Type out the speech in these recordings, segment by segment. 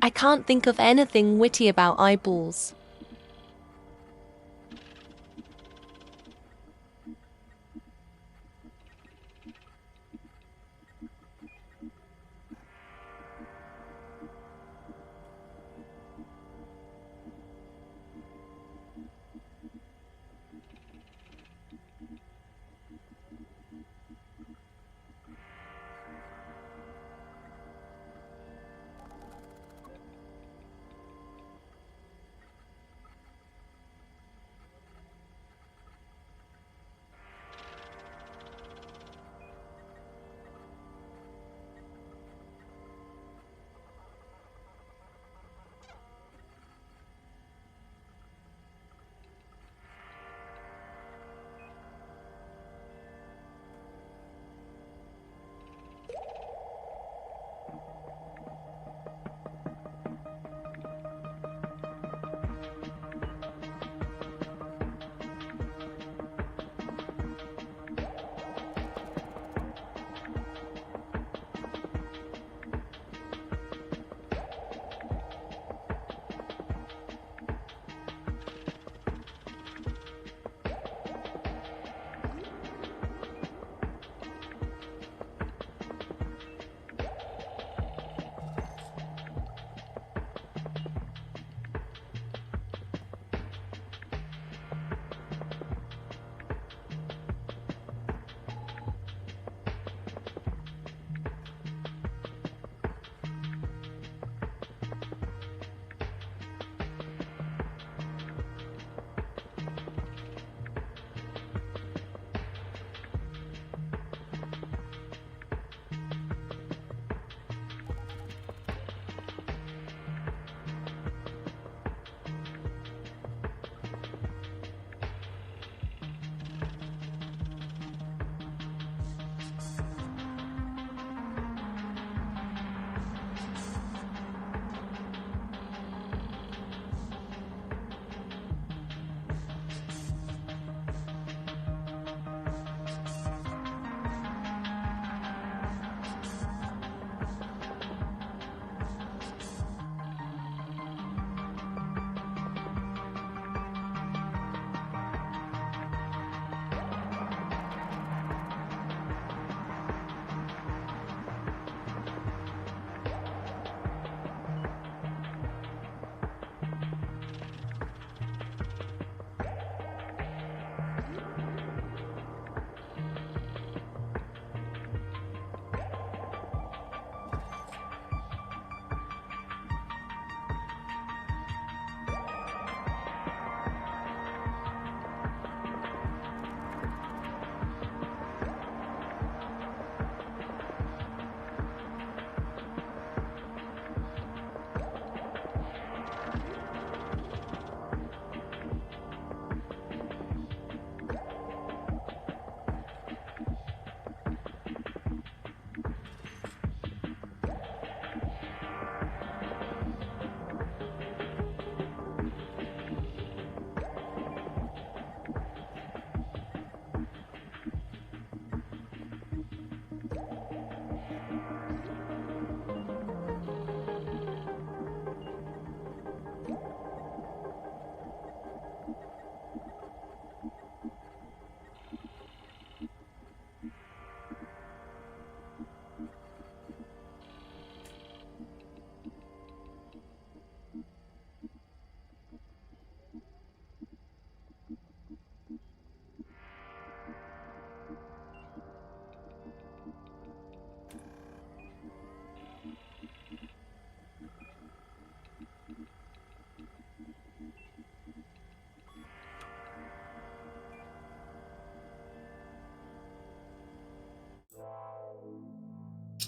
I can't think of anything witty about eyeballs.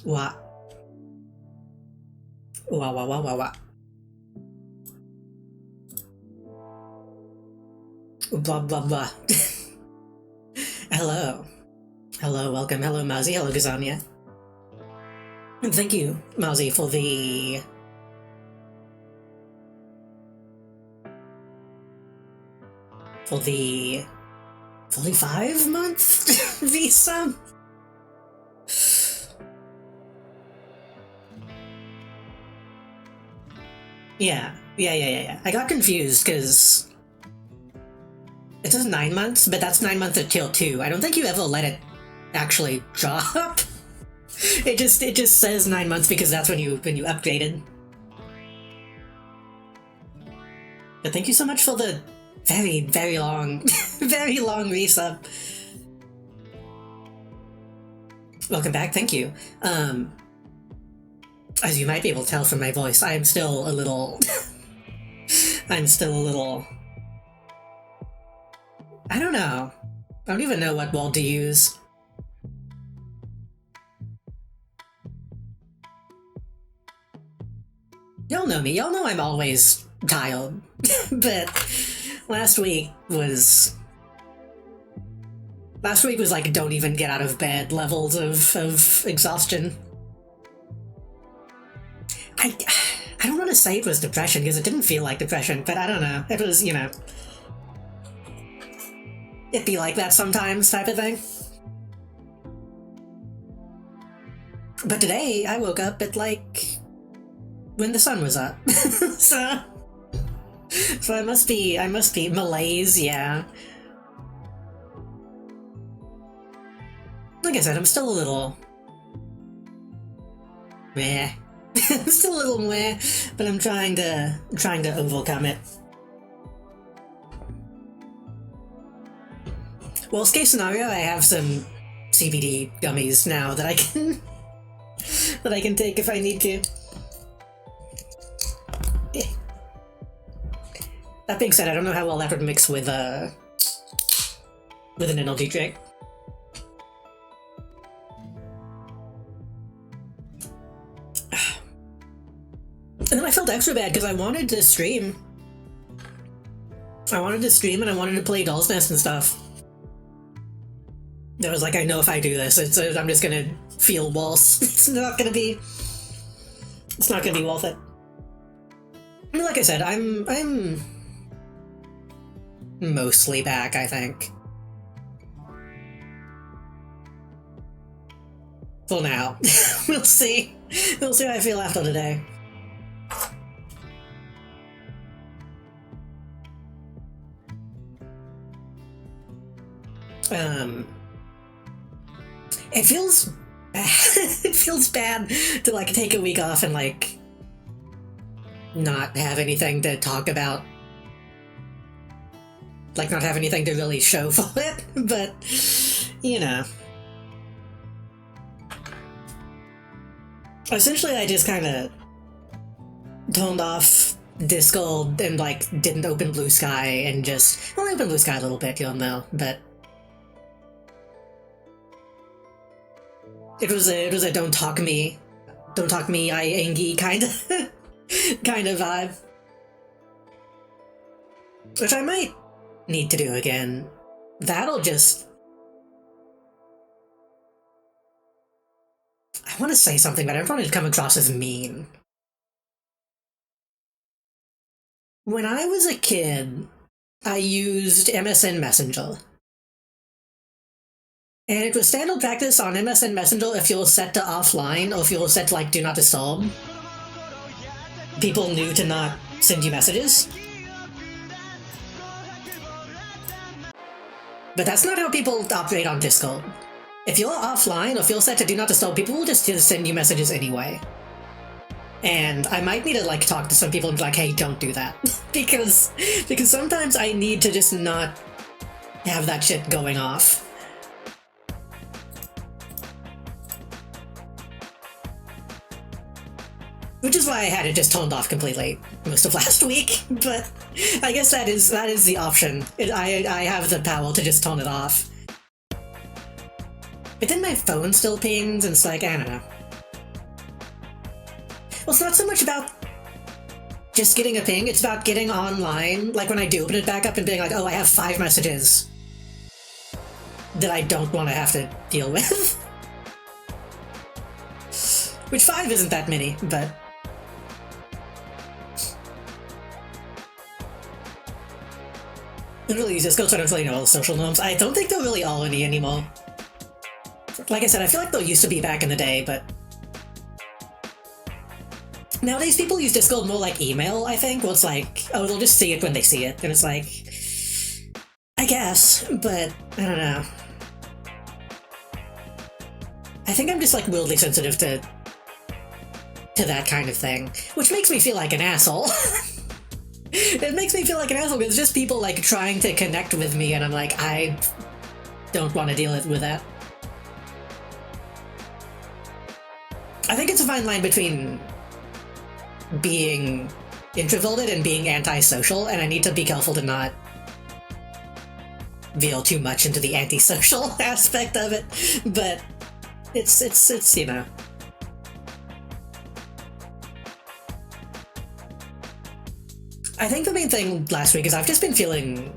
Wa. Wa wa wa wa wa. Blah blah blah. Hello. Hello, welcome. Hello, Mauzy. Hello, Gazania. And thank you, Mauzy, for the... for the 45-month visa? Yeah. I got confused because it says 9 months, but that's 9 months until 2. I don't think you ever let it actually drop. It just says 9 months because that's when you upgraded. But thank you so much for the very, very long, very long resub. Welcome back, thank you. As you might be able to tell from my voice, I'm still a little... I don't know. I don't even know what word to use. Y'all know me. Y'all know I'm always tired. But last week was like don't even get out of bed levels of exhaustion. I don't want to say it was depression because it didn't feel like depression, but I don't know. It was, you know, it'd be like that sometimes type of thing. But today I woke up at like when the sun was up. so I must be malaise, yeah. Like I said, I'm still a little meh. I'm still a little meh, but I'm trying to overcome it. Worst case scenario, I have some CBD gummies now that I can take if I need to. That being said, I don't know how well that would mix with an energy drink. And then I felt extra bad because I wanted to stream. And I wanted to play Doll's Nest and stuff. I was like, I know if I do this, I'm just gonna feel worse. It's not gonna be worth it. I mean, like I said, I'm mostly back, I think. For now. We'll see. We'll see how I feel after today. It feels bad. It feels bad to like take a week off and like not have anything to talk about. Like not have anything to really show for it, but you know. Essentially I just kinda turned off Discord and like didn't open Blue Sky and just I opened Blue Sky a little bit, you'll know, but it was a don't talk me, I Angie kind of vibe, which I might need to do again. That'll just... I want to say something, but I don't want it to come across as mean. When I was a kid, I used MSN Messenger. And it was standard practice on MSN Messenger if you're set to offline or if you're set to like do not disturb. People knew to not send you messages. But that's not how people operate on Discord. If you're offline or if you're set to do not disturb, people will just send you messages anyway. And I might need to like talk to some people and be like, hey, don't do that. because sometimes I need to just not have that shit going off. Which is why I had it just turned off completely most of last week, but I guess that is the option. I have the power to just turn it off. But then my phone still pings, and it's like, I don't know. Well, it's not so much about just getting a ping, it's about getting online, like when I do open it back up and being like, oh, I have 5 messages that I don't want to have to deal with. Which 5 isn't that many, but... I don't really use Discord, so I don't really know all the social norms. I don't think they're really all any anymore. Like I said, I feel like they used to be back in the day, but... Nowadays, people use Discord more like email, I think, where it's like, oh, they'll just see it when they see it, and it's like... I guess, but I don't know. I think I'm just like weirdly sensitive to that kind of thing, which makes me feel like an asshole. It makes me feel like an asshole because it's just people like trying to connect with me, and I'm like, I don't want to deal with that. I think it's a fine line between being introverted and being antisocial, and I need to be careful to not veer too much into the antisocial aspect of it, but it's you know. I think the main thing last week is I've just been feeling...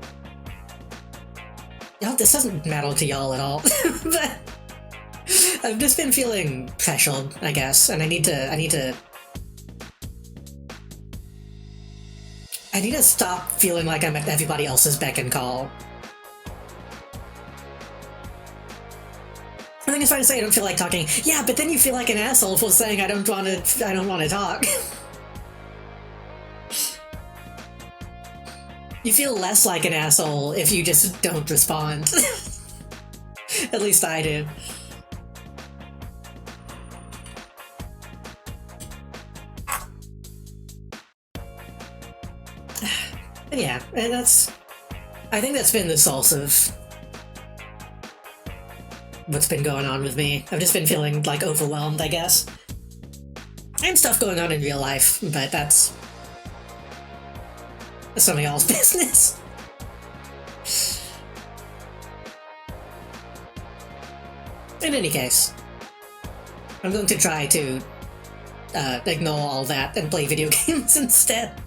this doesn't matter to y'all at all, but I've just been feeling pressured, I guess, and I need to stop feeling like I'm at everybody else's beck and call. I think it's fine to say I don't feel like talking. Yeah, but then you feel like an asshole for saying I don't want to talk. You feel less like an asshole if you just don't respond. At least I do. Yeah, and I think that's been the source of what's been going on with me. I've just been feeling, like, overwhelmed, I guess. And stuff going on in real life, but that's some of y'all's business. In any case, I'm going to try to ignore all that and play video games instead.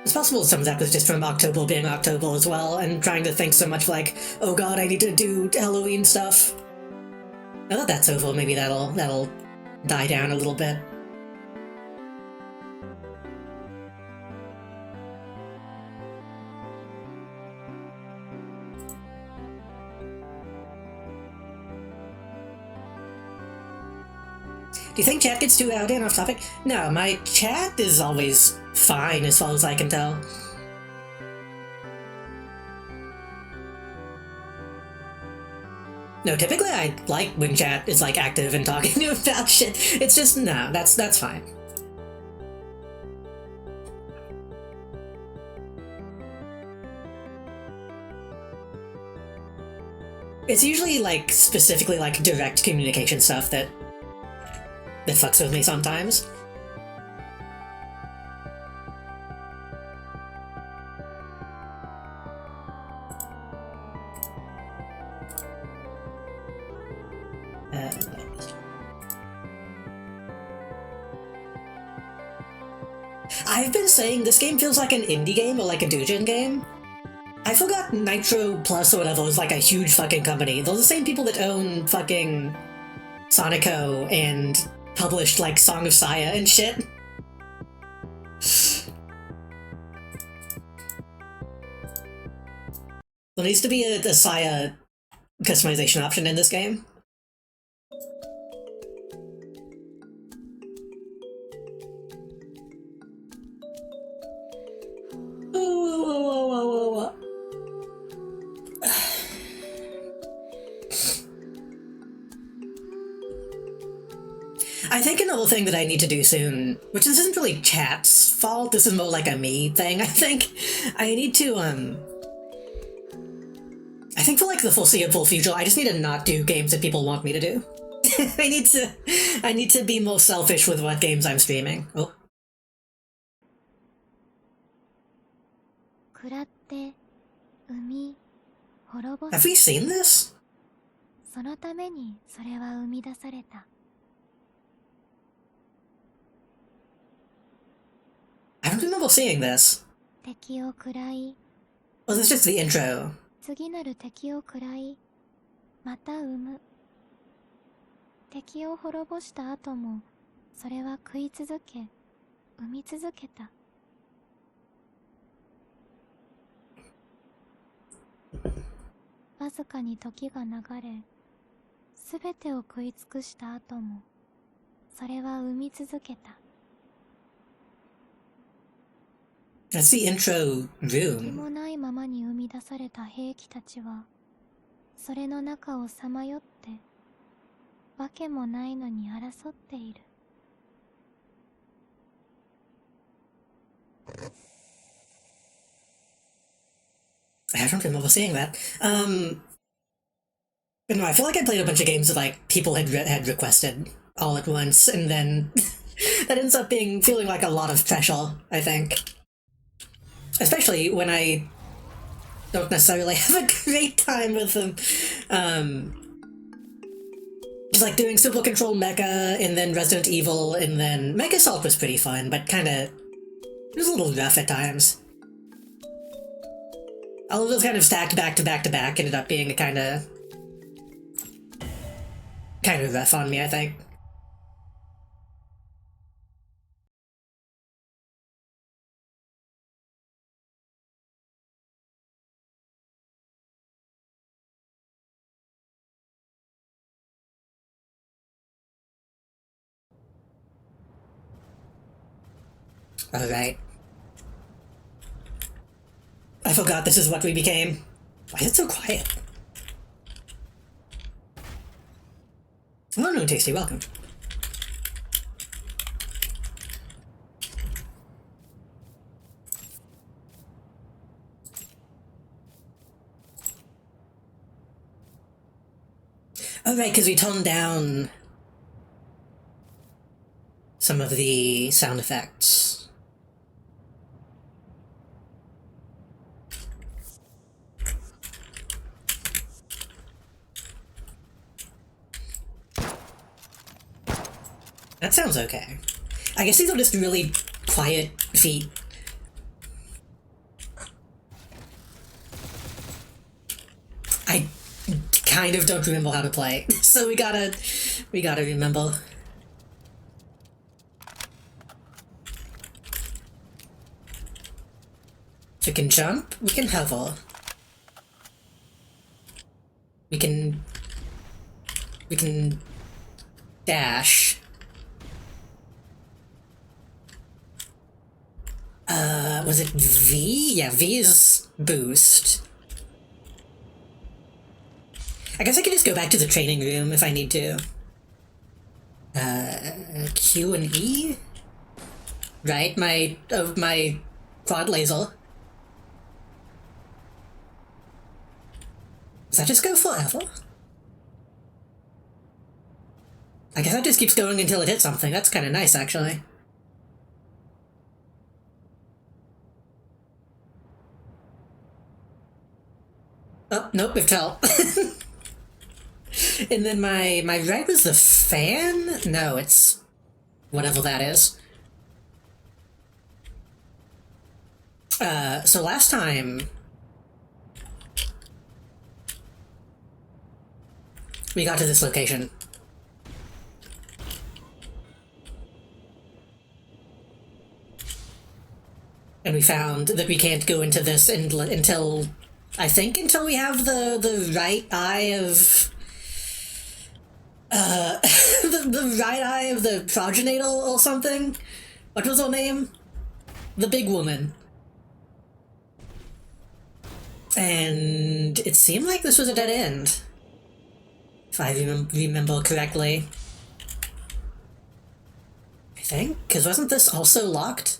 It's possible some of that was just from October being October as well, and trying to think so much like, oh god, I need to do Halloween stuff. Now that that's over, maybe that'll die down a little bit. Do you think chat gets too out and off topic? No, my chat is always fine as far as I can tell. No, typically I like when chat is like active and talking about shit. It's just, no, that's fine. It's usually like specifically like direct communication stuff that fucks with me sometimes. I've been saying this game feels like an indie game or like a doujin game. I forgot Nitro Plus or whatever was like a huge fucking company. Those are the same people that own fucking Sonico and published like Song of Saya and shit. There needs to be a Saya customization option in this game. I think another thing that I need to do soon, which this isn't really chat's fault, this is more like a me thing, I think think for like the foreseeable future, I just need to not do games that people want me to do. I need to be more selfish with what games I'm streaming. Oh. 食らって生み滅ぼ Have す we seen this? そのためにそれは生み出された I don't remember seeing this. 敵を食らい Oh, this is just the intro. 次なる敵を食らいまた生む敵を滅ぼした後もそれは食い続け生み続けたわずかに時が流れすべてを食い尽くした後もそれは生み続けた That's the intro 気 room. もないままに生み出された兵器たちはそれの中をさまよってわけもないのに争っている I don't remember seeing that. But no, I feel like I played a bunch of games that like people had requested all at once, and then that ends up feeling like a lot of pressure, I think. Especially when I don't necessarily have a great time with them. Just like doing Simple Control Mecha, and then Resident Evil, and then Mega Assault was pretty fun, but kinda... it was a little rough at times. All of those kind of stacked back to back to back ended up being a kinda rough on me, I think. Alright. I forgot this is what we became. Why is it so quiet? Oh no, Tasty, welcome. Oh right, because we toned down some of the sound effects. That sounds okay. I guess these are just really quiet feet. I kind of don't remember how to play, so we gotta remember. So we can jump, we can hover. We can dash. Was it V? Yeah, V is boost. I guess I could just go back to the training room if I need to. Q and E? Right, my quad laser. Does that just go forever? I guess that just keeps going until it hits something. That's kind of nice, actually. Oh, nope, it fell. And then my right was the fan? No, it's whatever that is. So last time we got to this location. And we found that we can't go into this until I think until we have the right eye of the right eye of the progenitor or something. What was her name? The big woman. And it seemed like this was a dead end, if I remember correctly. I think, because wasn't this also locked?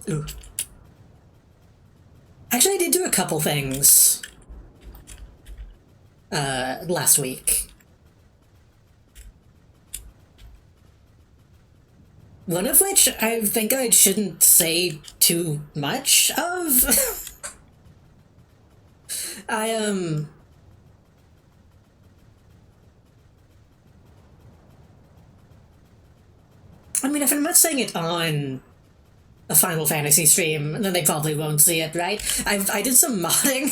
Ooh. Actually, I did do a couple things last week. One of which I think I shouldn't say too much of. I mean, if I'm not saying it on a Final Fantasy stream, then they probably won't see it, right? I did some modding.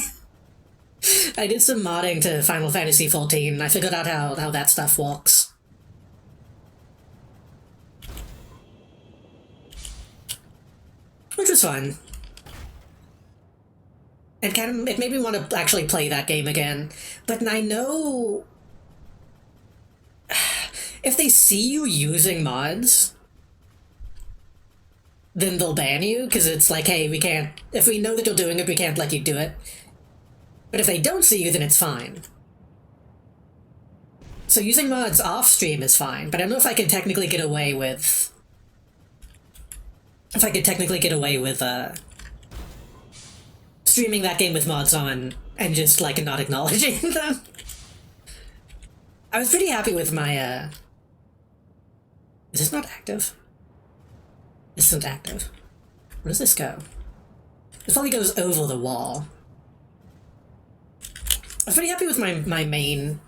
I did some modding to Final Fantasy XIV. I figured out how that stuff works. Which was fun. It made me want to actually play that game again. But I know if they see you using mods, then they'll ban you, because it's like, hey, we can't, if we know that you're doing it, we can't let you do it. But if they don't see you, then it's fine. So using mods off stream is fine, but I don't know if I can technically get away with... If I could technically get away with, streaming that game with mods on and just, like, not acknowledging them. I was pretty happy with my, Is this not active? This isn't active. Where does this go? This probably goes over the wall. I was pretty happy with my main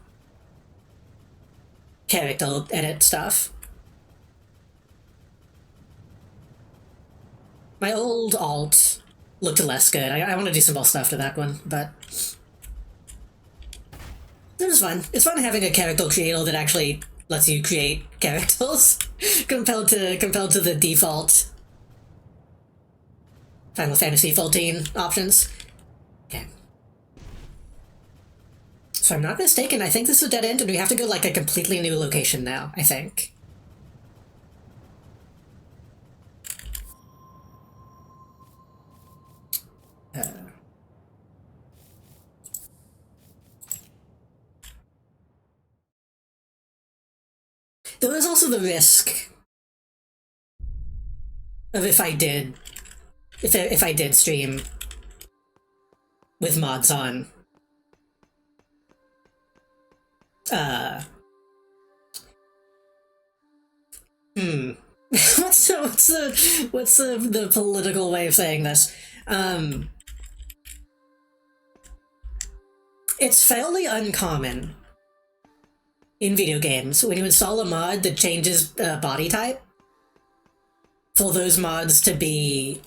character edit stuff. My old alt looked less good. I want to do some more stuff to that one, but it was fun. It's fun having a character creator that actually lets you create characters compared to the default Final Fantasy XIV options. Okay. So I'm not mistaken, I think this is a dead end and we have to go like a completely new location now, I think. There was also the risk of if I did stream with mods on. What's the political way of saying this? It's fairly uncommon in video games when you install a mod that changes body type for those mods to be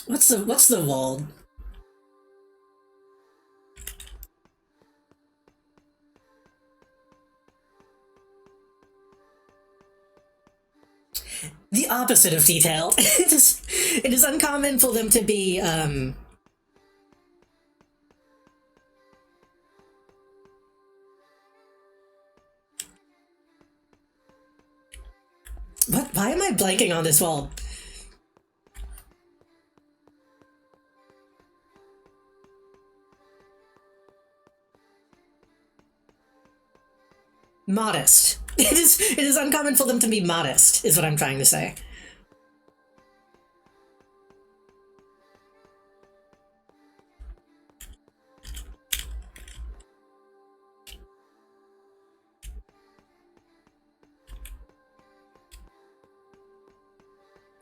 what's the word? The opposite of detailed. It is uncommon for them to be what? Why am I blanking on this wall? Modest. It is uncommon for them to be modest, is what I'm trying to say.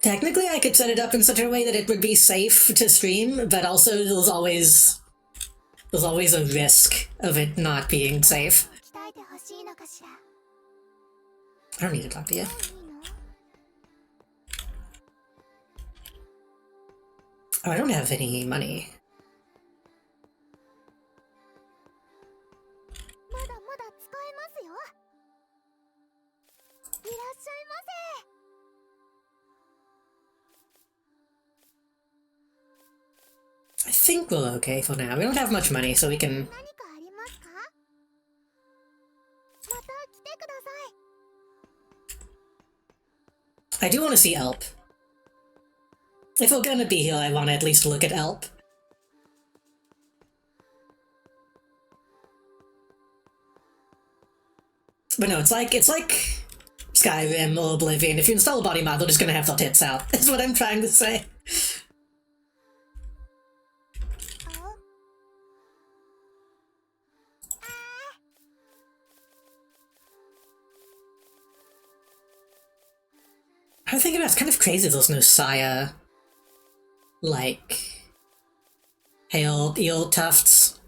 Technically, I could set it up in such a way that it would be safe to stream, but also there's always a risk of it not being safe. I don't need to talk to you. Oh, I don't have any money. I think we're okay for now. We don't have much money, so we can... I do want to see Elp. If we're gonna be here, I want to at least look at Elp. But no, it's like Skyrim or Oblivion, if you install a body mod, they're just gonna have their tits out, is what I'm trying to say. I was thinking about it's kind of crazy there's no Saya, like, hail eel tufts.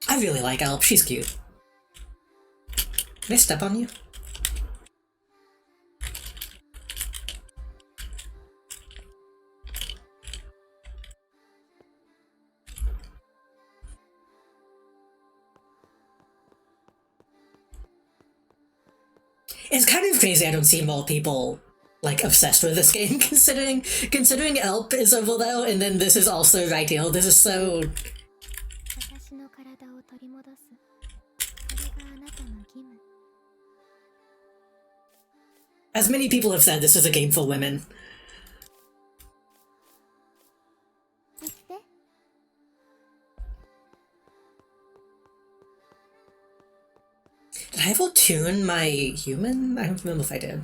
I really like Elp, she's cute. Can I step on you? It's kind of crazy I don't see more people, like, obsessed with this game, considering Elp is over there, and then this is also right here. This is so... 私の体を取り戻す。それがあなたの義務。 As many people have said, this is a game for women. 言って。Did I ever tune my human? I don't remember if I did.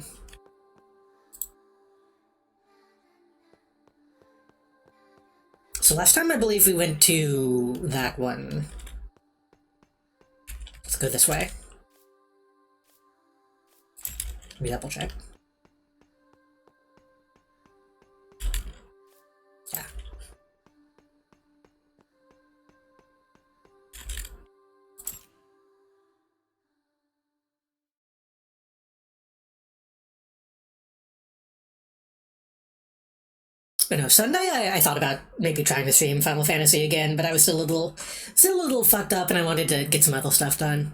So last time I believe we went to that one. Let's go this way. Let me double check. Yeah. But no, Sunday I thought about maybe trying to stream Final Fantasy again, but I was still a little fucked up and I wanted to get some other stuff done.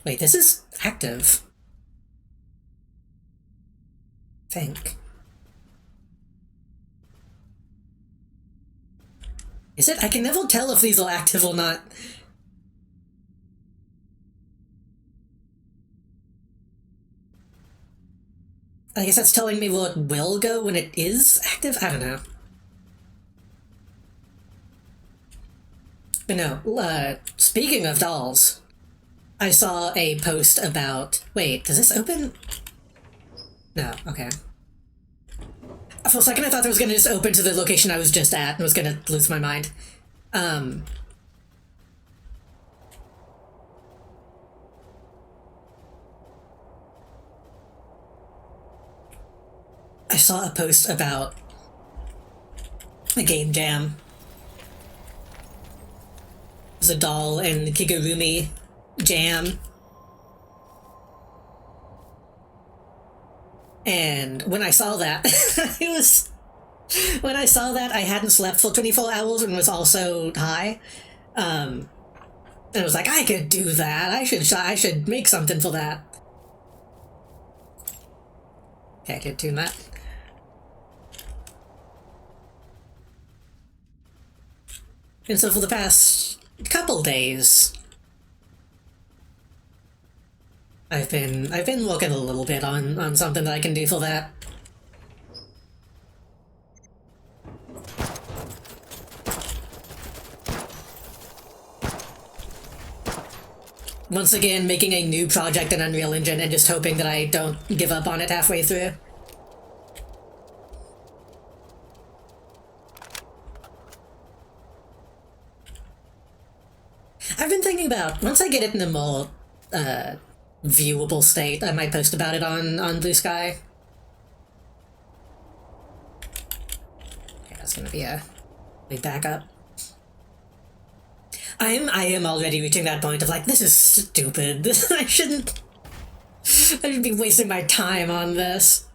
Wait, this is active. I think. Is it? I can never tell if these are active or not. I guess that's telling me what will go when it is active? I don't know. But no, speaking of dolls, I saw a post about... Wait, does this open? No, okay. For a second I thought it was gonna just open to the location I was just at and was gonna lose my mind. I saw a post about a game jam. There's a doll and Kigurumi jam. And when I saw that, when I saw that, I hadn't slept for 24 hours and was also high. And I was like, I could do that. I should make something for that. Okay, I did tune that. And so for the past couple days, I've been working a little bit on something that I can do for that. Once again, making a new project in Unreal Engine and just hoping that I don't give up on it halfway through. I've been thinking about, once I get it in a more, viewable state, I might post about it on Blue Sky. Okay, that's gonna be a big backup. I am already reaching that point of like, this is stupid. I shouldn't be wasting my time on this.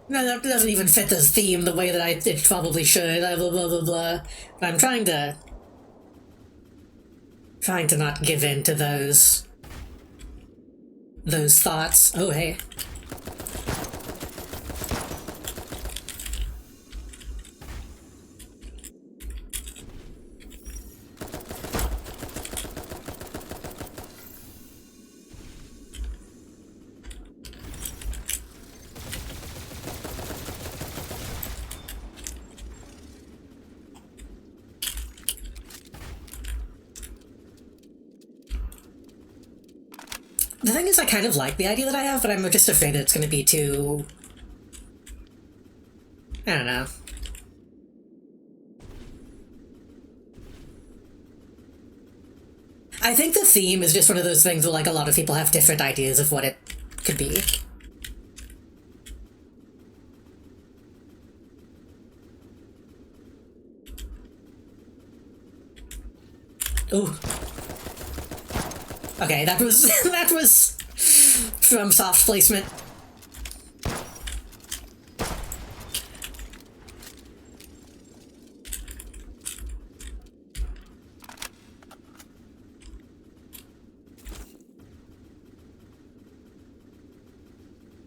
No, that doesn't even fit this theme the way that it probably should, blah blah blah blah. But I'm trying to not give in to those thoughts. Oh, hey. The thing is, I kind of like the idea that I have, but I'm just afraid that it's going to be too... I don't know. I think the theme is just one of those things where, like, a lot of people have different ideas of what it could be. Ooh. Okay, that was that was from soft placement.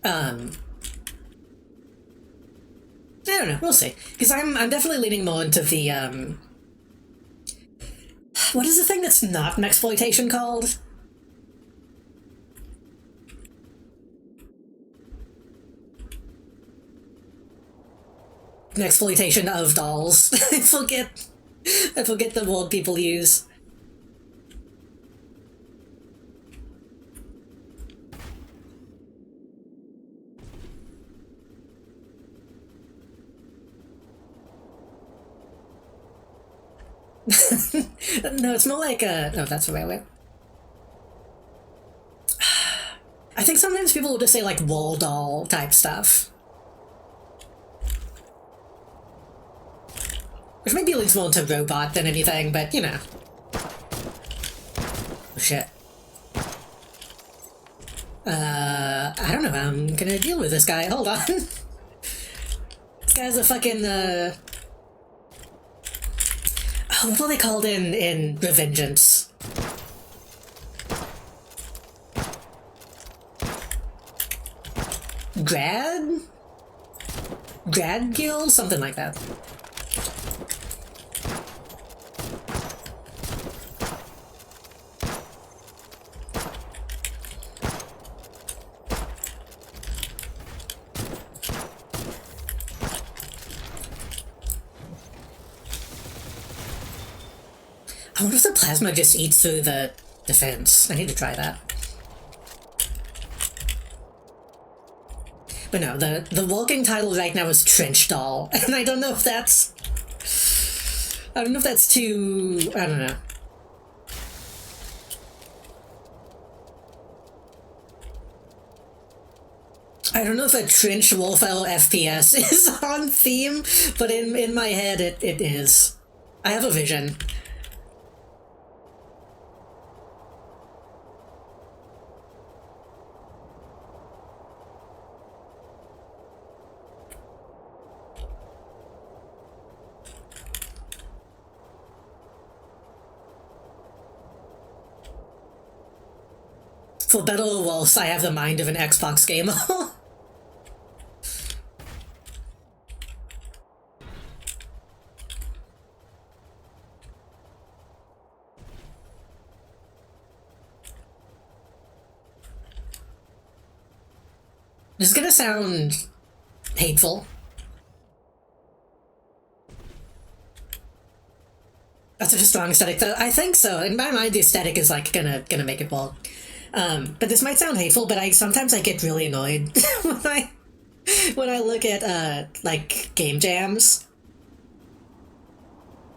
I don't know, we'll see. Because I'm definitely leaning more into the, what is the thing that's not an exploitation called? An exploitation of dolls. I forget the word people use. No, it's more like a... No, that's the right way. I think sometimes people will just say, like, wall doll type stuff. Which maybe leads more into robot than anything, but, you know. Oh, shit. I don't know how I'm gonna deal with this guy. Hold on. This guy's a fucking, Oh, what are they called in Revengeance? Grad Guild? Something like that. I wonder if the plasma just eats through the defense. I need to try that. But no, the walking title right now is Trench Doll, and I don't know if that's... I don't know if that's too... I don't know. I don't know if a Trench Wolfell FPS is on theme, but in my head it is. I have a vision. For better or worse, I have the mind of an Xbox gamer. This is gonna sound hateful. That's such a strong aesthetic, though. I think so. In my mind, the aesthetic is like gonna make it work. But this might sound hateful, but sometimes I get really annoyed when I look at like game jams,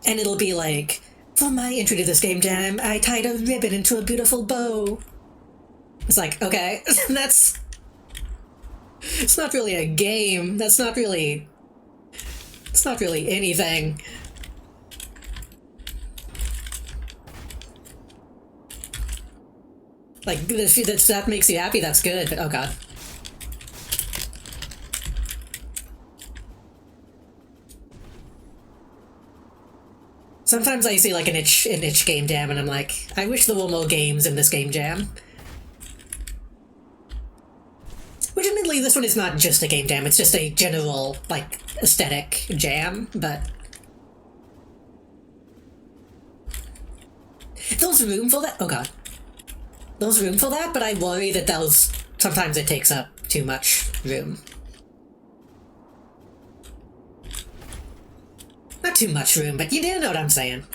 and it'll be like, for my entry to this game jam, I tied a ribbon into a beautiful bow. It's like, okay, it's not really a game. It's not really anything. Like, if that makes you happy, that's good, but oh god. Sometimes I see like an itch game jam and I'm like, I wish there were more games in this game jam. Which admittedly, this one is not just a game jam, it's just a general, like, aesthetic jam, but... There's room for that? Oh god. There's room for that, but I worry that sometimes it takes up too much room. Not too much room, but you do know what I'm saying.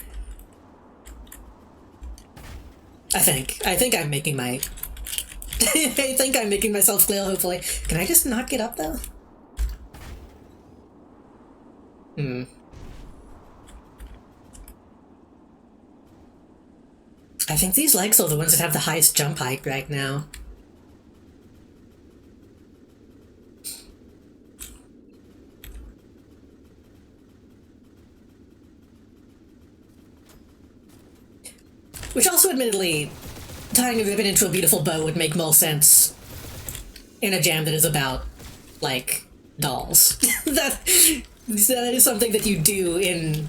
I think I'm making my I think I'm making myself clear, hopefully. Can I just not get up, though? I think these legs are the ones that have the highest jump height right now. Which also, admittedly, tying a ribbon into a beautiful bow would make more sense in a jam that is about, like, dolls. that is something that you do in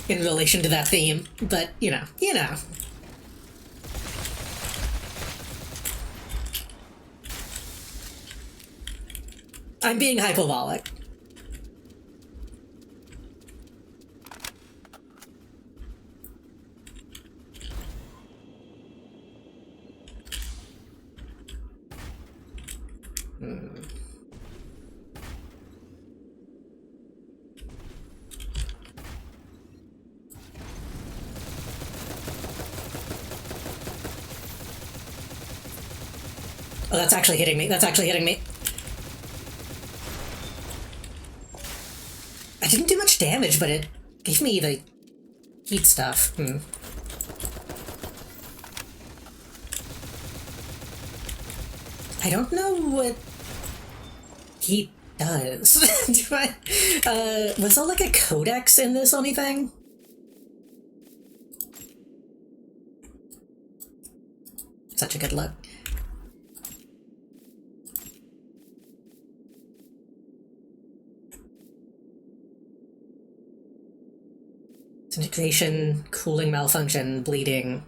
relation to that theme, but, you know. I'm being hyperbolic. Oh, that's actually hitting me. I didn't do much damage, but it gave me the heat stuff. I don't know what heat does. Was there like a codex in this or anything? Such a good look. Disintegration, cooling malfunction, bleeding,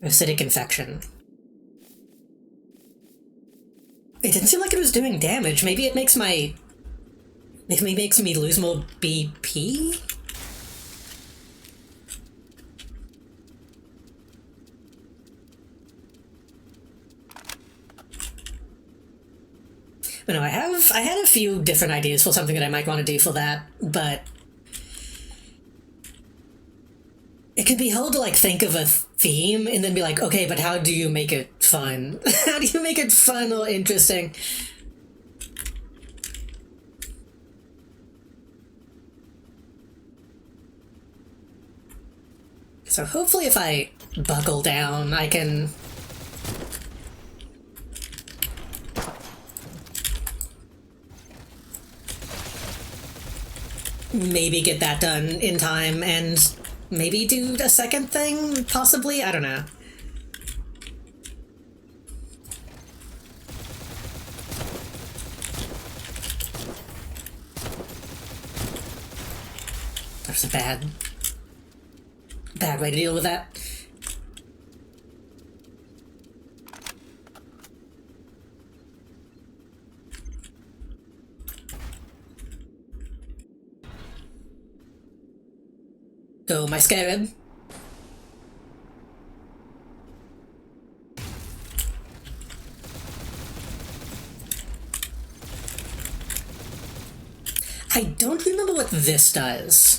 acidic infection. It didn't seem like it was doing damage. Maybe it makes me lose more BP? But no, I had a few different ideas for something that I might want to do for that, but it can be hard to, like, think of a theme and then be like, okay, but how do you make it fun? How do you make it fun or interesting? So hopefully if I buckle down, I can maybe get that done in time and maybe do a second thing, possibly? I don't know. That's a bad way to deal with that. Go, my scarab. I don't remember what this does.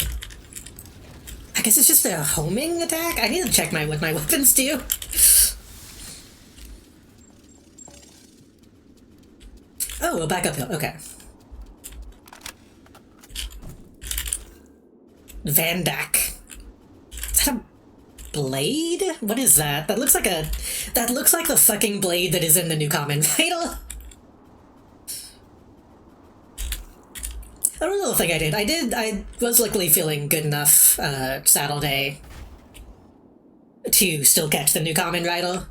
I guess it's just a homing attack? I need to check what my weapons do. Oh, we'll back uphill. Okay. Vandak. Is that a blade? What is that? That looks like the fucking blade that is in the new common title. I don't really think I did. I was luckily feeling good enough Saturday to still catch the new common rider.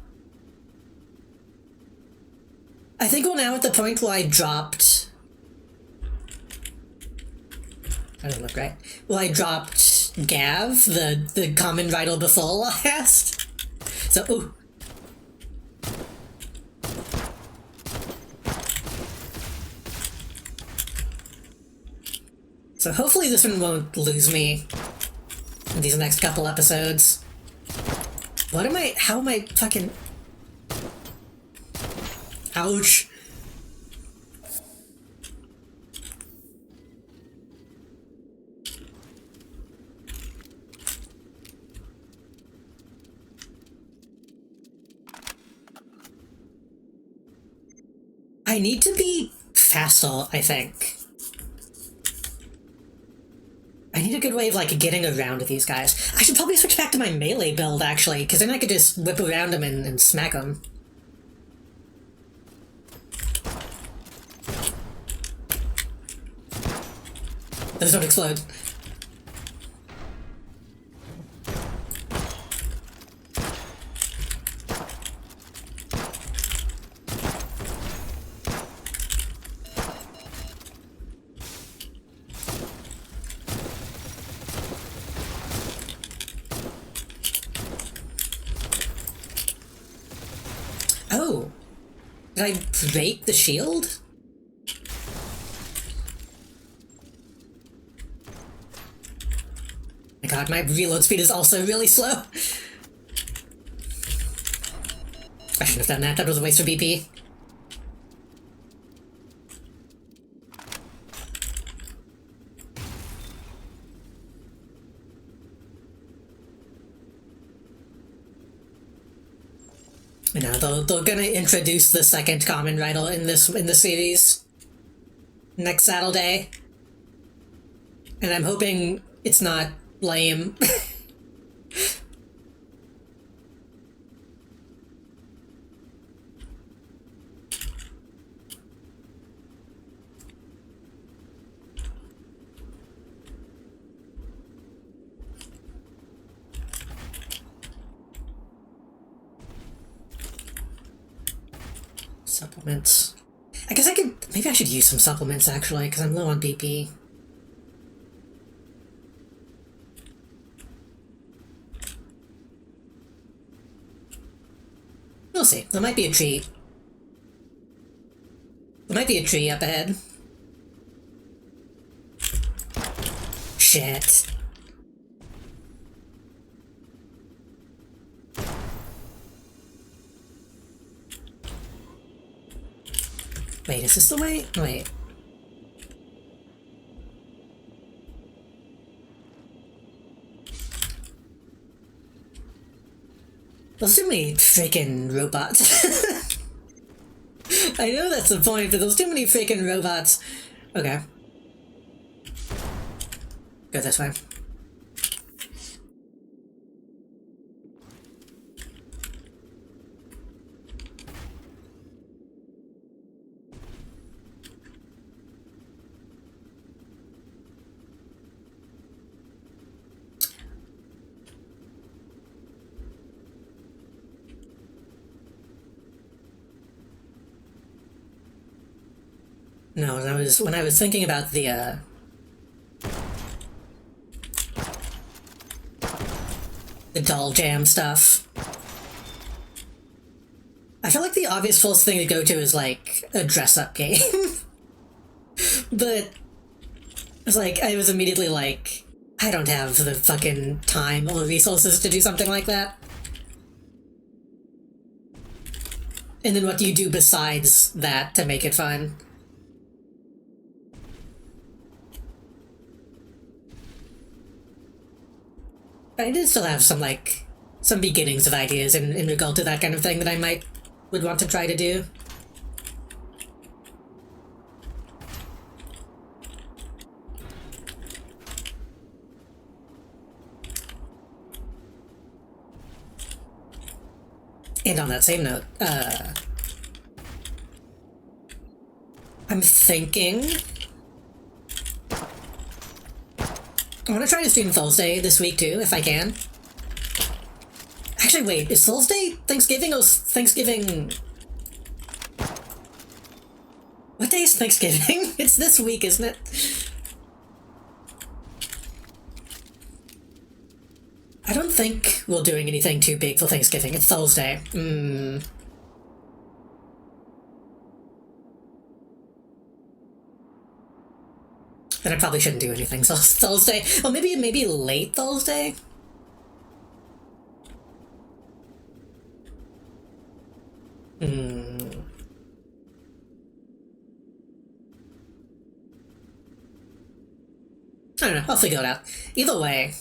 I think we're now at the point where I dropped... That doesn't look right. Well, I dropped Gav, the common rider before last. So, ooh. So hopefully this one won't lose me in these next couple episodes. How am I fucking... Ouch. I need to be faster, I think. I need a good way of, like, getting around these guys. I should probably switch back to my melee build, actually, because then I could just whip around them and smack them. Those don't explode. Oh! Did I break the shield? My god, my reload speed is also really slow. I shouldn't have done that, that was a waste of BP. You know, they're gonna introduce the second common riddle in the series next Saturday, and I'm hoping it's not lame. Supplements. I guess maybe I should use some supplements actually, because I'm low on BP. We'll see. There might be a tree. There might be a tree up ahead. Shit. Wait, is this the way? Wait. There's too many freaking robots. I know that's the point, but there's too many freaking robots. Okay. Go this way. No, when I was thinking about the doll jam stuff, I feel like the obvious first thing to go to is like a dress-up game. But it's like I was immediately like, I don't have the fucking time or resources to do something like that. And then what do you do besides that to make it fun? I did still have some beginnings of ideas in regard to that kind of thing that I would want to try to do. And on that same note, I'm thinking I want to try to stream Thursday this week too, if I can. Actually, wait, is Thursday Thanksgiving or Thanksgiving? What day is Thanksgiving? It's this week, isn't it? I don't think we're doing anything too big for Thanksgiving. It's Thursday. Then I probably shouldn't do anything so Thursday. Or maybe late Thursday? I don't know, I'll figure it out. Either way.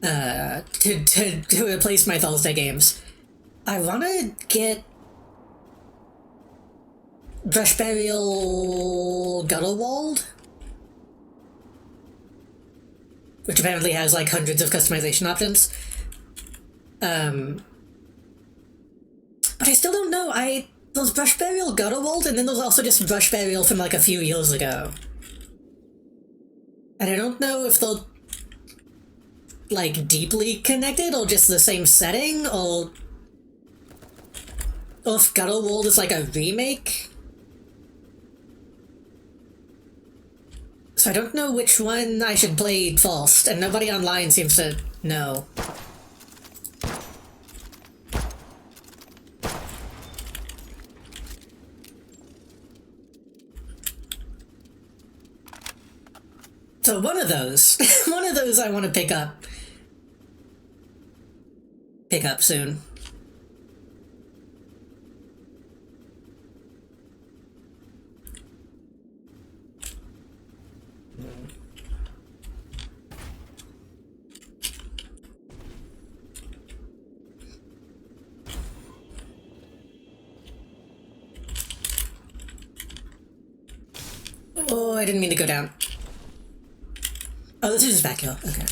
To replace my Thursday games, I want to get Brush Burial Gutterwald, which apparently has like hundreds of customization options. But I still don't know. There's Brush Burial Gutterwald, and then there's also just Brush Burial from like a few years ago. And I don't know if they're like deeply connected or just the same setting, or if Gutterwald is like a remake. So I don't know which one I should play first, and nobody online seems to know. So one of those I want to pick up soon. Oh, I didn't mean to go down. Oh, this is just back hill. Okay.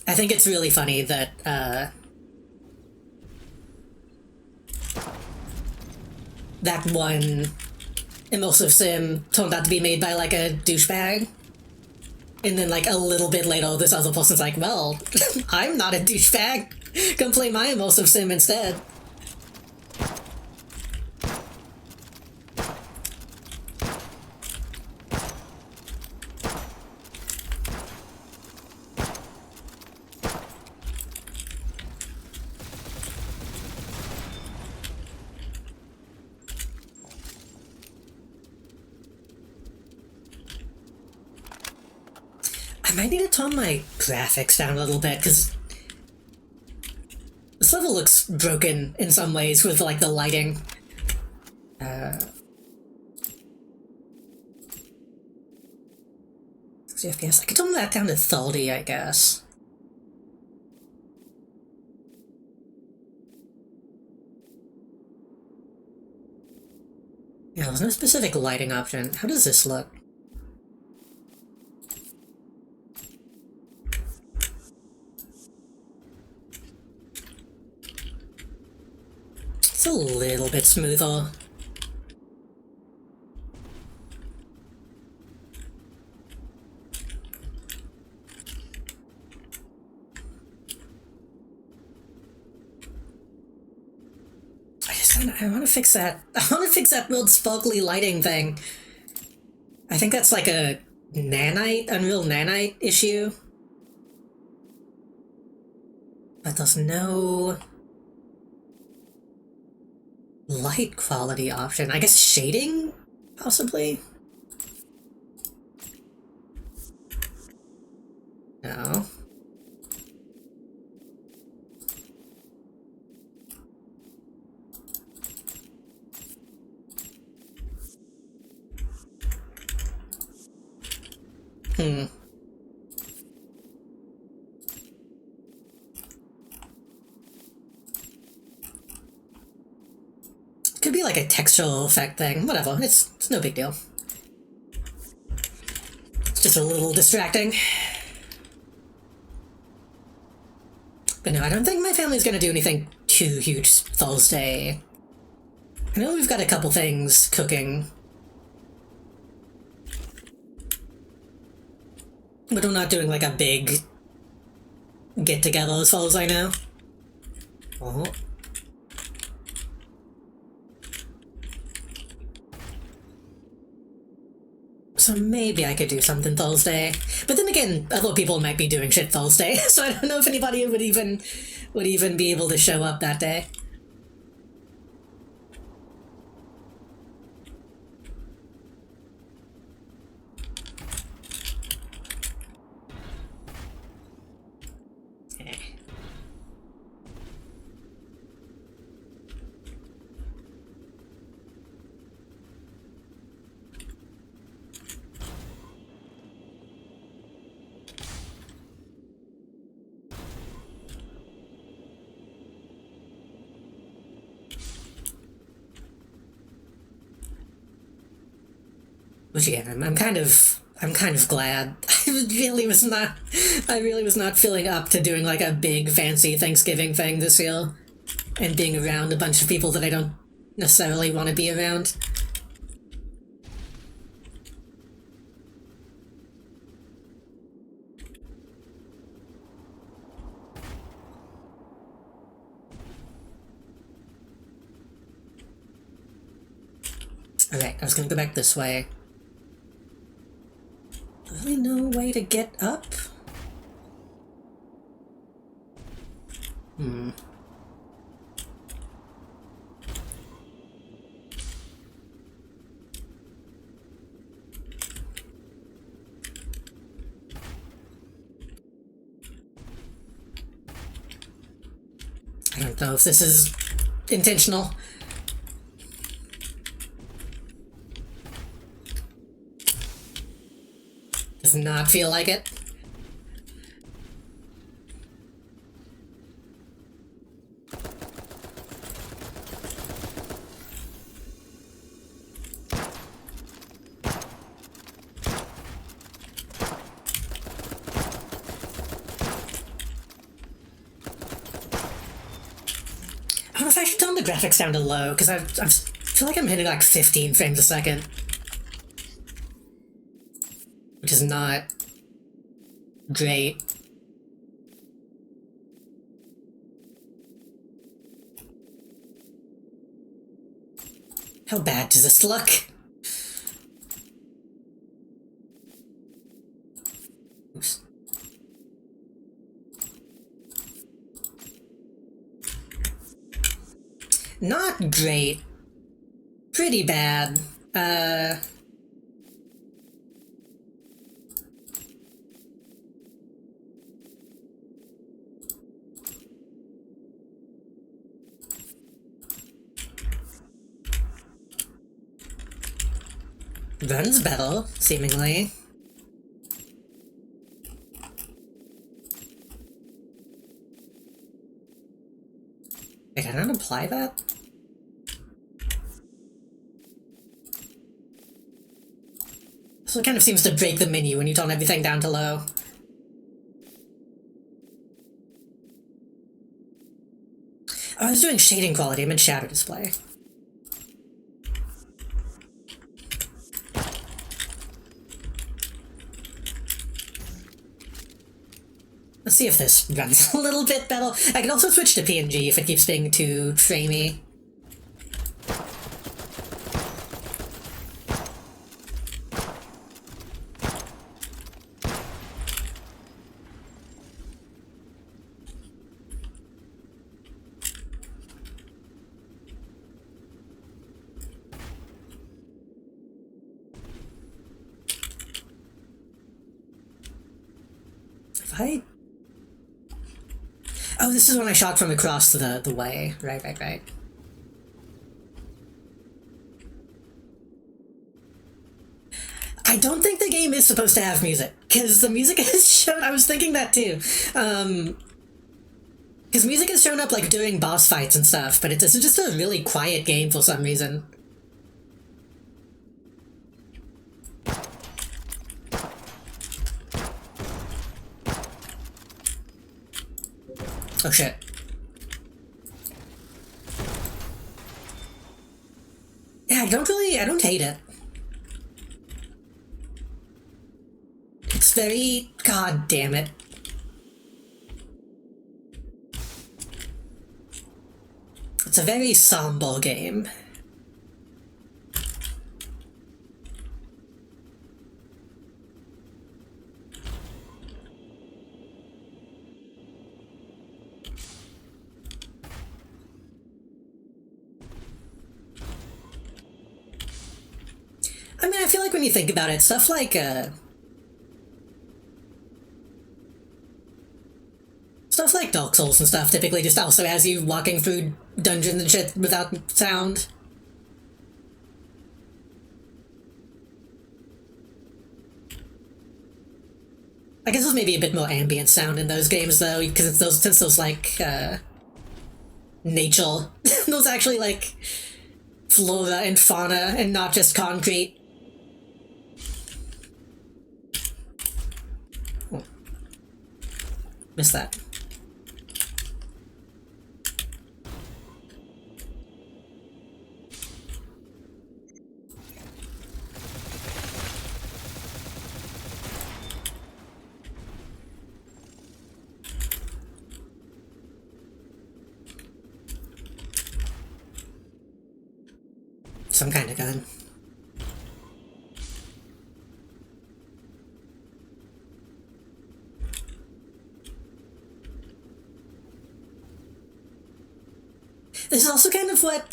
I think it's really funny that, that one immersive sim turned out to be made by, like, a douchebag. And then, like, a little bit later, this other person's like, well, I'm not a douchebag. Come play my immersive sim instead. I might need to tone my graphics down a little bit, because this level looks broken in some ways with, like, the lighting. 60 FPS. I could tone that down to 30, I guess. Yeah, there's no specific lighting option. How does this look? It's a little bit smoother. I want to fix that. I want to fix that weird sparkly lighting thing. I think that's like a nanite, Unreal Nanite issue. But there's no light quality option. I guess shading, possibly? No. Could be like a textural effect thing. Whatever. It's no big deal. It's just a little distracting. But no, I don't think my family's gonna do anything too huge Thursday. I know we've got a couple things cooking. But we're not doing like a big get-together as far as I know. Oh. So maybe I could do something Thursday. But then again, other people might be doing shit Thursday, so I don't know if anybody would even be able to show up that day. Which again, I'm kind of glad. I really was not feeling up to doing like a big fancy Thanksgiving thing this year, and being around a bunch of people that I don't necessarily want to be around. Alright, I was gonna go back this way. Really no way to get up? I don't know if this is intentional. Does not feel like it. I don't know if I should tone the graphics down to low, because I feel like I'm hitting like 15 frames a second. Which is not great. How bad does this look? Oops. Not great. Pretty bad. Runs better, seemingly. Wait, can I not apply that? So it kind of seems to break the menu when you tone everything down to low. Oh, I was doing shading quality, I meant shadow display. Let's see if this runs a little bit better. I can also switch to PNG if it keeps being too framey. If I... Oh, this is when I shot from across the way. Right. I don't think the game is supposed to have music, because the music has shown... I was thinking that too. Because music has shown up, like, during boss fights and stuff, but it's just a really quiet game for some reason. Oh shit. Yeah, I don't hate it. It's very... God damn it. It's a very somber game. I mean, I feel like when you think about it, stuff like, stuff like Dark Souls and stuff typically just also has you walking through dungeons and shit without sound. I guess there's maybe a bit more ambient sound in those games, though, because it's those, since those, like, nature. Those actually, like, flora and fauna and not just concrete. Missed that. Some kind of gun. This is also kind of what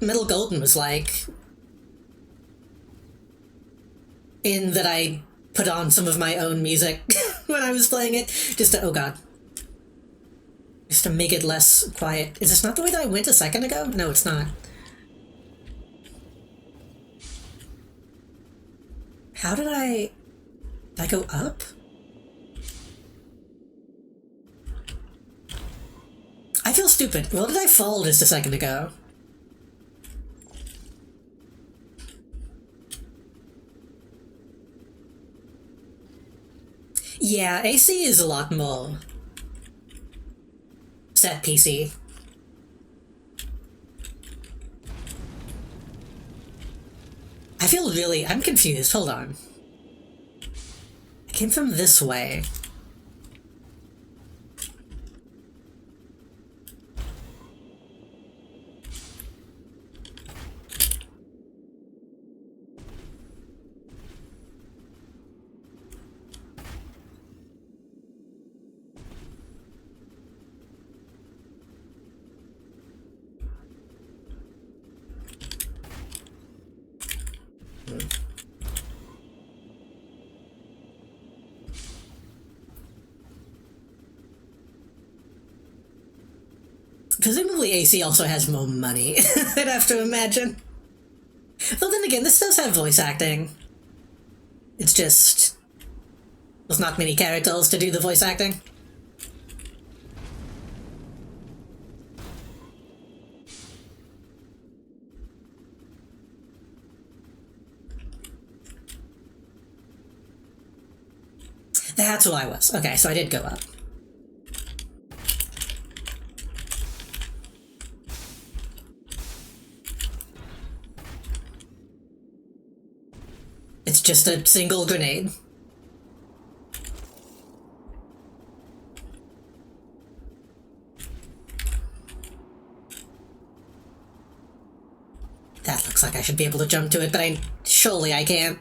Metal Golden was like. In that I put on some of my own music when I was playing it, just to, oh god. Just to make it less quiet. Is this not the way that I went a second ago? No, it's not. How did I go up? I feel stupid. Well, did I fall just a second ago? Yeah, AC is a lot more set PC. I feel really... I'm confused. Hold on. I came from this way. Presumably AC also has more money, I'd have to imagine. Though then again, this does have voice acting. It's just... there's not many characters to do the voice acting. That's who I was. Okay, so I did go up. It's just a single grenade. That looks like I should be able to jump to it, but surely I can't.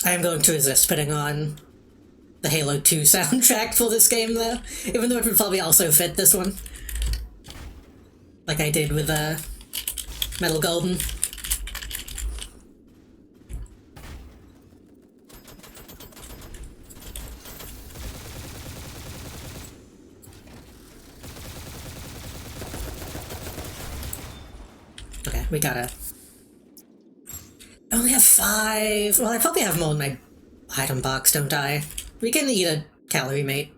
I am going to resist putting on the Halo 2 soundtrack for this game, though, even though it would probably also fit this one. Like I did with Metal Golden. Okay, we gotta... I only have 5. Well, I probably have more in my item box, don't I? We can eat a calorie mate.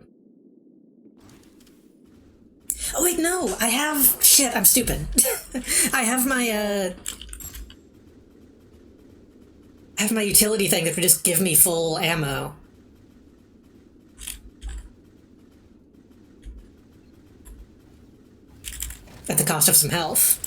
Oh wait, no! I have... Shit, I'm stupid. I have my, I have my utility thing that would just give me full ammo. At the cost of some health.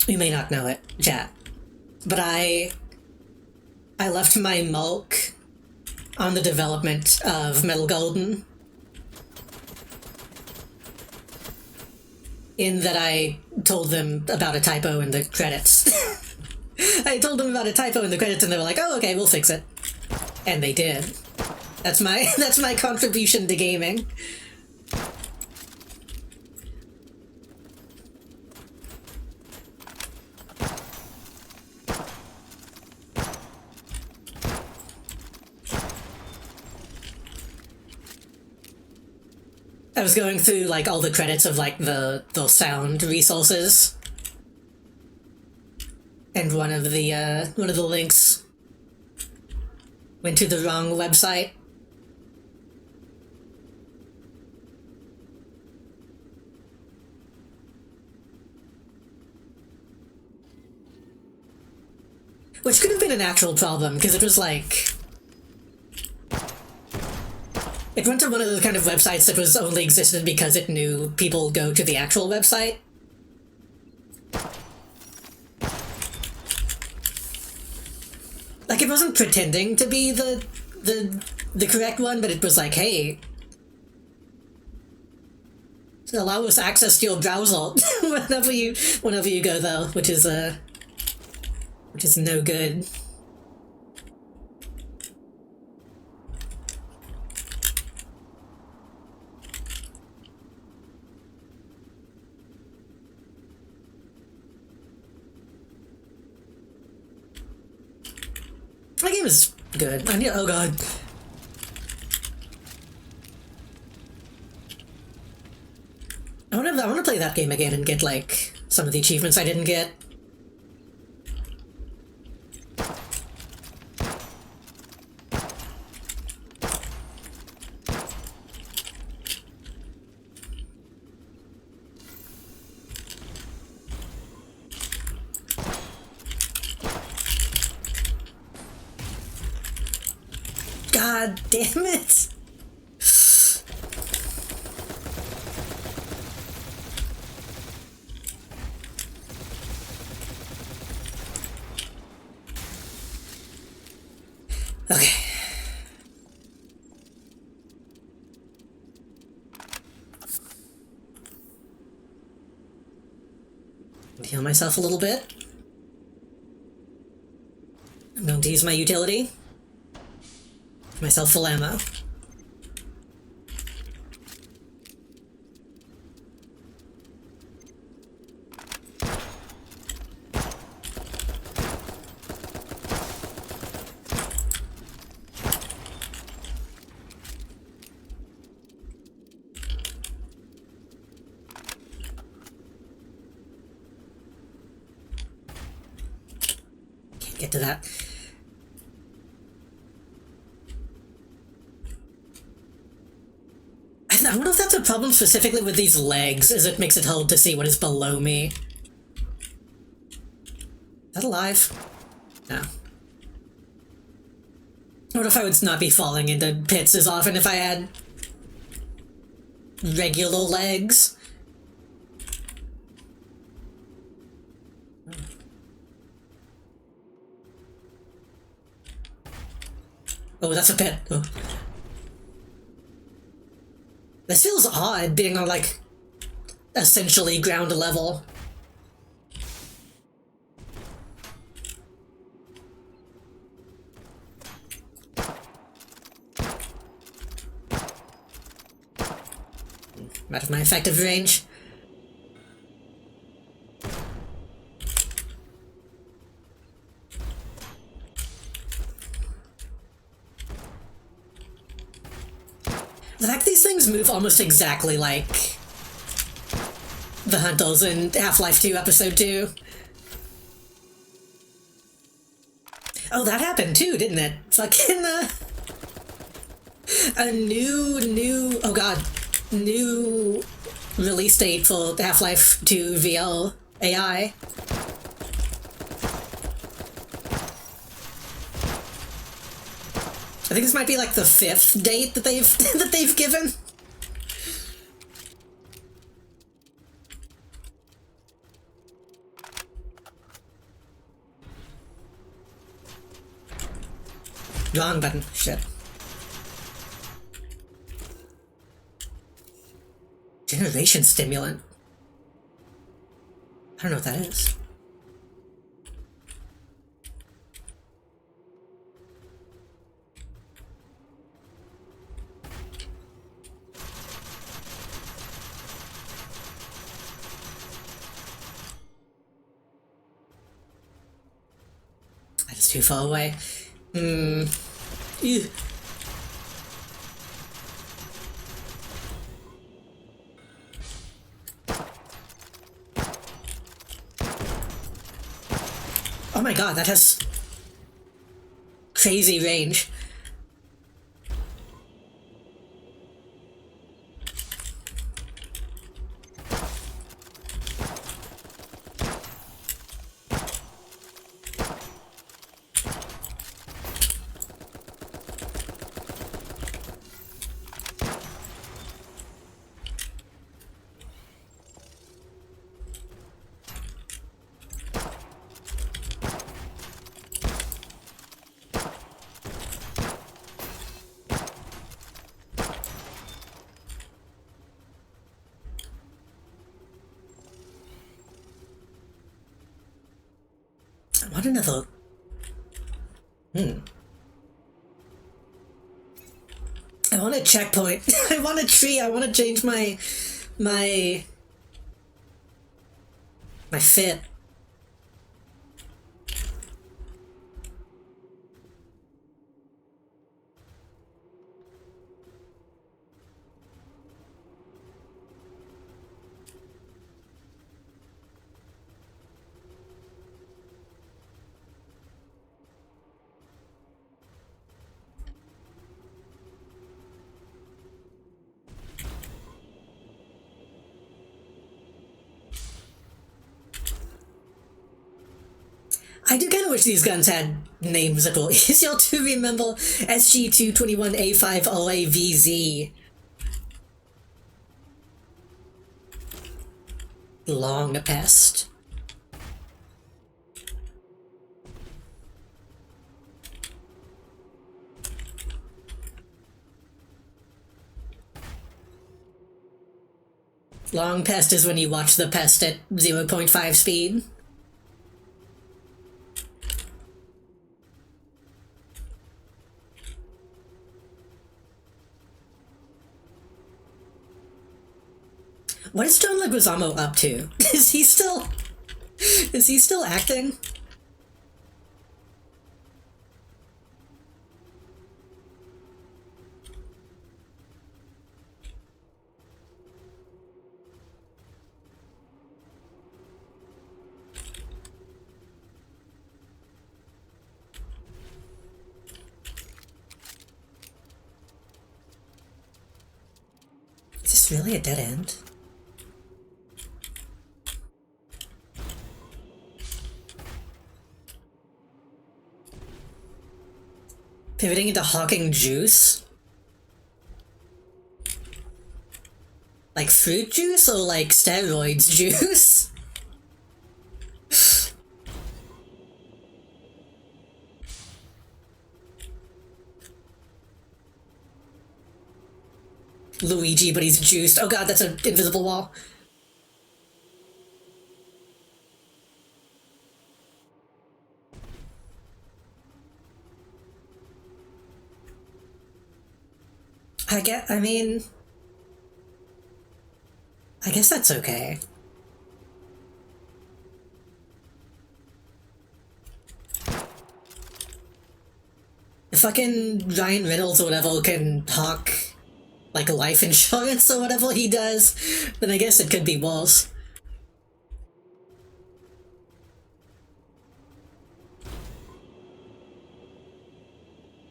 You may not know it, chat, but I left my mulk on the development of Metal Golden. In that I told them about a typo in the credits. I told them about a typo in the credits and they were like, oh, okay, we'll fix it. And they did. That's my contribution to gaming. I was going through like all the credits of like the sound resources, and one of the links went to the wrong website. Which could have been an actual problem, because it was like... It went to one of the kind of websites that was only existed because it knew people go to the actual website. Like, it wasn't pretending to be the correct one, but it was like, hey, allow us access to your browser whenever you go there, which is no good. That game is good. Oh god. I want to play that game again and get like some of the achievements I didn't get. God damn it! Okay. Heal myself a little bit. I'm going to use my utility. Myself full ammo. Can't get to that. I wonder if that's a problem specifically with these legs, as it makes it hard to see what is below me. Is that alive? No. I wonder if I would not be falling into pits as often if I had regular legs. Oh, that's a pit. Oh. This feels odd, being on, like, essentially ground level. I'm out of my effective range. The fact these things move almost exactly like the Hunters in Half-Life 2 Episode 2. Oh, that happened too, didn't it? Fucking, a new, oh god, new release date for Half-Life 2 VL AI. I think this might be like the 5th date that they've given. Wrong button. Shit. Generation stimulant. I don't know what that is. That is too far away. Ew. Oh my god, that has crazy range. I want another... I want a checkpoint. I want a tree. I want to change my fit. I do kind of wish these guns had names that were easier to remember. SG-221A5OAVZ. Long pest. Long pest is when you watch the pest at 0.5 speed. What is John Leguizamo up to? Is he still acting? Is this really a dead end? Pivoting into hawking juice? Like fruit juice or like steroids juice? Luigi, but he's juiced. Oh god, that's an invisible wall. I guess that's okay. If fucking Ryan Reynolds or whatever can hawk, like, life insurance or whatever he does, then I guess it could be worse.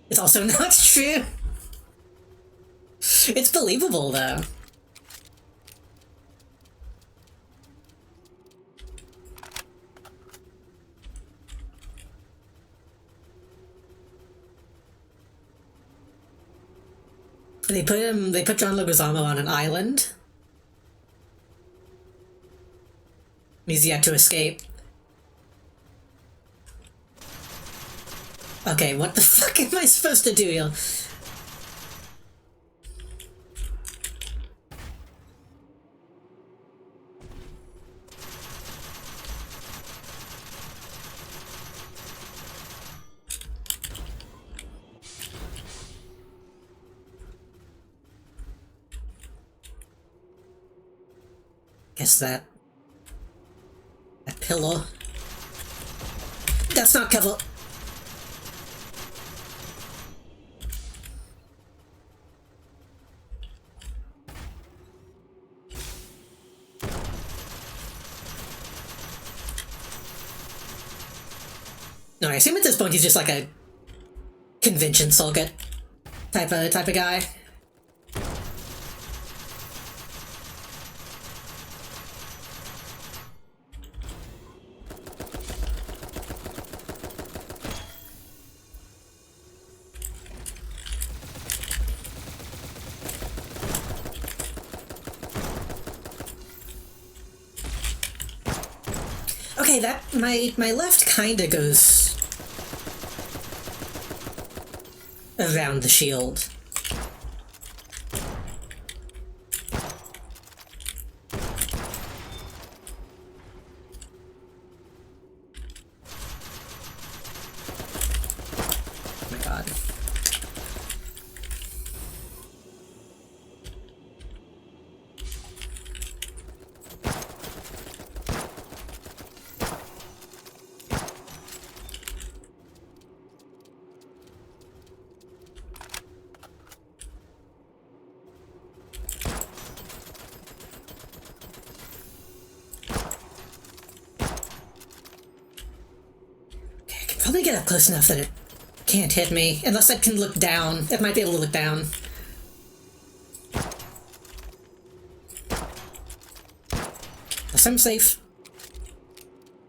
It's also not true. It's believable, though. They put John Leguizamo on an island. He's yet to escape. Okay, what the fuck am I supposed to do here? Guess that pillow. That's not cover. No, I assume at this point he's just like a convention circuit type of guy. Okay, that my left kinda goes around the shield. Oh my god. Probably get up close enough that it can't hit me. Unless it can look down. It might be able to look down. Guess I'm safe.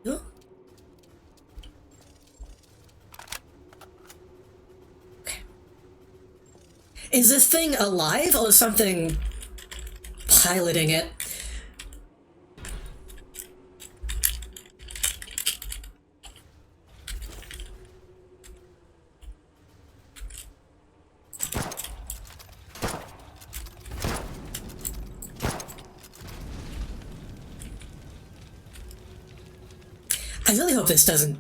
Oh. Okay. Is this thing alive or is something piloting it? I really hope this doesn't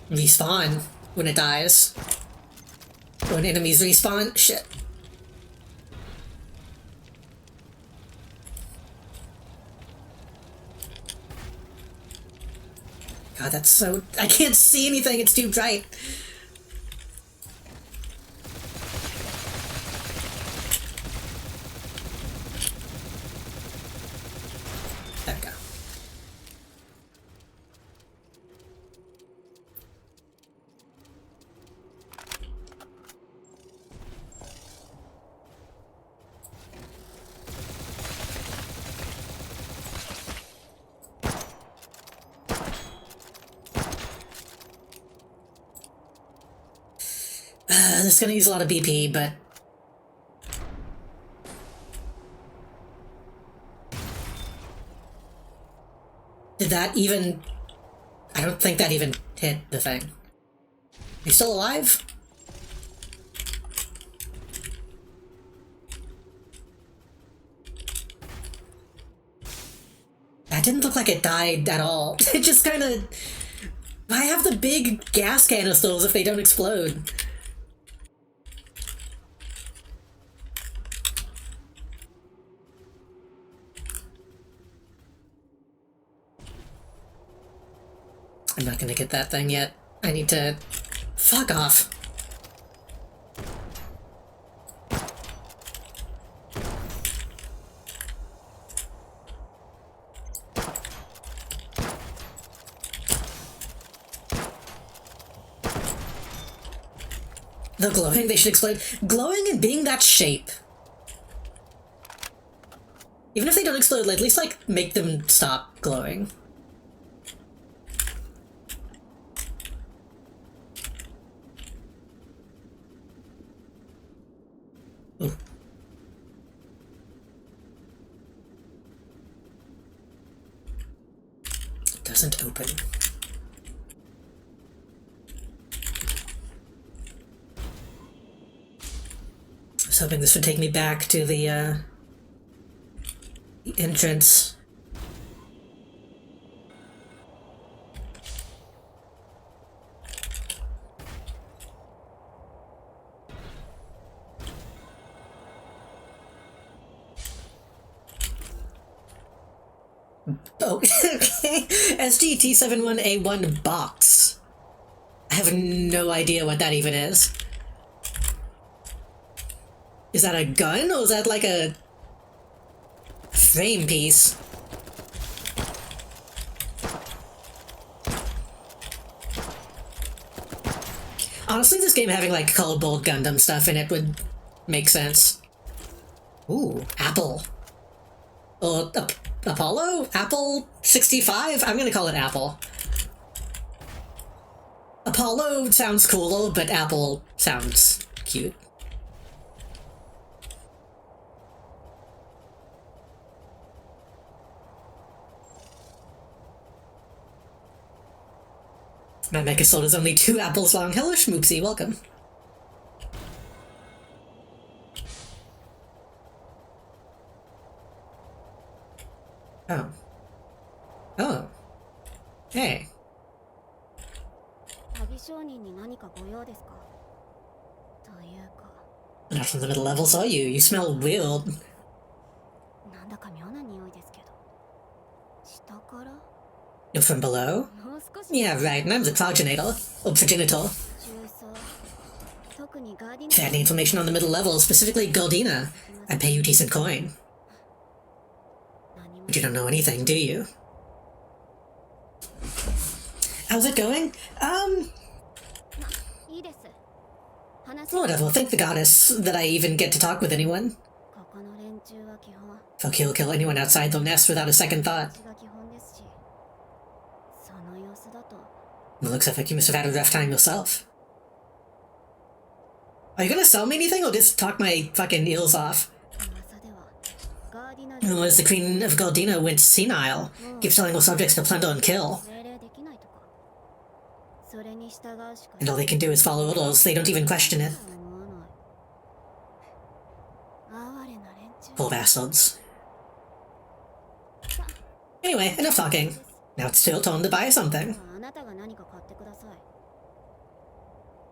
respawn when it dies. When enemies respawn. Shit. God, that's so... I can't see anything, it's too bright. There we go. This is gonna use a lot of BP, but... Did that even... I don't think that even hit the thing. You still alive? That didn't look like it died at all. It just kinda... Why have the big gas canisters if they don't explode? I'm not gonna get that thing yet. I need to... Fuck off. The glowing, they should explain. Glowing and being that shape. Even if they don't explode, at least, like, make them stop glowing. Ooh. It doesn't open. I was hoping this would take me back to the entrance. Oh, okay. SGT71A1 box. I have no idea what that even is. Is that a gun, or is that like a frame piece? Honestly, this game having like Cold Bolt Gundam stuff in it would make sense. Ooh, Apple. Apollo? Apple 65? I'm gonna call it Apple. Apollo sounds cool, but Apple sounds cute. My Mecha Soul is only 2 apples long. Hello, Schmoopsy, welcome. Oh. Oh. Hey. 鍵商人に何かご用ですかというか Not from the middle level, saw you. You smell weird. なんだか妙な匂いですけど下から You're from below? もう少し Yeah, right. Name's a Cloudgenator. Or Progenitor. 重曹特にガーディ If you had ナ any information on the middle level, specifically Goldina, I'd pay you a decent coin. 何も But you don't know anything, do you? How's it going? いいです話 Whatever. Thank the goddess that I even get to talk with anyone. ここの連中は基本 Fuck, he'll kill anyone outside the nest without a second thought. 私が基本ですしその様子だと It looks like you must have had a rough time yourself. Are you gonna sell me anything or just talk my fucking ears off? 噂ではガーディナ Unless the Queen of Goldina went senile, keeps telling all subjects to plunder and kill, 命令できないとかそれに従うしか and all they can do is follow orders, they don't even question it. 思わない哀れな連中 Poor bastards. Anyway, enough talking. Now it's your turn to buy something. あなたが何か買ってください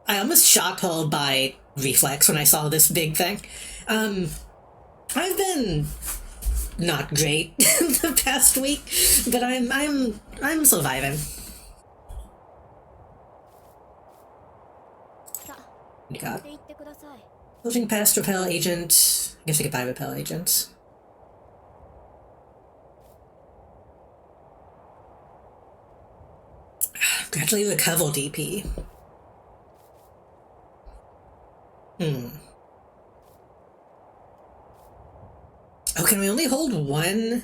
I almost shot her by reflex when I saw this big thing. I've been not great the past week, but I'm surviving. さあ What do you 買っ got? ていってください Closing past repel agent. I guess I could buy repel agents. Gradually recover DP. Oh, can we only hold one?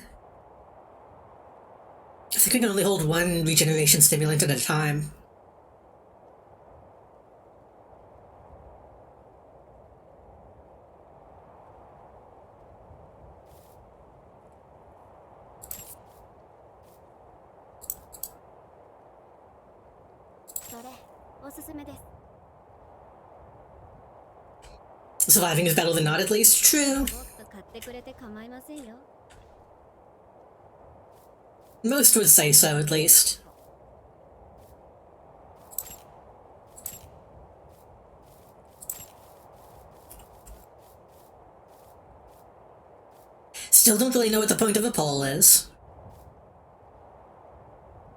I think we can only hold one regeneration stimulant at a time. Surviving is better than not, at least. True. もっと買ってくれて構いませんよ Most would say so, at least. Still don't really know what the point of a poll is.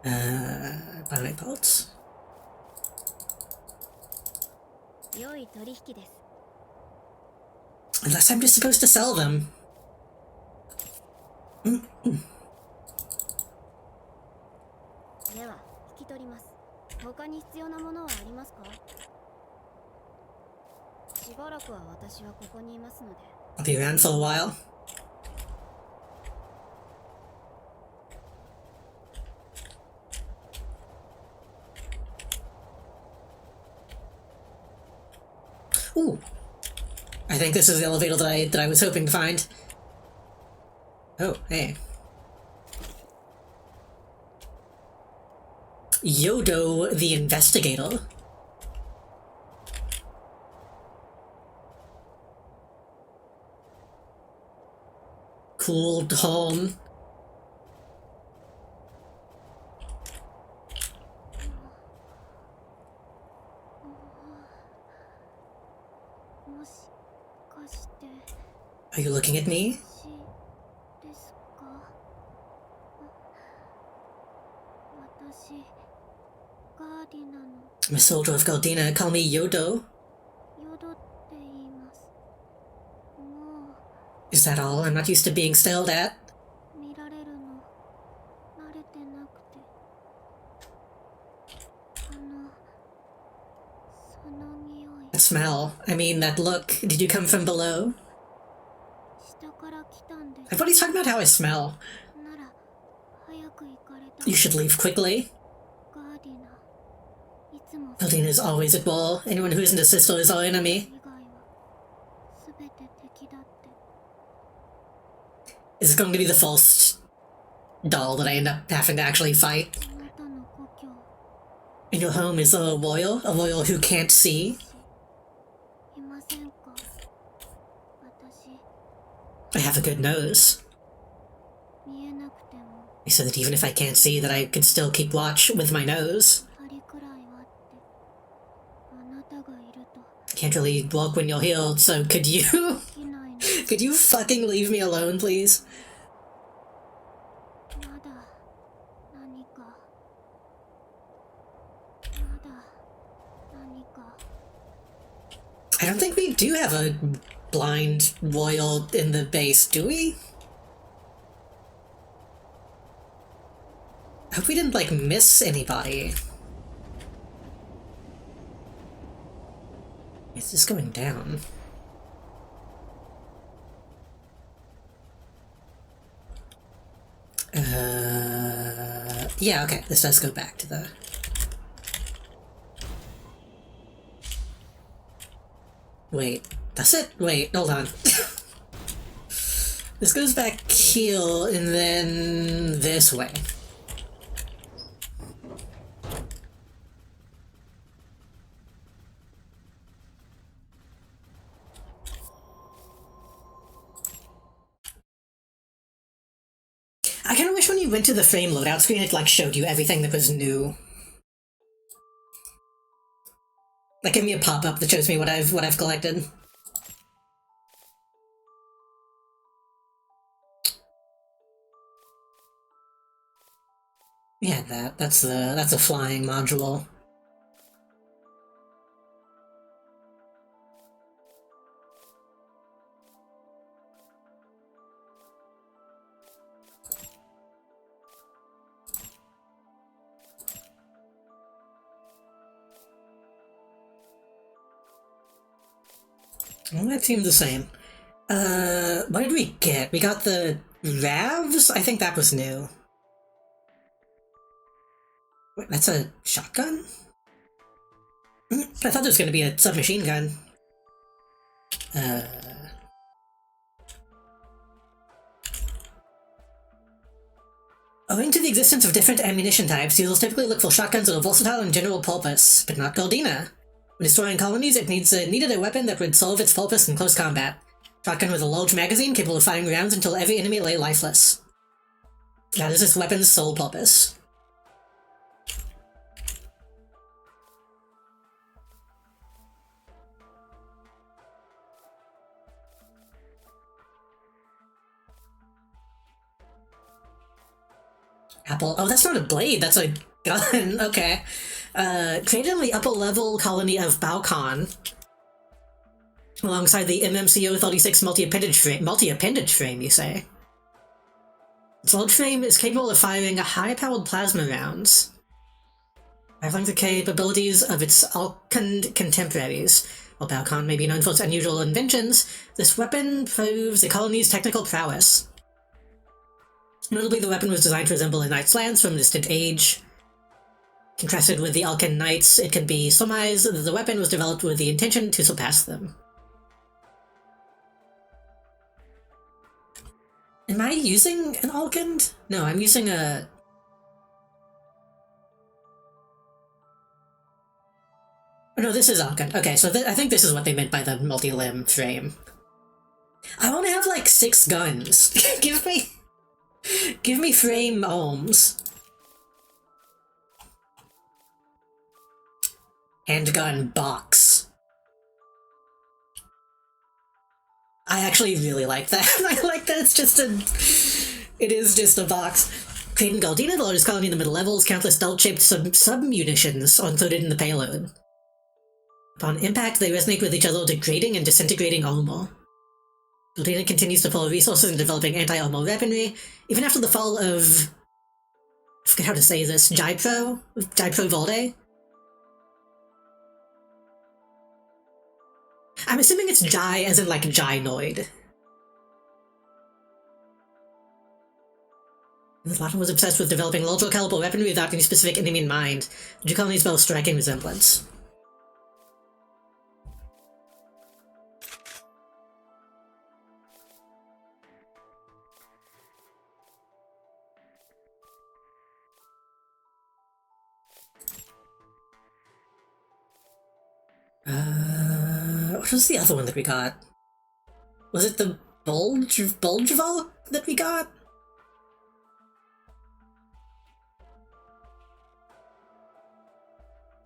Bionic parts? 良い取引です Unless I'm just supposed to sell them. では引き取ります他に必要なものはありますかしばらくは私はここにいますので I'll be around for a while. Ooh. I think this is the elevator that I was hoping to find. Oh, hey. Yodo the Investigator. Cool home. Are you looking at me? ですか私ガーディナの I'm a soldier of Galdina. Call me Yodo. ヨドって言いますも Is that all? I'm not used to being stared at. う見られるの慣れてなくてその That smell. I mean, that look. Did you come from below? 下から来たんです I thought he's talking about how I smell. なら早く行かれた You should leave quickly. ガーディナいつも Aldina is always at war. Anyone who isn't a sister is our enemy. 以外は全て敵だって Is it going to be the false doll that I end up having to actually fight? あなたの故郷 And your home is a royal who can't see. いませんか私 I have a good nose. 見えなくても He said that even if I can't see, that I can still keep watch with my nose. 針くらいはってあなたがいると Can't really walk when you're healed, so could you できないの could you fucking leave me alone, please? まだ何かまだ何か I don't think we do have a blind royal in the base, do we? I hope we didn't, like, miss anybody. Is this going down? Yeah, okay, this does go back to the... Wait, that's it? Wait, hold on. This goes back here, and then this way. I kind of wish when you went to the frame loadout screen, it like showed you everything that was new. Like, give me a pop-up that shows me what I've collected. Yeah, that's a flying module. Well, that seemed the same. What did we get? We got the Ravs? I think that was new. Wait, that's a shotgun? I thought there was going to be a submachine gun. Owing to the existence of different ammunition types, users typically look for shotguns that are versatile and general purpose, but not Galdina. When destroying colonies, it needed a weapon that would solve its purpose in close combat. Shotgun with a large magazine capable of firing rounds until every enemy lay lifeless. That is this weapon's sole purpose. Apple. Oh, that's not a blade, that's a gun. Okay. Created in the upper level colony of Balkan, alongside the MMCO 36 multi-appendage frame, you say? Its large frame is capable of firing high-powered plasma rounds, rivaling the capabilities of its Alkand contemporaries. While Balkan may be known for its unusual inventions, this weapon proves the colony's technical prowess. Notably, the weapon was designed to resemble a knight's lance from a distant age. Contrasted with the Alkan Knights, it can be surmised that the weapon was developed with the intention to surpass them. Am I using an Alkan? No, I'm using a... Oh, no, this is Alkan. Okay, so I think this is what they meant by the multi-limb frame. I want to have, like, 6 guns. Give me frame arms. Handgun box. I actually really like that. I like that it is just a box. Creating Galdina, the largest colony in the middle levels, countless belt-shaped sub-munitions are included in the payload. Upon impact, they resonate with each other, degrading and disintegrating armor. Galdina continues to pour resources in developing anti-armor weaponry, even after the fall of... I forget how to say this, Jaipro Valde? I'm assuming it's Jai as in like Gynoid. The Latin was obsessed with developing ultra-caliber weaponry without any specific enemy in mind. The Draconians bear a striking resemblance. What was the other one that we got? Was it the Bulgeval that we got?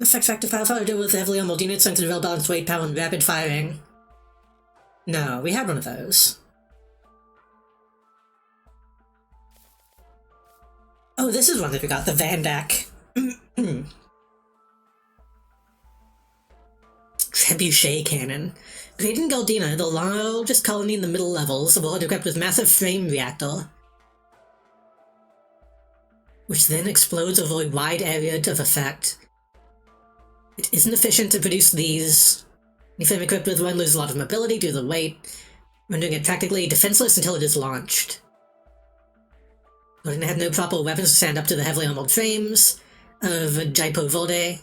Effect factor power deal with heavily armored units sent to develop balanced weight, power, and rapid firing. No, we had one of those. Oh, this is one that we got, the Vandak. Trebuchet Cannon. Created in Galdina, the largest colony in the middle levels, the world equipped with massive flame reactor, which then explodes over a wide area of effect. It isn't efficient to produce these. Any flame equipped with one loses a lot of mobility due to the weight, rendering it practically defenseless until it is launched. Galdina had no proper weapons to stand up to the heavily armored frames of Jaipo Vode.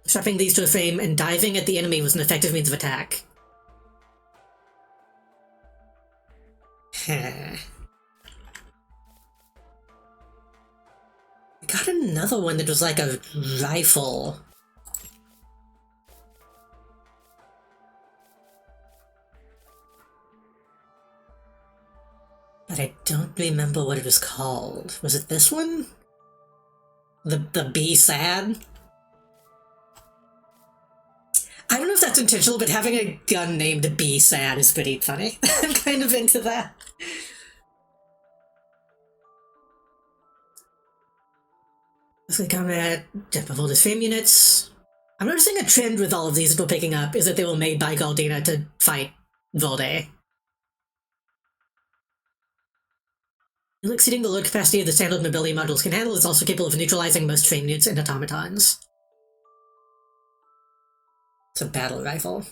Strapping these to a frame and diving at the enemy was an effective means of attack. I got another one that was like a rifle. But I don't remember what it was called. Was it this one? The B-Sad? I don't know if that's intentional, but having a gun named B-Sad is pretty funny. I'm kind of into that. Mostly combat, depth of oldest frame units. I'm noticing a trend with all of these that we're picking up is that they were made by Galdina to fight Vode. Exceeding the load capacity of the standard mobility modules can handle, is also capable of neutralizing most frame units and automatons. It's a battle rifle.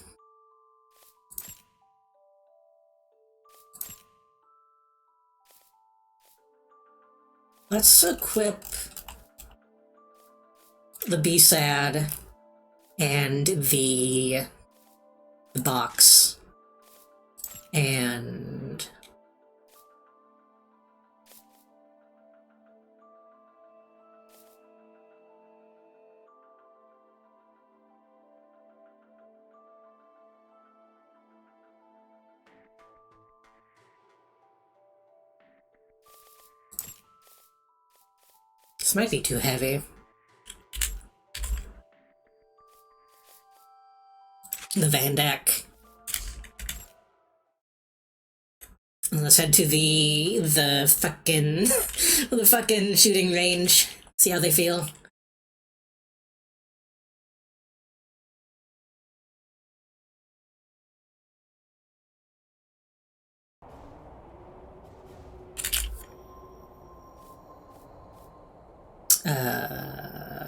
Let's equip the B-Sad and the box. And this might be too heavy. The Vandak. Let's head to the fucking the fucking shooting range. See how they feel.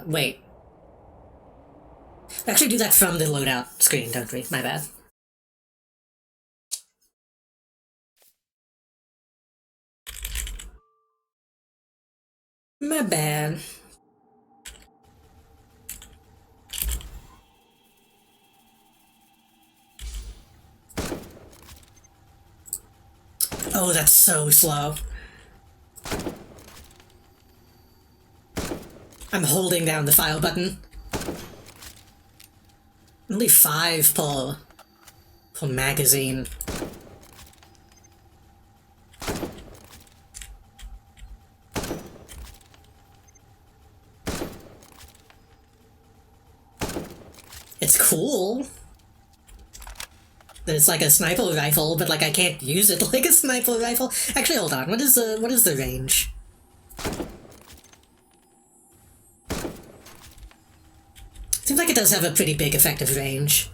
Wait. Actually do that from the loadout screen, don't we? My bad. My bad. Oh, that's so slow. I'm holding down the file button. Only 5 per magazine. It's cool. That it's like a sniper rifle, but like I can't use it like a sniper rifle. Actually, hold on. What is the range? Seems like it does have a pretty big effective range.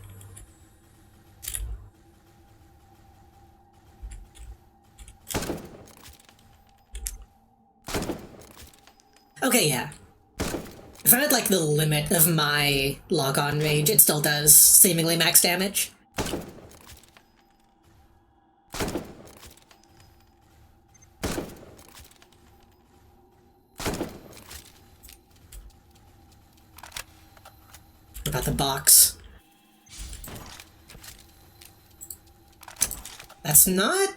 Okay, yeah. If I'm at like the limit of my lock-on range, it still does seemingly max damage. What about the box? That's not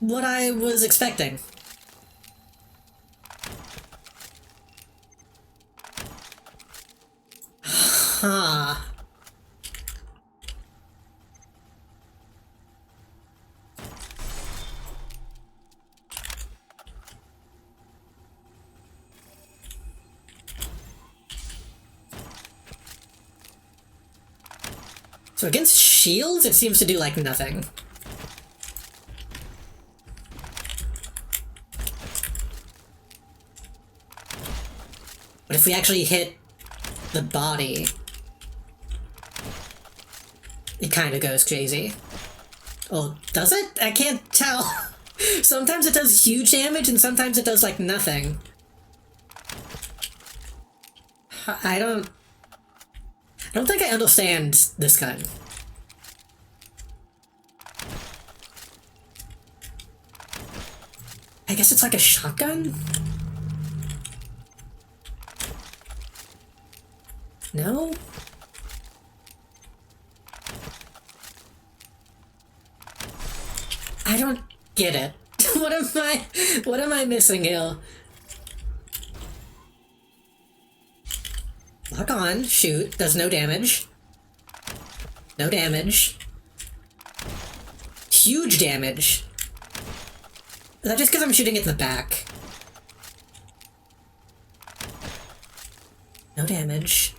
what I was expecting. Huh. So against shields, it seems to do like nothing. But if we actually hit the body, it kind of goes crazy. Oh, does it? I can't tell. Sometimes it does huge damage and sometimes it does like nothing. I don't think I understand this gun. I guess it's like a shotgun? No? I don't get it. What am I missing here? Lock on, shoot, does no damage. No damage. Huge damage. Is that just because I'm shooting it in the back? No damage.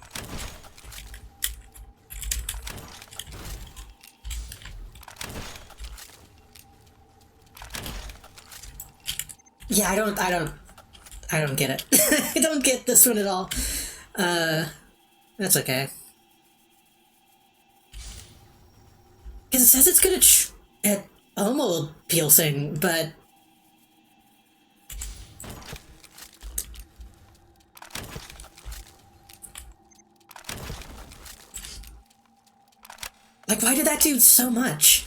Yeah, I don't get it. I don't get this one at all. That's okay. Because it says it's good at almost piercing, but... Like, why did that do so much?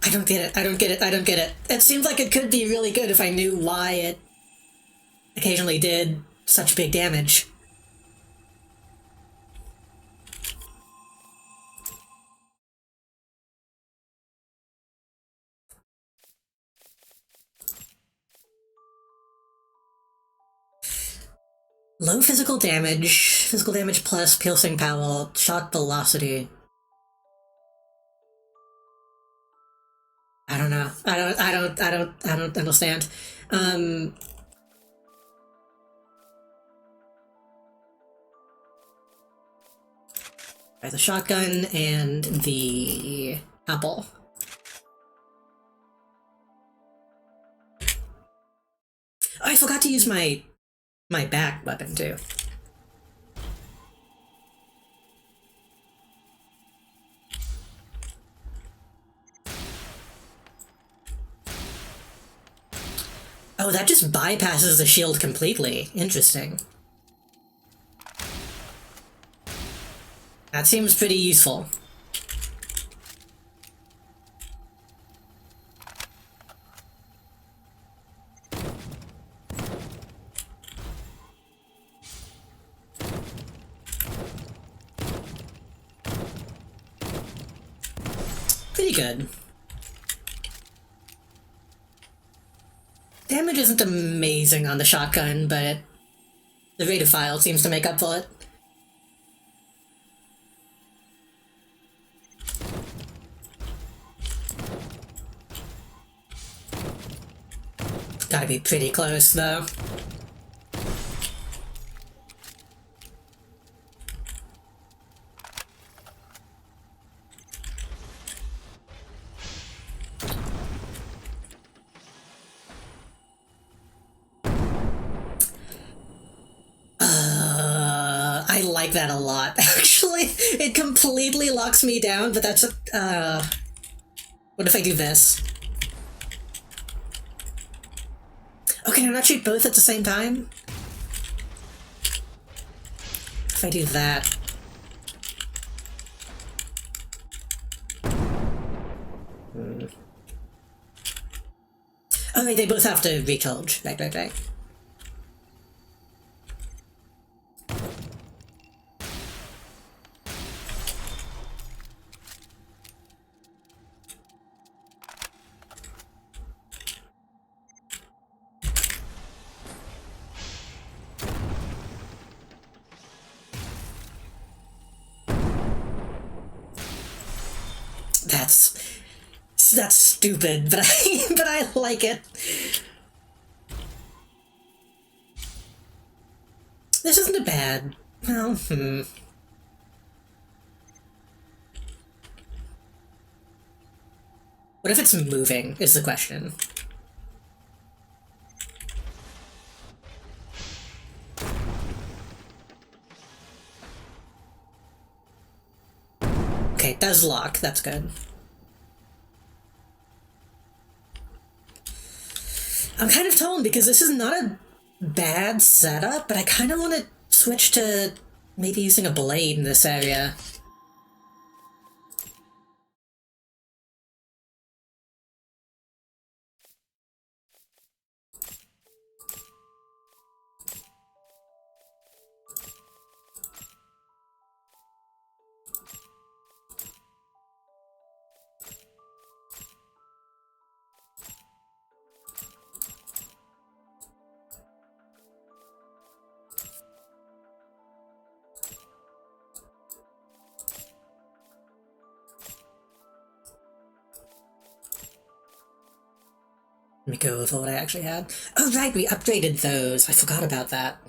I don't get it, I don't get it, I don't get it. It seems like it could be really good if I knew why it occasionally did such big damage. Low physical damage plus piercing power, shot velocity. I don't know. I don't understand. Right, the shotgun and the apple. Oh, I forgot to use my back weapon too. Oh, that just bypasses the shield completely. Interesting. That seems pretty useful. Pretty good. Damage isn't amazing on the shotgun, but the rate of fire seems to make up for it. Gotta be pretty close, though. I like that a lot, actually. It completely locks me down, but that's what if I do this? Okay, can I not shoot both at the same time? If I do that... Oh, wait, they both have to recharge. Right. That's stupid, but I like it. This isn't a bad. Well, What if it's moving, is the question. Okay, it does lock, that's good. I'm kind of torn because this is not a bad setup, but I kind of want to switch to maybe using a blade in this area. Let me go with what I actually had. Oh right, we upgraded those. I forgot about that.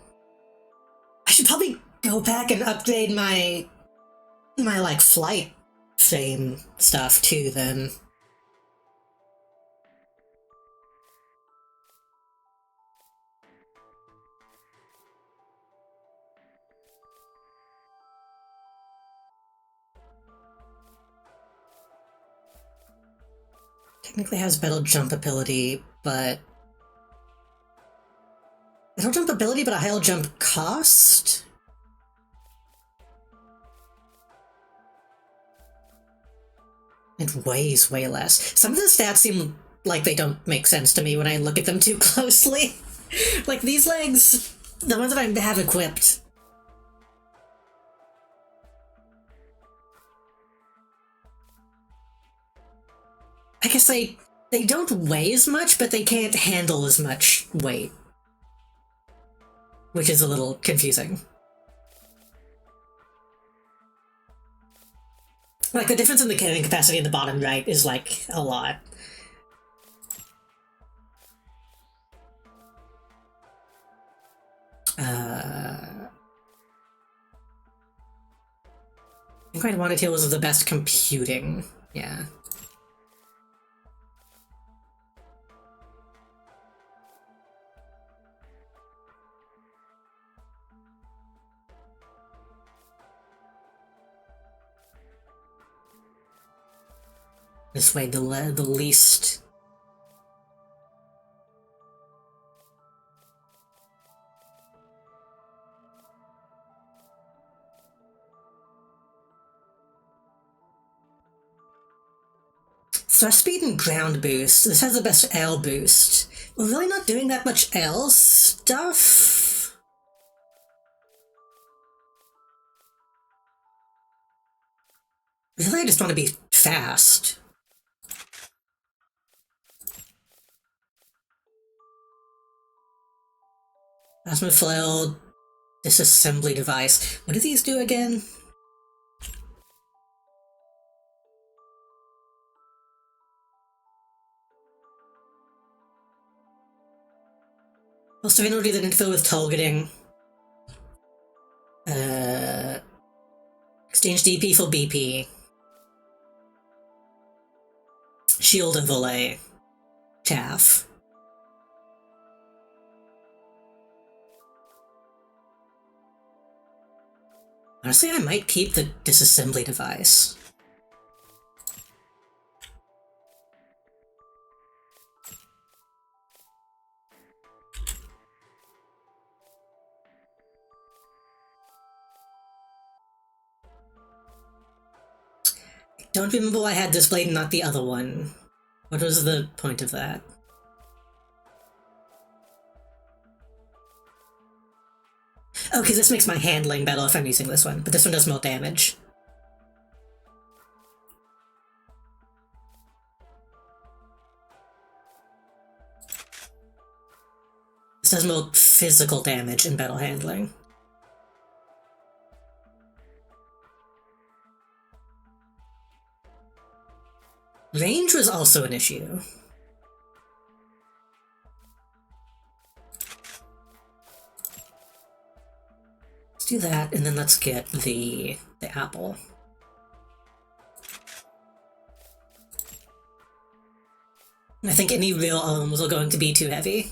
I should probably go back and upgrade my like flight frame stuff too then. Technically has better jump ability, but better jump ability but a higher jump cost? It weighs way less. Some of the stats seem like they don't make sense to me when I look at them too closely. Like these legs, the ones that I have equipped. I guess they don't weigh as much, but they can't handle as much weight. Which is a little confusing. Like, the difference in the carrying capacity in the bottom right is, like, a lot. Quite wanted Tales is the best computing. Yeah. This way, the least. Thrust speed and ground boost. This has the best L boost. We're really not doing that much L stuff. Really, I just want to be fast. Plasma flail, disassembly device. What do these do again? Also, in order to infill with targeting. Exchange DP for BP. Shield overlay. Chaff. Honestly, I might keep the disassembly device. Don't remember why I had this blade and not the other one. What was the point of that? Oh, because this makes my handling better if I'm using this one, but this one does more damage. This does more physical damage in battle handling. Range was also an issue. Let's do that, and then let's get the apple. I think any real arms are going to be too heavy.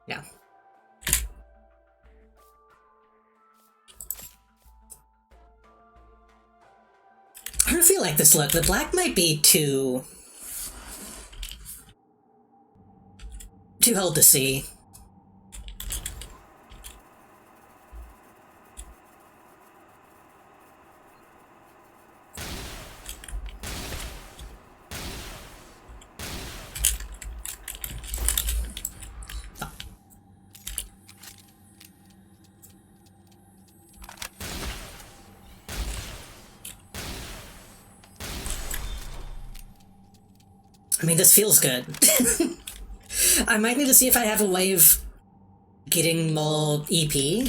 Yeah. I don't feel like this look. The black might be too hard to see. I mean, this feels good. I might need to see if I have a way of getting more EP.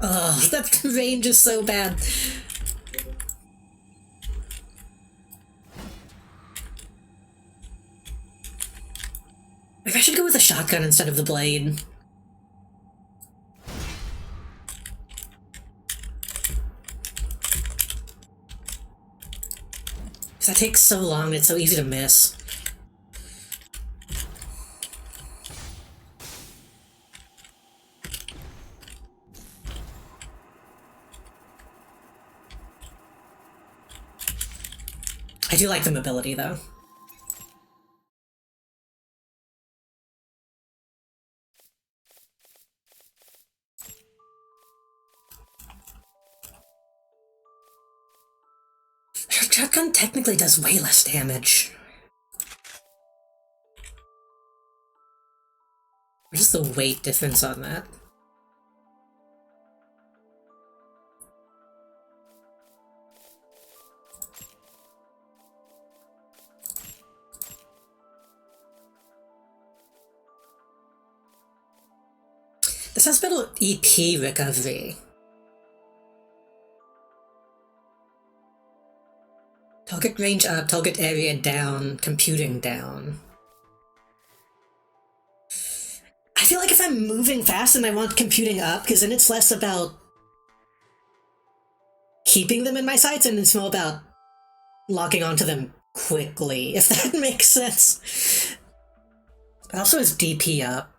Oh, that range is so bad. Maybe I should go with a shotgun instead of the blade. That takes so long, it's so easy to miss. I do like the mobility, though. Shotgun technically does way less damage. What is the weight difference on that? This has better EP recovery. Target range up, target area down, computing down. I feel like if I'm moving fast and I want computing up, because then it's less about keeping them in my sights and it's more about locking onto them quickly, if that makes sense. It also has DP up.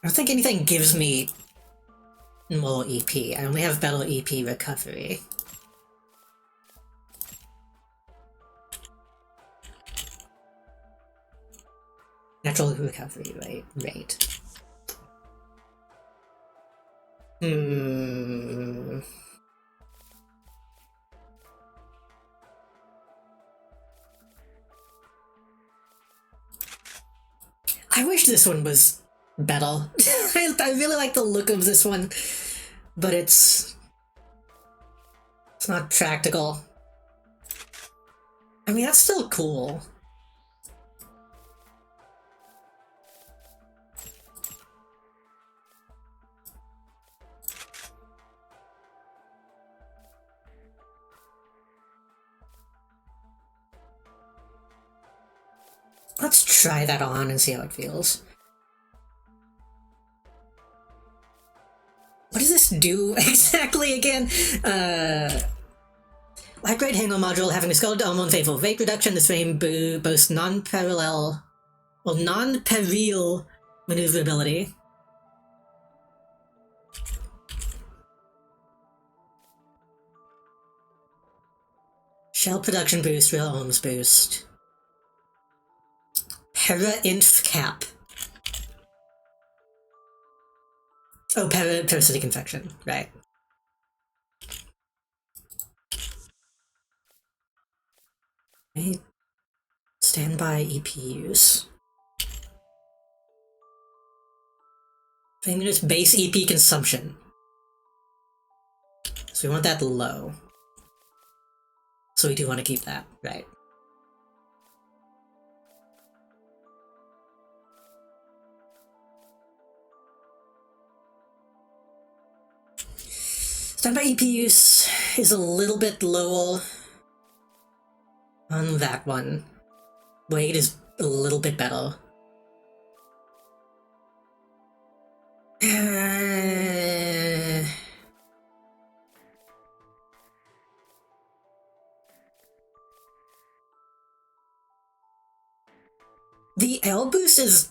I don't think anything gives me more EP. I only have better EP recovery. Natural recovery rate. I wish this one was better. I really like the look of this one, but it's not practical. I mean, that's still cool. Let's try that on and see how it feels. do exactly again? Light-grade Halo module having a skull dome on faithful weight reduction. This frame boasts non-peril maneuverability. Shell production boost, real ohms boost. Para-inf cap. Oh, parasitic infection, right. Okay. Standby EPUs. Frame units base EP consumption. So we want that low. So we do want to keep that, right. Standby EP use is a little bit lower on that one. Weight is a little bit better. The L boost is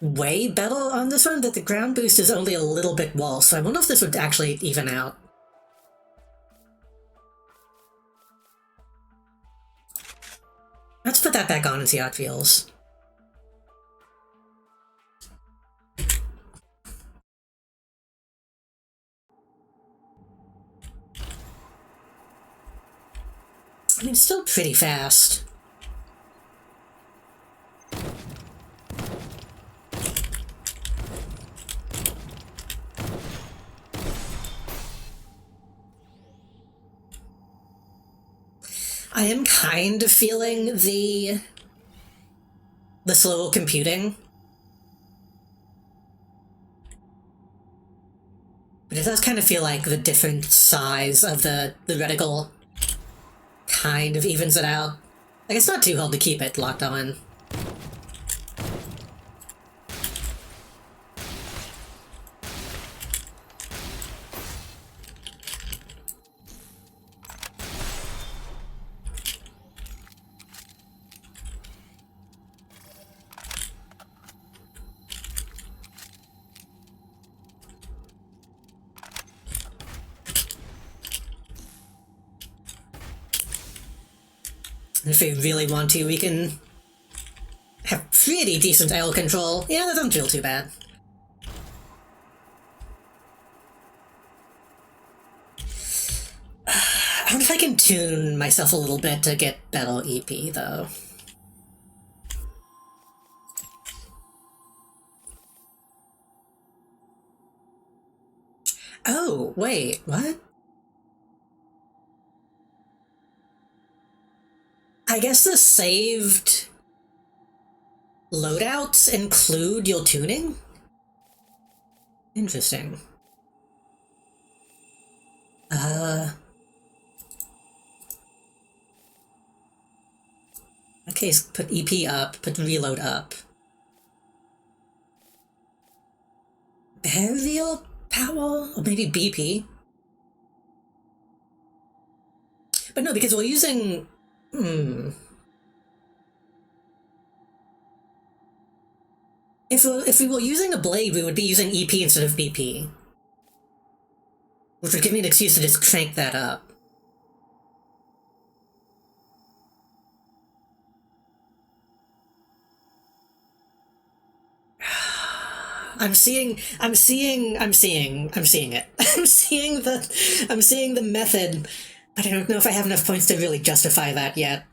way better on this one, but the ground boost is only a little bit worse, so I wonder if this would actually even out. Let's put that back on and see how it feels. I mean, it's still pretty fast. I am kind of feeling the slow computing. But it does kind of feel like the different size of the reticle kind of evens it out. Like, it's not too hard to keep it locked on. If we really want to, we can have pretty decent L control. Yeah, that doesn't feel too bad. I wonder if I can tune myself a little bit to get better EP, though. Oh, wait, what? I guess the saved loadouts include your tuning? Interesting. Okay, so put EP up, put reload up. Burial power? Or maybe BP? But no, because we're using... If we were using a blade, we would be using EP instead of BP. Which would give me an excuse to just crank that up. I'm seeing it. I'm seeing the method, but I don't know if I have enough points to really justify that yet.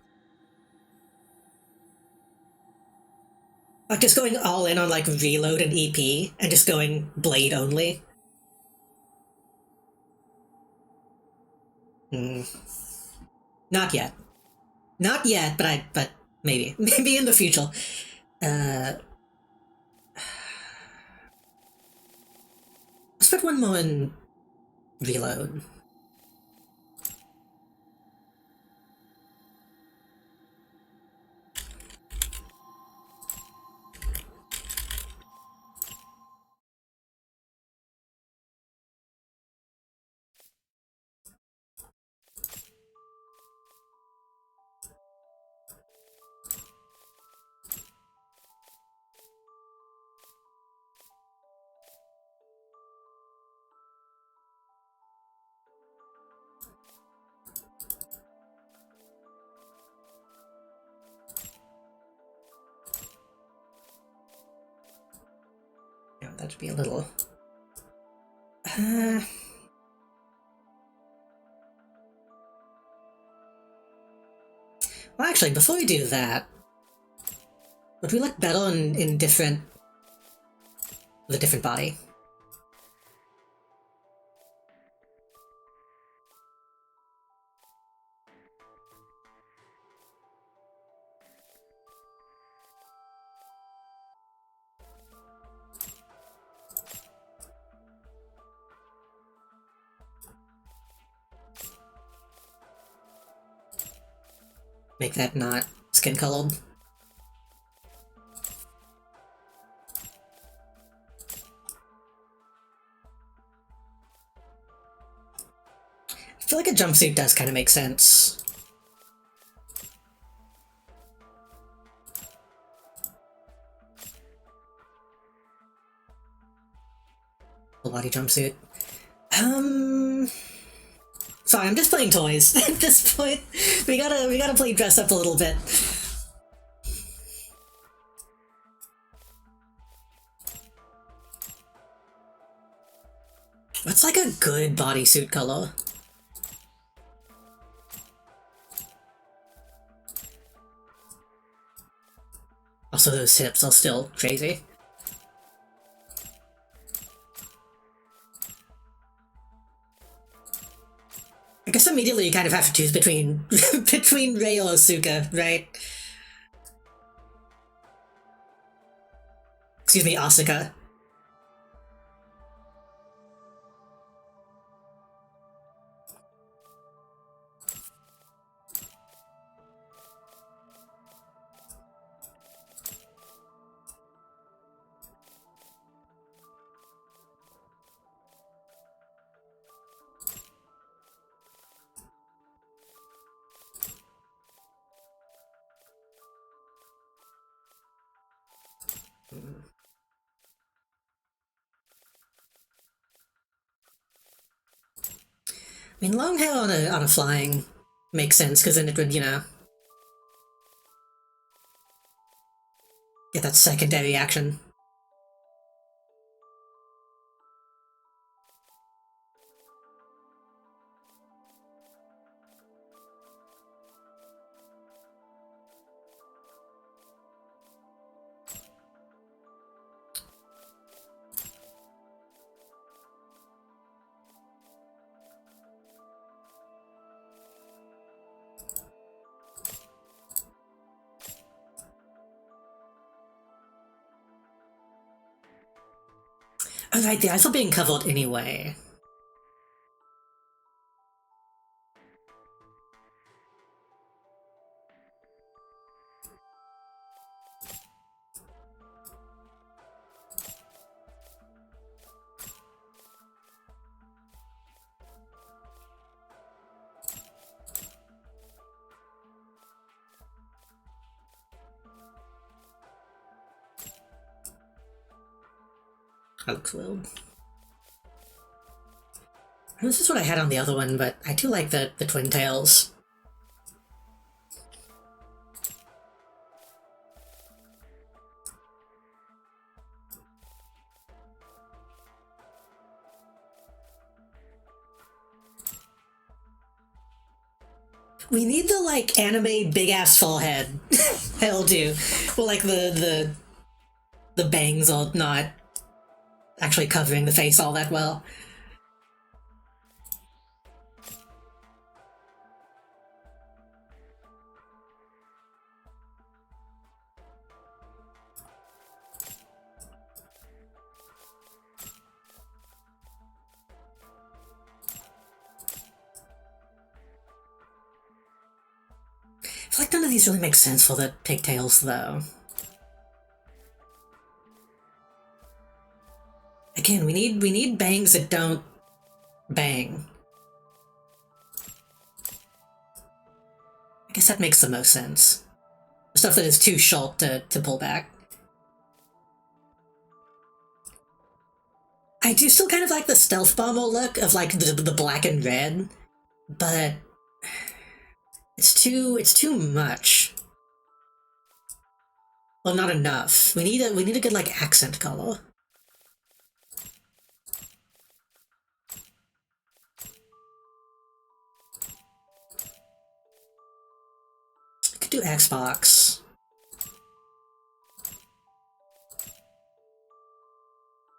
Like, just going all in on, like, reload and EP, and just going blade only. Not yet. Not yet, but maybe. Maybe in the future. Let's put one more in reload. that should be a little... Well, actually, before we do that, would we look better in different... the different body? Make that not skin colored. I feel like a jumpsuit does kind of make sense. Full body jumpsuit. Sorry, I'm just playing toys at this point. We gotta play dress up a little bit. What's like a good bodysuit color? Also, those hips are still crazy. I guess immediately you kind of have to choose between between Rei or Asuka, right? Excuse me, Asuka. I mean, long hair on a flying makes sense, because then it would, you know, get that secondary action. Oh, right, the eyes are being covered anyway. That looks well. This is what I had on the other one, but I do like the twin tails. We need the, like, anime big-ass forehead hairdo. Well, like, the bangs are not actually covering the face all that well. I feel like none of these really make sense for the pigtails, though. Again, we need bangs that don't bang. I guess that makes the most sense. Stuff that is too short to pull back. I do still kind of like the stealth bomber look of, like, the black and red, but it's too much. Well, not enough. We need a good, like, accent color. do Xbox.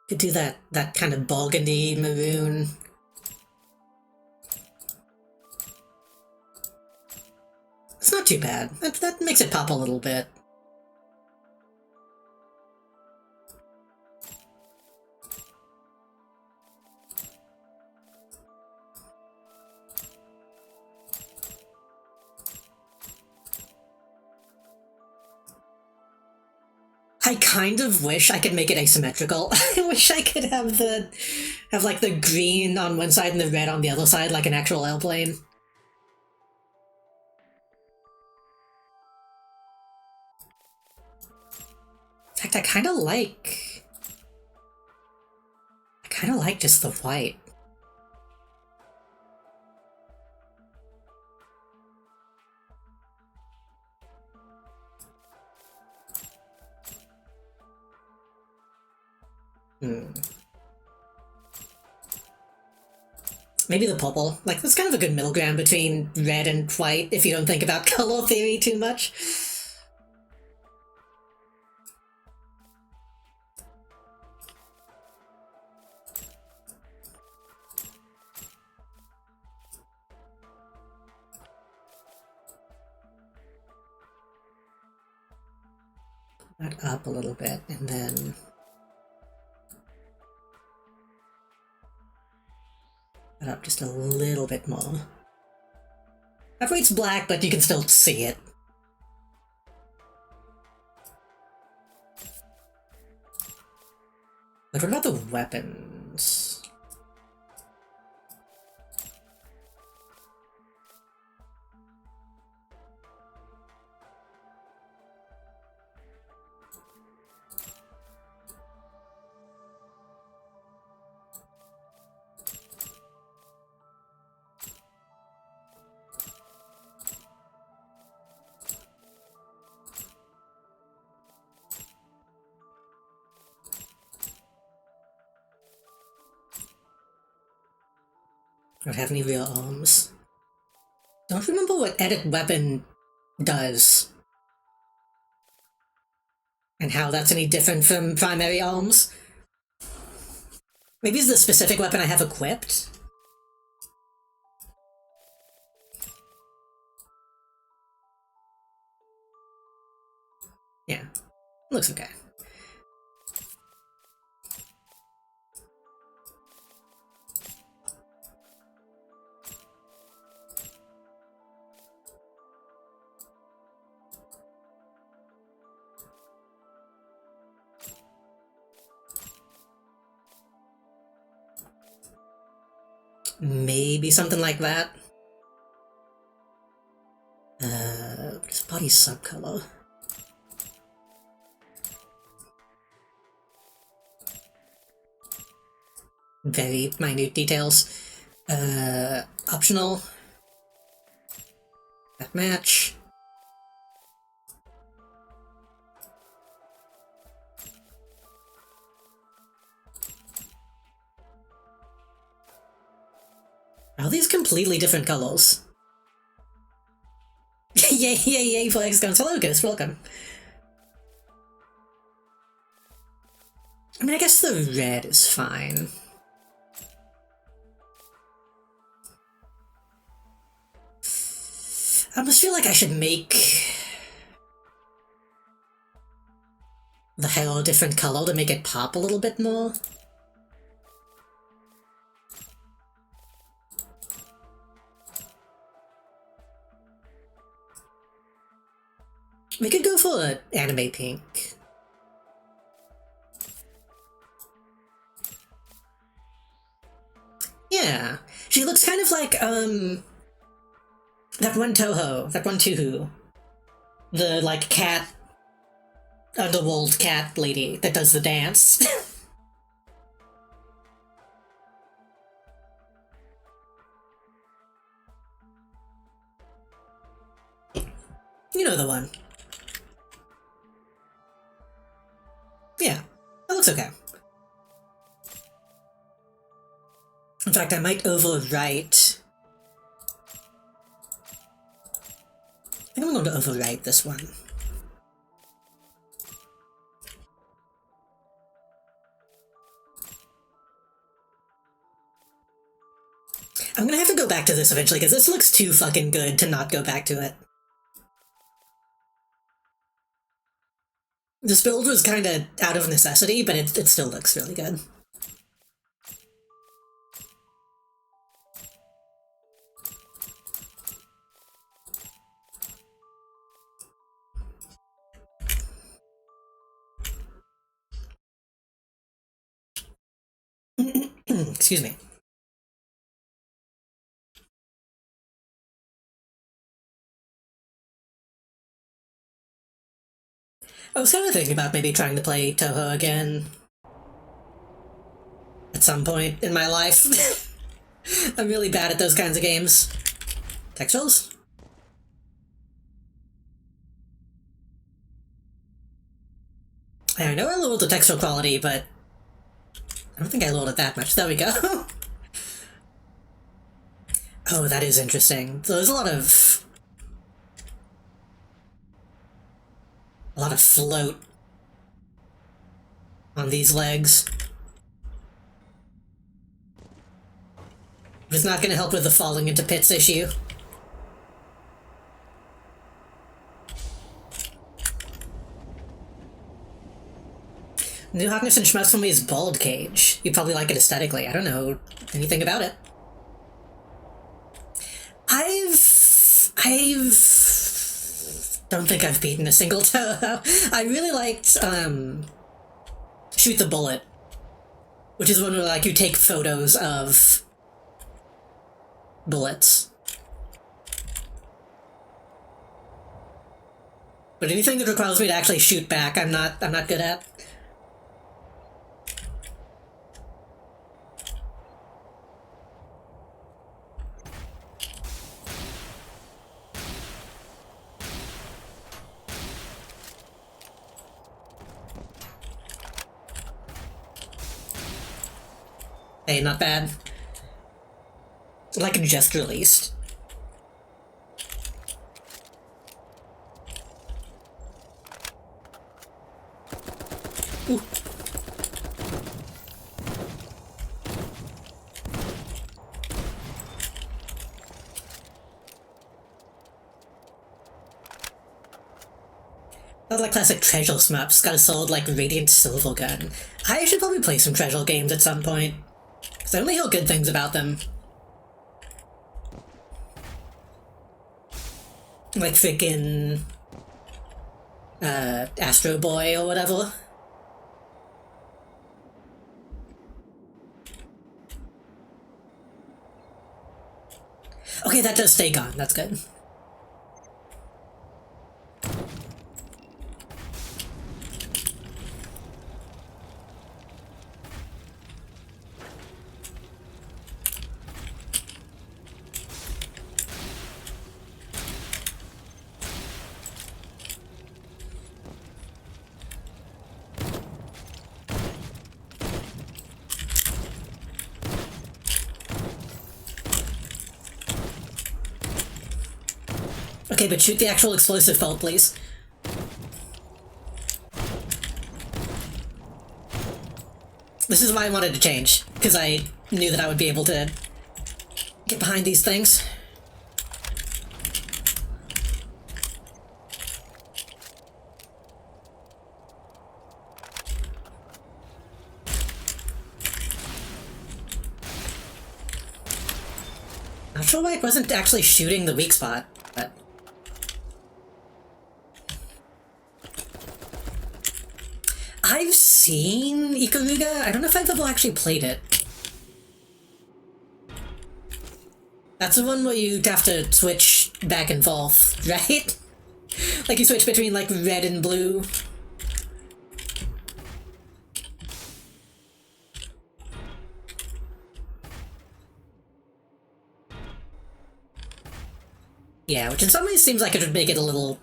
Could do that kind of burgundy maroon. It's not too bad. That makes it pop a little bit. I kind of wish I could make it asymmetrical. I wish I could have like the green on one side and the red on the other side, like an actual airplane. In fact, I kind of like just the white. Maybe the purple. Like, that's kind of a good middle ground between red and white if you don't think about color theory too much. That up a little bit, and then that up just a little bit more. That weight's black, but you can still see it. But what about the weapons? I don't have any real arms. Don't remember what edit weapon does. And how that's any different from primary arms. Maybe it's the specific weapon I have equipped? Yeah, looks okay. Maybe something like that. What is body subcolor? Very minute details. Optional. That match. Are these completely different colors? Yay, yay, yay for X guns. Hello, Ghost, welcome. I mean, I guess the red is fine. I almost feel like I should make the hair a different color to make it pop a little bit more. We could go for an anime pink. Yeah. She looks kind of like, that one Toho, that one Tuhu. The, like, cat, underworld cat lady that does the dance. You know the one. Yeah, that looks okay. In fact, I might overwrite. I think I'm I'm going to overwrite this one. I'm gonna have to go back to this eventually, because this looks too fucking good to not go back to it. This build was kind of out of necessity, but it still looks really good. Excuse me. I was kind of thinking about maybe trying to play Touhou again at some point in my life. I'm really bad at those kinds of games. Textuals? I know I lowered the textual quality, but I don't think I lowered it that much. There we go. Oh, that is interesting. So there's a lot of float on these legs. But it's not going to help with the falling into pits issue. New hotness and schmutz for me is Bald Cage. You'd probably like it aesthetically. I don't know anything about it. Don't think I've beaten a single Touhou. I really liked, Shoot the Bullet, which is one where, like, you take photos of bullets. But anything that requires me to actually shoot back, I'm not good at. Hey, not bad. Like it just released. Ooh. Not like classic Treasure Smaps, got a solid like Radiant Silver Gun. I should probably play some Treasure games at some point. Because I only hear good things about them. Like frickin' Astro Boy or whatever. Okay, that does stay gone, that's good. Okay, but shoot the actual explosive bolt, please. This is why I wanted to change, because I knew that I would be able to get behind these things. Not sure why it wasn't actually shooting the weak spot, but... I've seen Ikaruga. I don't know if I've ever actually played it. That's the one where you'd have to switch back and forth, right? Like you switch between like red and blue. Yeah, which in some ways seems like it would make it a little...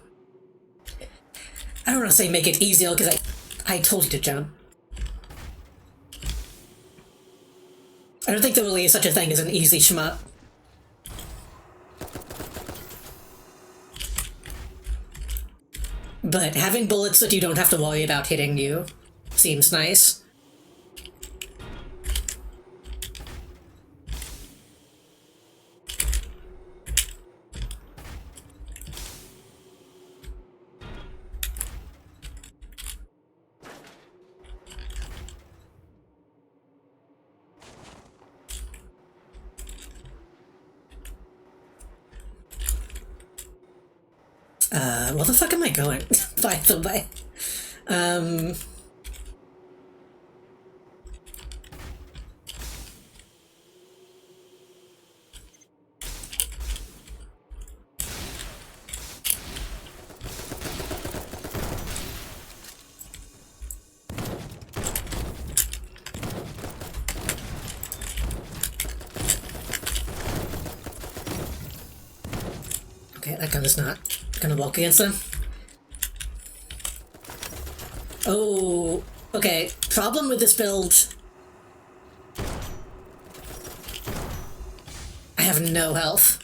I don't want to say make it easier, because I told you to jump. I don't think there really is such a thing as an easy shmup. But having bullets that you don't have to worry about hitting you seems nice. Where the fuck am I going? By the way. Okay, that gun is not gonna walk against them. Oh, okay. Problem with this build. I have no health.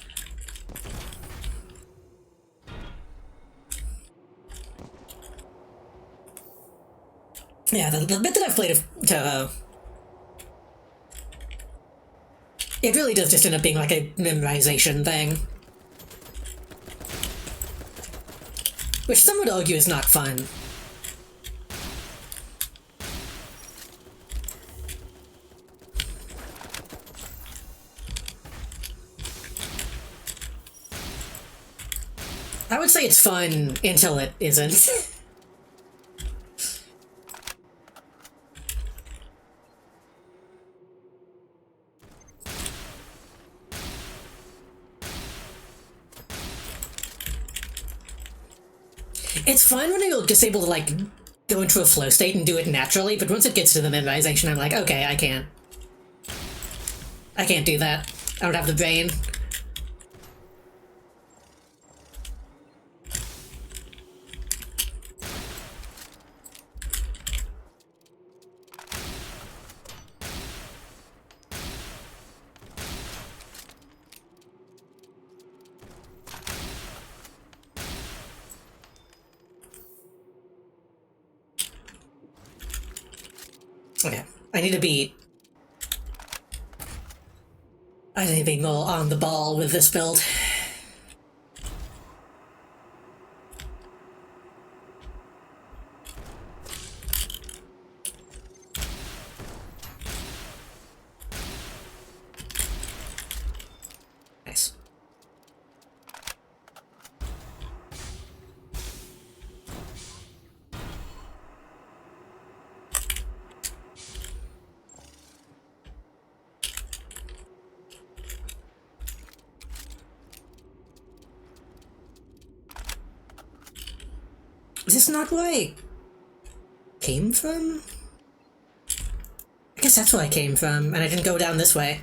Yeah, the bit that I've played of Toho, it really does just end up being like a memorization thing. Which some would argue is not fun. I would say it's fun until it isn't. It's fine when you're just able to, like, go into a flow state and do it naturally, but once it gets to the memorization, I'm like, okay, I can't do that. I don't have the brain. Okay, I need to be more on the ball with this build. Nice. Is this not where I came from? I guess that's where I came from, and I didn't go down this way.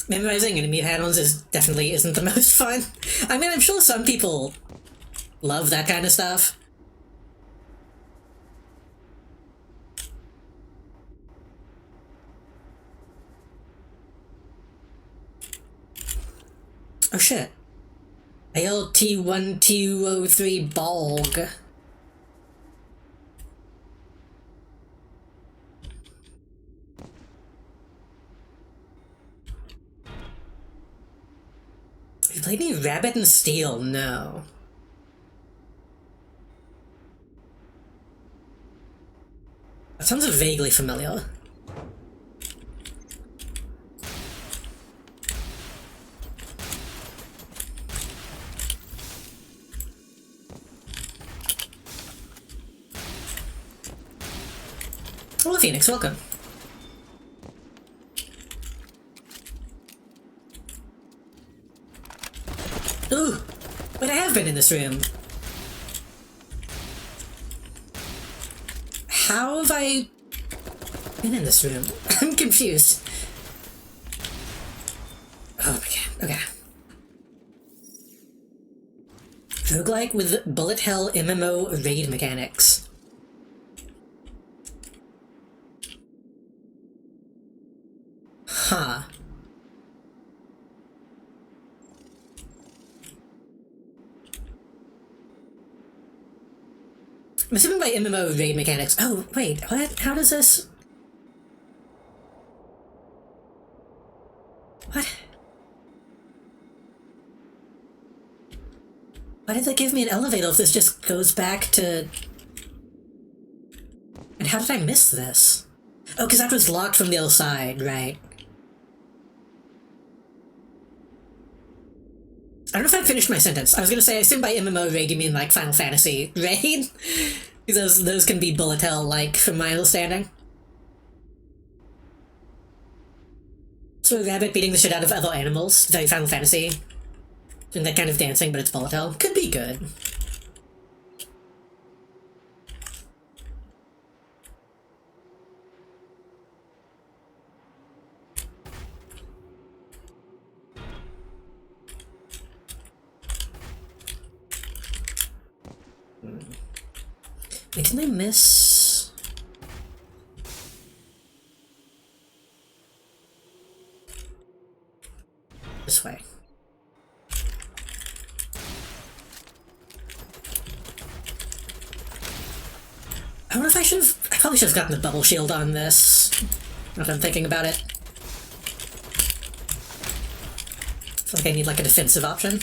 Memorizing enemy patterns definitely isn't the most fun. I mean, I'm sure some people love that kind of stuff. Oh shit. ALT1203 Balg. You played any Rabbit and Steel? No. That sounds vaguely familiar. Hello, Phoenix, welcome. Ooh, but I have been in this room. How have I been in this room? I'm confused. Oh my god, okay. Roguelike with bullet hell MMO raid mechanics. Huh. I'm assuming by MMO raid mechanics. Oh, wait, what? How does this... What? Why did they give me an elevator if this just goes back to... And how did I miss this? Oh, because that was locked from the other side, right. I don't know if I finished my sentence. I was gonna say, I assume by MMO raid you mean like Final Fantasy raid? Because those can be bullet hell-like, from my understanding. So a rabbit beating the shit out of other animals, very Final Fantasy. Doing that kind of dancing, but it's bullet hell. Could be good. Wait, didn't I miss... This way. I wonder if I probably should have gotten the bubble shield on this. Now that I'm thinking about it. I feel like I need like a defensive option.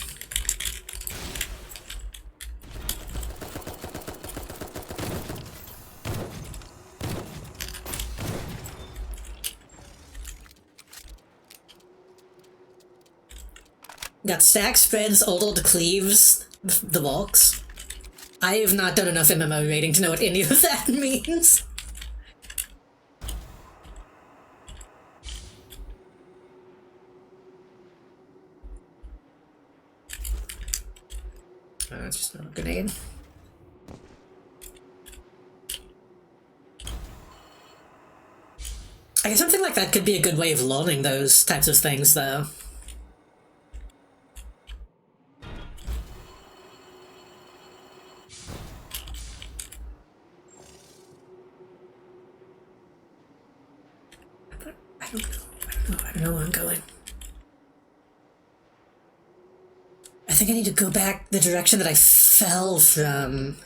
Got stack spreads, old cleaves, the walks. I have not done enough MMO rating to know what any of that means. That's just not a grenade. I guess something like that could be a good way of learning those types of things, though. I don't know where I'm going. I think I need to go back the direction that I fell from.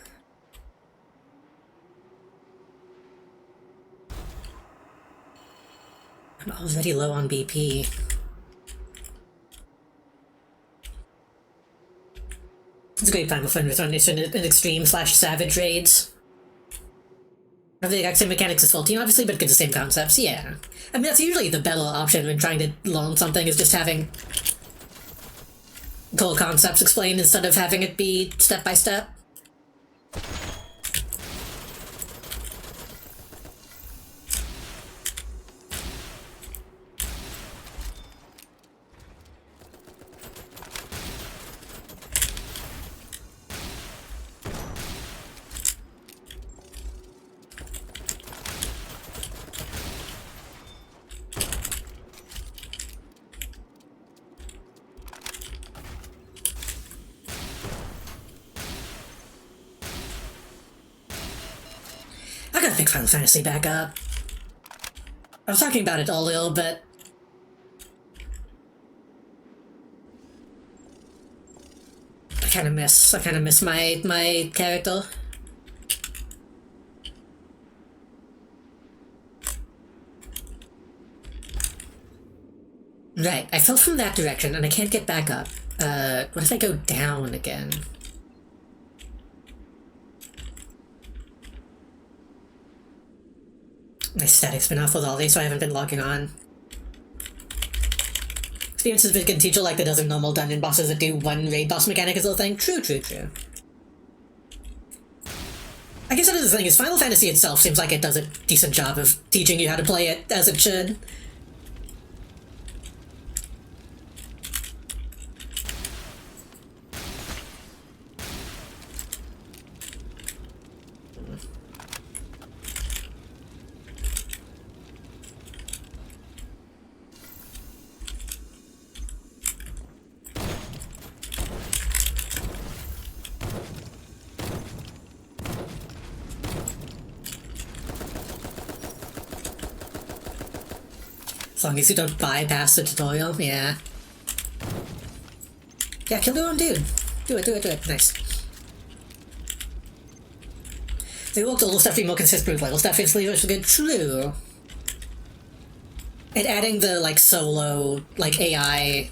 I'm already low on BP. It's a great Final Fantasy in extreme/savage raids. Not the exact same mechanics as 14, obviously, but get the same concepts, yeah. I mean, that's usually the better option when trying to learn something, is just having core concepts explained instead of having it be step by step. I gotta pick Final Fantasy back up. I was talking about it all a little bit. I kinda miss my character. Right, I fell from that direction and I can't get back up. What if I go down again? My static's been off with all these, so I haven't been logging on. Experience has been teacher like the dozen normal dungeon bosses that do one raid boss mechanic as a thing. True. I guess another thing is Final Fantasy itself seems like it does a decent job of teaching you how to play it as it should. As long as you don't bypass the tutorial, yeah. Yeah, kill your own dude. Do it. Nice. They want all the stuff to be more consistent with level stuff instantly, which is good. True. And adding the, like, solo, like, AI...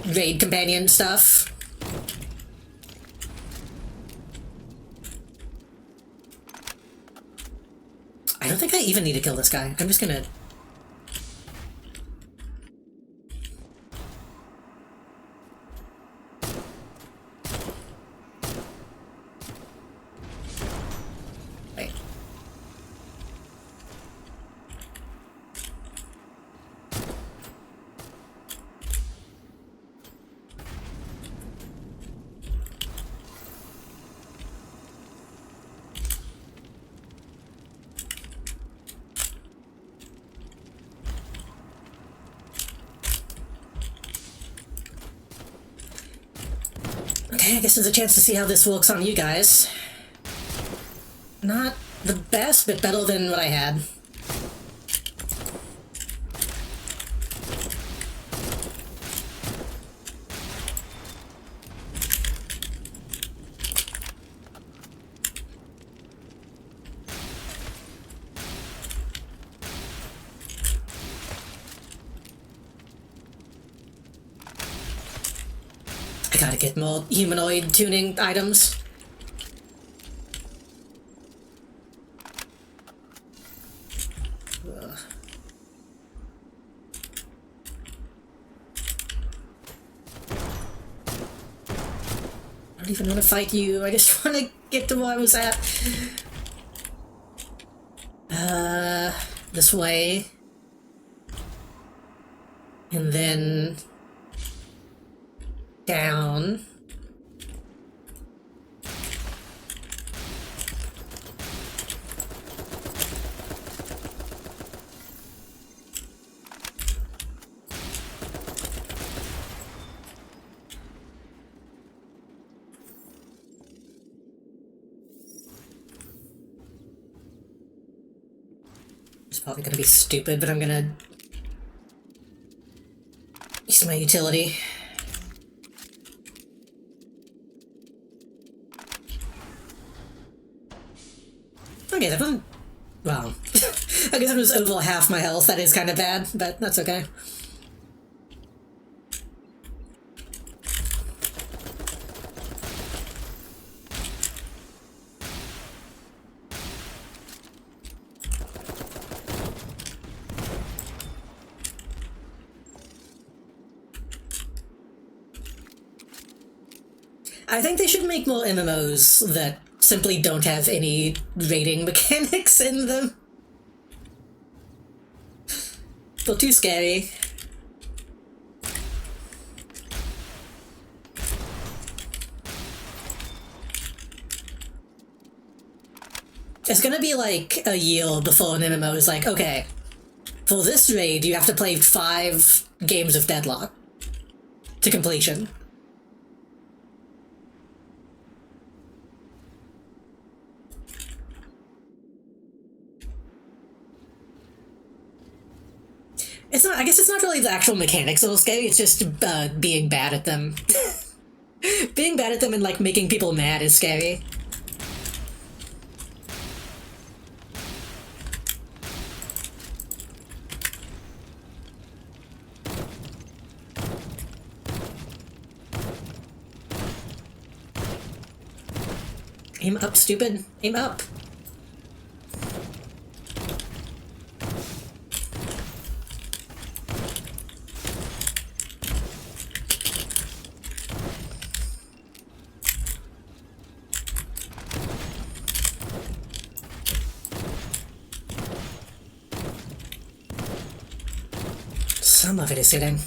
raid companion stuff. I don't think I even need to kill this guy. I'm just gonna... Wait. Okay, I guess there's a chance to see how this works on you guys. Not the best, but better than what I had. I gotta get more humanoid tuning items. Ugh. I don't even want to fight you, I just want to get to where I was at. This way. And then... down. It's probably gonna be stupid, but I'm gonna use my utility. Okay, that wasn't... well, I guess it was over half my health. That is kind of bad, but that's okay. I think they should make more MMOs that simply don't have any raiding mechanics in them. They're too scary. It's gonna be like a year before an MMO is like, okay, for this raid you have to play 5 games of Deadlock to completion. It's not, I guess it's not really the actual mechanics that are scary, it's just being bad at them. Being bad at them and, like, making people mad is scary. Aim up, stupid. Aim up. Some of it is hitting.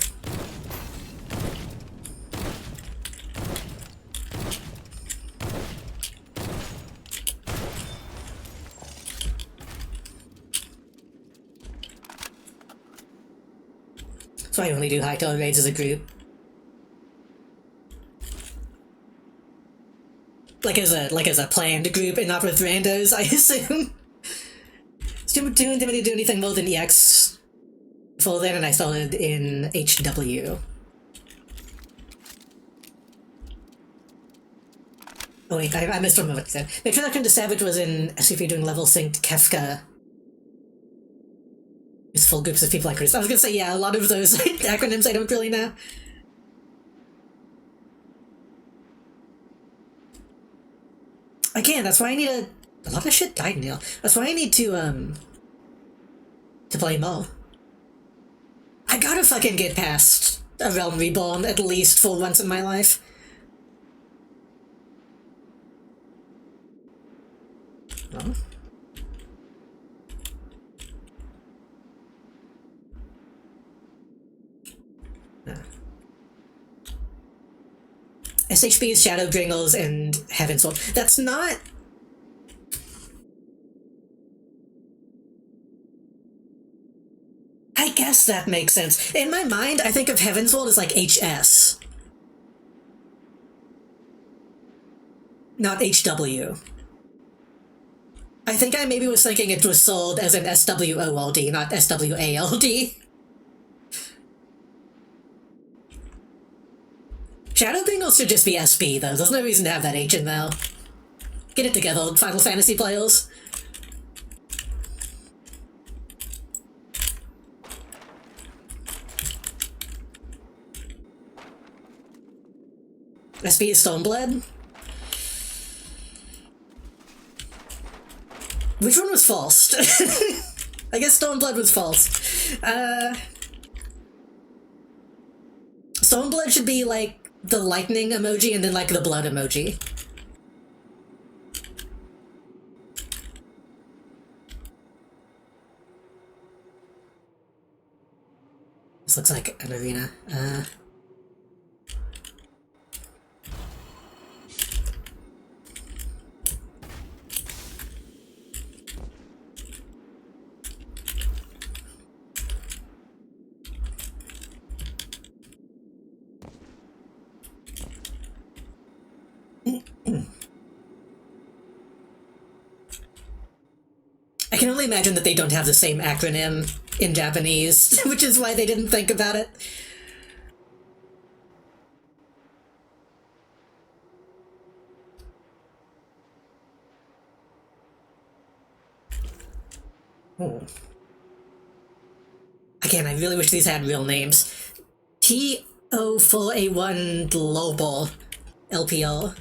So I only do high total raids as a group. Like as a planned group and not with randos, I assume. So didn't really do anything more than EX before then, and I started in HW. Oh wait, I missed what it said. The introduction to Savage was in SCP doing level synced Kefka. It's full groups of people like Chris. I was gonna say, yeah, a lot of those acronyms I don't really know. Again, that's why I need a lot of shit died, Neil. That's why I need to play Mo. I gotta fucking get past a Realm Reborn at least for once in my life. Oh. SHB's Shadow Gringles and Heavensward. That's not... I guess that makes sense. In my mind, I think of Heavensward as like HS. Not HW. I think I maybe was thinking it was sold as an SWOLD, not SWALD. Shadow Gringles should just be SB, though. There's no reason to have that H in there. Get it together, Final Fantasy players. SB is Stormblood? Which one was false? I guess Stormblood was false. Stormblood should be like the lightning emoji and then like the blood emoji. This looks like an arena. I can only imagine that they don't have the same acronym in Japanese, which is why they didn't think about it. Oh. Again, I really wish these had real names. TO4A1 Global LPL.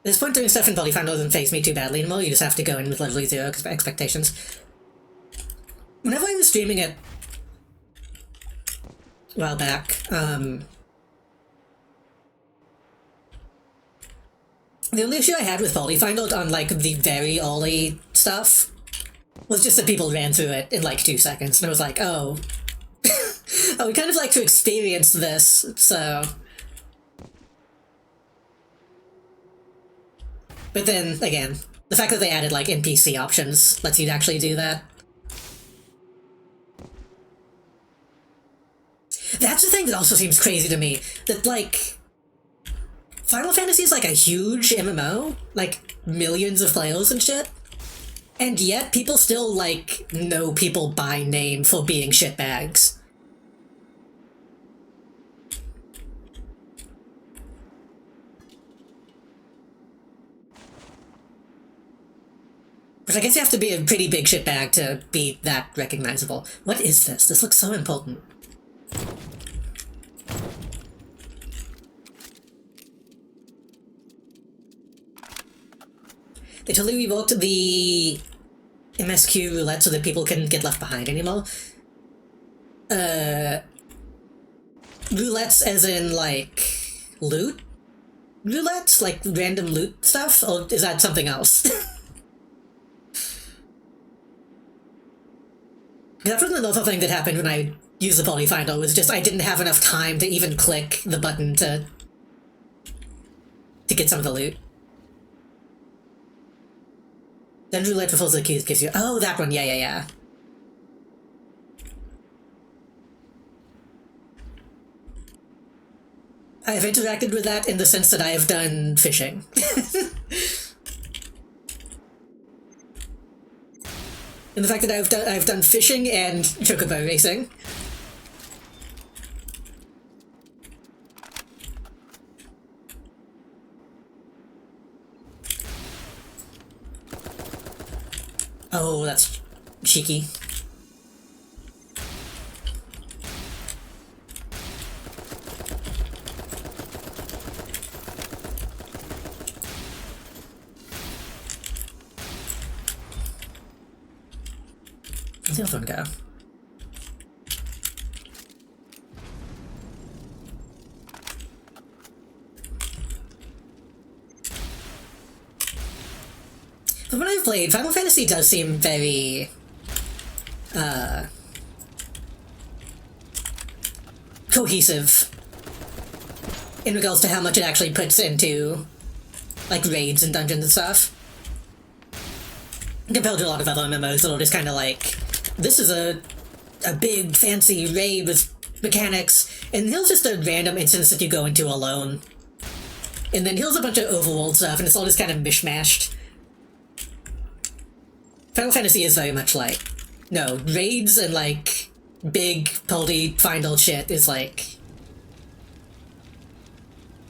At this point, doing stuff in Polyphile doesn't phase me too badly anymore. You just have to go in with literally zero expectations. Whenever I was streaming it a while back, the only issue I had with Polyphile on like the very early stuff was just that people ran through it in like 2 seconds, and I was like, oh, I would kind of like to experience this, so. But then, again, the fact that they added, like, NPC options lets you actually do that. That's the thing that also seems crazy to me, that, like, Final Fantasy is, like, a huge MMO, like, millions of players and shit, and yet people still, like, know people by name for being shitbags. Which I guess you have to be a pretty big shitbag to be that recognizable. What is this? This looks so important. They totally reworked the MSQ roulette so that people couldn't get left behind anymore. Roulettes as in, like, loot? Roulettes? Like, random loot stuff? Or is that something else? That was another thing that happened when I used the Polyfinder, was just I didn't have enough time to even click the button to get some of the loot. Then Roulette Fulfills the Keys gives you... Oh, that one, yeah. I have interacted with that in the sense that I have done fishing. And the fact that I've done fishing and chocobo racing. Oh, that's cheeky. Where's the other one go? But when I've played, Final Fantasy does seem very, cohesive in regards to how much it actually puts into, like, raids and dungeons and stuff. Compared to a lot of other MMOs that'll just kind of like, this is a big fancy raid with mechanics, and here's just a random instance that you go into alone. And then here's a bunch of overworld stuff, and it's all just kind of mishmashed. Final Fantasy is very much like, no, raids and like big, pulty, final shit is like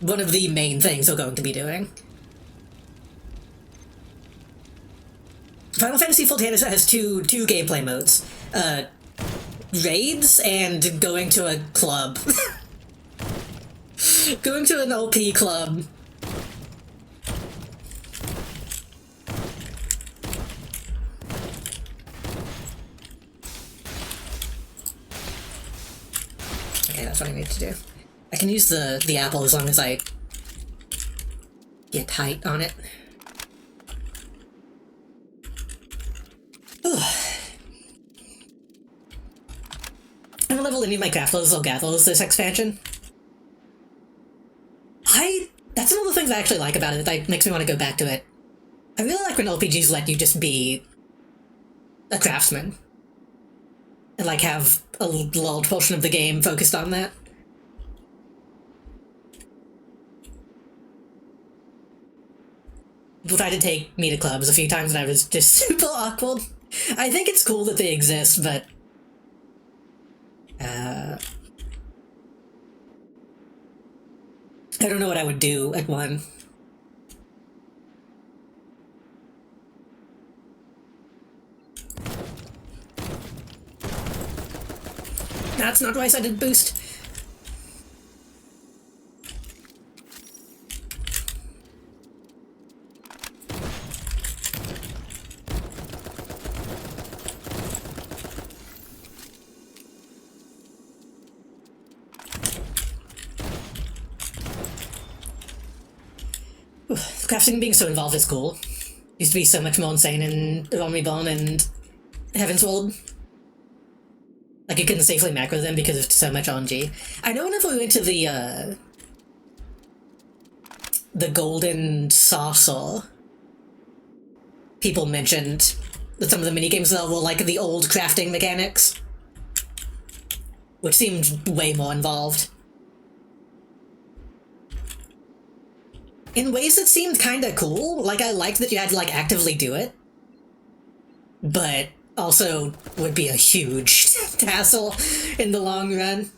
one of the main things we're going to be doing. Final Fantasy XIV has two gameplay modes. Raids and going to a club. Going to an LP club. Okay, that's what I need to do. I can use the apple as long as I get height on it. I don't level any of my Grapplers or Gathers this expansion. That's one of the things I actually like about it that makes me want to go back to it. I really like when LPGs let you just be a craftsman. And like have a large portion of the game focused on that. People tried to take me to clubs a few times and I was just super awkward. I think it's cool that they exist, but I don't know what I would do at one. That's not right, I did boost. Crafting being so involved is cool. Used to be so much more insane in Omniborn and Heavensward. Like, you couldn't safely macro them because of so much RNG. I know whenever we went to the Golden Saucer, people mentioned that some of the minigames there were like the old crafting mechanics, which seemed way more involved. In ways that seemed kinda cool. Like, I liked that you had to, like, actively do it. But also would be a huge hassle in the long run.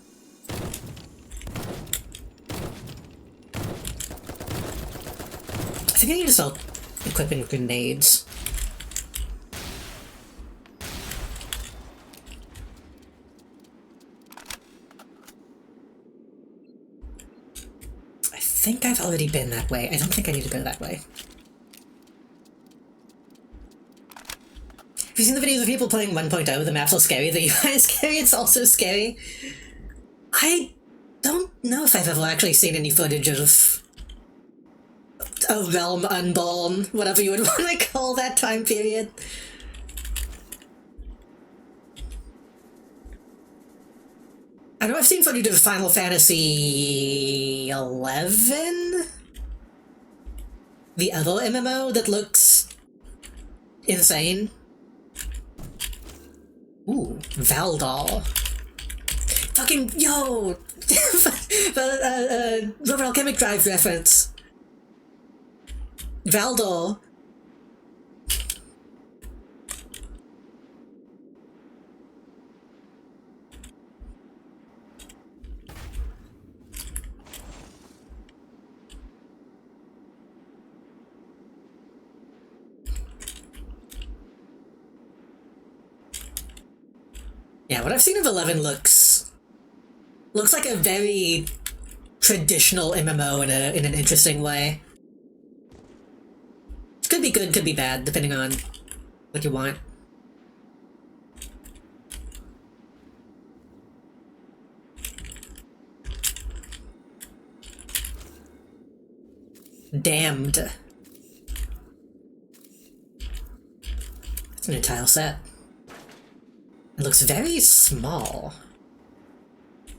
I think I need to start equipping grenades. I think I've already been that way. I don't think I need to go that way. Have you seen the videos of people playing 1.0? The maps are scary, the UI is scary, it's also scary. I don't know if I've ever actually seen any footage of A Realm Unborn, whatever you would want to call that time period. I know I've seen footage of Final Fantasy 11? The other MMO that looks insane. Ooh, Valdor. Fucking, yo! Rubber Alchemic Drive reference. Valdor. Yeah, what I've seen of 11 looks like a very traditional MMO in an interesting way. Could be good, could be bad, depending on what you want. Damned. It's a new tile set. It looks very small.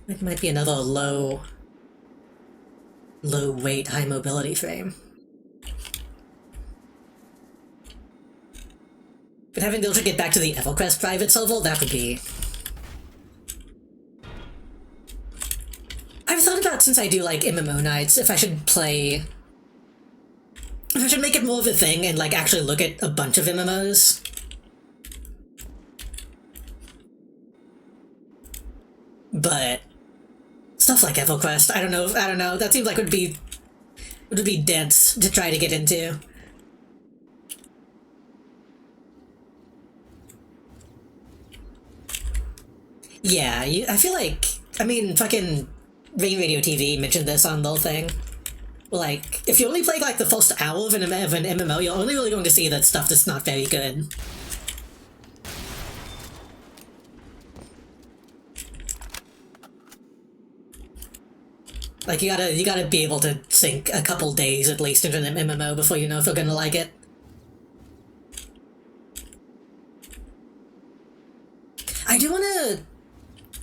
It might be another low weight, high mobility frame. But having to be able to get back to the EvilQuest private server, that would be... I've thought about, since I do like MMO nights, if I should make it more of a thing and like actually look at a bunch of MMOs. But stuff like EvilQuest, I don't know. That seems like would be dense to try to get into. Yeah, I feel like, I mean, fucking Rain Radio TV mentioned this on the whole thing. Like, if you only play like the first hour of an MMO, you're only really going to see that stuff that's not very good. Like, you gotta be able to sink a couple days at least into an MMO before you know if you're gonna like it. I do wanna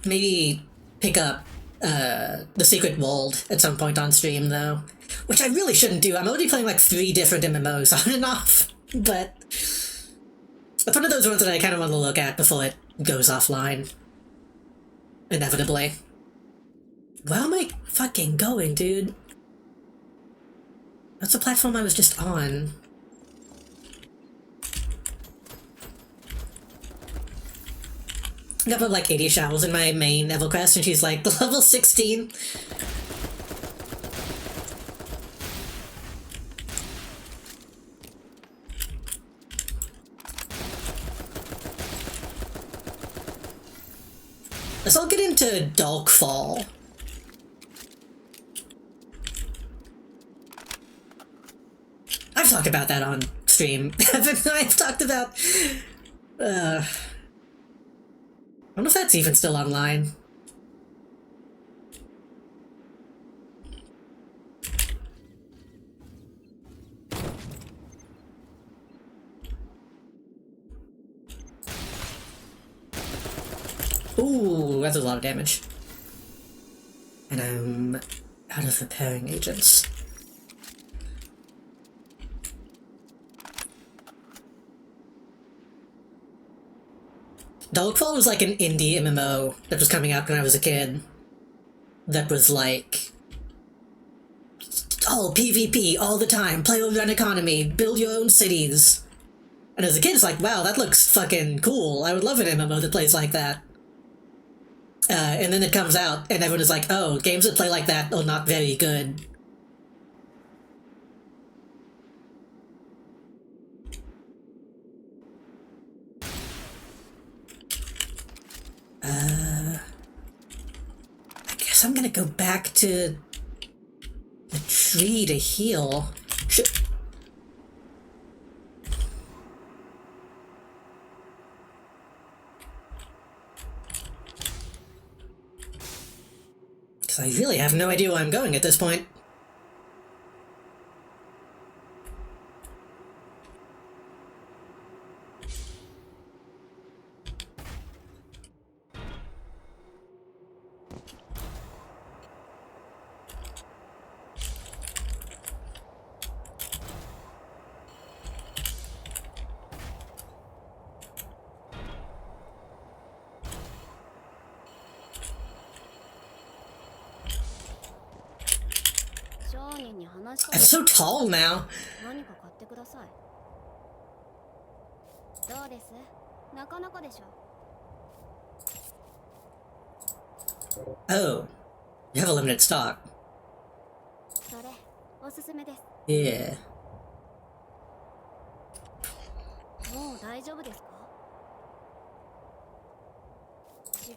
maybe pick up The Secret World at some point on stream, though. Which I really shouldn't do. I'm already playing like 3 different MMOs on and off, but it's one of those ones that I kind of want to look at before it goes offline. Inevitably. Where am I fucking going, dude? That's the platform I was just on. I got like 80 showers in my main EvilQuest, and she's like, level 16? Let's all get into Darkfall. I've talked about that on stream. I've talked about... I don't know if that's even still online. Ooh, that's a lot of damage. And I'm out of repairing agents. Darkfall was like an indie MMO that was coming out when I was a kid. That was like... all PvP, all the time, play over an economy, build your own cities. And as a kid, it's like, wow, that looks fucking cool. I would love an MMO that plays like that. And then it comes out, and everyone is like, oh, games that play like that are not very good. I guess I'm gonna go back to the tree to heal. I really have no idea where I'm going at this point. I'm so tall now. Oh, you have a limited stock. Yeah.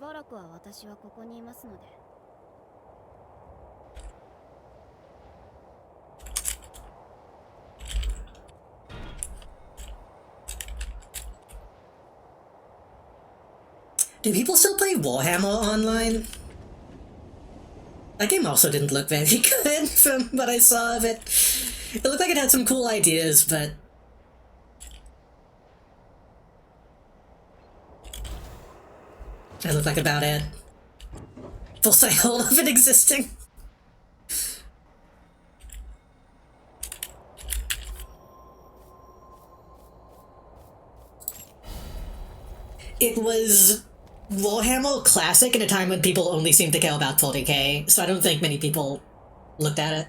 ばらくは私はここにいますので。Do people still play Warhammer online? That game also didn't look very good from what I saw of it. It looked like it had some cool ideas, but... that looked like about it. Full cycle of it existing. It was Warhammer Classic in a time when people only seemed to care about 40k, so I don't think many people looked at it.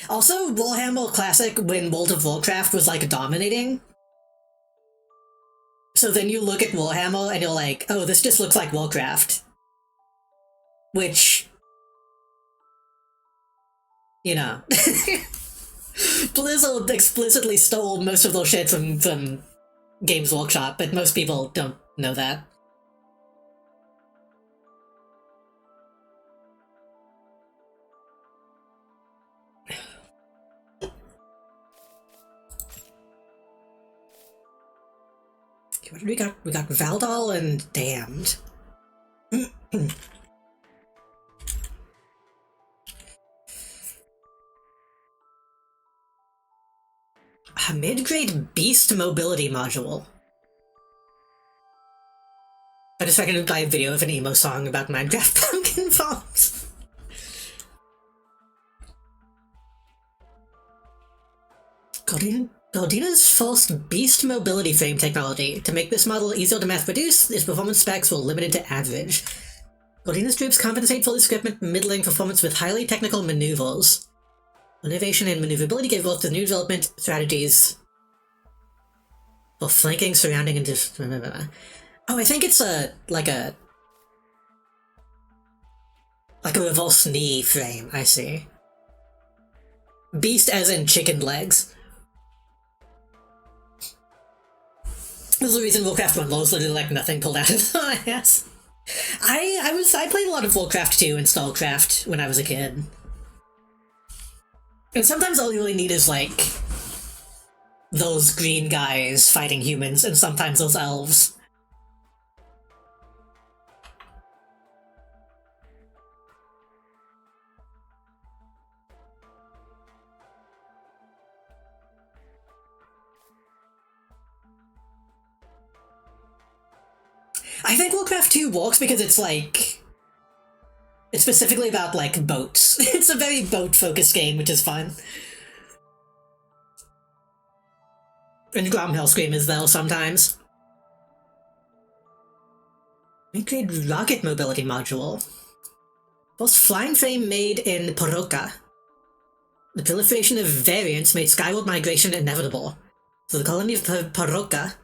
Also, Warhammer Classic when World of Warcraft was like dominating. So then you look at Warhammer and you're like, oh, this just looks like Warcraft. Which, you know, Blizzard explicitly stole most of those shit from Games Workshop, but most people don't know that. What do we got? We got Valdal and Damned. A mid-grade beast mobility module. I just recommended by a video of an emo song about Minecraft pumpkin farms. Gordina's first beast mobility frame technology. To make this model easier to mass produce, its performance specs were limited to average. Gordina's troops compensate for this equipment middling performance with highly technical maneuvers. Innovation and maneuverability gave birth to new development strategies for flanking, surrounding, and just. Oh, I think it's like a reverse knee frame. I see. Beast as in chicken legs. There's a reason Warcraft 1 was literally like nothing pulled out of my ass. I played a lot of Warcraft 2 and Starcraft when I was a kid. And sometimes all you really need is like those green guys fighting humans, and sometimes those elves. I think Warcraft 2 works because it's like... it's specifically about, like, boats. It's a very boat-focused game, which is fun. And Gromhellscream is, though, sometimes. Mid-grade rocket mobility module. First flying frame made in Poroka. The proliferation of variants made skyward migration inevitable. So the colony of Poroka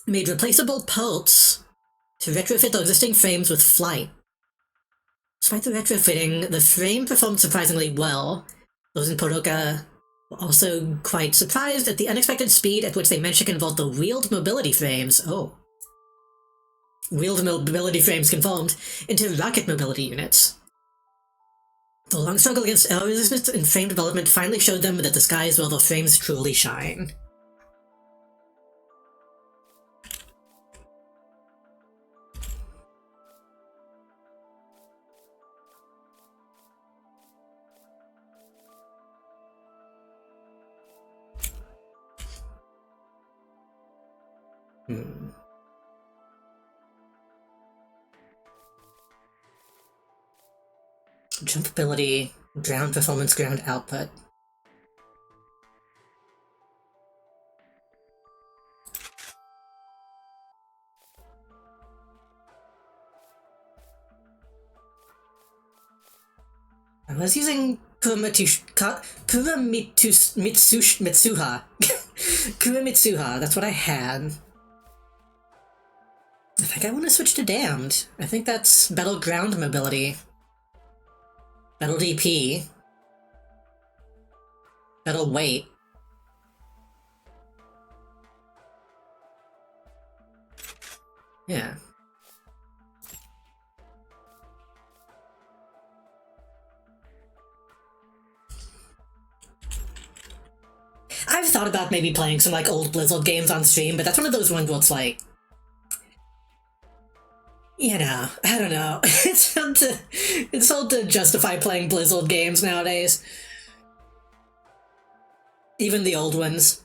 made replaceable pelts to retrofit existing frames with flight. Despite the retrofitting, the frame performed surprisingly well. Those in Poroka were also quite surprised at the unexpected speed at which they managed to convert the wheeled mobility frames, wheeled mobility frames confirmed, into rocket mobility units. The long struggle against error resistance in frame development finally showed them that the sky is where the frames truly shine. Jump ability, ground performance, ground output. I was using Mitsuha. Mitsuha, that's what I had. I think I want to switch to Damned. I think that's Battleground mobility. Battle DP. That'll wait. Yeah. I've thought about maybe playing some like old Blizzard games on stream, but that's one of those ones where it's like, you know, I don't know. It's hard to justify playing Blizzard games nowadays. Even the old ones.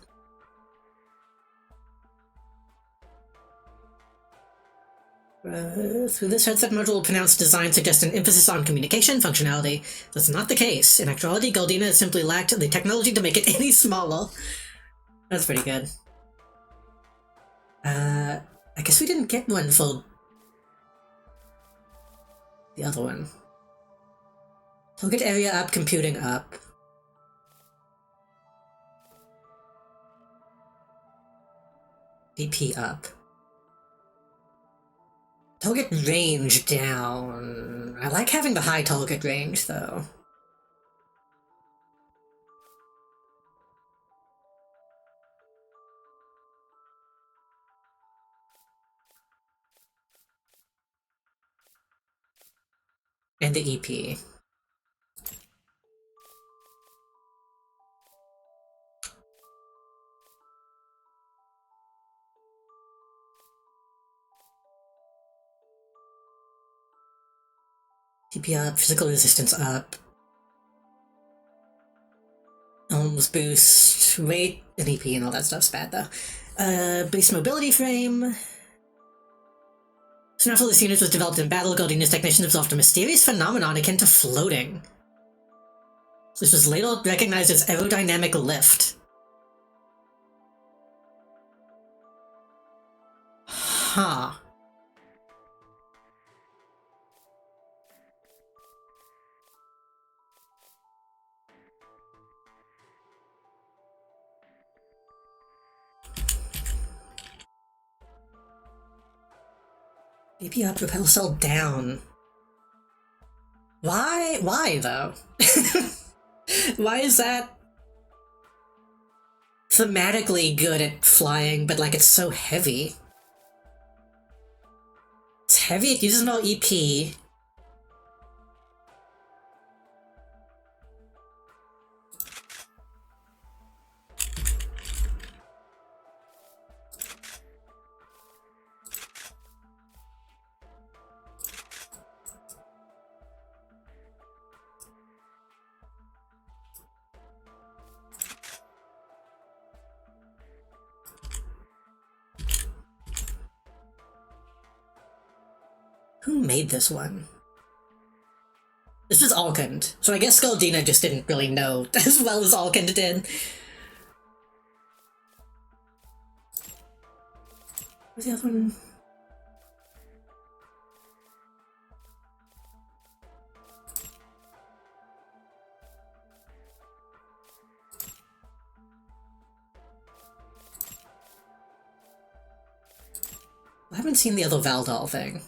Through this headset module, pronounced design suggests an emphasis on communication functionality. That's not the case. In actuality, Galdina has simply lacked the technology to make it any smaller. That's pretty good. I guess we didn't get one for the other one. Target area up, computing up. DP up. Target range down. I like having the high target range, though. And the EP. TP up, physical resistance up. Almost boost, weight, and EP and all that stuff's bad though. Base mobility frame. Soon after this unit was developed in battle, Galdina's technicians observed a mysterious phenomenon akin to floating. This was later recognized as aerodynamic lift. Huh. Maybe up, repel cell down. Why? Why, though? Why is that thematically good at flying, but, like, it's so heavy? It's heavy, it uses no EP. Who made this one? This was Alkund, so I guess Galdina just didn't really know as well as Alkund did. Where's the other one? I haven't seen the other Valdal thing.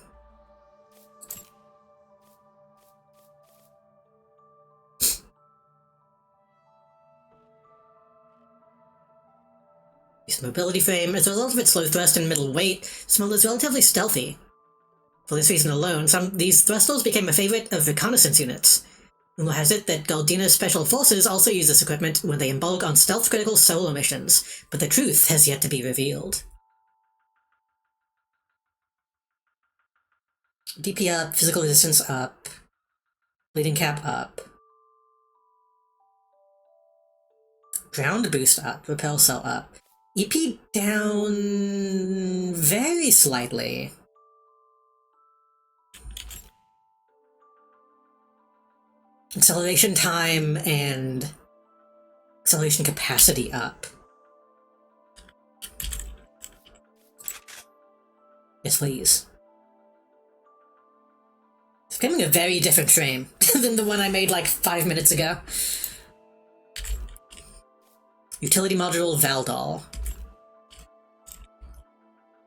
Mobility frame. As a result of its slow thrust and middle weight, Small is relatively stealthy. For this reason alone, these thrusters became a favorite of reconnaissance units. Rumor has it that Galdina's special forces also use this equipment when they embark on stealth-critical solo missions, but the truth has yet to be revealed. DP up, physical resistance up, bleeding cap up, ground boost up, repel cell up. EP down very slightly. Acceleration time and acceleration capacity up. Yes, please. It's becoming a very different frame than the one I made like 5 minutes ago. Utility module Valdal.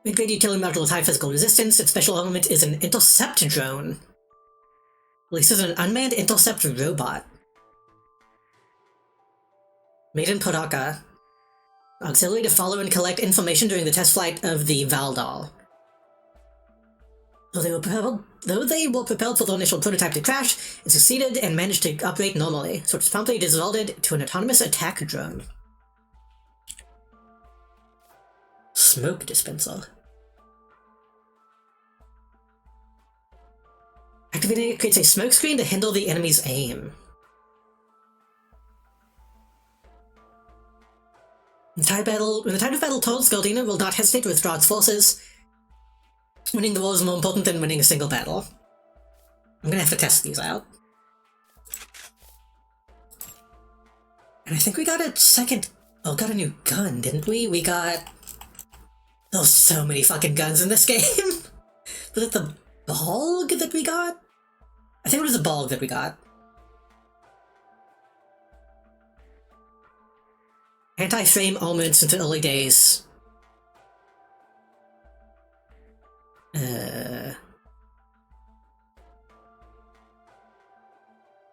Mid-grade utility module with high physical resistance. Its special element is an intercept drone. Releases an unmanned intercept robot. Maiden Podaka. Auxiliary to follow and collect information during the test flight of the Valdal. Though they were propelled for the initial prototype to crash, it succeeded and managed to operate normally, so it's promptly dissolved to an autonomous attack drone. Smoke dispenser. Activating it creates a smoke screen to handle the enemy's aim. When the tide of battle told, Scaldina will not hesitate to withdraw its forces. Winning the war is more important than winning a single battle. I'm gonna have to test these out. And I think we got got a new gun, didn't we? There's so many fucking guns in this game. Was it the Balg that we got? I think it was the Balg that we got. Anti-frame almonds since the early days.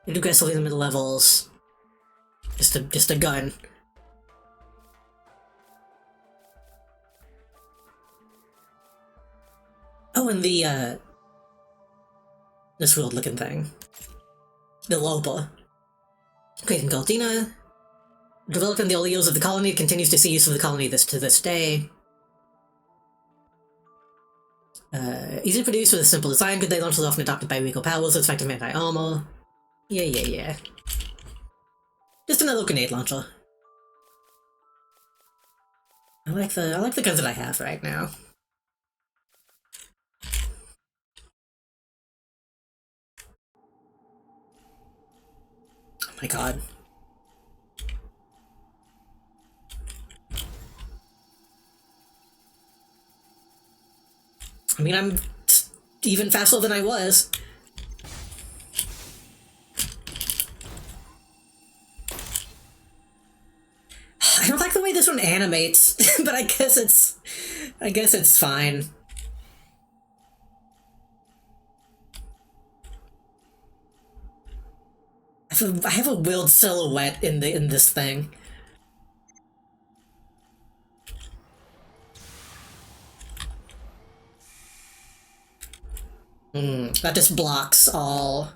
You do aggressively in the middle levels. Just a gun. Oh, and this weird-looking thing. The Lopa. Creating Galdina. Developed in the early years of the colony, continues to see use of the colony to this day. Easy to produce with a simple design, good they launch is often adopted by Regal Powers, with effective anti-armor. Yeah. Just another grenade launcher. I like the guns that I have right now. Oh my god. I mean, I'm even faster than I was. I don't like the way this one animates, but I guess it's fine. I have a weird silhouette in this thing. That just blocks all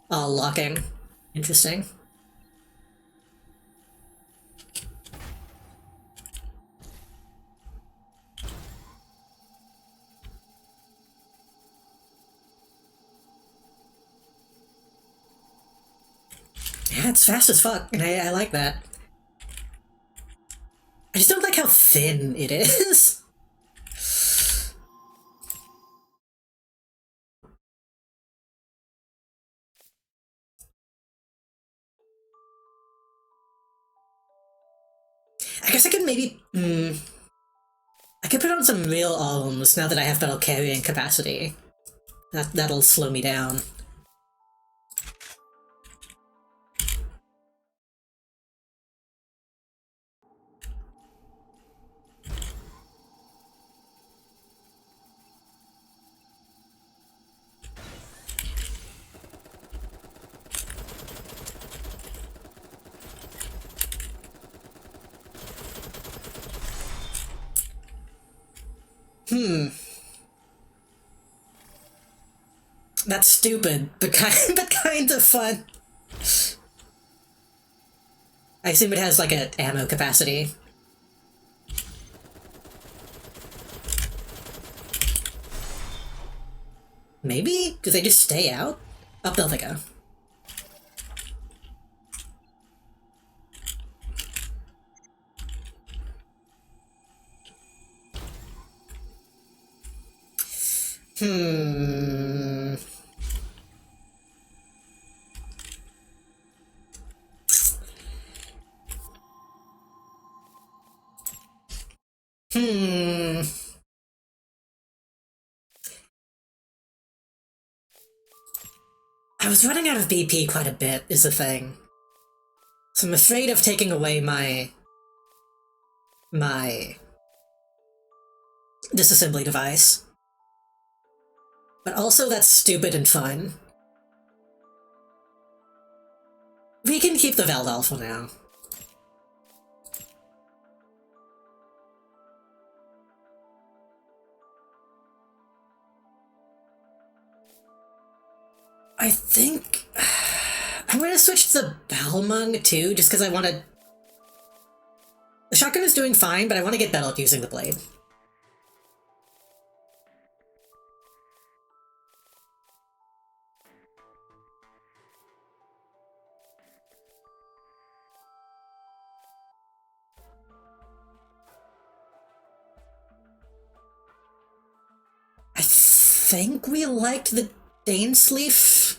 locking. Interesting. Yeah, it's fast as fuck, and I like that. I just don't like how thin it is. I guess I could maybe, I could put on some real arms now that I have better carrying capacity. That'll slow me down. That's stupid, but kind of fun. I assume it has like an ammo capacity. Maybe? Do they just stay out? Up there they go. I was running out of BP quite a bit, is the thing. So I'm afraid of taking away my disassembly device. But also that's stupid and fun. We can keep the Veldal for now. I think I'm gonna switch to the Balmung too, just because I want to. The shotgun is doing fine, but I want to get better at using the blade. I think we liked the Dainsleif.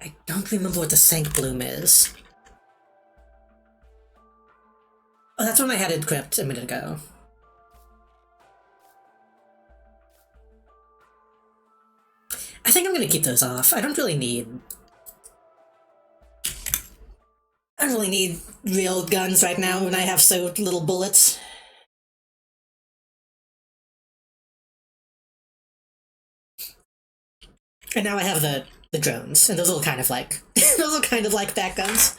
I don't remember what the Sank Bloom is. Oh, that's one I had equipped a minute ago. I think I'm gonna keep those off. I don't really need real guns right now when I have so little bullets. And now I have the drones, and those are kind of like those are kind of like back guns.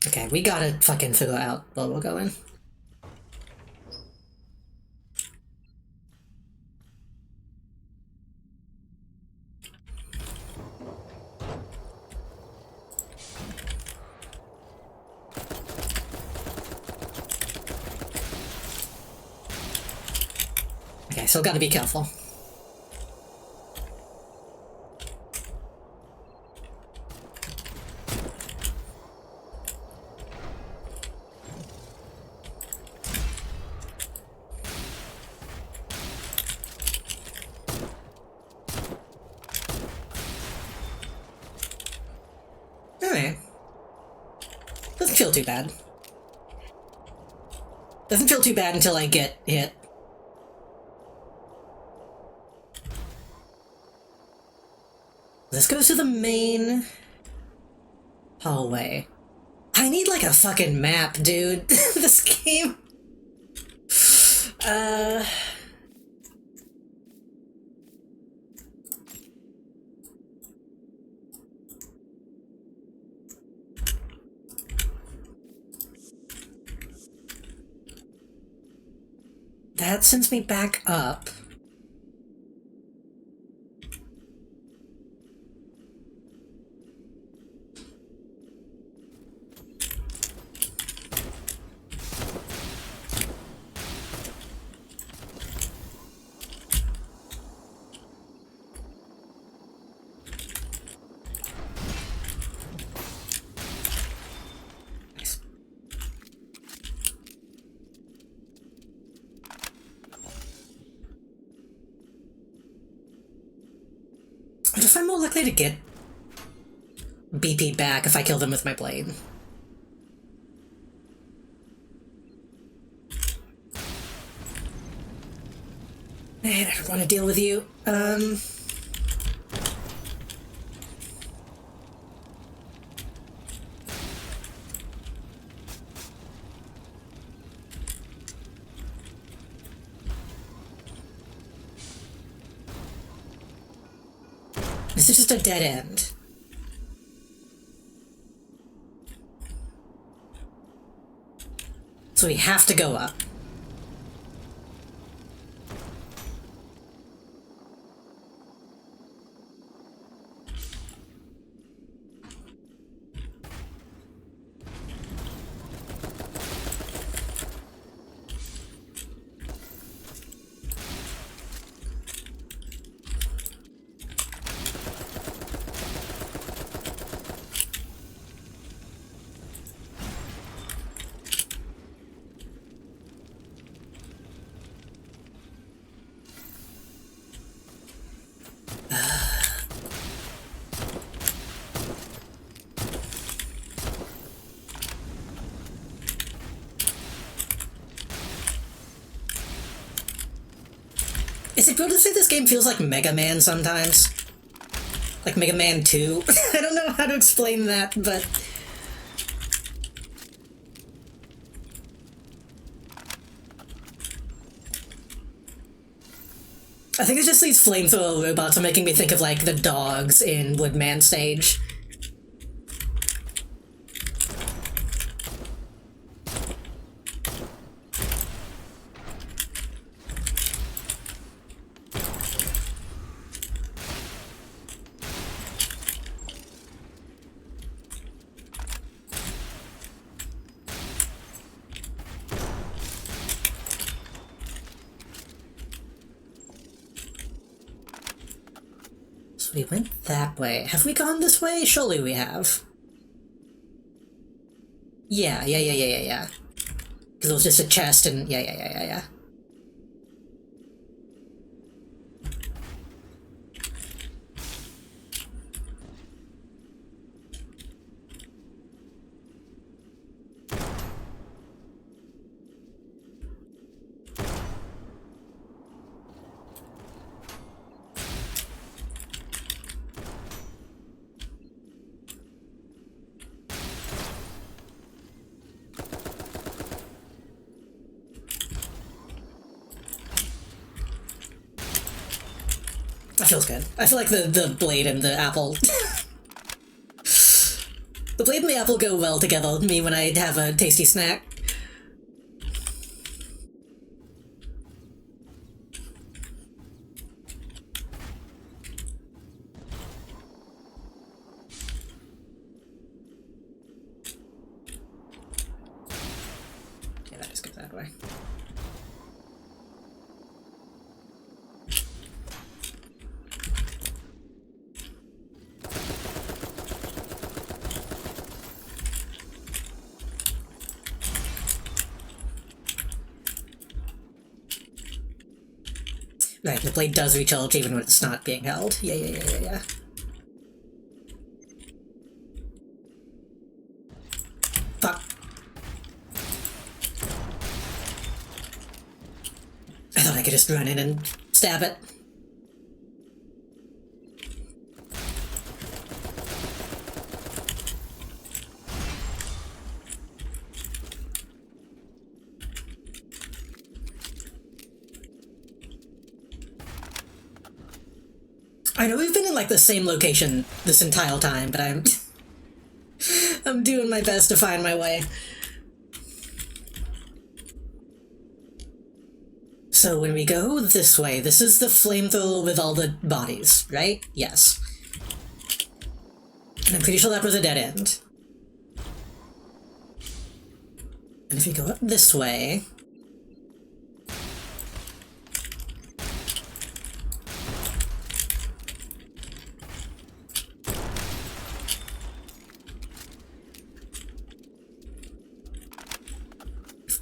Okay, we gotta fucking figure out where we're going. Okay, so gotta be careful. Alright. Doesn't feel too bad. Doesn't feel too bad until I get hit. This goes to the main hallway. I need like a fucking map, dude. This game. That sends me back up. I just find more likely to get BP back if I kill them with my blade. Man, I don't want to deal with you. This is just a dead end. So we have to go up. Is it weird to say this game feels like Mega Man sometimes? Like Mega Man 2? I don't know how to explain that, but... I think it's just these flamethrower robots are making me think of like the dogs in Woodman stage. We went that way. Have we gone this way? Surely we have. Yeah. Because it was just a chest and yeah. That feels good. I feel like the blade and the apple... the blade and the apple go well together with me when I have a tasty snack. Yeah, that just goes that way. Right, the blade does recharge even when it's not being held. Yeah. Fuck. I thought I could just run in and stab it. I know we've been in like the same location this entire time, but I'm doing my best to find my way. So when we go this way, this is the flamethrower with all the bodies, right? Yes. And I'm pretty sure that was a dead end. And if you go up this way...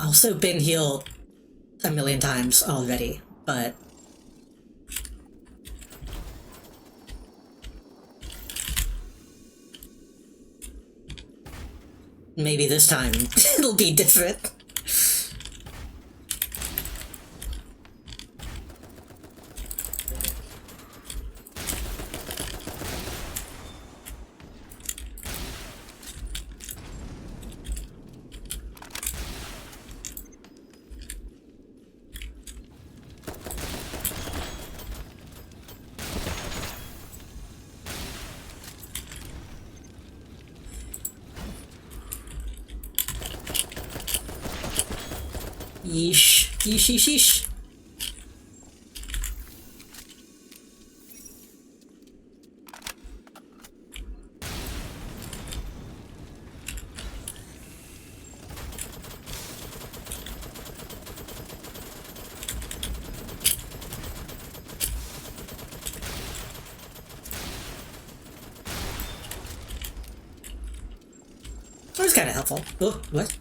also been here a million times already, but... maybe this time it'll be different. Yeesh. That was kind of helpful. Oh, what?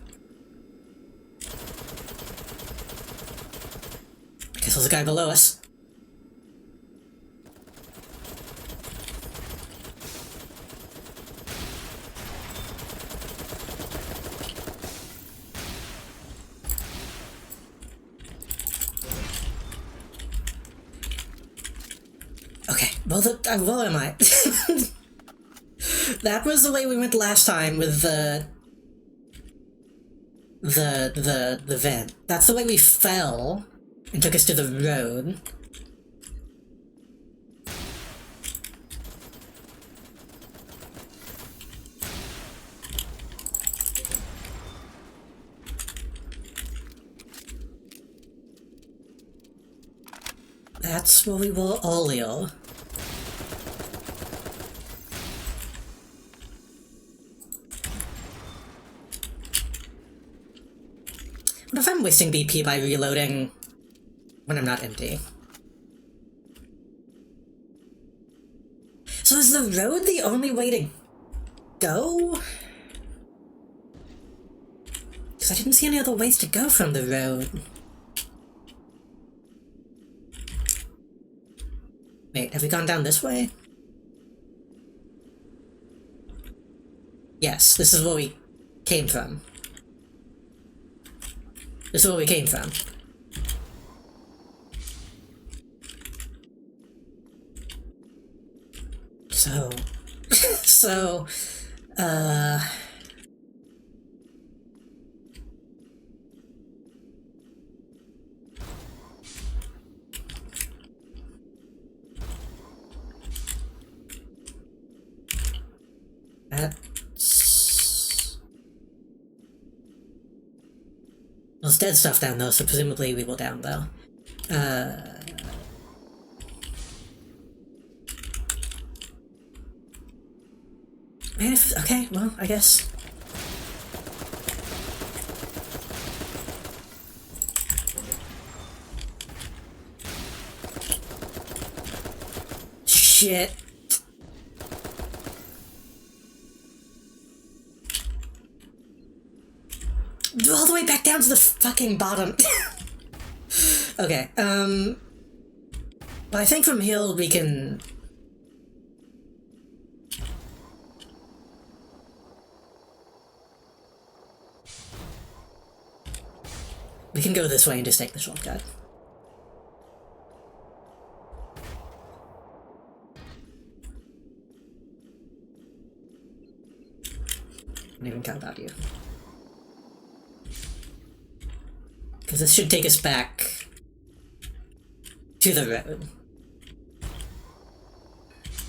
I guess there's a guy below us. Okay, well, where am I? That was the way we went last time with the vent. That's the way we fell and took us to the road. That's where we were earlier. What if I'm wasting BP by reloading when I'm not empty? So is the road the only way to go? Because I didn't see any other ways to go from the road. Wait, have we gone down this way? Yes, this is where we came from. This is where we came from. So... so... That's... There's dead stuff down there, so presumably we will down though. Man, okay, well, I guess. Shit. All the way back down to the fucking bottom. Okay, well, I think from here we can... We can go this way and just take the shortcut. I don't even care about you. Because this should take us back to the road.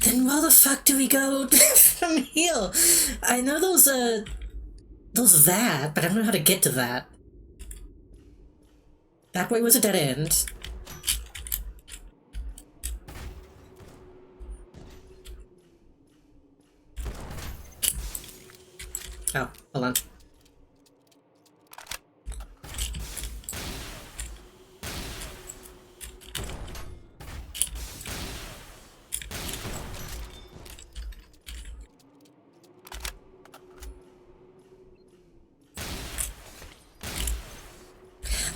Then where the fuck do we go from here? I know there's that, but I don't know how to get to that. That way was a dead end. Oh, hold on.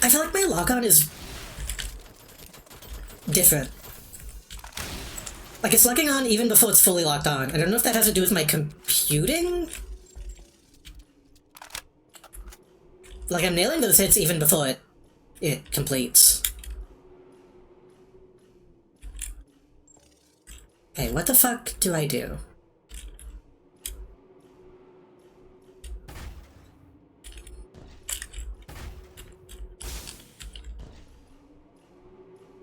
I feel like my lock-on is different. Like, it's locking on even before it's fully locked on. I don't know if that has to do with my computing? Like, I'm nailing those hits even before it completes. Okay, what the fuck do I do?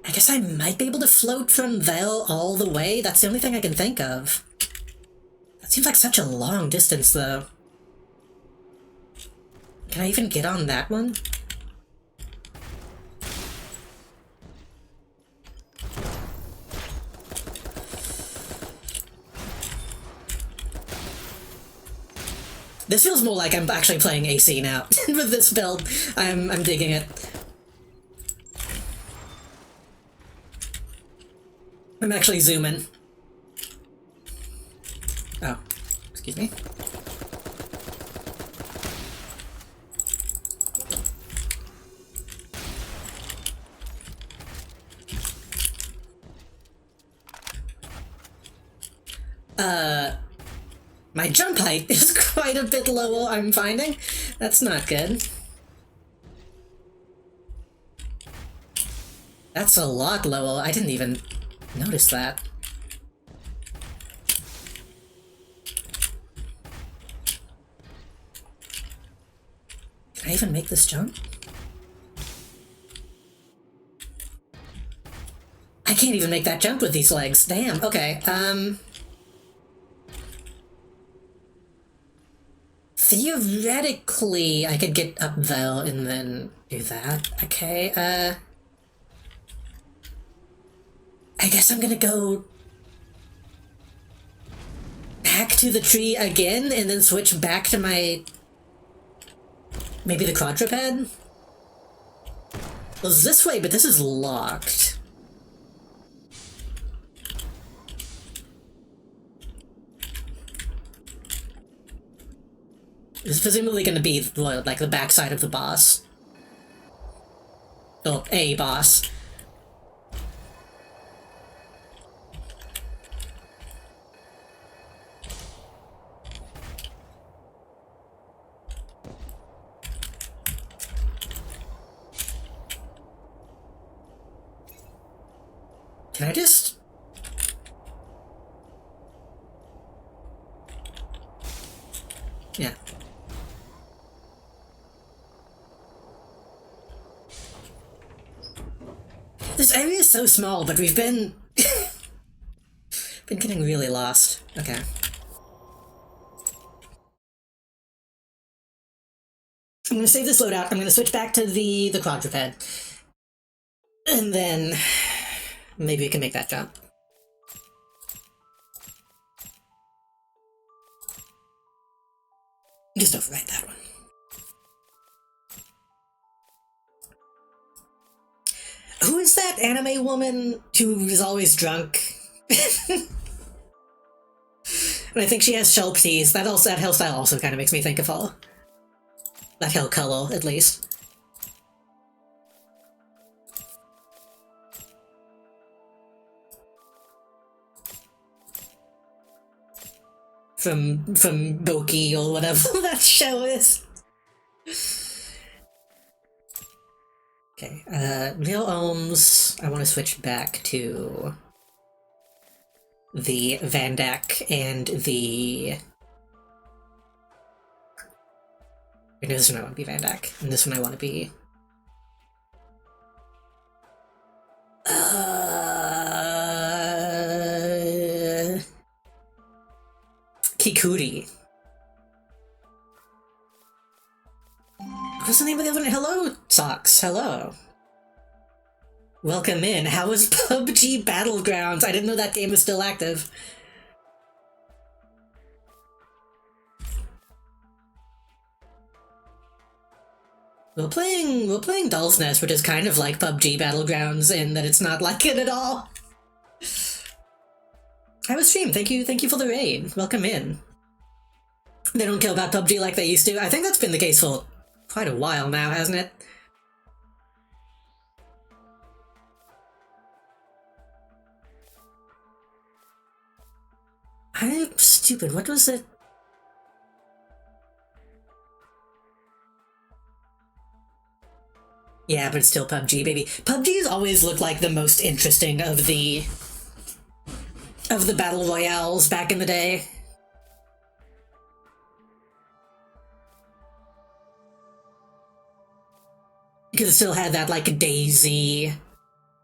I guess I might be able to float from there all the way. That's the only thing I can think of. That seems like such a long distance, though. Can I even get on that one? This feels more like I'm actually playing AC now. With this build, I'm digging it. I'm actually zooming. Oh, excuse me. My jump height is quite a bit lower, I'm finding. That's not good. That's a lot lower. I didn't even notice that. Can I even make this jump? I can't even make that jump with these legs. Damn, okay, theoretically, I could get up there and then do that. Okay, I guess I'm gonna go back to the tree again and then switch back to my... maybe the quadruped? Well, it's this way, but this is locked. This is presumably gonna be, like, the backside of the boss. Oh, a boss. Can I just... yeah. This area is so small, but we've been... been getting really lost. Okay. I'm gonna save this loadout, I'm gonna switch back to the quadruped. And then... maybe we can make that jump. Just overwrite that one. Who is that anime woman who is always drunk? And I think she has shelp tees. That hairstyle also kind of makes me think of her. That hair color, at least. From Boki or whatever that show is. Okay, Real Ohms, I want to switch back to the Vandak and the... no, this one I want to be Vandak, and this one I want to be... Kikuri. What's the name of the other one? Hello, Socks. Hello. Welcome in. How is PUBG Battlegrounds? I didn't know that game was still active. We're playing Doll's Nest, which is kind of like PUBG Battlegrounds in that it's not like it at all. How was stream? Thank you for the raid. Welcome in. They don't care about PUBG like they used to. I think that's been the case for quite a while now, hasn't it? I'm stupid. What was it? Yeah, but it's still PUBG, baby. PUBG's always looked like the most interesting of the battle royales back in the day. Because it still had that, like, Daisy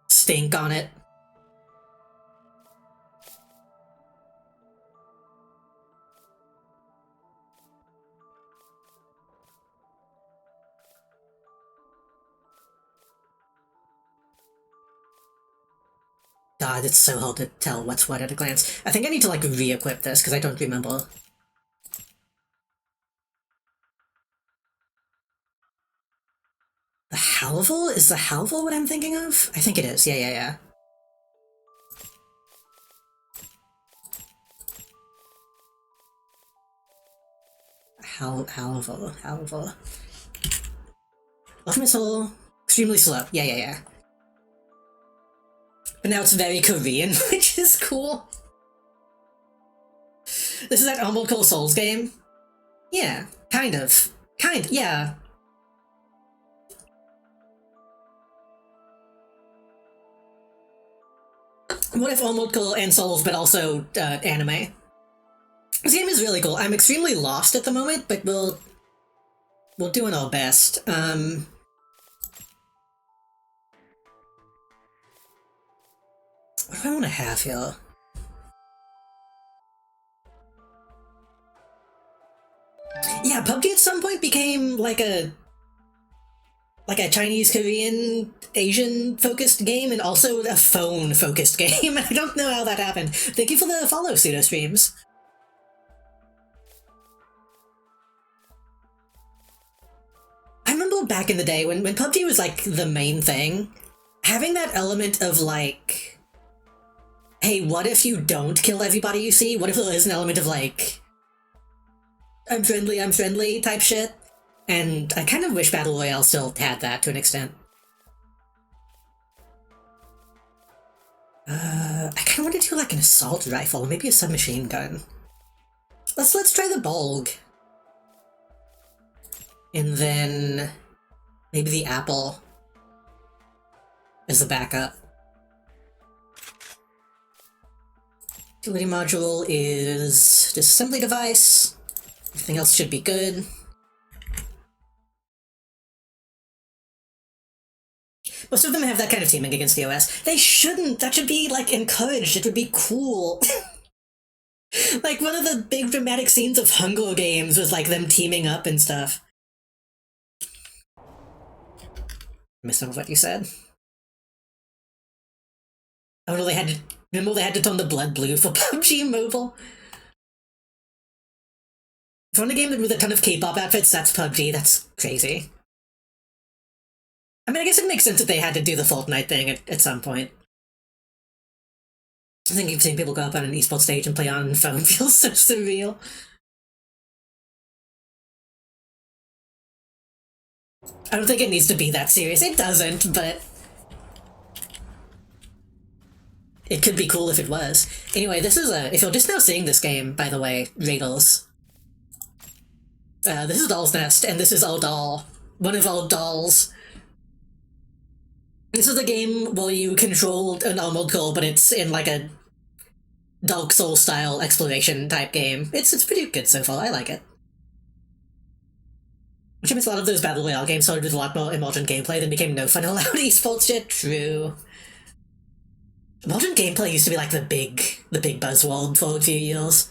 stink on it. God, it's so hard to tell what's what at a glance. I think I need to, like, re-equip this, because I don't remember. The Halval? Is the Halval what I'm thinking of? I think it is. Yeah. Halval. Ultra Missile. Extremely slow. Yeah. But now it's very Korean, which is cool. This is that Armored Core Souls game? Yeah, kind of. Yeah. What if Armored Core and Souls, but also anime? This game is really cool. I'm extremely lost at the moment, but we're doing our best. What do I want to have here? Yeah, PUBG at some point became like a like a Chinese, Korean, Asian focused game and also a phone focused game. I don't know how that happened. Thank you for the follow, Pseudo Streams. I remember back in the day when PUBG was like the main thing, having that element of like, hey, what if you don't kill everybody you see? What if there is an element of like, I'm friendly type shit? And I kind of wish Battle Royale still had that to an extent. I kind of want to do like an assault rifle, maybe a submachine gun. Let's try the Bolg. And then maybe the Apple as the backup. Utility module is disassembly device. Everything else should be good. Most of them have that kind of teaming against the OS. They shouldn't! That should be, like, encouraged. It would be cool. Like, one of the big dramatic scenes of Hunger Games was, like, them teaming up and stuff. Missed some of what you said. Oh no, remember they had to tone the blood blue for PUBG Mobile? If you want a game with a ton of K-pop outfits, that's PUBG. That's crazy. I mean, I guess it makes sense that they had to do the Fortnite thing at some point. I think you've seen people go up on an esports stage and play on phone feels so surreal. I don't think it needs to be that serious. It doesn't, but it could be cool if it was. Anyway, this is if you're just now seeing this game, by the way, Radals. This is Doll's Nest, and this is All Doll. One of All Dolls. This is a game where you control an armored core, but it's in like a Dark Souls style exploration type game. It's pretty good so far. I like it. Which means a lot of those Battle Royale games started with a lot more emergent gameplay, then became no fun allowed esports shit. True. Emergent gameplay used to be like the big buzzword for a few years.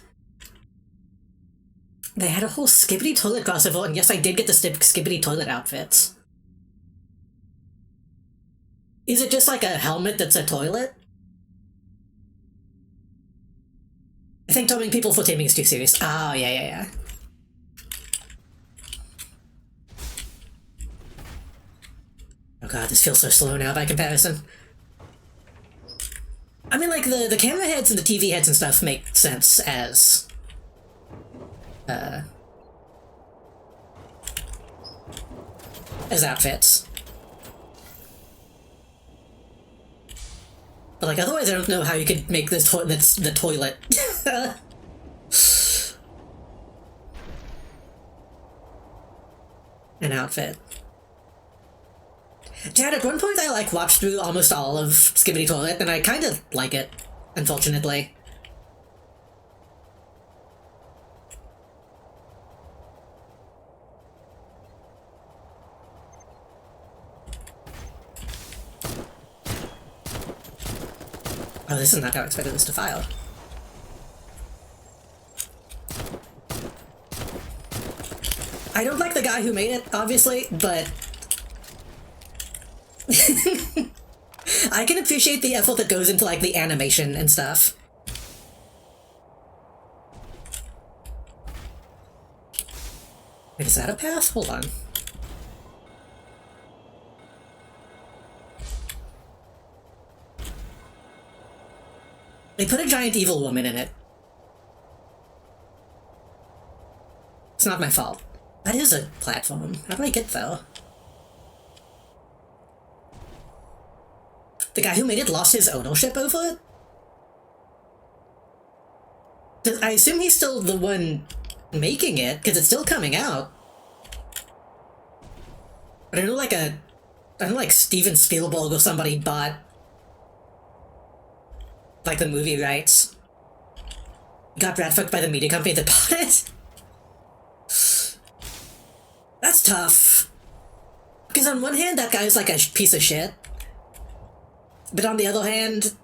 They had a whole Skibidi Toilet crossover, and yes, I did get the Skibidi Toilet outfits. Is it just like a helmet that's a toilet? I think tomming people for taming is too serious. Oh, yeah. Oh god, this feels so slow now by comparison. I mean, like, the camera heads and the TV heads and stuff make sense as outfits. But, like, otherwise I don't know how you could make this that's the toilet. An outfit. Chad, at one point I, like, watched through almost all of Skibidi Toilet, and I kind of like it, unfortunately. Oh, this is not how I expected this to file. I don't like the guy who made it, obviously, but I can appreciate the effort that goes into, like, the animation and stuff. Wait, is that a path? Hold on. They put a giant evil woman in it. It's not my fault. That is a platform. How do I get there? The guy who made it lost his ownership over it? I assume he's still the one making it, because it's still coming out. But I know like Steven Spielberg or somebody bought like the movie rights. Got ratfucked by the media company that bought it. That's tough. Because on one hand, that guy's like a piece of shit. But on the other hand,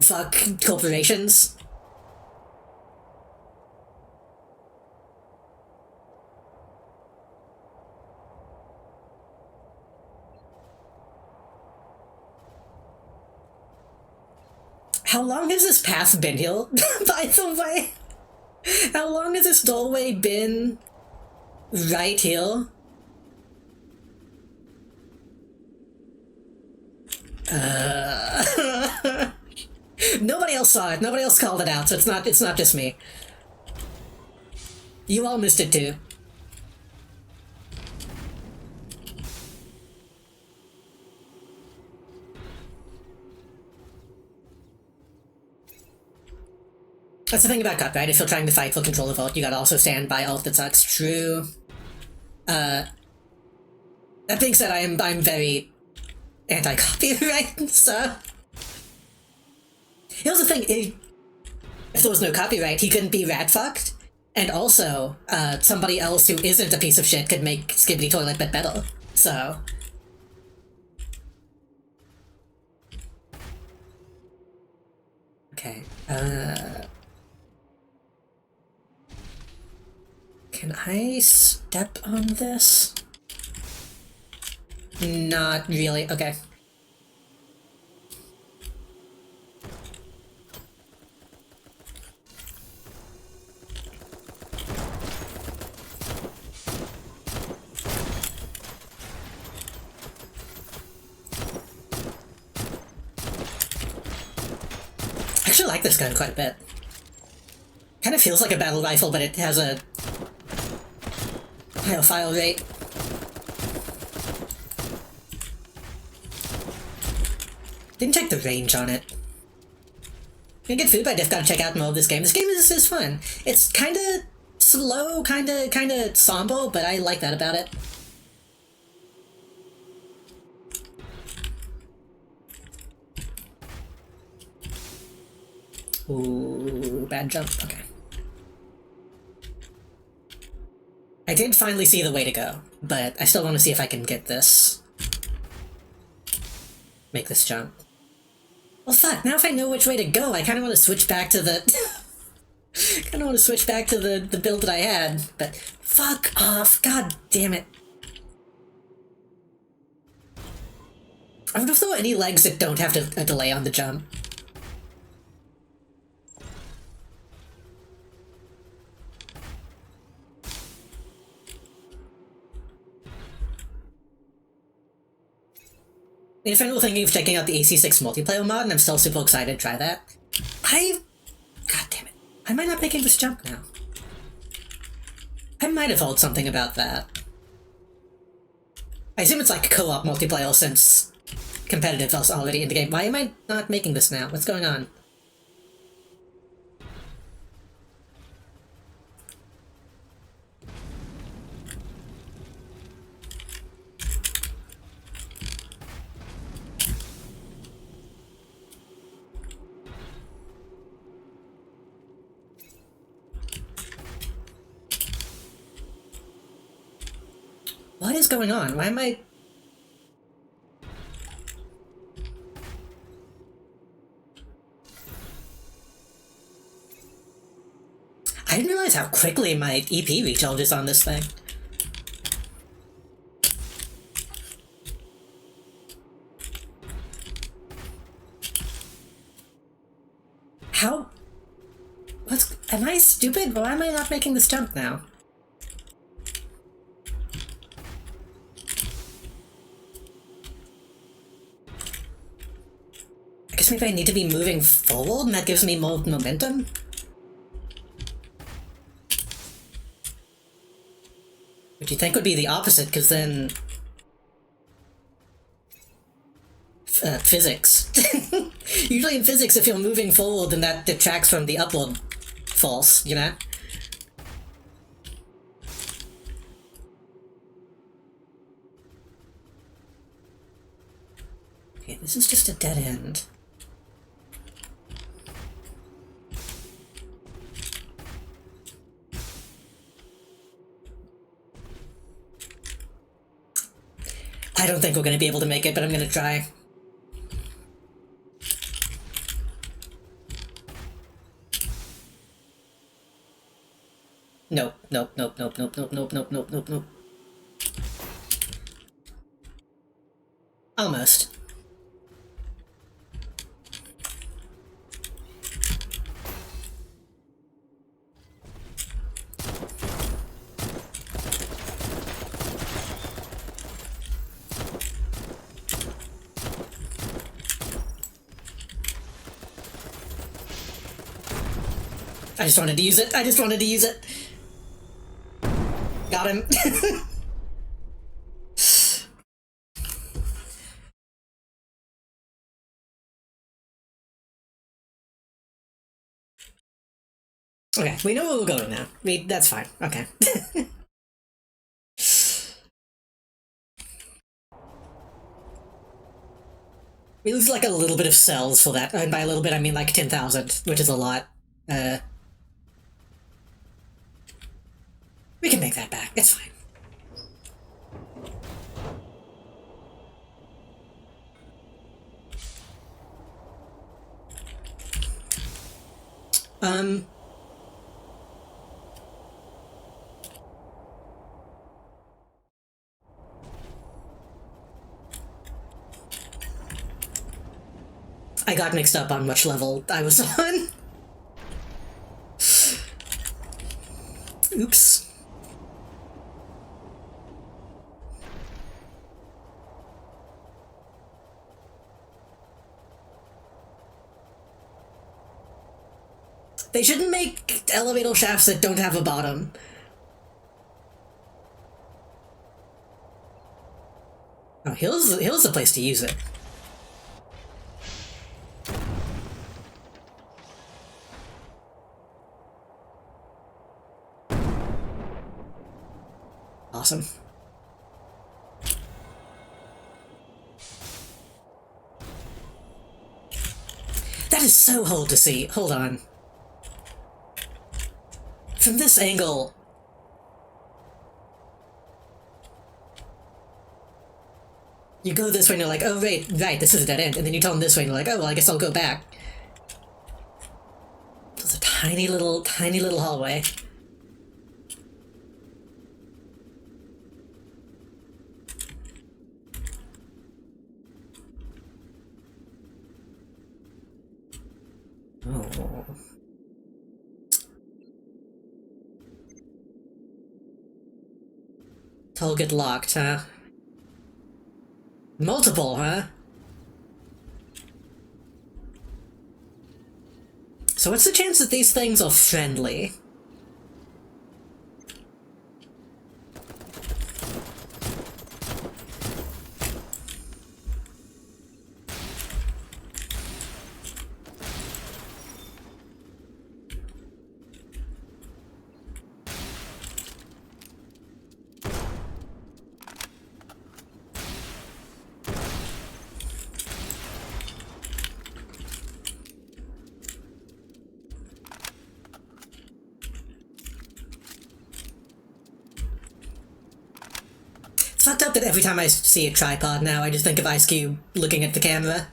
fuck corporations. How long has this path been here, by the way? How long has this doorway been right here? Nobody else saw it. Nobody else called it out, so it's not just me. You all missed it too. That's the thing about Cut, right? If you're trying to fight for control of Vault, you gotta also stand by all that sucks. True. That being said, I'm very anti-copyright, so... Here's the thing, if there was no copyright, he couldn't be rat-fucked, and also, somebody else who isn't a piece of shit could make Skibidi Toilet Bit better, so... Okay, Can I step on this? Not really. Okay. I actually like this gun quite a bit. Kind of feels like a battle rifle, but it has a higher fire rate. Didn't check the range on it. You get food, but I just gotta check out more of this game. This game is fun. It's kinda slow, kinda somber, but I like that about it. Ooh, bad jump. Okay. I did finally see the way to go, but I still want to see if I can get this. Make this jump. Well, fuck, now if I know which way to go, I kind of want to switch back to the... kind of want to switch back to the build that I had, but fuck off, god damn it. I wonder if there are any legs that don't have a delay on the jump. If I'm thinking of checking out the AC6 multiplayer mod, and I'm still super excited to try that. God damn it. I might not making this jump now. I might have heard something about that. I assume it's like co-op multiplayer since competitive is already in the game. Why am I not making this now? What's going on? What is going on? Why am I... I didn't realize how quickly my EP recharges on this thing. How... What's... Am I stupid? Why am I not making this jump now? I guess maybe I need to be moving forward and that gives me more momentum? Which you think would be the opposite, because then... physics. Usually in physics, if you're moving forward, then that detracts from the upward force, you know? Okay, this is just a dead end. I don't think we're gonna be able to make it, but I'm gonna try. Nope, nope, nope, nope, nope, nope, nope, nope, nope, nope, nope. Almost. I just wanted to use it. I just wanted to use it. Got him. Okay, we know where we're going now. That's fine. Okay. We lose like a little bit of cells for that, and by a little bit I mean like 10,000, which is a lot. We can make that back. It's fine. I got mixed up on which level I was on. Oops. They shouldn't make elevator shafts that don't have a bottom. Oh, here's the place to use it. Awesome. That is so hard to see. Hold on. From this angle... You go this way and you're like, oh right, this is a dead end. And then you turn this way and you're like, oh well, I guess I'll go back. There's a tiny little hallway. Oh. Target locked, huh? Multiple, huh? So what's the chance that these things are friendly? It's fucked up that every time I see a tripod now, I just think of Ice Cube looking at the camera.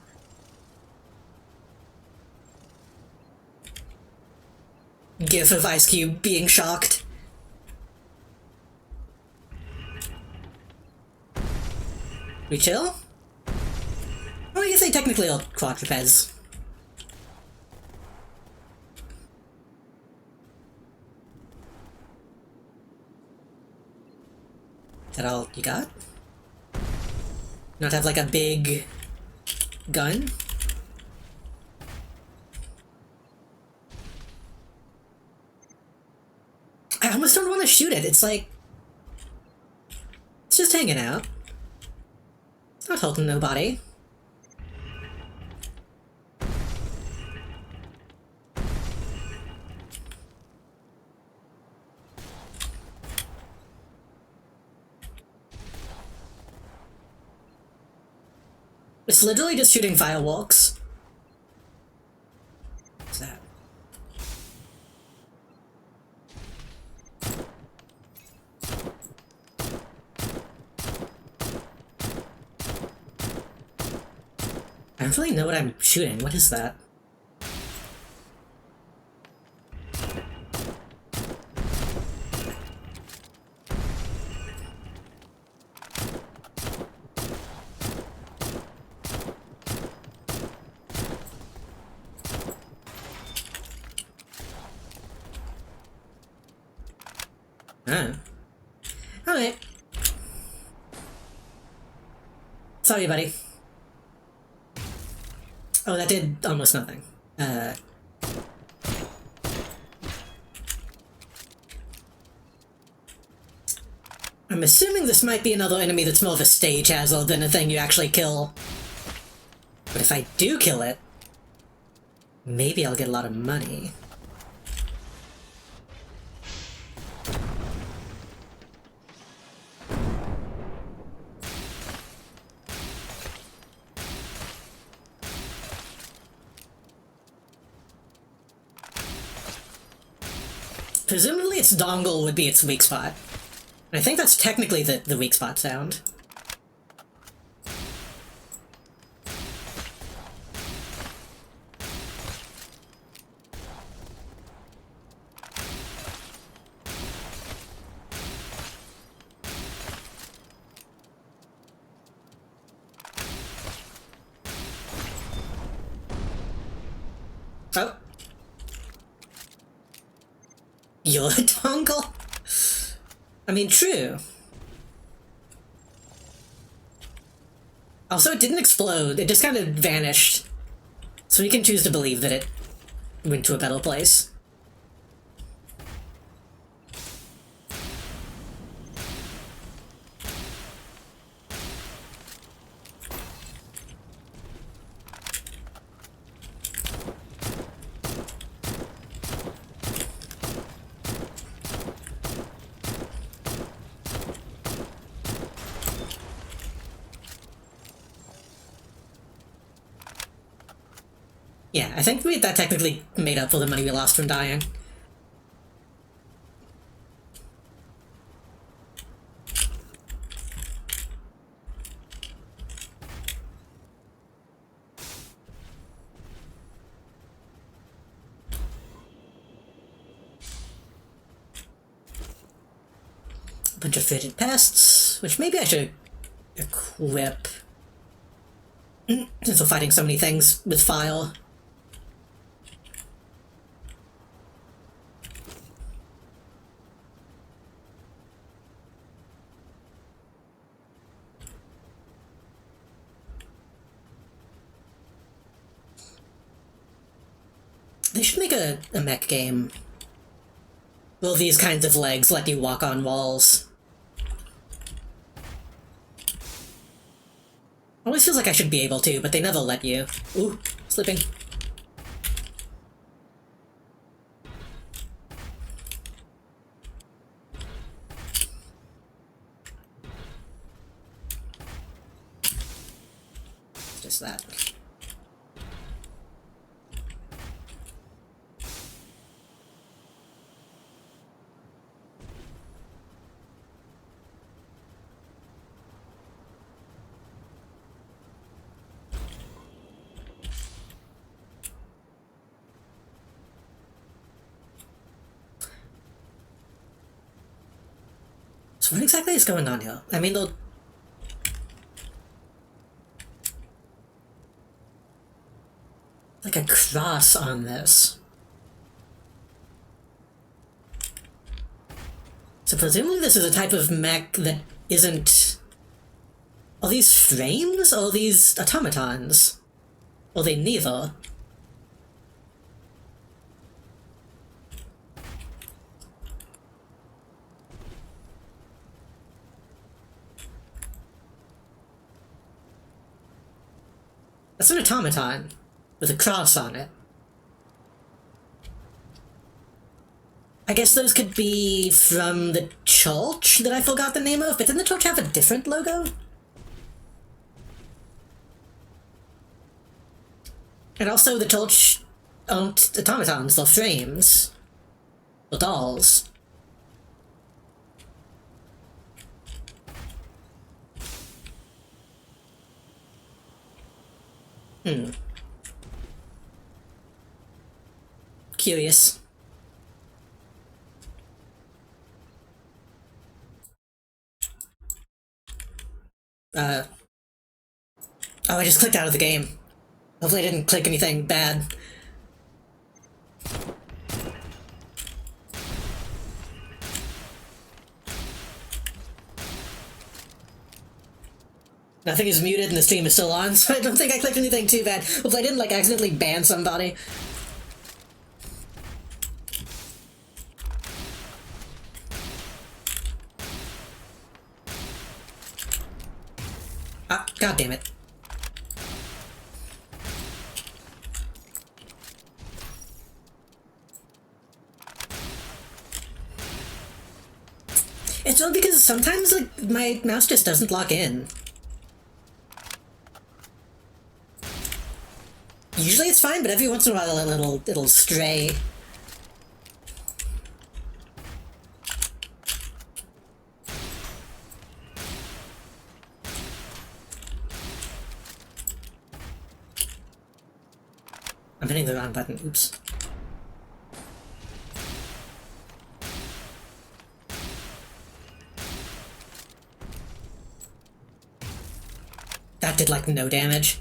GIF of Ice Cube being shocked. We chill? Well, I guess they technically are quadrupeds. Is that all you got? Not have like a big gun? I almost don't want to shoot it. It's like... It's just hanging out. It's not hurting nobody. It's literally just shooting fireworks. What's that? I don't really know what I'm shooting. What is that? Huh. Alright. Sorry, buddy. Oh, that did almost nothing. I'm assuming this might be another enemy that's more of a stage hazard than a thing you actually kill. But if I do kill it, maybe I'll get a lot of money. Presumably its dongle would be its weak spot. And I think that's technically the weak spot sound. Oh. Your dongle? I mean, true. Also, it didn't explode. It just kind of vanished. So we can choose to believe that it went to a better place. Yeah, I think that technically made up for the money we lost from dying. A bunch of fitted pests, which maybe I should equip. Since we're fighting so many things with fire. They should make a mech game. Will these kinds of legs let you walk on walls? Always feels like I should be able to, but they never let you. Ooh, slipping. Just that. So what exactly is going on here? I mean, they'll... like a cross on this. So presumably this is a type of mech that isn't... Are these frames? Or are these automatons? Or are they neither? That's an automaton, with a cross on it. I guess those could be from the church that I forgot the name of, but didn't the church have a different logo? And also the church aren't automatons, they're frames. Or dolls. Curious. Oh, I just clicked out of the game. Hopefully I didn't click anything bad. Nothing is muted and the stream is still on, so I don't think I clicked anything too bad. Hopefully I didn't, like, accidentally ban somebody. God damn it. It's all because sometimes, like, my mouse just doesn't lock in. Usually it's fine, but every once in a while it'll stray. I'm hitting the wrong button, oops. That did like no damage.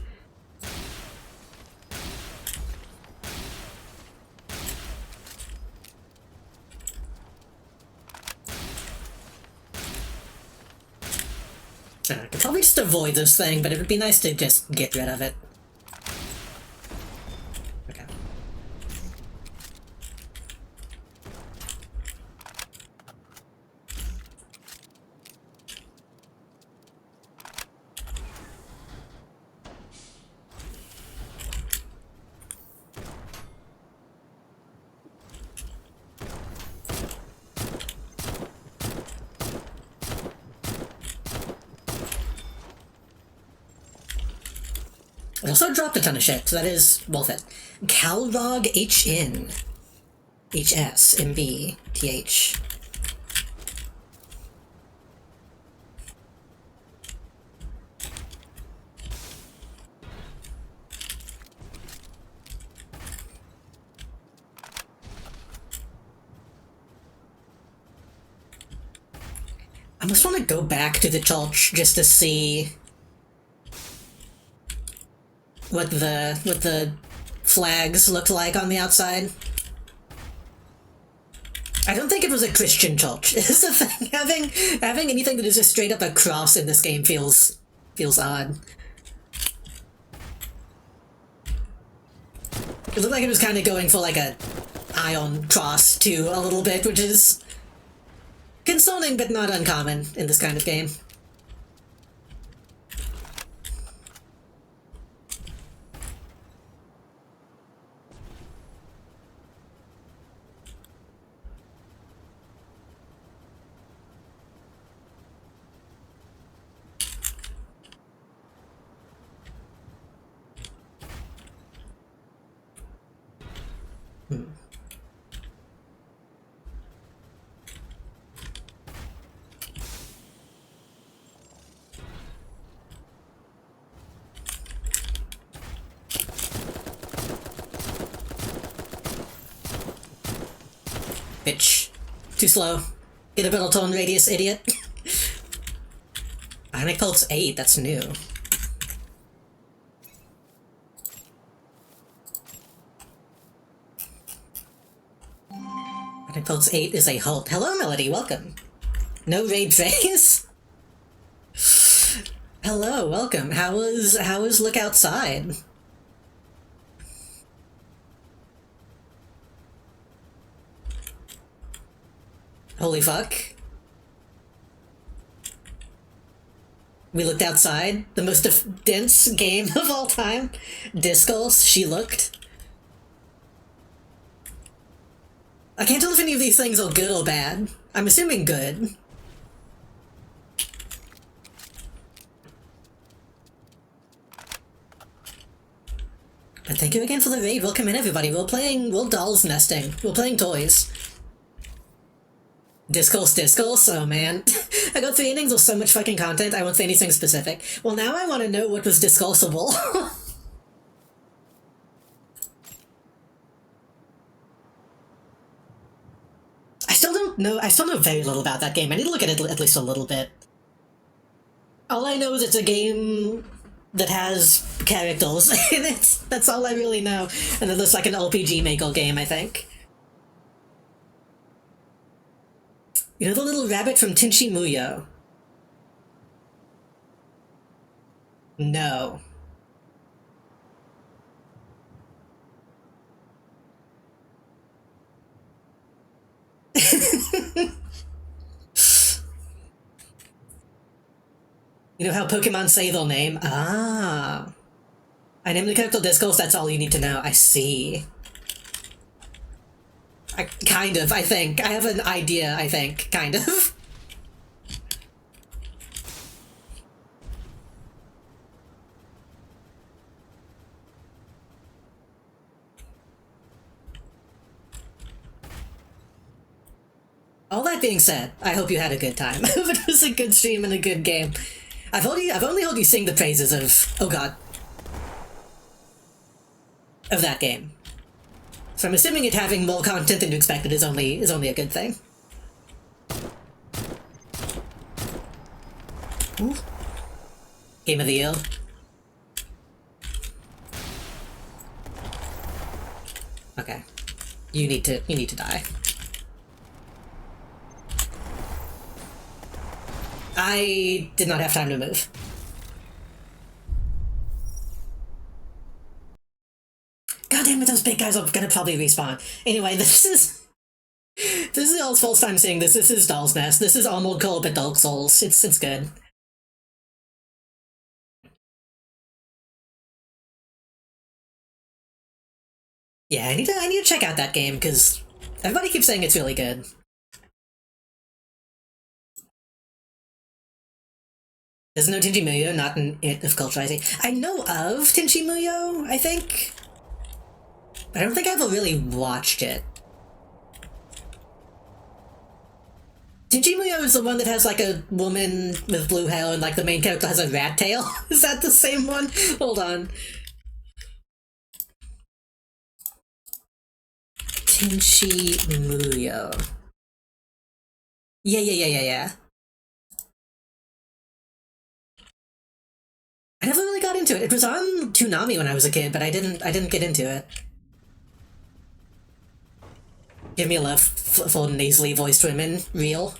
I could probably just avoid this thing, but it would be nice to just get rid of it. Okay. I also dropped a ton of shit, so that is worth it. Calrog HN. HSMB TH. I almost want to go back to the church just to see what the flags looked like on the outside. I don't think it was a Christian church. Is the thing. Having anything that is just straight up a cross in this game feels odd. It looked like it was kind of going for like a ion cross too a little bit, which is concerning but not uncommon in this kind of game. Bitch. Too slow. Get a battle tone radius, idiot. Ionic Pulse 8, that's new. Ionic Pulse 8 is a halt. Hello, Melody, welcome. No raid phase? Hello, welcome. How was Look Outside? Holy fuck. We looked outside. The most dense game of all time. Discos, she looked. I can't tell if any of these things are good or bad. I'm assuming good. But thank you again for the raid. Welcome in, everybody. We're dolls nesting. We're playing toys. Discourse, oh man. I got 3 innings with so much fucking content, I won't say anything specific. Well, now I want to know what was discursable. I still know very little about that game. I need to look at it at least a little bit. All I know is it's a game that has characters in it. That's all I really know. And it looks like an RPG Maker game, I think. You know the little rabbit from Tenchi Muyo? No. You know how Pokemon say their name? Ah. I named the character Discourse, that's all you need to know. I see. Kind of, I think. I have an idea, I think. Kind of. All that being said, I hope you had a good time. I hope it was a good stream and a good game. I've only heard you sing the praises of, oh god, of that game. So I'm assuming it having more content than you expected is only a good thing. Ooh. Game of the year. Okay. You need to die. I did not have time to move. God damn it, those big guys are gonna probably respawn. Anyway, this is y'all's first time seeing this. This is Doll's Nest. This is Armored Core but Dark Souls. It's good. Yeah, I need to check out that game because everybody keeps saying it's really good. There's no Tenchi Muyo, not an It of Culture I see. I know of Tenchi Muyo, I think. But I don't think I ever really watched it. Tenchi Muyo is the one that has like a woman with blue hair and like the main character has a rat tail? Is that the same one? Hold on. Tenchi Muyo. Yeah. I never really got into it. It was on Toonami when I was a kid, but I didn't get into it. Give me a love for nasally voiced women. Real.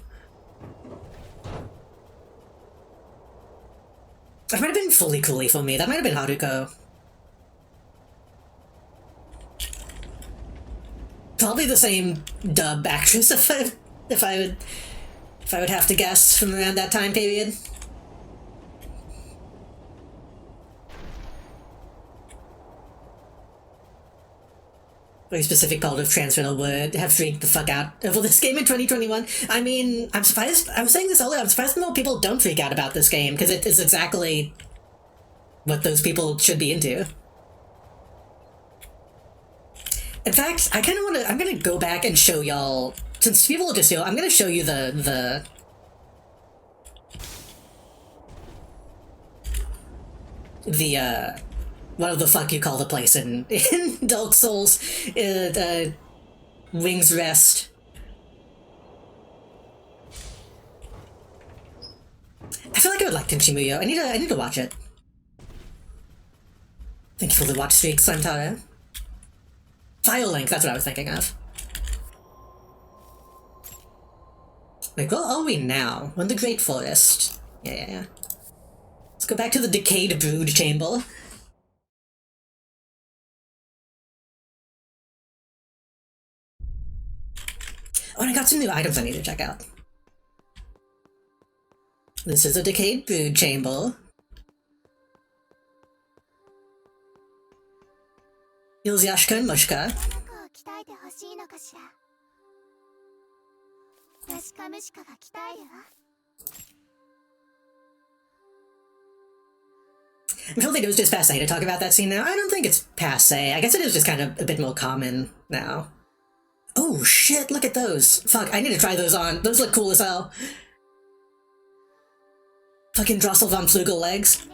That might have been fully coolie for me. That might have been Haruko. Probably the same dub actress if I would have to guess from around that time period. Very specific part of Transfer would have freaked the fuck out over this game in 2021. I mean, I'm surprised, I was saying this earlier, I'm surprised more people don't freak out about this game, because it is exactly what those people should be into. In fact, I kind of want to, I'm going to go back and show y'all, since people are just here, I'm going to show you the what the fuck you call the place in Dark Souls, Wings Rest. I feel like I would like Tenchi Muyo. I need to watch it. Thank you for the watch streak, Santara. Firelink, that's what I was thinking of. Wait, where are we now? We're in the Great Forest. Yeah. Let's go back to the Decayed Brood Chamber. Oh, and I got some new items I need to check out. This is a Decayed Brood Chamber. Here's Yashka and Mushka. I'm sure it was just passe to talk about that scene now. I don't think it's passe. I guess it is just kind of a bit more common now. Oh shit, look at those. Fuck, I need to try those on. Those look cool as hell. Fucking Drossel von Flugel legs.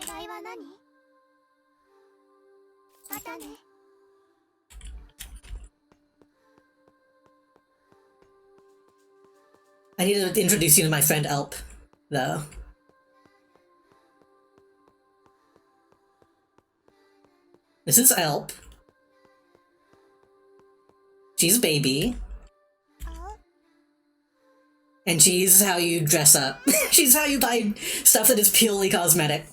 I need to introduce you to my friend Elp, though. This is Elp. She's a baby. And she's how you dress up. She's how you buy stuff that is purely cosmetic.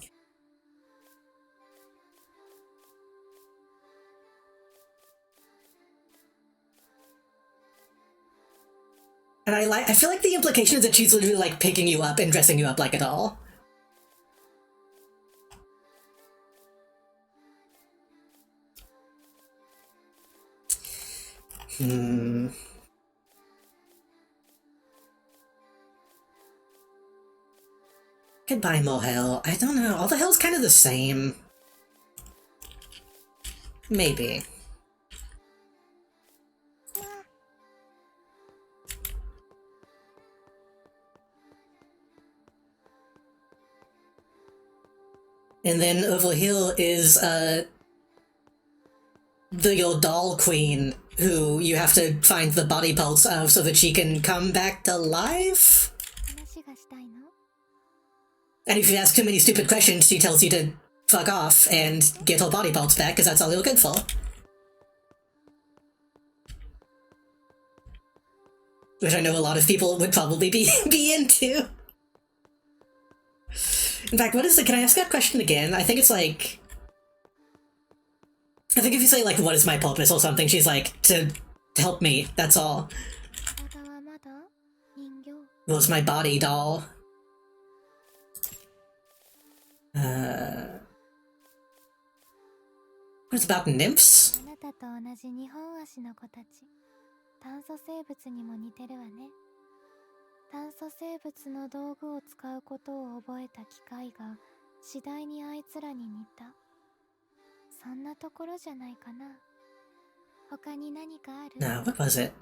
And I feel like the implication is that she's literally like picking you up and dressing you up like a doll. Could buy more hell. I don't know. All the hell's kind of the same. Maybe. And then over here is, your doll queen, who you have to find the body pulse of so that she can come back to life? 話がしたいの？ And if you ask too many stupid questions, she tells you to fuck off and get her body pulse back, because that's all you're good for. Which I know a lot of people would probably be into. In fact, what is it? Can I ask that question again? I think it's like... I think if you say, like, what is my purpose or something, she's like, to help me, that's all. 体はまだ人形。 What's my body, doll? What about nymphs? あなたと同じ2本足の子たち。炭素生物にも似てるわね。炭素生物の道具を使うことを覚えた機械が次第にあいつらに似た。そんなところじゃないかな。他に何かある？ No, what was it?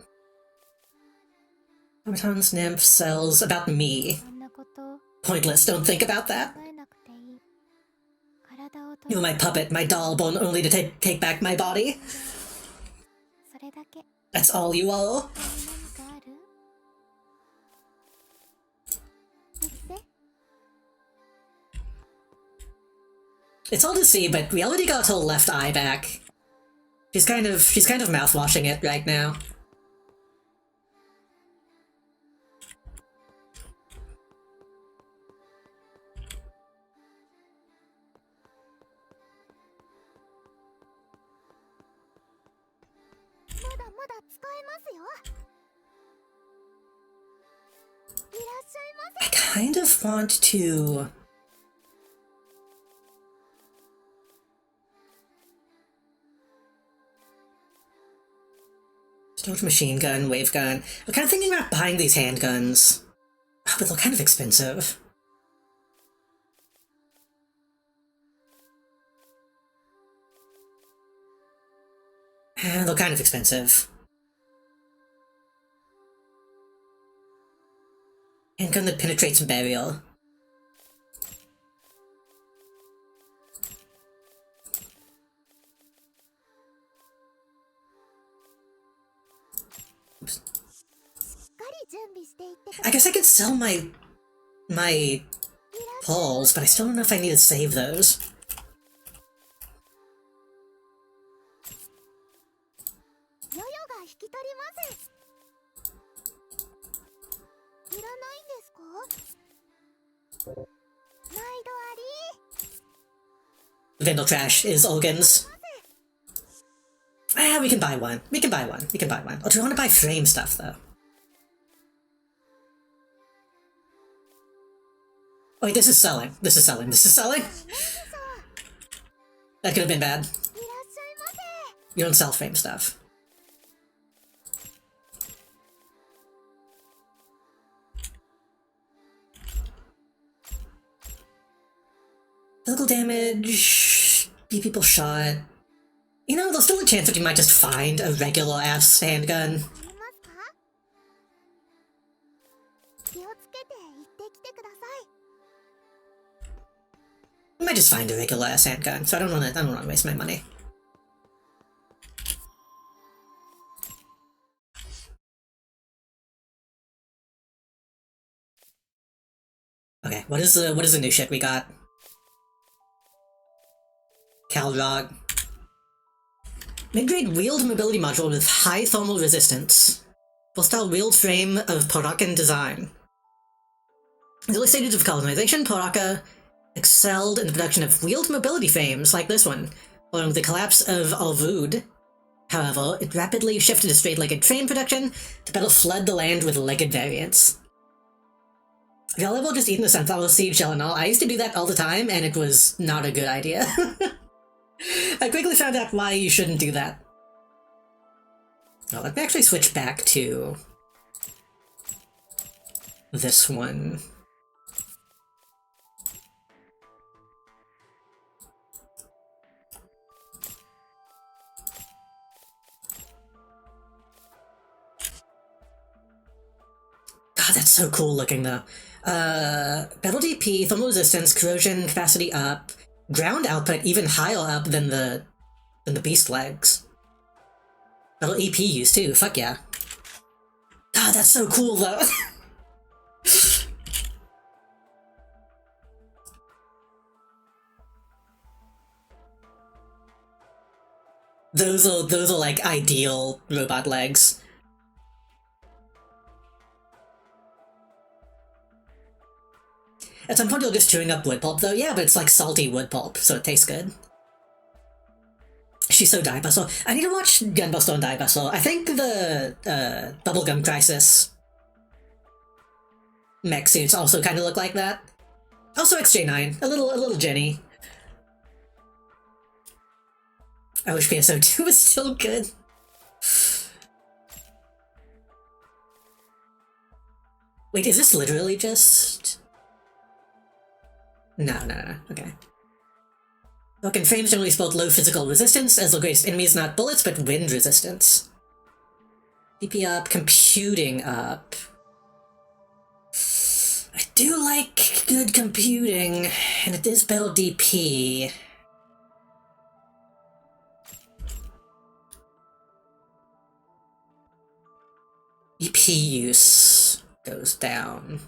Automatons, nymphs, cells, about me. そんなこと Pointless, don't think about that. 考えなくていい。体を You're my puppet, my doll, born only to take back my body. それだけ。 That's all you are. 他に何かある？言って。 It's all to see, but we already got her left eye back. She's kind of mouthwashing it right now. まだまだ使えますよ。いらっしゃいませ。 I kind of want to... Storage machine gun, wave gun. I'm kind of thinking about buying these handguns. But they're kind of expensive. They're kind of expensive. Handgun that penetrates barrier. Oops. しっかり準備していってくだ I guess I could sell my さい。 poles, but I still don't know if I need to save those. ヨヨが引き取ります。いらないんですか？毎度あり。 Vendor trash is organs. Ah, we can buy one. We can buy one. We can buy one. Oh, do we want to buy frame stuff, though? Oh, wait, this is selling. This is selling. This is selling? That could have been bad. いらっしゃいませ。 You don't sell frame stuff. Physical damage, be people shot. You know, there's still a chance that you might just find a regular ass handgun. 見ますか？気をつけて行ってきてください。 I might just find a regular ass handgun, so I don't wanna waste my money. Okay, what is the new shit we got? Calrog. Mid-grade wheeled mobility module with high thermal resistance. Full-style wheeled frame of Porakan design. In the early stages of colonization, Poraka excelled in the production of wheeled mobility frames like this one. Following the collapse of Alvud, however, it rapidly shifted to straight-legged frame production to better flood the land with legged variants. If y'all ever just eaten the sunflower seed shell and all, I used to do that all the time, and it was not a good idea. I quickly found out why you shouldn't do that. Oh, let me actually switch back to this one. God, that's so cool looking though. Battle DP, thermal resistance, corrosion capacity up, ground output even higher up than the beast legs. Battle EP use too, fuck yeah. God, that's so cool though. Those are like ideal robot legs. At some point you're just chewing up wood pulp though, yeah, but it's like salty wood pulp, so it tastes good. She's so Diabustle. I need to watch Gunbuster and Diabustle. I think the Bubblegum Crisis mech suits also kind of look like that. Also XJ9, a little Jenny. I wish PSO2 was still good. Wait, is this literally just... No, okay. Vulcan frames generally spelled low physical resistance, as the greatest enemy is not bullets, but wind resistance. DP up, computing up. I do like good computing, and it is battle DP. EP use goes down.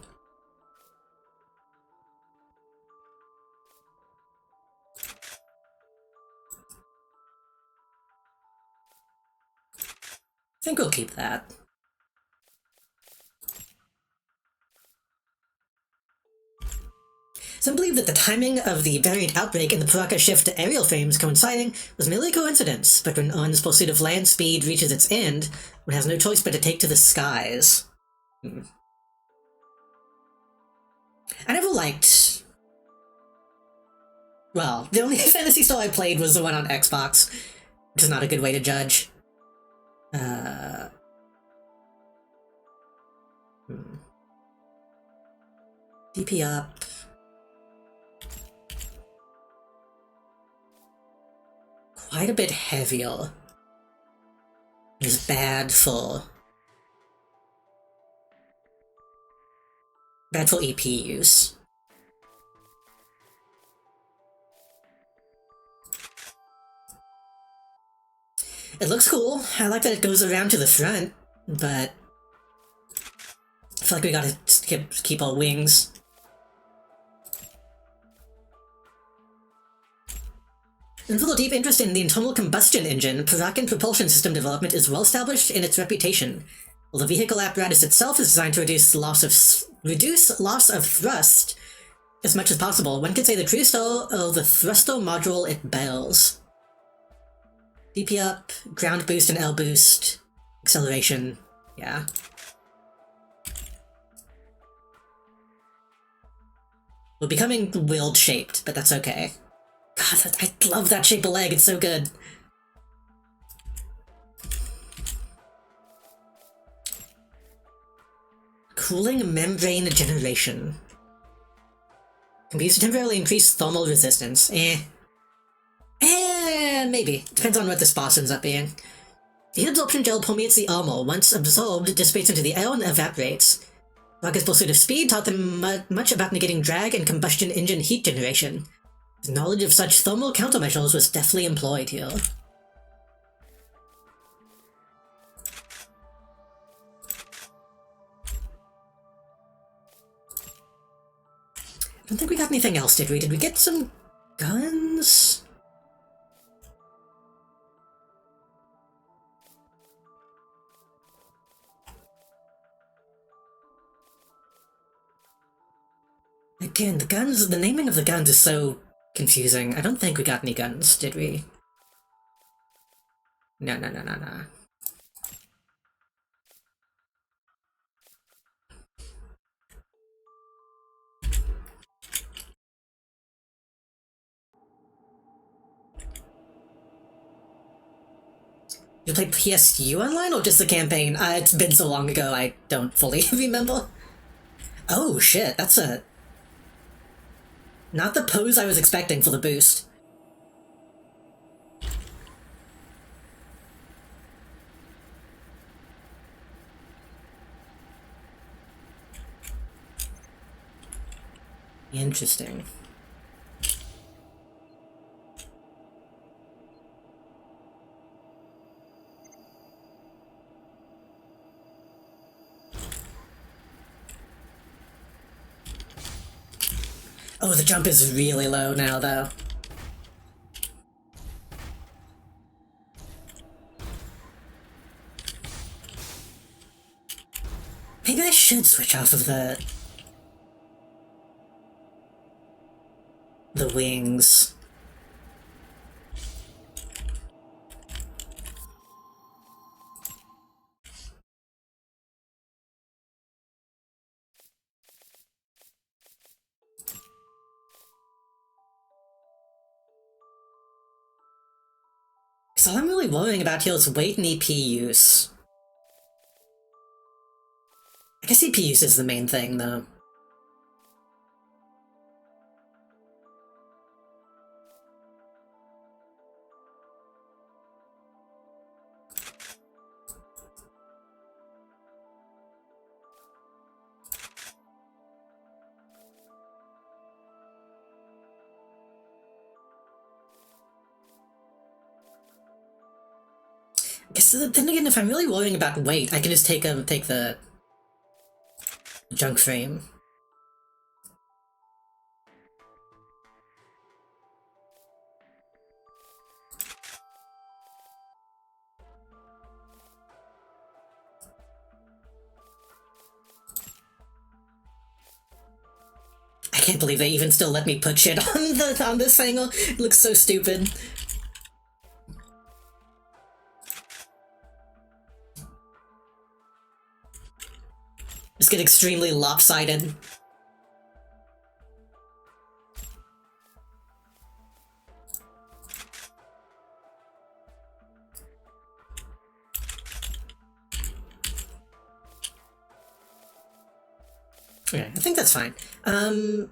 I think we'll keep that. Some believe that the timing of the variant outbreak and the Paraka shift to aerial frames coinciding was merely a coincidence, but when On's pursuit of land speed reaches its end, one has no choice but to take to the skies. I never liked... Well, the only Fantasy Star I played was the one on Xbox, which is not a good way to judge. DP up. Quite a bit heavier. Is bad for EP use. It looks cool. I like that it goes around to the front, but I feel like we gotta keep our wings. And with a deep interest in the internal combustion engine, Parakan propulsion system development is well established in its reputation. While the vehicle apparatus itself is designed to reduce loss of thrust as much as possible, one could say the true star of the thruster module it bears. DP up, ground boost and L boost, acceleration, yeah. We're becoming wheeled shaped, but that's okay. God, I love that shape of leg, it's so good. Cooling membrane generation. Can be used to temporarily increase thermal resistance. Maybe. Depends on what this boss ends up being. The heat absorption gel permeates the armor. Once absorbed, it dissipates into the air and evaporates. Rockett's pursuit of speed taught them much about negating drag and combustion engine heat generation. His knowledge of such thermal countermeasures was deftly employed here. I don't think we got anything else, did we? Did we get some guns? Again, the naming of the guns is so confusing. I don't think we got any guns, did we? No. You play PSU online or just the campaign? It's been so long ago, I don't fully remember. Oh shit, that's a... Not the pose I was expecting for the boost. Interesting. Oh, the jump is really low now, though. Maybe I should switch off of the wings. So all I'm really worrying about here is weight and EP use. I guess EP use is the main thing, though. I guess then again, if I'm really worrying about weight, I can just take the junk frame. I can't believe they even still let me put shit on this angle. It looks so stupid. Just get extremely lopsided. Okay, I think that's fine. The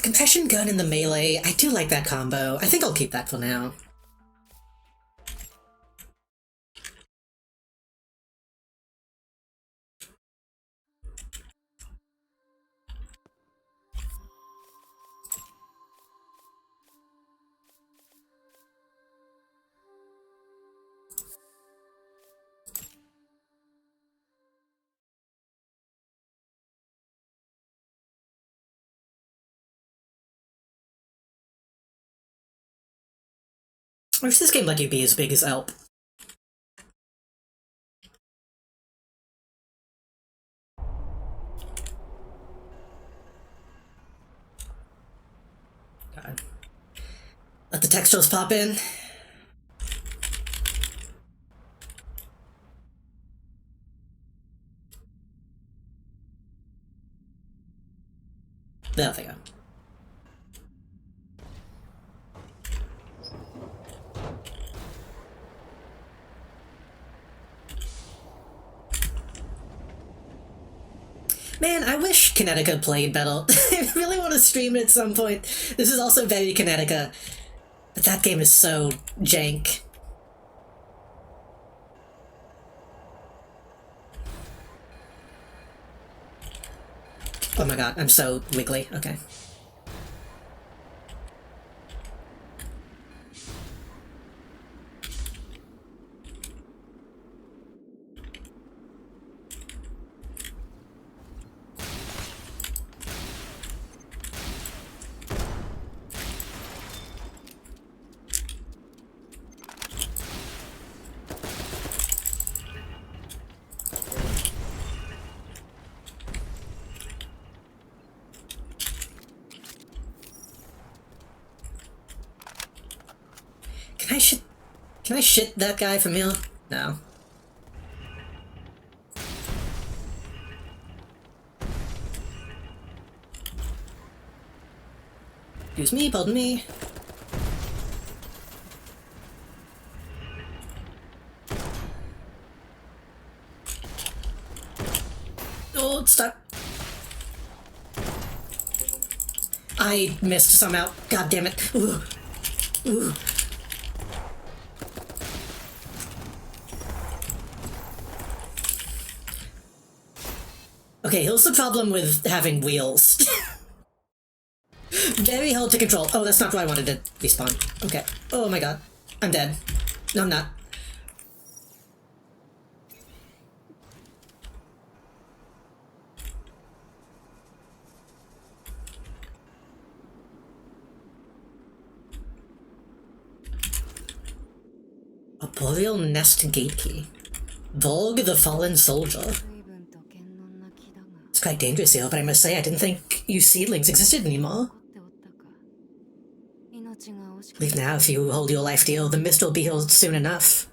compression gun and the melee, I do like that combo. I think I'll keep that for now. Or does this game let you be as big as Elp? God. Let the textures pop in. There they go. Man, I wish Kinetica played better. I really want to stream it at some point. This is also very Kinetica, but that game is so jank. Oh my god, I'm so wiggly. Okay. Can I shit that guy from here? No. Excuse me, pardon me. Oh, it's stuck. I missed somehow. God damn it. Ooh. Ooh. Okay, here's the problem with having wheels. Very hard to control. Oh, that's not where I wanted to respawn. Okay. Oh my god. I'm dead. No, I'm not. A boreal nest gate key. Volg the Fallen Soldier. 随分と堅能な木だが It's quite dangerous here, but I must say I didn't think you seedlings existed anymore. 残っておったか命が惜しく Leave now if you hold your life dear. The mist will be here soon enough.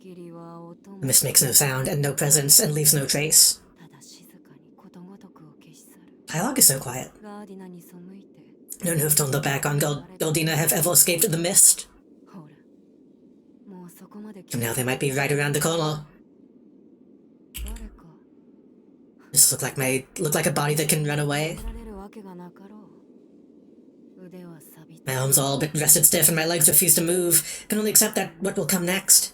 霧は音も The mist makes no sound and no presence and leaves no trace. ただ静かにことごとくを消し去る Dialogue is so quiet. ガーディナに背いて None who've turned their back on Goldina have ever escaped the mist. ほらもうそこまで来 And now they might be right around the corner. 誰か This look like a body that can run away. 出られるわけがなかろう腕は錆び My た arms are all but rested stiff and my legs refuse to move. Can only accept that what will come next.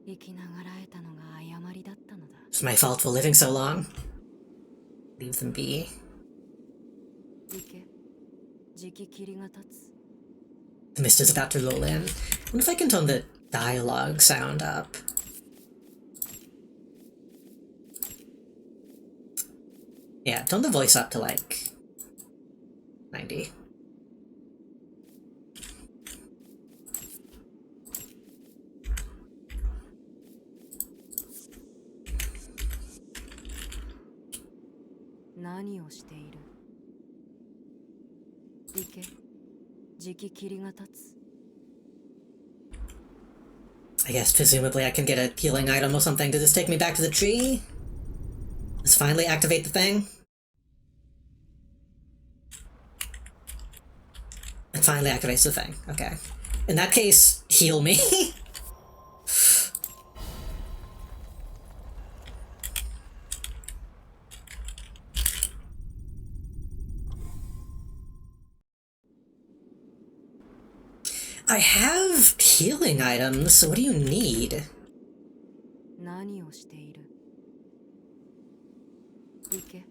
生きながらえたのが誤りだったのだ It's my fault for living so long. Leave them be. 行けじき霧が立つ The mist is about to roll in. I wonder if I can turn the dialogue sound up. Yeah, turn the voice up to like 90.「何をしている」「行けじき霧が立つ」 I guess presumably I can get a healing item or something to just take me back to the tree. Let's finally activate the thing. It finally activates the thing. Okay. In that case, heal me. I have healing items, so what do you need? 何をしている行け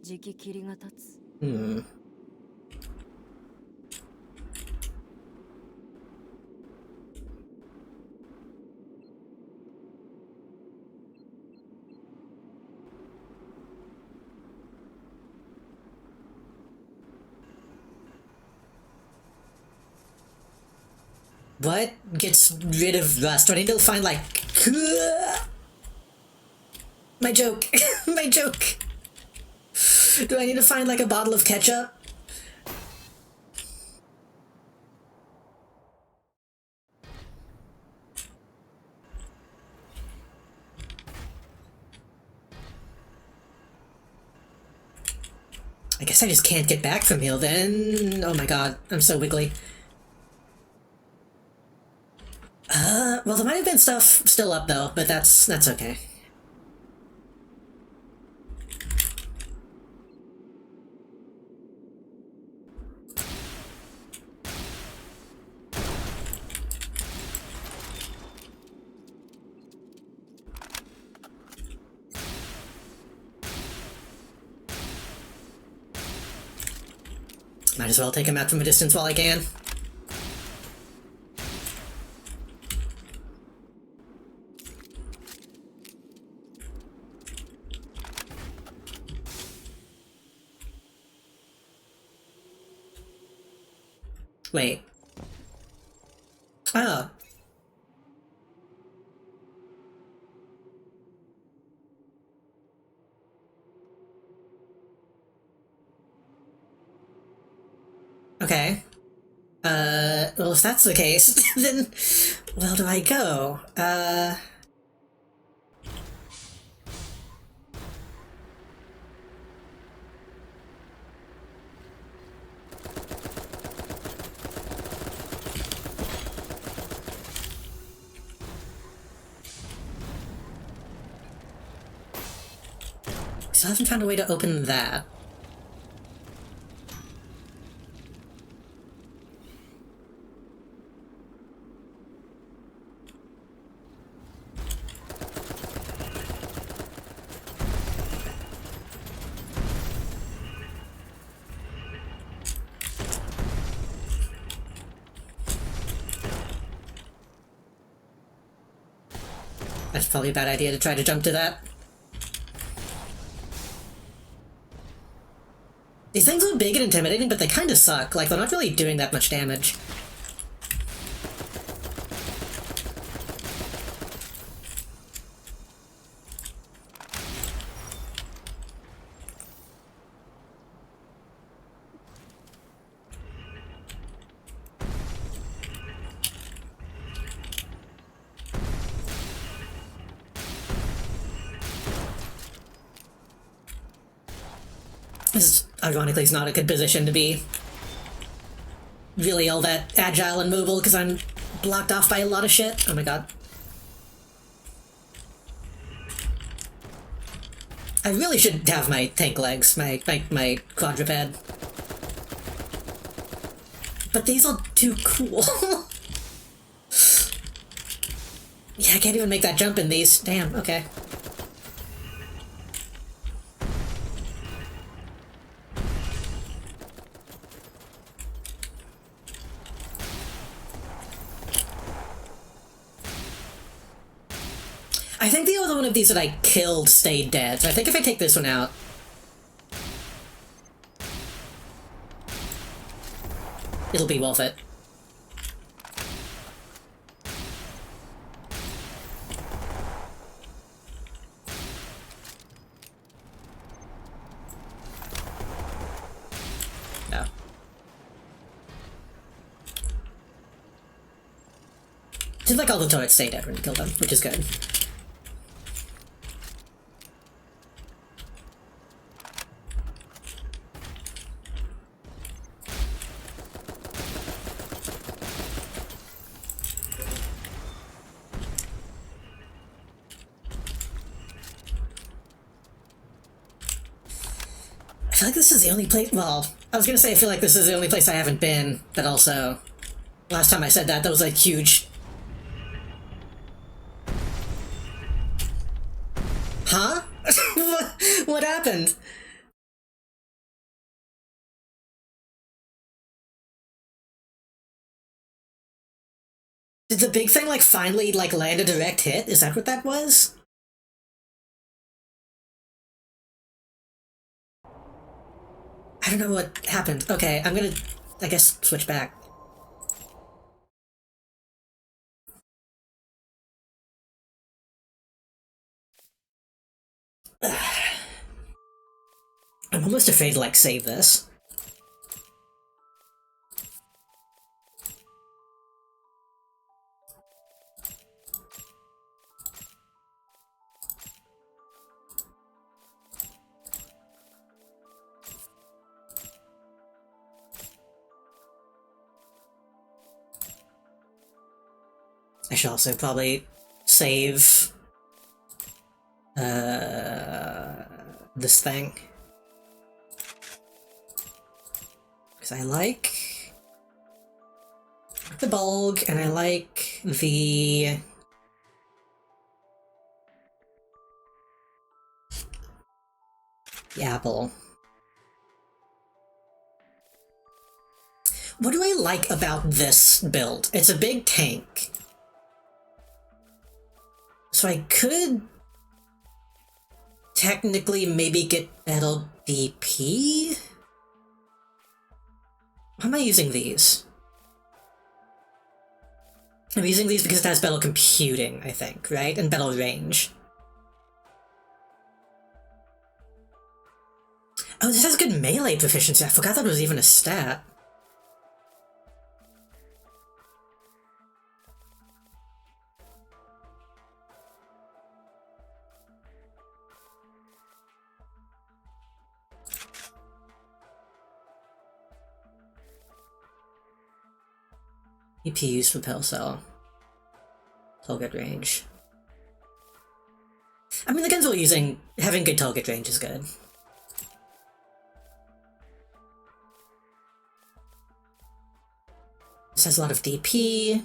じき霧が立つ Hmm. What gets rid of rust? Do I need to find like... My joke. My joke. Do I need to find like a bottle of ketchup? I guess I just can't get back from here then. Oh my god, I'm so wiggly. Well, there might have been stuff still up though, but that's okay. Might as well take him out from a distance while I can. Wait. Oh. Okay. Well, if that's the case, then where do I go? Still haven't found a way to open that. That's probably a bad idea to try to jump to that. These things look big and intimidating, but they kind of suck. Like, they're not really doing that much damage. This, ironically, is not a good position to be really all that agile and mobile, because I'm blocked off by a lot of shit. Oh my god. I really should have my tank legs, my quadruped. But these are too cool. Yeah, I can't even make that jump in these. Damn, okay. I think the other one of these that I killed stayed dead, so I think if I take this one out... it'll be worth it. No. Seems like all the turrets stay dead when you kill them, which is good. I feel like this is the only place, well, I was gonna say I feel like this is the only place I haven't been, but also, last time I said that, that was like huge. Huh? What happened? Did the big thing like finally like land a direct hit? Is that what that was? I don't know what happened. Okay, I'm gonna, I guess, switch back. I'm almost afraid to, like, save this. I should also probably save this thing. Because I like the bulg and I like the apple. What do I like about this build? It's a big tank. So I could technically maybe get better DP? Why am I using these? I'm using these because it has better computing, I think, right? And better range. Oh, this has good melee proficiency. I forgot that was even a stat. EP used for Pale Cell. Target range. I mean, the guns we're using, having good target range is good. This has a lot of DP.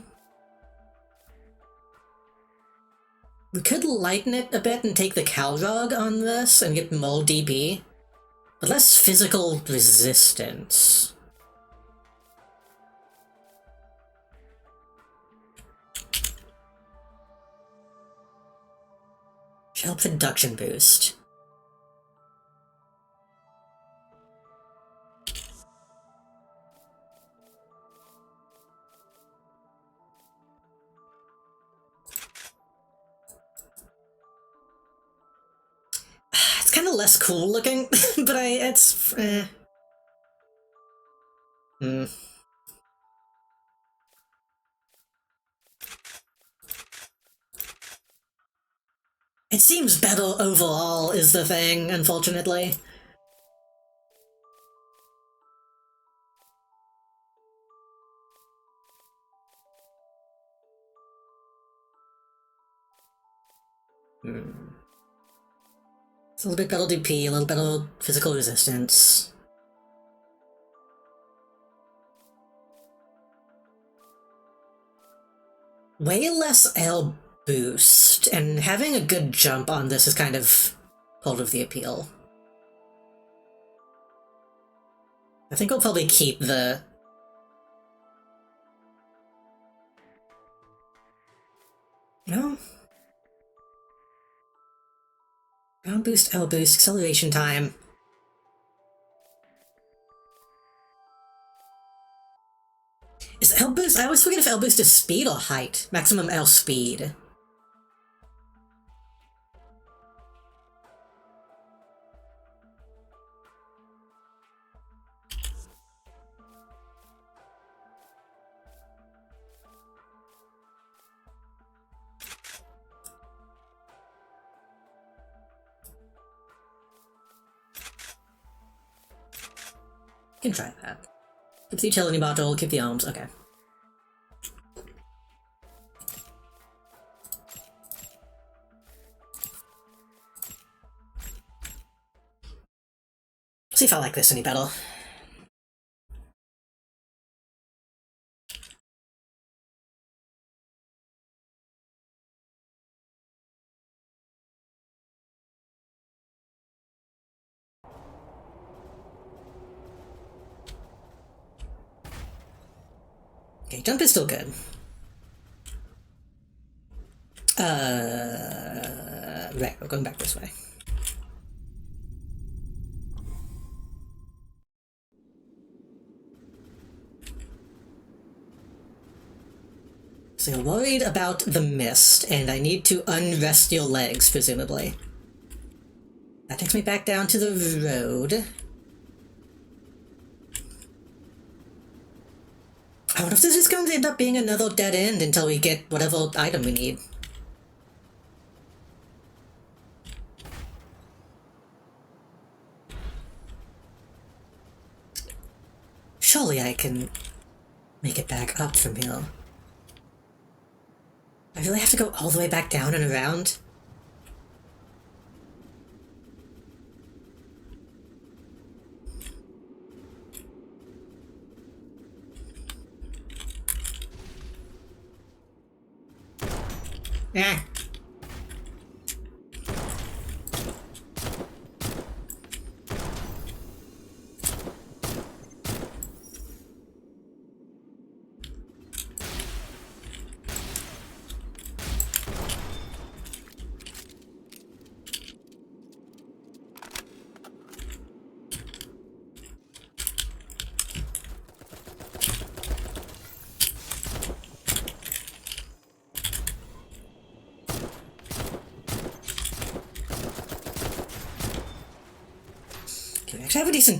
We could lighten it a bit and take the Calrog on this and get more DP, but less physical resistance. Shell production boost. It's kind of less cool looking, but it's It seems better overall is the thing, unfortunately. It's a little bit better DP, a little better physical resistance. Way less L boost, and having a good jump on this is kind of part of the appeal. I think I'll probably keep the... No? Ground boost, L boost, acceleration time. Is L boost? I always forget if L boost is speed or height. Maximum L speed. Can try that. Keep the utility bottle, keep the arms, okay. See if I like this any better. Okay, jump is still good. Right, we're going back this way. So you're worried about the mist, and I need to unrest your legs, presumably. That takes me back down to the road. I wonder if this is going to end up being another dead end until we get whatever item we need. Surely I can make it back up from here. I really have to go all the way back down and around? Ah. I have a decent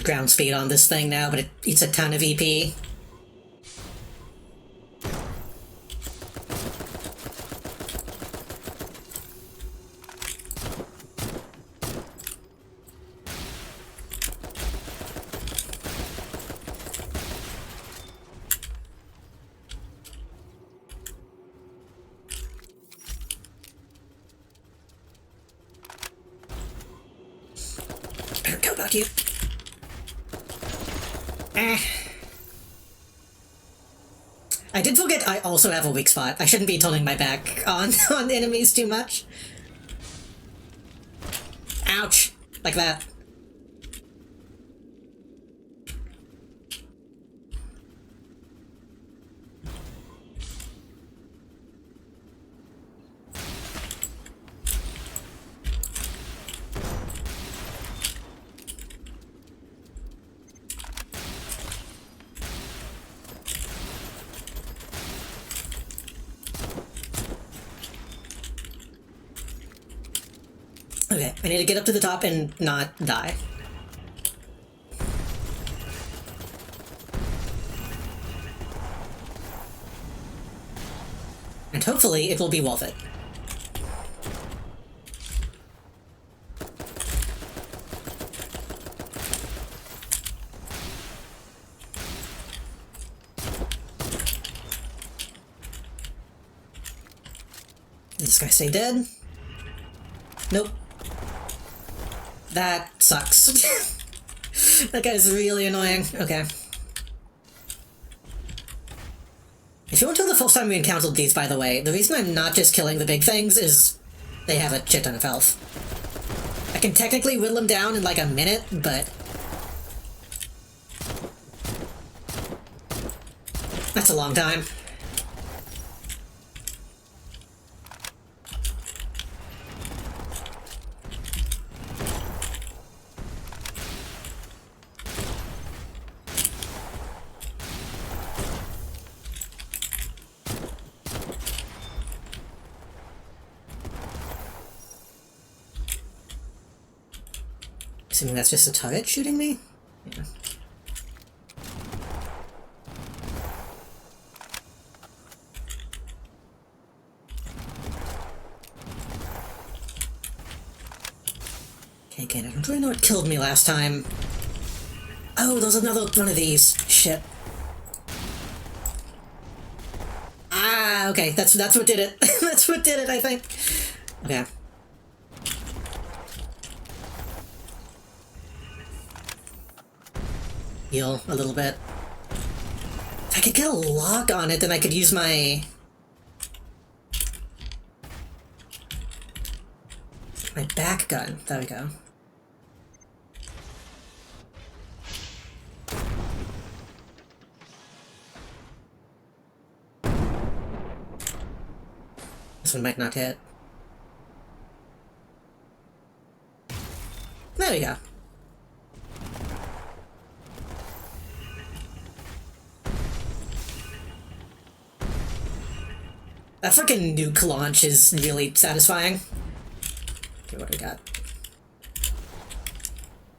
ground speed on this thing now, but it eats a ton of EP. How about you? Eh. I did forget I also have a weak spot. I shouldn't be turning my back on enemies too much. Ouch! Like that. Okay, I need to get up to the top and not die. And hopefully it will be worth it. Did this guy stay dead? Nope. That sucks. That guy's really annoying. Okay. If you won't tell the first time we encountered these, by the way, the reason I'm not just killing the big things is they have a shit ton of health. I can technically whittle them down in like a minute, but that's a long time. Assuming that's just a turret shooting me? Yeah. Okay, again, I don't really know what killed me last time. Oh, there's another one of these. Shit. Ah, okay, that's what did it. That's what did it, I think. Okay. Heal a little bit. If I could get a lock on it, then I could use my back gun. There we go. This one might not hit. There we go. That freaking nuke launch is really satisfying. Okay, what do we got?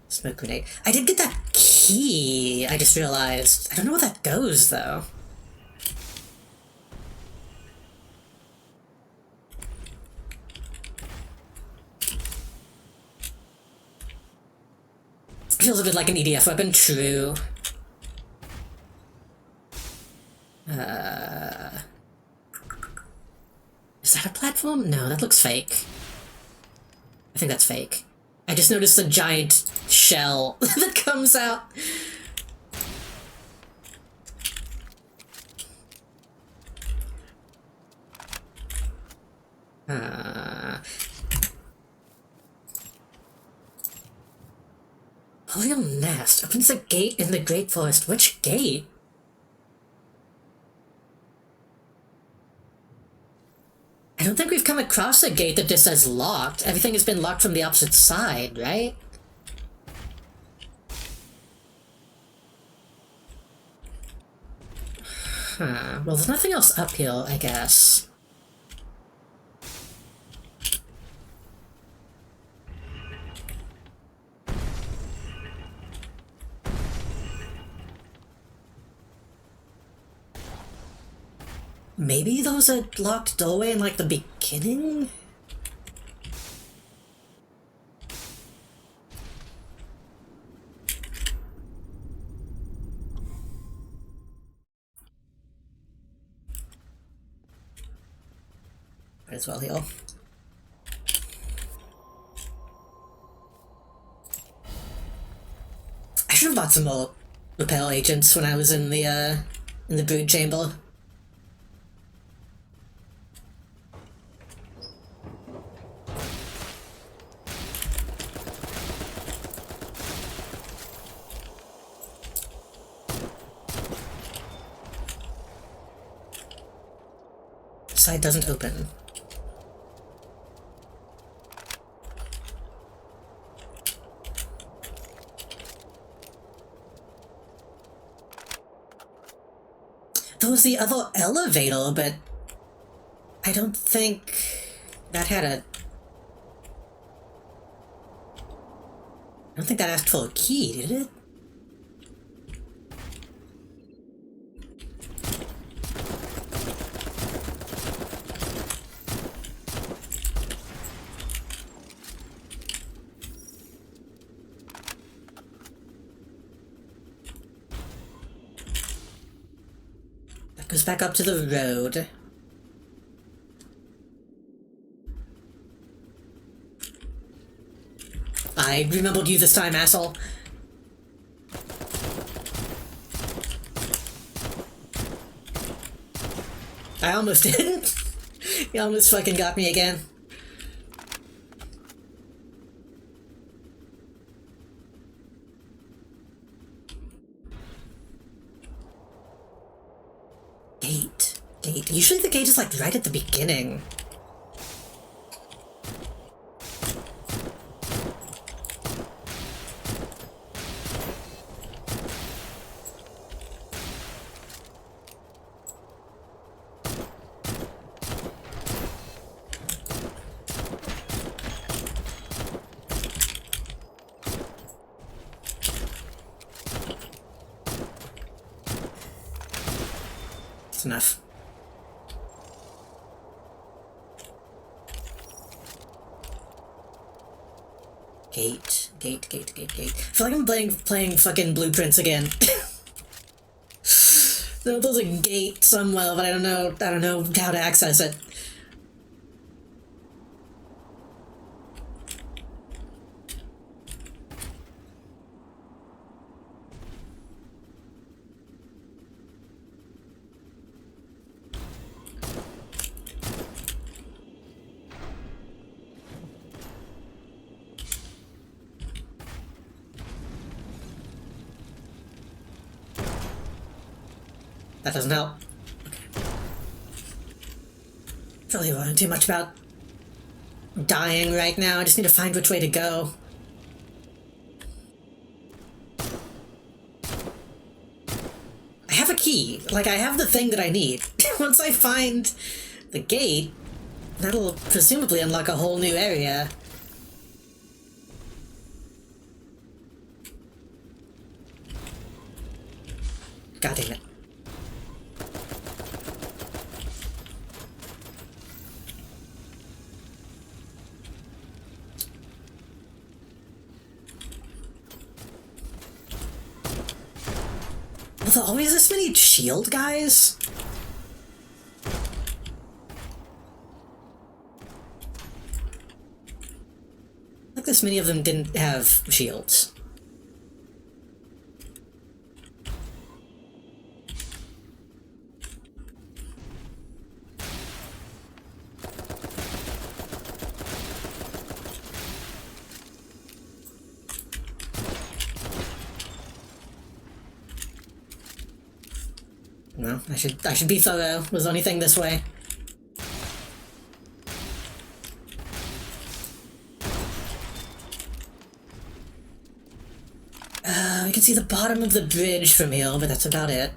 Smoke grenade. I did get that key, I just realized. I don't know where that goes, though. Feels a bit like an EDF weapon, true. Is that a platform? No, that looks fake. I think that's fake. I just noticed a giant shell that comes out. Royal Nest opens a gate in the Great Forest. Which gate? I don't think we've come across a gate that just says locked. Everything has been locked from the opposite side, right? Huh. Well, there's nothing else uphill, I guess. Maybe there was a locked doorway in, like, the beginning? Might as well heal. should have bought some more repel agents when I was in the brood chamber. Side doesn't open. There was the other elevator, but I don't think that had a... I don't think that asked for a key, did it? Goes back up to the road. I remembered you this time, asshole. I almost didn't. You almost fucking got me again. Gate. Usually the gate is like right at the beginning. It's enough. Gate. I feel like I'm playing fucking Blueprints again. There's a gate somewhere, but I don't know how to access it. That doesn't help. Okay. Really worrying too much about dying right now. I just need to find which way to go. I have a key. Like, I have the thing that I need. Once I find the gate, that'll presumably unlock a whole new area. God damn it. Are there always this many shield guys? Like this many of them didn't have shields. No, I should be thorough. There's the only thing this way. We can see the bottom of the bridge from here, but that's about it.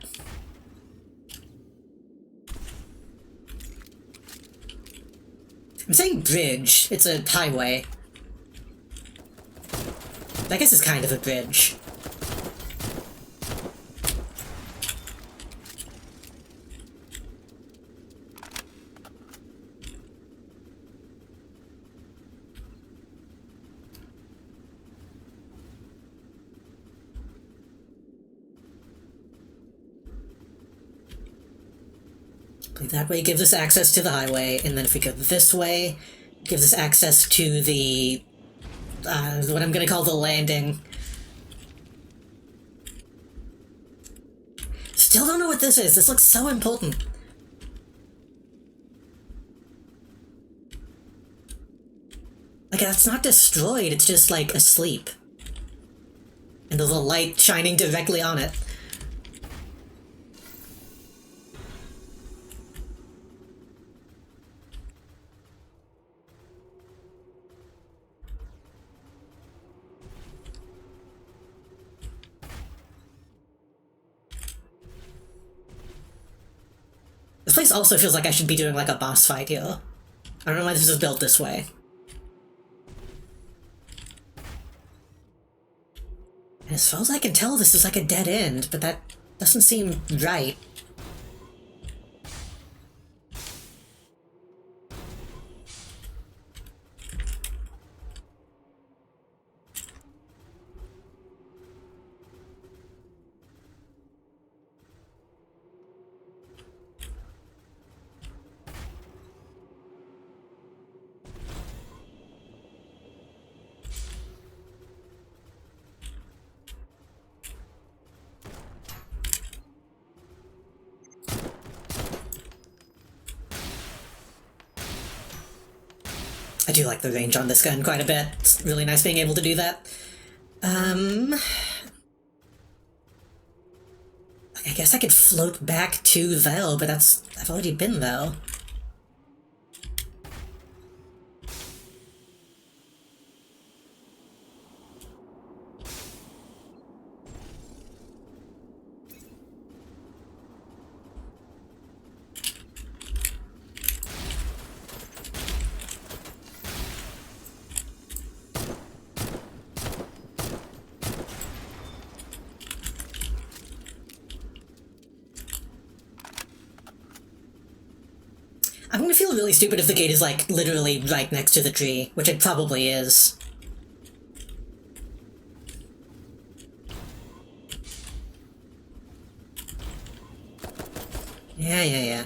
I'm saying bridge. It's a highway. I guess it's kind of a bridge. That way gives us access to the highway, and then if we go this way, it gives us access to the, what I'm gonna call the landing. still don't know what this is. This looks so important. Like, it's not destroyed, it's just, like, asleep. And there's a light shining directly on it. This place also feels like I should be doing, like, a boss fight here. I don't know why this is built this way. And as far as I can tell, this is like a dead end, but that doesn't seem right. I do like the range on this gun quite a bit. It's really nice being able to do that. I guess I could float back to Vel, but I've already been Vel. I'm gonna feel really stupid if the gate is, like, literally right next to the tree, which it probably is. Yeah. Yeah.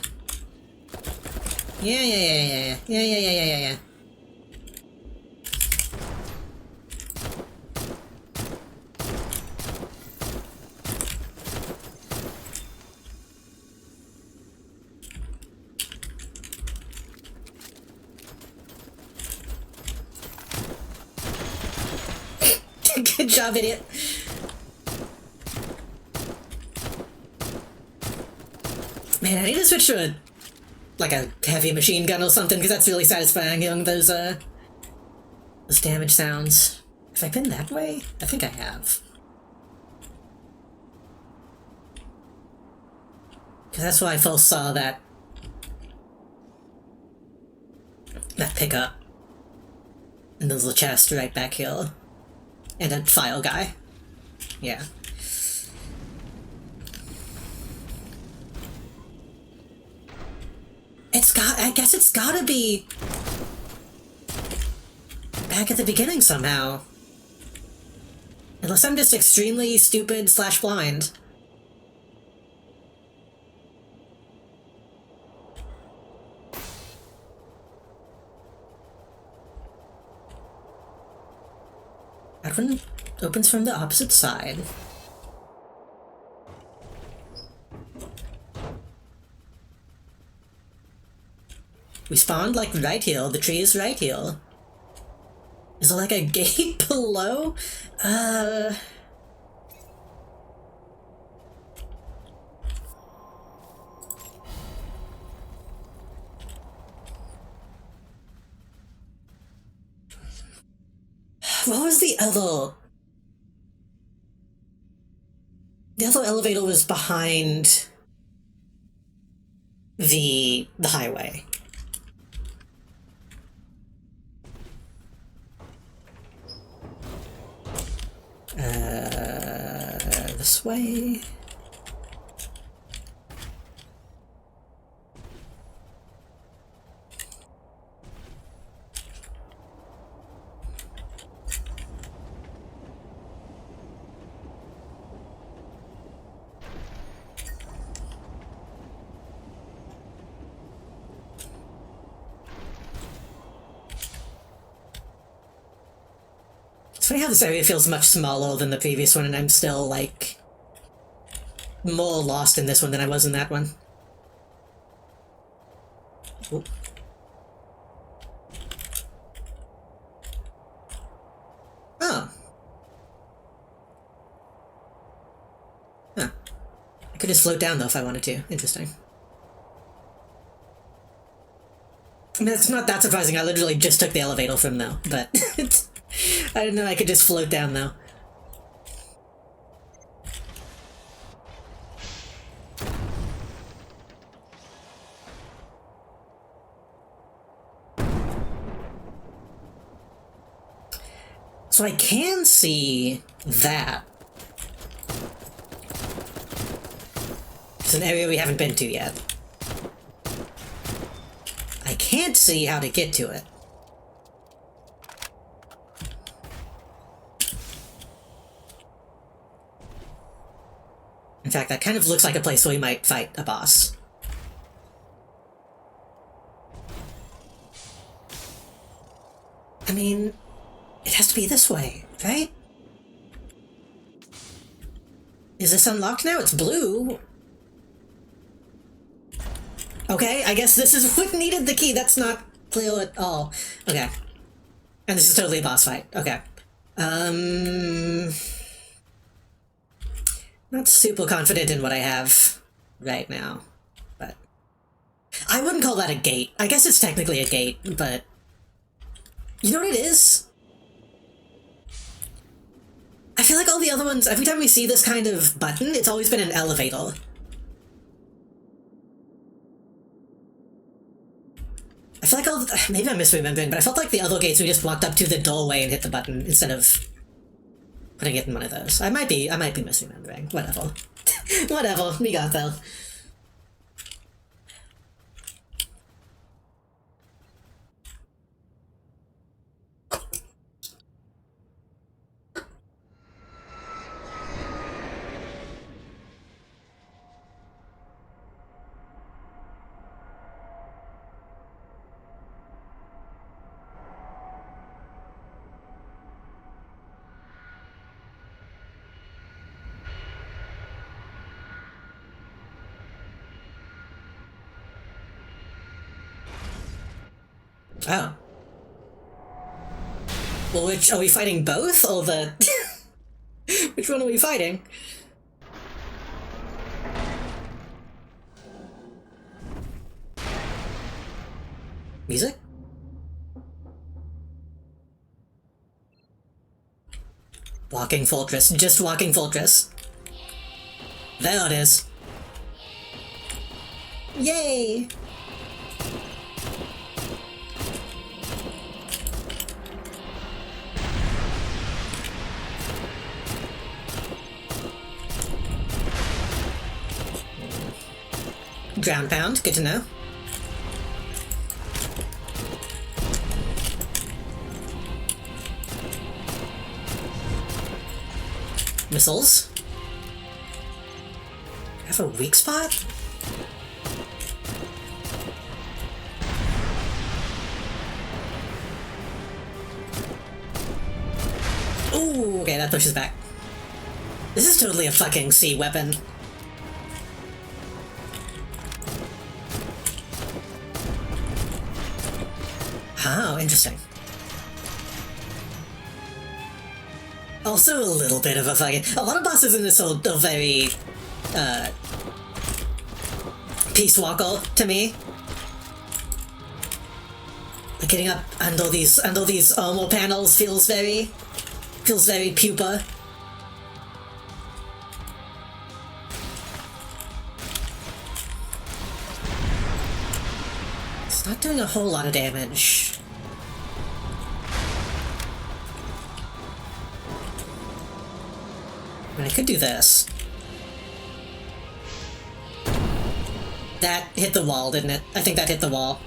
Good job, idiot. Man, I need to switch to a heavy machine gun or something, because that's really satisfying hearing those damage sounds. Have I been that way? I think I have. Because that's why I first saw that pickup. And there's a chest right back here. And a file guy. Yeah. I guess it's gotta be back at the beginning somehow. Unless I'm just extremely stupid / blind. That one opens from the opposite side. We spawned, like, right here. The tree is right here. Is there, like, a gate below? What was the other... The other elevator was behind the highway. This way. It's funny how this area feels much smaller than the previous one, and I'm still, like, more lost in this one than I was in that one. Ooh. Oh. Huh. I could just float down, though, if I wanted to. Interesting. I mean, it's not that surprising. I literally just took the elevator from though, but I didn't know I could just float down, though. So I can see that. It's an area we haven't been to yet. I can't see how to get to it. In fact, that kind of looks like a place where we might fight a boss. I mean, it has to be this way, right? Is this unlocked now? It's blue. Okay, I guess this is what needed the key. That's not clear at all. Okay. And this is totally a boss fight. Okay. Not super confident in what I have right now, but I wouldn't call that a gate. I guess it's technically a gate, but you know what it is? I feel like all the other ones, every time we see this kind of button, it's always been an elevator. I feel like maybe I'm misremembering, but I felt like the other gates we just walked up to the doorway and hit the button instead of putting it in one of those. I might be misremembering. Whatever. Whatever. We got there. Oh. Well, which, are we fighting both, or the... Which one are we fighting? Music? Walking Fortress. Just Walking Fortress. There it is. Yay! Ground pound, good to know. Missiles. I have a weak spot? Ooh, okay, that pushes back. This is totally a fucking C weapon. Oh, interesting. Also a little bit of a fucking... A lot of bosses in this are very... Peace Walker, to me. Like getting up under these armor panels feels very pupa. It's not doing a whole lot of damage. I mean, I could do this. That hit the wall, didn't it? I think that hit the wall.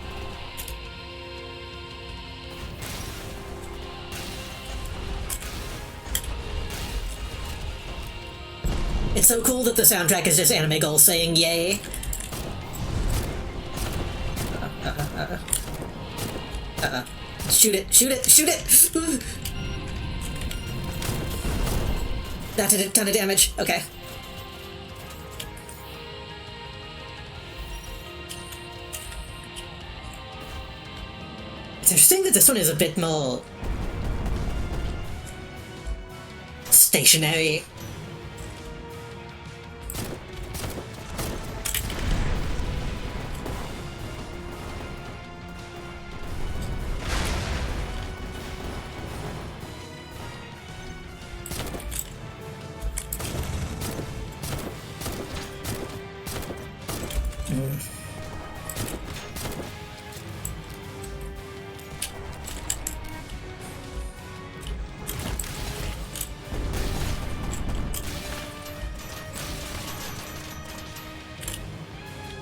It's so cool that the soundtrack is just Anime Girl saying yay. Shoot it, shoot it, shoot it! That did a ton of damage. Okay. Interesting that this one is a bit more stationary.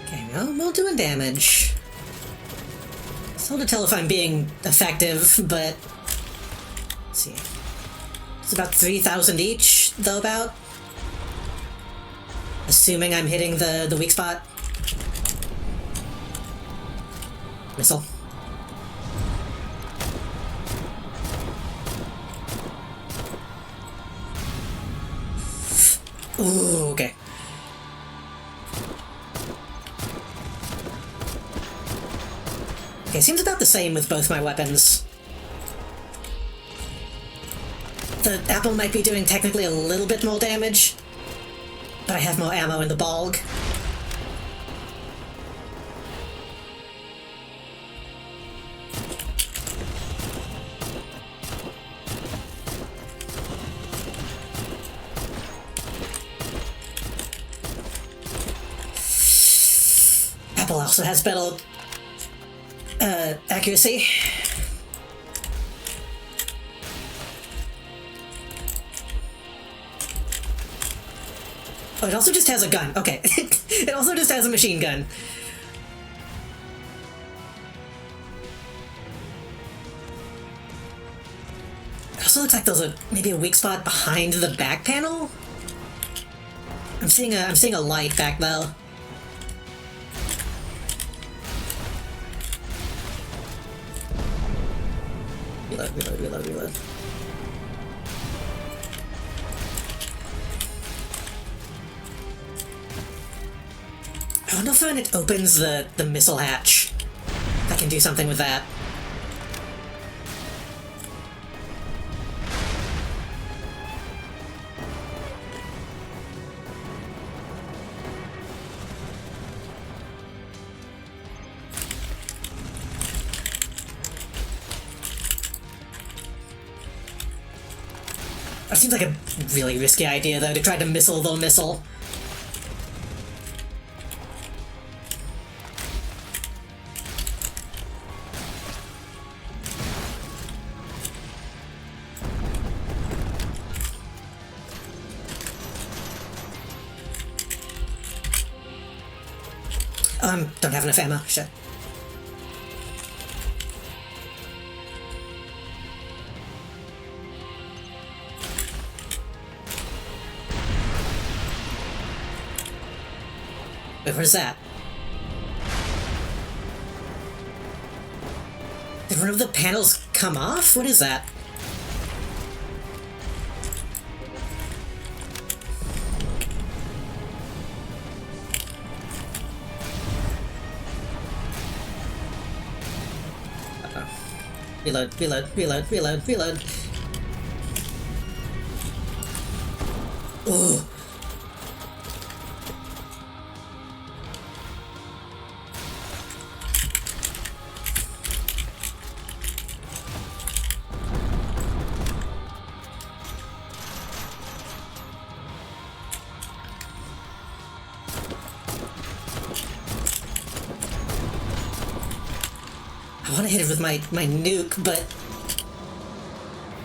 Okay, well, more doing damage. It's hard to tell if I'm being effective, but let's see. It's about 3,000 each, though about. Assuming I'm hitting the weak spot. Missile. Ooh, okay. Okay, seems about the same with both my weapons. The apple might be doing technically a little bit more damage, but I have more ammo in the bulg. Apple also has better accuracy. Oh, it also just has a gun. Okay. It also just has a machine gun. It also looks like there's maybe a weak spot behind the back panel. I'm seeing a light back though. Reload. I wonder if when it opens the missile hatch, I can do something with that. That seems like a really risky idea, though, to try to missile the missile. Don't have enough ammo, shit. Wait, what is that? Did one of the panels come off? What is that? Reload. Ooh. I want to hit it with my nuke, but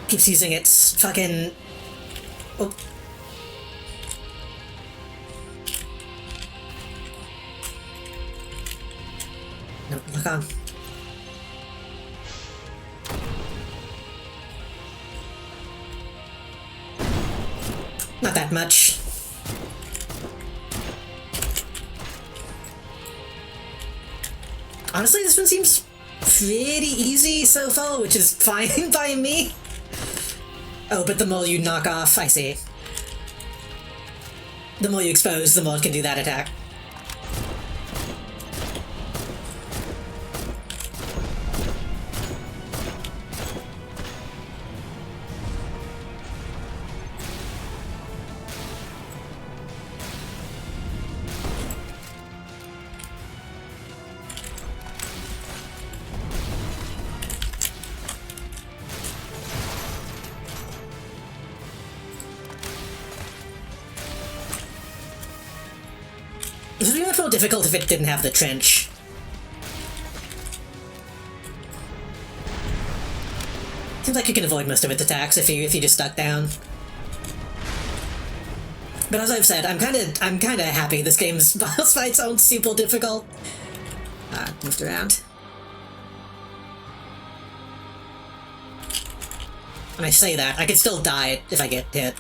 keeps using its fucking... Oh. No, look on. Not that much. Honestly, this one seems pretty easy so far, which is fine by me. Oh, but the more you knock off, I see. The more you expose, the more it can do that attack. This would be much more difficult if it didn't have the trench. Seems like you can avoid most of its attacks if you just stuck down. But as I've said, I'm kinda happy this game's boss fights aren't super difficult. Moved around. When I say that, I could still die if I get hit.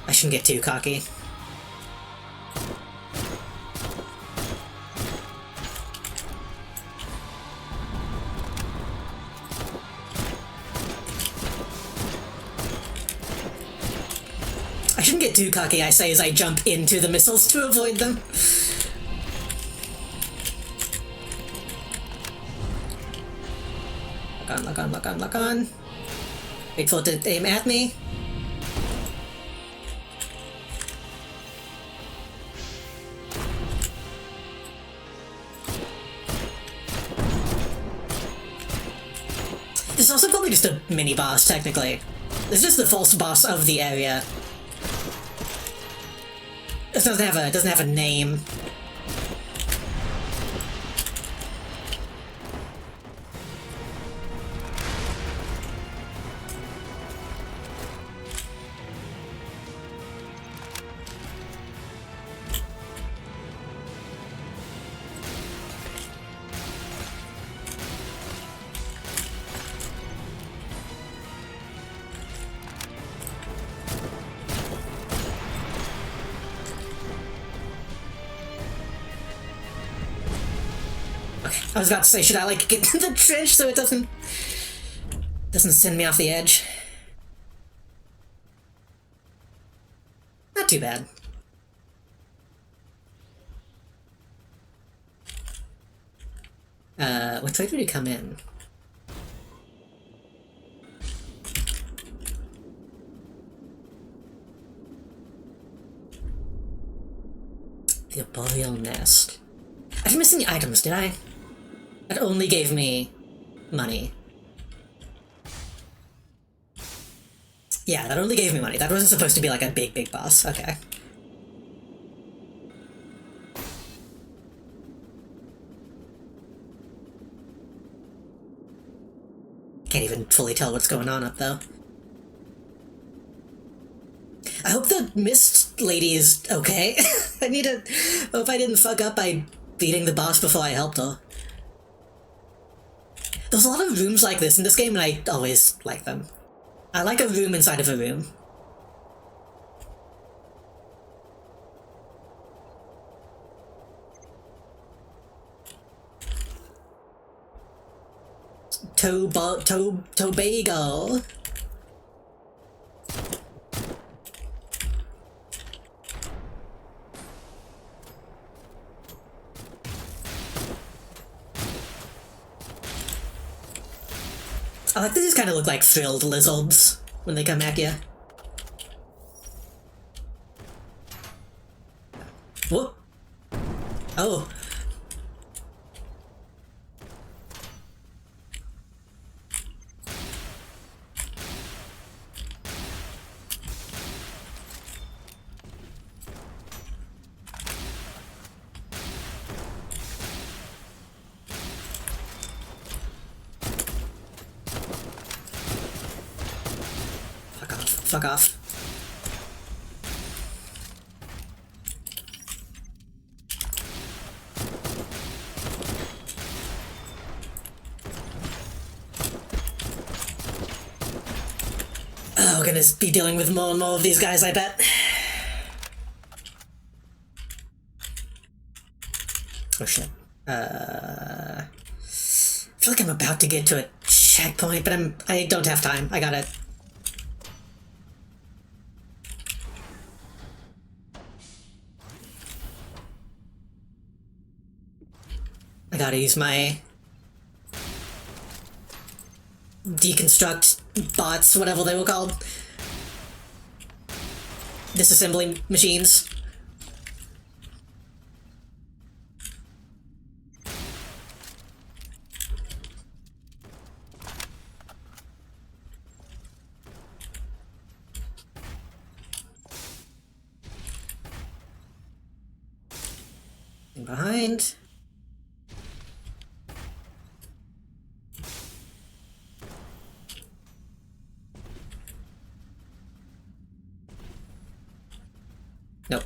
I shouldn't get too cocky. I shouldn't get too cocky, I say, as I jump into the missiles to avoid them. Lock on. Wait for it to aim at me. This is also probably just a mini-boss, technically. This is just the false boss of the area. It doesn't have a name. I was about to say, should I, like, get to the trench so it doesn't send me off the edge? Not too bad. Which way did he come in? The arboreal nest. I didn't miss any items, did I? That only gave me money. Yeah, that only gave me money. That wasn't supposed to be like a big boss. Okay. Can't even fully tell what's going on up though. I hope the mist lady is okay. I hope I didn't fuck up by beating the boss before I helped her. There's a lot of rooms like this in this game, and I always like them. I like a room inside of a room. Tobago. I like these kind of look like frilled lizards when they come at you. Whoop. Oh. Fuck off. Oh, we're gonna be dealing with more and more of these guys, I bet. Oh shit. I feel like I'm about to get to a checkpoint, but I don't have time. I gotta... I gotta use my deconstruct bots, whatever they were called. Disassembling machines. Behind. Nope.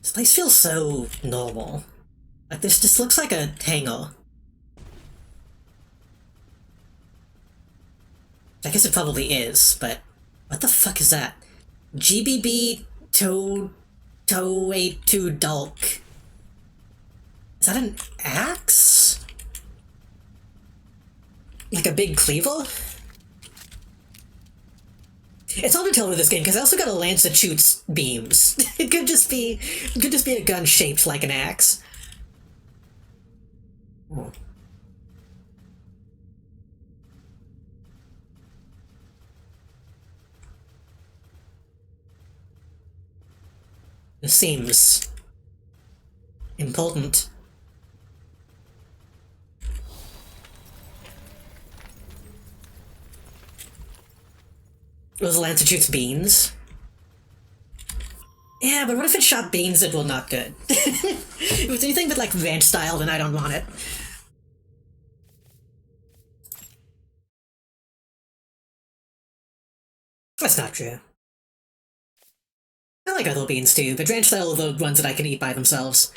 This place feels so normal. Like, this just looks like a hangar. I guess it probably is, but what the fuck is that? GBB Toei2 Dulk. Is that an axe? Like a big cleaver? It's hard to tell with this game because I also got a lance that shoots beams. It could just be a gun shaped like an axe. Oh. This seems important. It was a lance that shoots beans. Yeah, but what if it shot beans that were not good? If it's anything but like ranch style, then I don't want it. That's not true. I like other beans too, but ranch style are the ones that I can eat by themselves.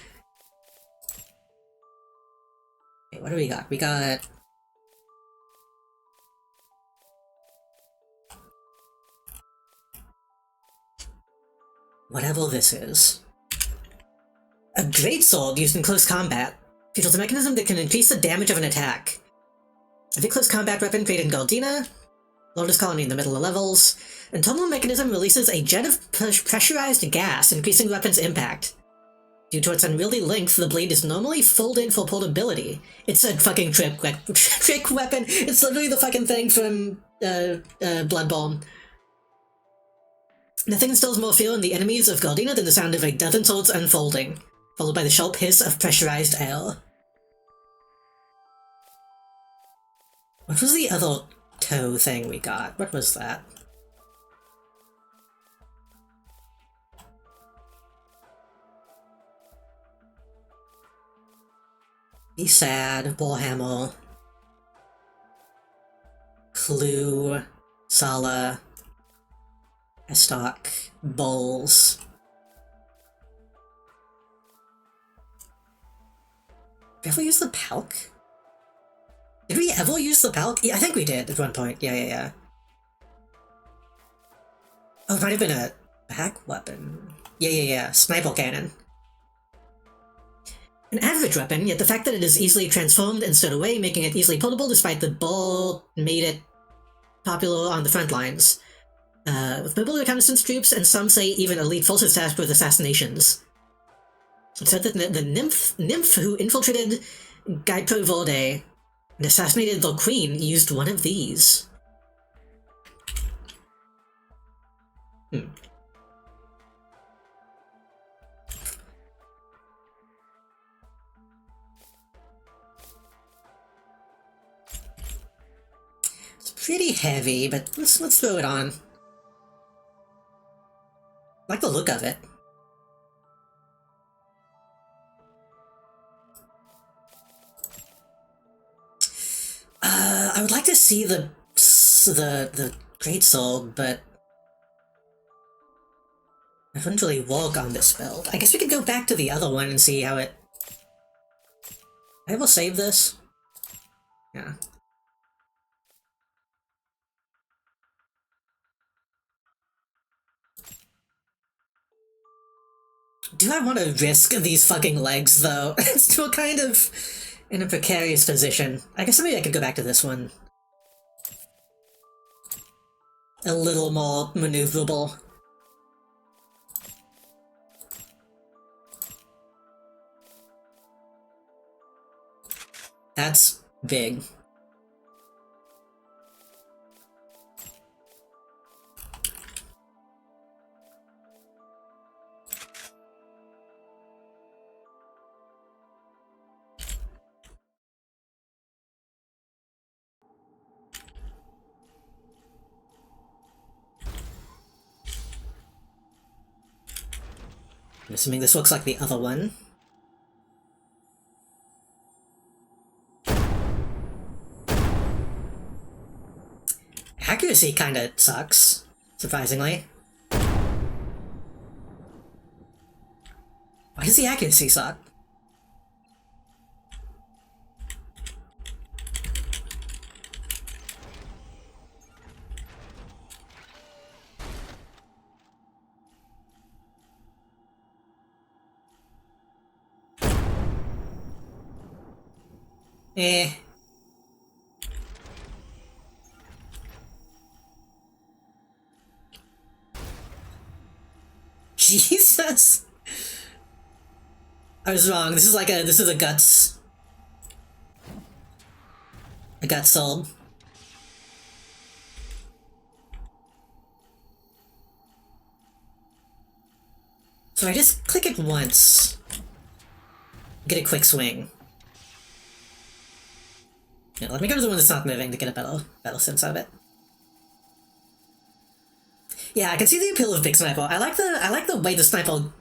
Okay, what do we got? We got... whatever this is. A greatsword used in close combat features a mechanism that can increase the damage of an attack. A big close combat weapon created in Galdina, largest colony in the middle of levels. Internal mechanism releases a jet of pressurized gas, increasing the weapon's impact. Due to its unwieldy length, the blade is normally folded for portability. It's a fucking trick weapon. It's literally the fucking thing from Bloodborne. Nothing instills more fear in the enemies of Galdina than the sound of a dozen swords unfolding, followed by the sharp hiss of pressurized air. What was the other toe thing we got? What was that? Be sad, Warhammer, Clue, Sala, Estoc, Bowls. Did we ever use the Palk? Did we ever use the Palk? Yeah, I think we did at one point. Yeah. Oh, it might have been a back weapon. Yeah. Sniper cannon. An average weapon, yet the fact that it is easily transformed and stowed away, making it easily portable despite the ball made it popular on the front lines. With mobile reconnaissance troops, and some say even elite forces tasked with assassinations. It said that the nymph who infiltrated Gaipro Vorde and assassinated the queen used one of these. It's pretty heavy, but let's throw it on. I like the look of it. I would like to see the greatsword, but it wouldn't really work on this build. I guess we could go back to the other one and see how it... I will save this. Yeah. Do I want to risk these fucking legs, though? It's still kind of in a precarious position. I guess maybe I could go back to this one. A little more maneuverable. That's big. I'm assuming this looks like the other one. Accuracy kinda sucks, surprisingly. Why does the accuracy suck? Eh. Jesus! I was wrong. This is a guts. A guts sold. So I just click it once. Get a quick swing. Yeah, let me go to the one that's not moving to get a better sense of it. Yeah, I can see the appeal of Big Sniper. I like the way the sniper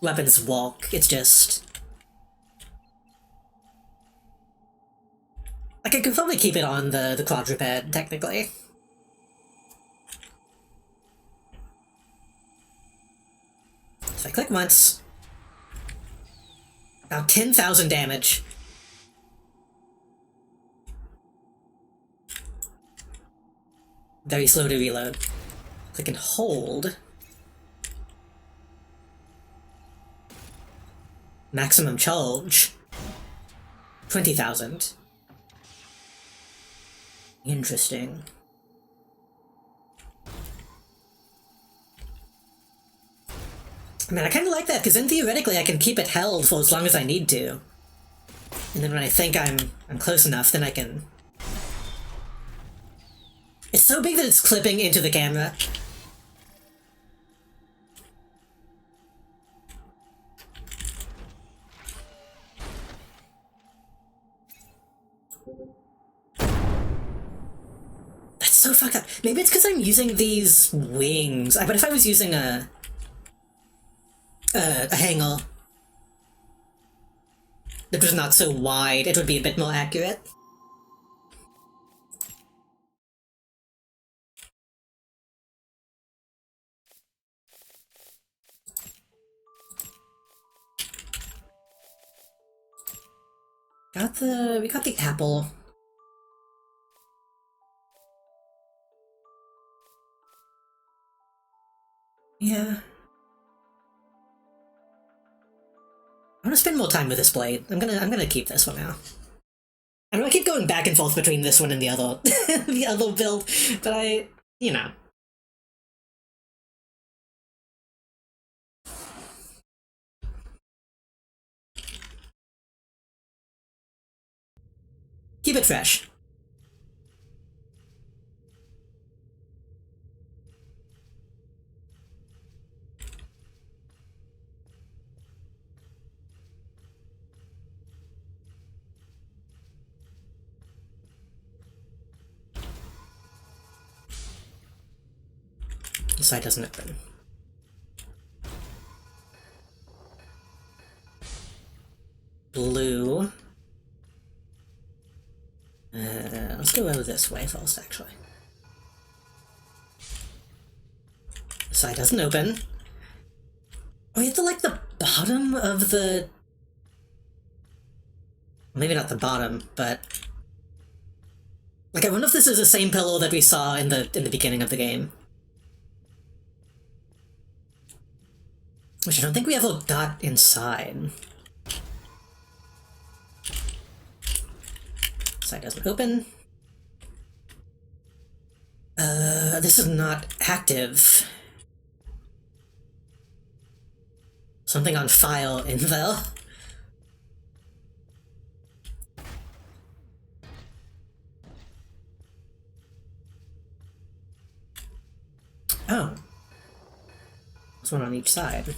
weapons walk. It's just like I could probably keep it on the quadruped, technically. So I click once. About 10,000 damage. Very slow to reload. Click and hold. Maximum charge. 20,000. Interesting. I mean, I kind of like that, because then theoretically I can keep it held for as long as I need to. And then when I think I'm close enough, then I can... It's so big that it's clipping into the camera. That's so fucked up. Maybe it's because I'm using these wings. But if I was using a hanger that was not so wide, it would be a bit more accurate. We got the apple. Yeah. I want to spend more time with this blade. I'm gonna keep this one now. I know I keep going back and forth between this one and the other the other build, but you know. Keep it fresh. The side doesn't open. Blue. Let's go over this way first, actually. The side doesn't open. Oh, you have to like the bottom of the... Maybe not the bottom, but... Like, I wonder if this is the same pillow that we saw in the beginning of the game. Which I don't think we ever got inside. Side doesn't open. This is not active. Something on file info. Oh. There's one on each side.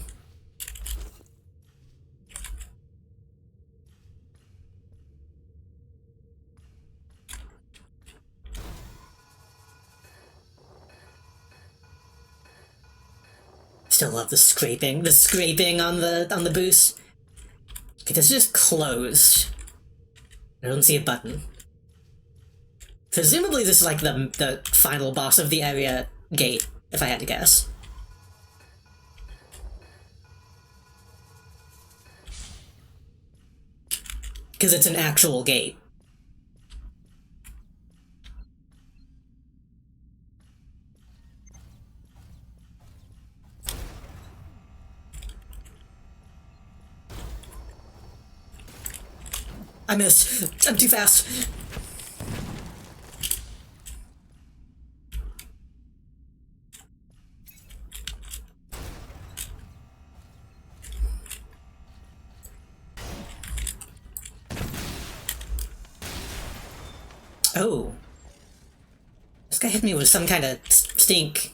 still love the scraping on the boost. Okay, this is just closed. I don't see a button. Presumably this is like the final boss of the area gate, if I had to guess. Because it's an actual gate. I missed. I'm too fast. Oh. This guy hit me with some kind of stink.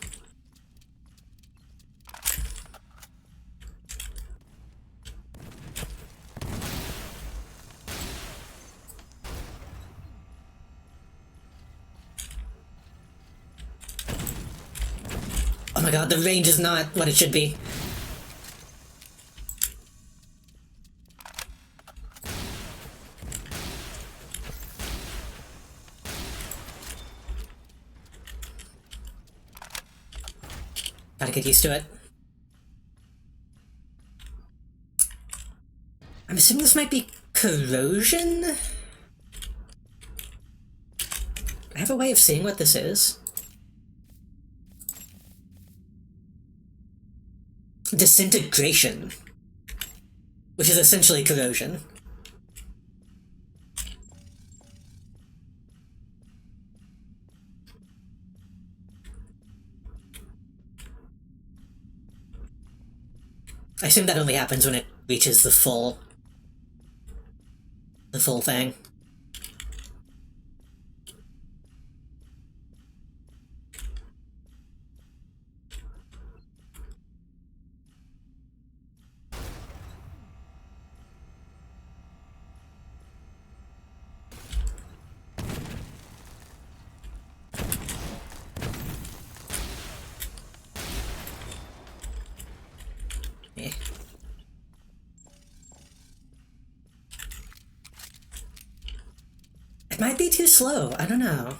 Oh my god, the range is not what it should be. Gotta get used to it. I'm assuming this might be corrosion? I have a way of seeing what this is. Disintegration. Which is essentially corrosion. I assume that only happens when it reaches the full thing. Eh. It might be too slow, I don't know.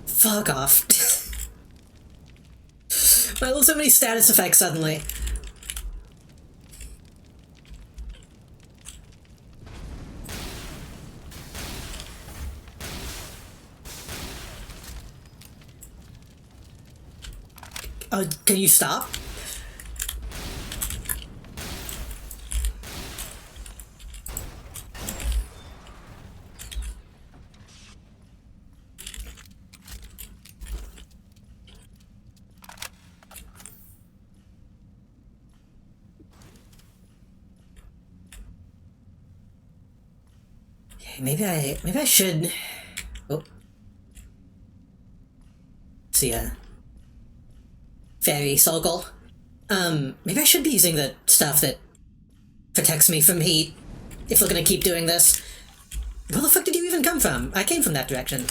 Fuck off. Why are so many status effects suddenly? Oh, can you stop? Okay, maybe I should. Oh, see ya. Fairy Soggle. Maybe I should be using the stuff that protects me from heat, if we're gonna keep doing this. Where the fuck did you even come from? I came from that direction.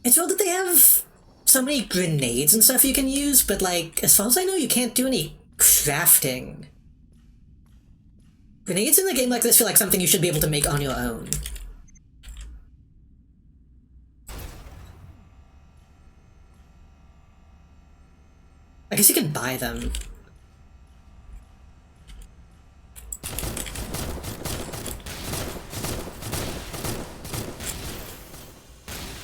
It's well that they have so many grenades and stuff you can use, but like, as far as I know, you can't do any crafting. Grenades in a game like this feel like something you should be able to make on your own. I guess you can buy them.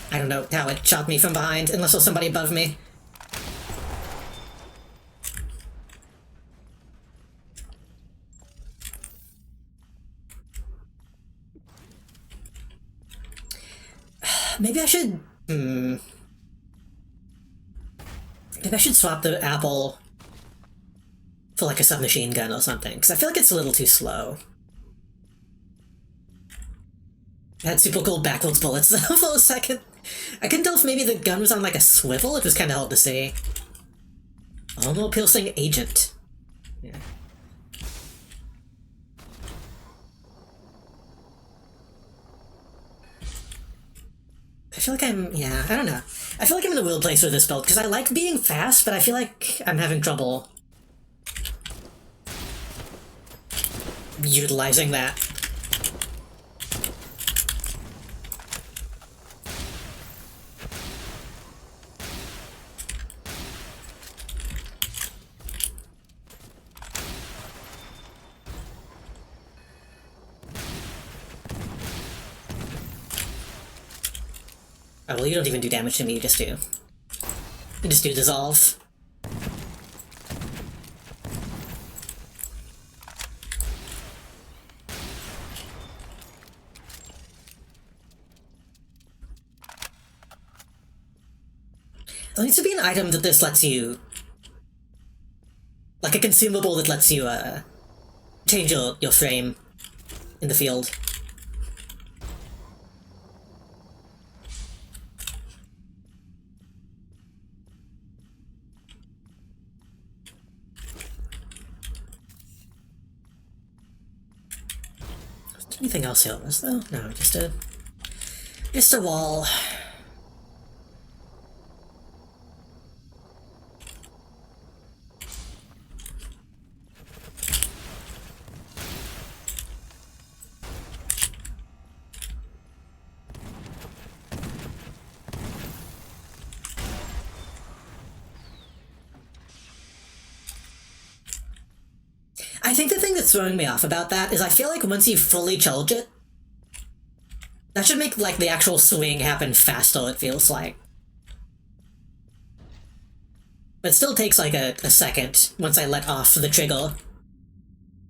I don't know how it shot me from behind, unless there's somebody above me. Maybe I should... Maybe I should swap the apple for like a submachine gun or something, because I feel like it's a little too slow. It had super cool backwards bullets for a second. I couldn't tell if maybe the gun was on like a swivel. It was kind of hard to see. Armor piercing agent. Yeah. I feel like yeah, I don't know. I feel like I'm in a weird place with this build, because I like being fast, but I feel like I'm having trouble utilizing that. Oh, well, you don't even do damage to me, you just do dissolve. There needs to be an item that this lets you... like a consumable that lets you, change your frame in the field. Anything else here, is there? No, just a wall. I think the thing that's throwing me off about that is I feel like once you fully charge it, that should make, like, the actual swing happen faster, it feels like. But it still takes, like, a second once I let off the trigger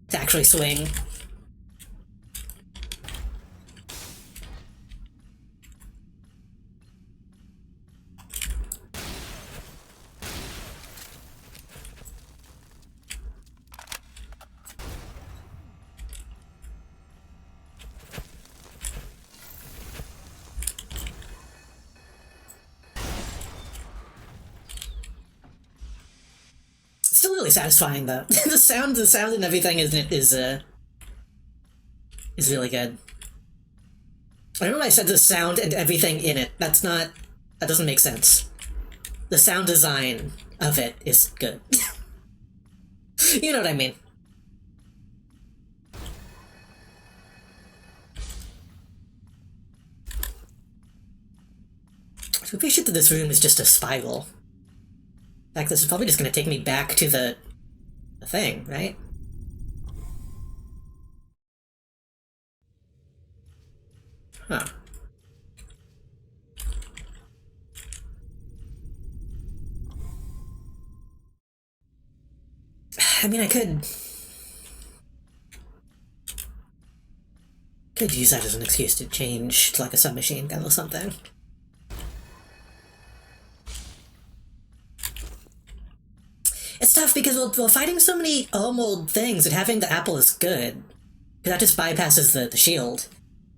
to actually swing. Still really satisfying though. the sound and everything is really good. I remember I said the sound and everything in it. That doesn't make sense. The sound design of it is good. You know what I mean. I'm pretty sure that this room is just a spiral. In fact, this is probably just going to take me back to the thing, right? Huh. I mean, I could use that as an excuse to change to like a submachine gun or something. It's tough because we're fighting so many armored things, and having the apple is good. Because that just bypasses the shield.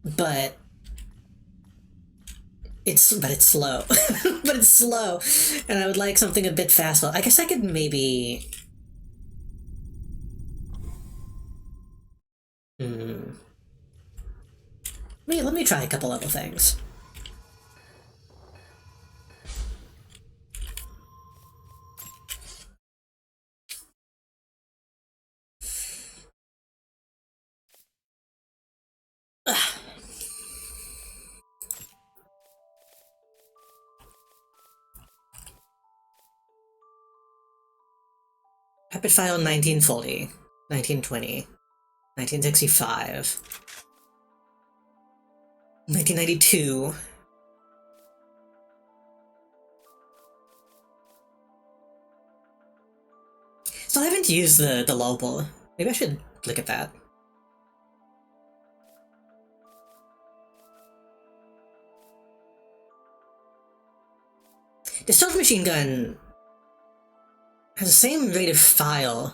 But it's slow. But it's slow. And I would like something a bit faster. I guess I could maybe... Let me try a couple other things. Rapid file 1940, 1920, 1965, 1992. So I haven't used the Lobel. Maybe I should look at that. The stealth machine gun has the same rate of fire.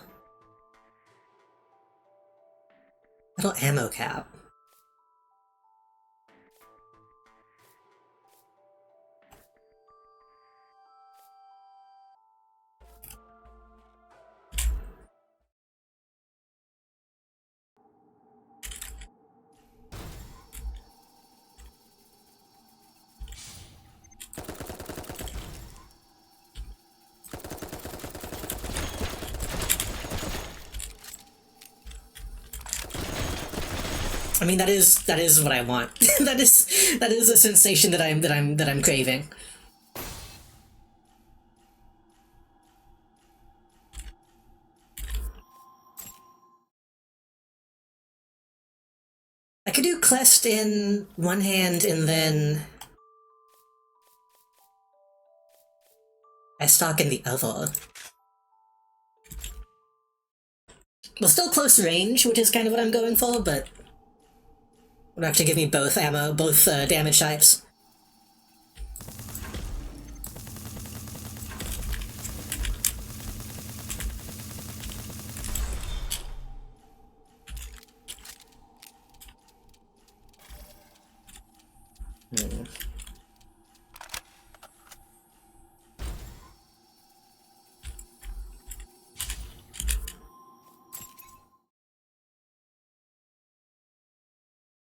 Little ammo cap. I mean, that is what I want. that is a sensation that I'm craving. I could do Clest in one hand and then Estoc in the other. Well, still close range, which is kind of what I'm going for, but would actually give me both ammo, both damage types.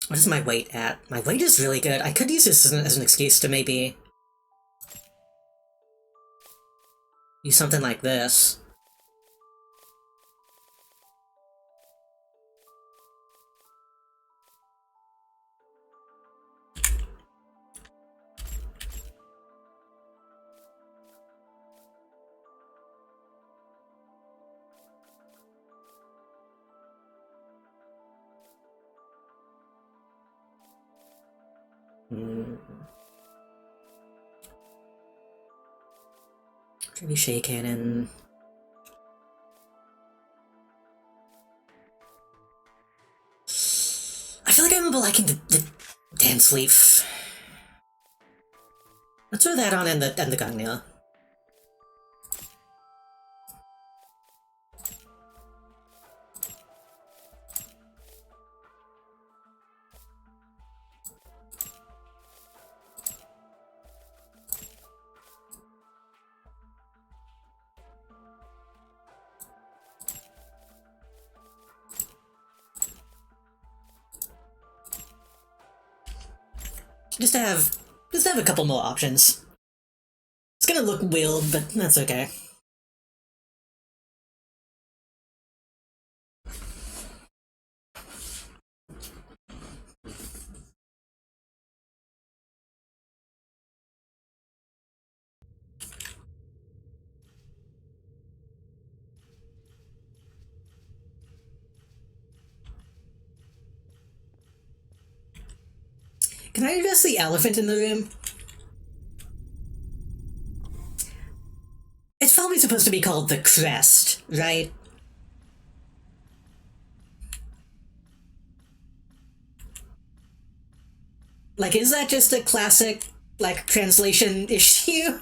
What is my weight at? My weight is really good. I could use this as an excuse to maybe use something like this. Maybe Shea Cannon. I feel like I remember liking the Dance Leaf. Let's throw that on and the Gungnir. Just to have a couple more options. It's gonna look weird, but that's okay. Can I address the elephant in the room? It's probably supposed to be called the crest, right? Like, is that just a classic, like, translation issue?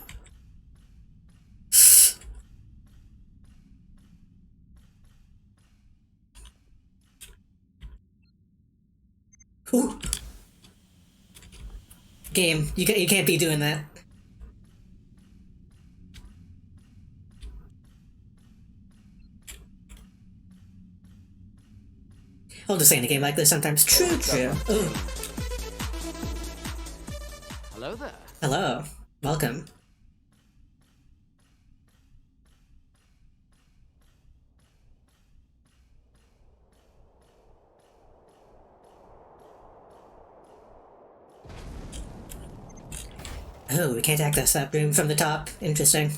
Ooh. Game, you can't be doing that. I'll just say in a game like this sometimes. True. Ooh. Hello there. Hello. Welcome. Oh, we can't access that room from the top. Interesting.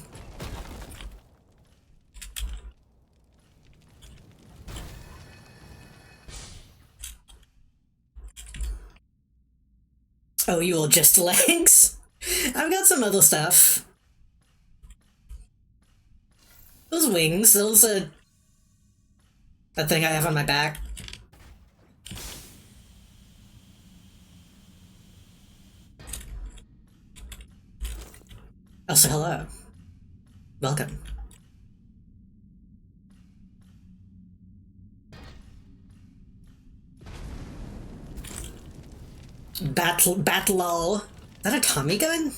Oh, you will just legs? I've got some other stuff. Those wings, those are... that thing I have on my back. so hello. Welcome. Battle. Is that a Tommy gun?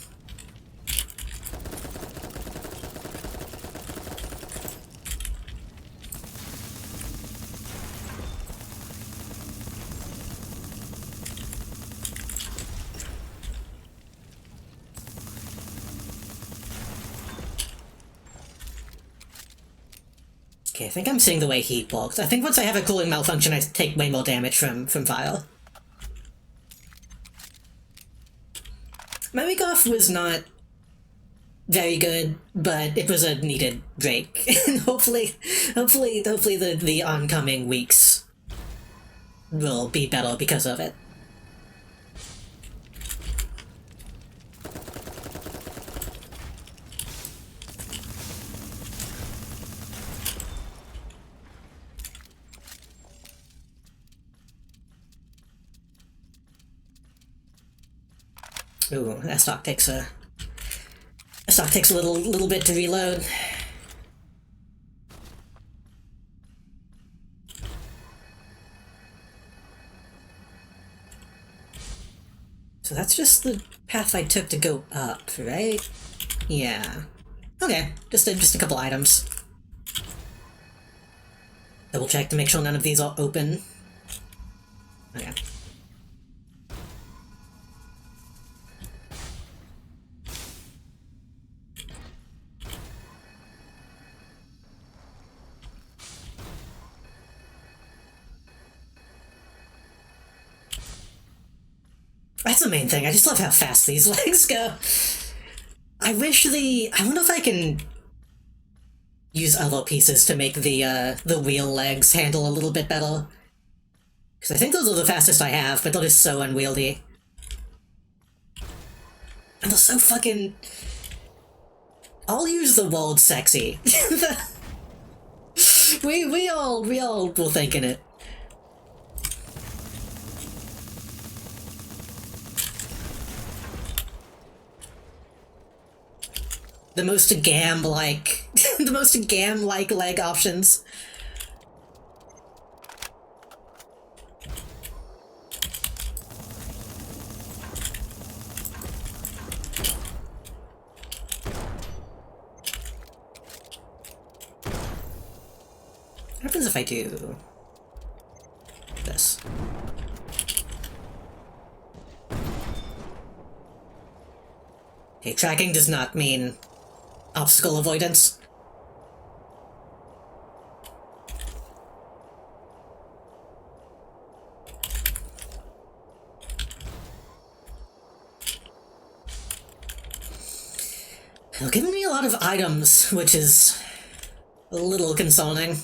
Okay, I think I'm seeing the way he walks. I think once I have a cooling malfunction, I take way more damage from Vile. My week off was not very good, but it was a needed break. And hopefully the oncoming weeks will be better because of it. Ooh, that stock takes a little bit to reload. So that's just the path I took to go up, right? Yeah. Okay, just a couple items. Double check to make sure none of these are open. Okay. That's the main thing. I just love how fast these legs go. I wonder if I can use other pieces to make the wheel legs handle a little bit better. Because I think those are the fastest I have, but they're just so unwieldy. And they're so fucking... I'll use the word sexy. we all were thinking it. The most gam-like... the most gam-like leg options. What happens if I do... this? Okay, tracking does not mean obstacle avoidance. They're giving me a lot of items, which is a little concerning.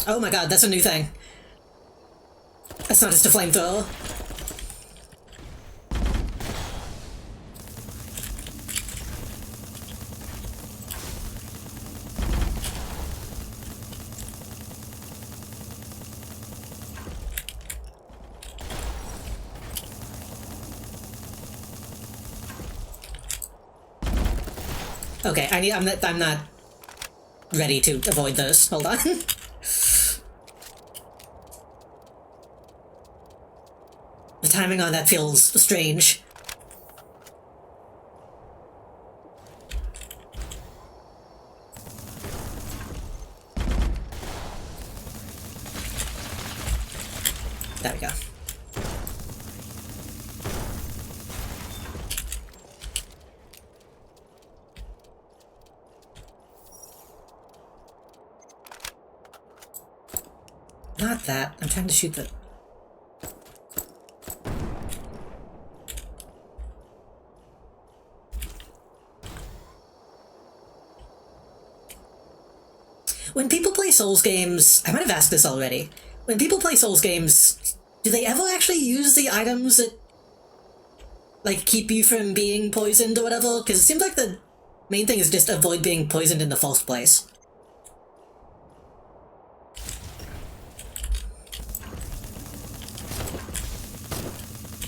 Oh my god, that's a new thing. That's not just a flamethrower. Okay, I'm not ready to avoid those. Hold on. The timing on that feels strange. There we go. Not that. I'm trying to shoot the... When people play Souls games, I might have asked this already, when people play Souls games, do they ever actually use the items that, like, keep you from being poisoned or whatever? Because it seems like the main thing is just avoid being poisoned in the first place.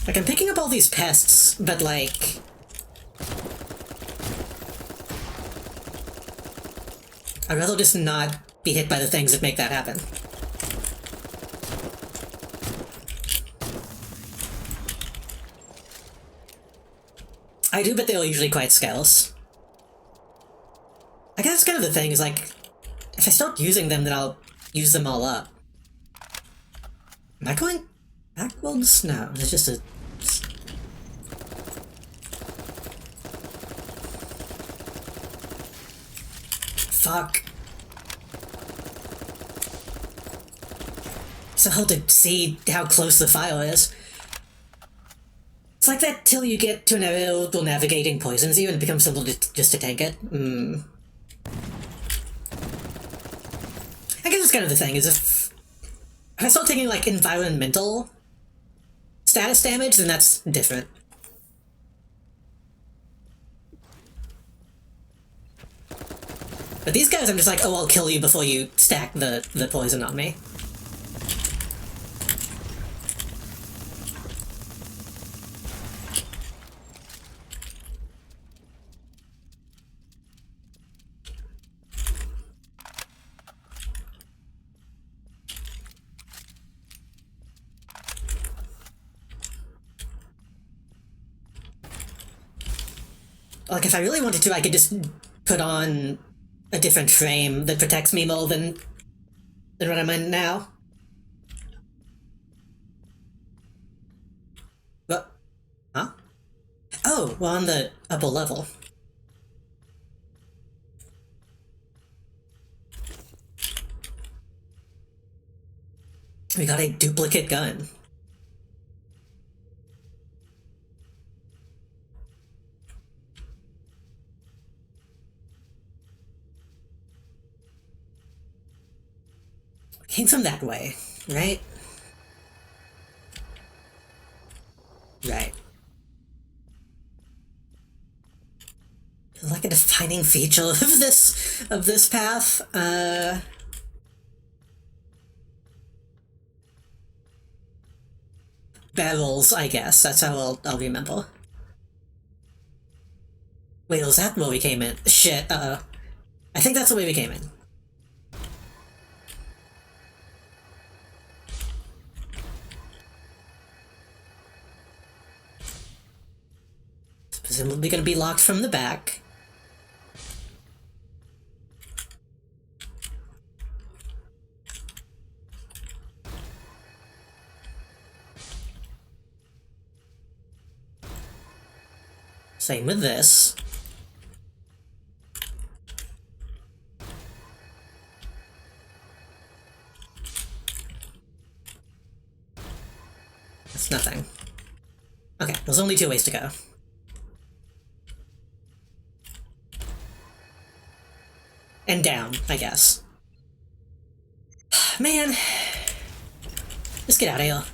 Like, I'm picking up all these pests, but, like... I'd rather just not be hit by the things that make that happen. I do, but they're usually quite scarce. I guess that's kind of the thing, is like, if I start using them, then I'll use them all up. Am I going backwards? No, it's just a... Fuck. It's so hard to see how close the fire is. It's like that till you get to an area where navigating poisons you and it becomes simple just to tank it. I guess it's kind of the thing, is if I start taking, like, environmental status damage, then that's different. But these guys, I'm just like, oh, I'll kill you before you stack the poison on me. Like, if I really wanted to, I could just put on a different frame that protects me more than what I'm in now. What? Huh? Oh, we're on the upper level. We got a duplicate gun. Came from that way, right? Right. Like a defining feature of this path. Barrels, I guess. That's how I'll remember. Wait, was that where we came in? Shit, I think that's the way we came in. Presumably gonna be locked from the back. Same with this. That's nothing. Okay, there's only 2 ways to go. And down, I guess. Man. Just get out of here.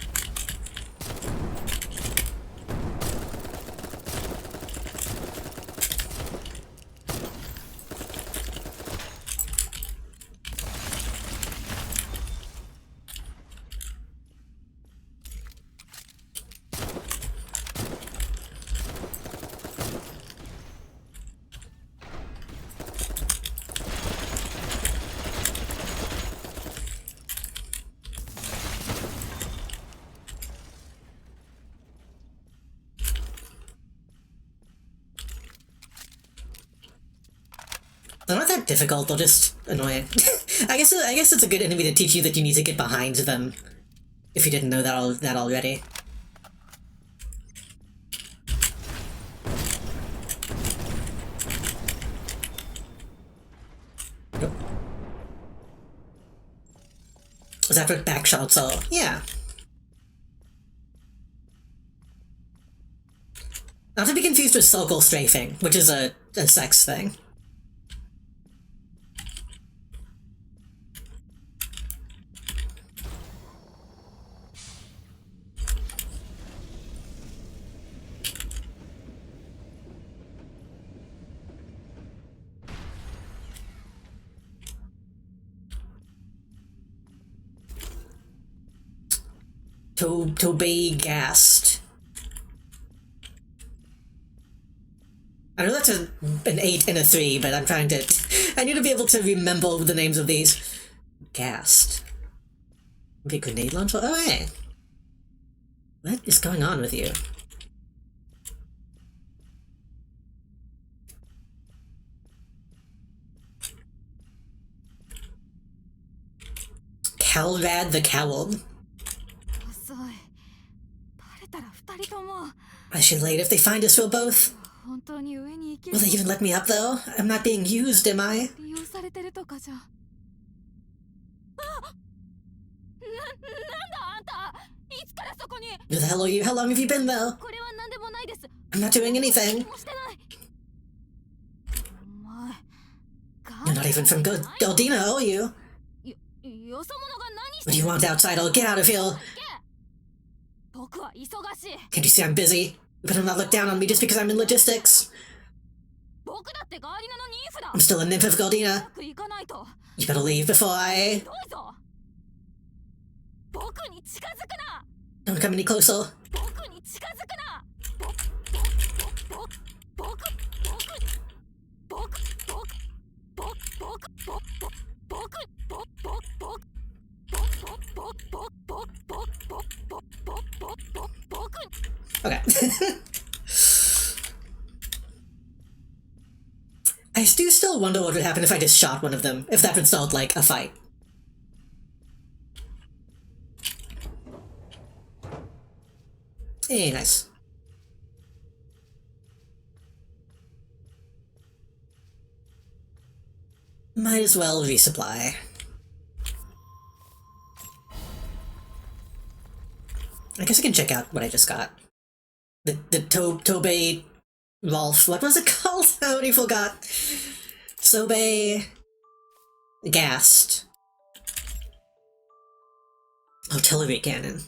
They're not that difficult, they're just annoying. I guess it's a good enemy to teach you that you need to get behind them, if you didn't know that already. Nope. Was that what back shots are? Yeah. Not to be confused with circle strafing, which is a sex thing. Tobey Gast. I know that's an 8 and a 3, but I'm trying to... I need to be able to remember the names of these. Gast. Maybe a grenade launcher? Oh, hey! What is going on with you? Calrad the Cowled. 遅い。バレたら二人とも I should late if they find us for both. 本当に上に行け Will る they even let me up though? I'm not being used, am I? 利用されてるとかじゃ。なんだあんた。いつからそこに。 Who the hell are you? How long have you been though? これは何でもないです。 I'm not doing anything. 何もしてない。お前。 You're not even from Galdina, are you? よそ者が何し What て do you want outside? I'll get out of here. 僕は忙しい。 Can't you see I'm busy? You better not look down on me just because I'm in logistics. 僕だってガーリナの妊婦だ。 I'm still a nymph of Galdina. 早く行かないと。 You better leave before I... どうぞ。僕に近づくな。 Don't come any closer. 僕に近づくな。Okay. I do still wonder what would happen if I just shot one of them, if that would start, like, a fight. Hey, nice. Might as well resupply. I guess I can check out what I just got. The Tobey Rolf, what was it called? I already forgot. Sobey Gast. Artillery cannon.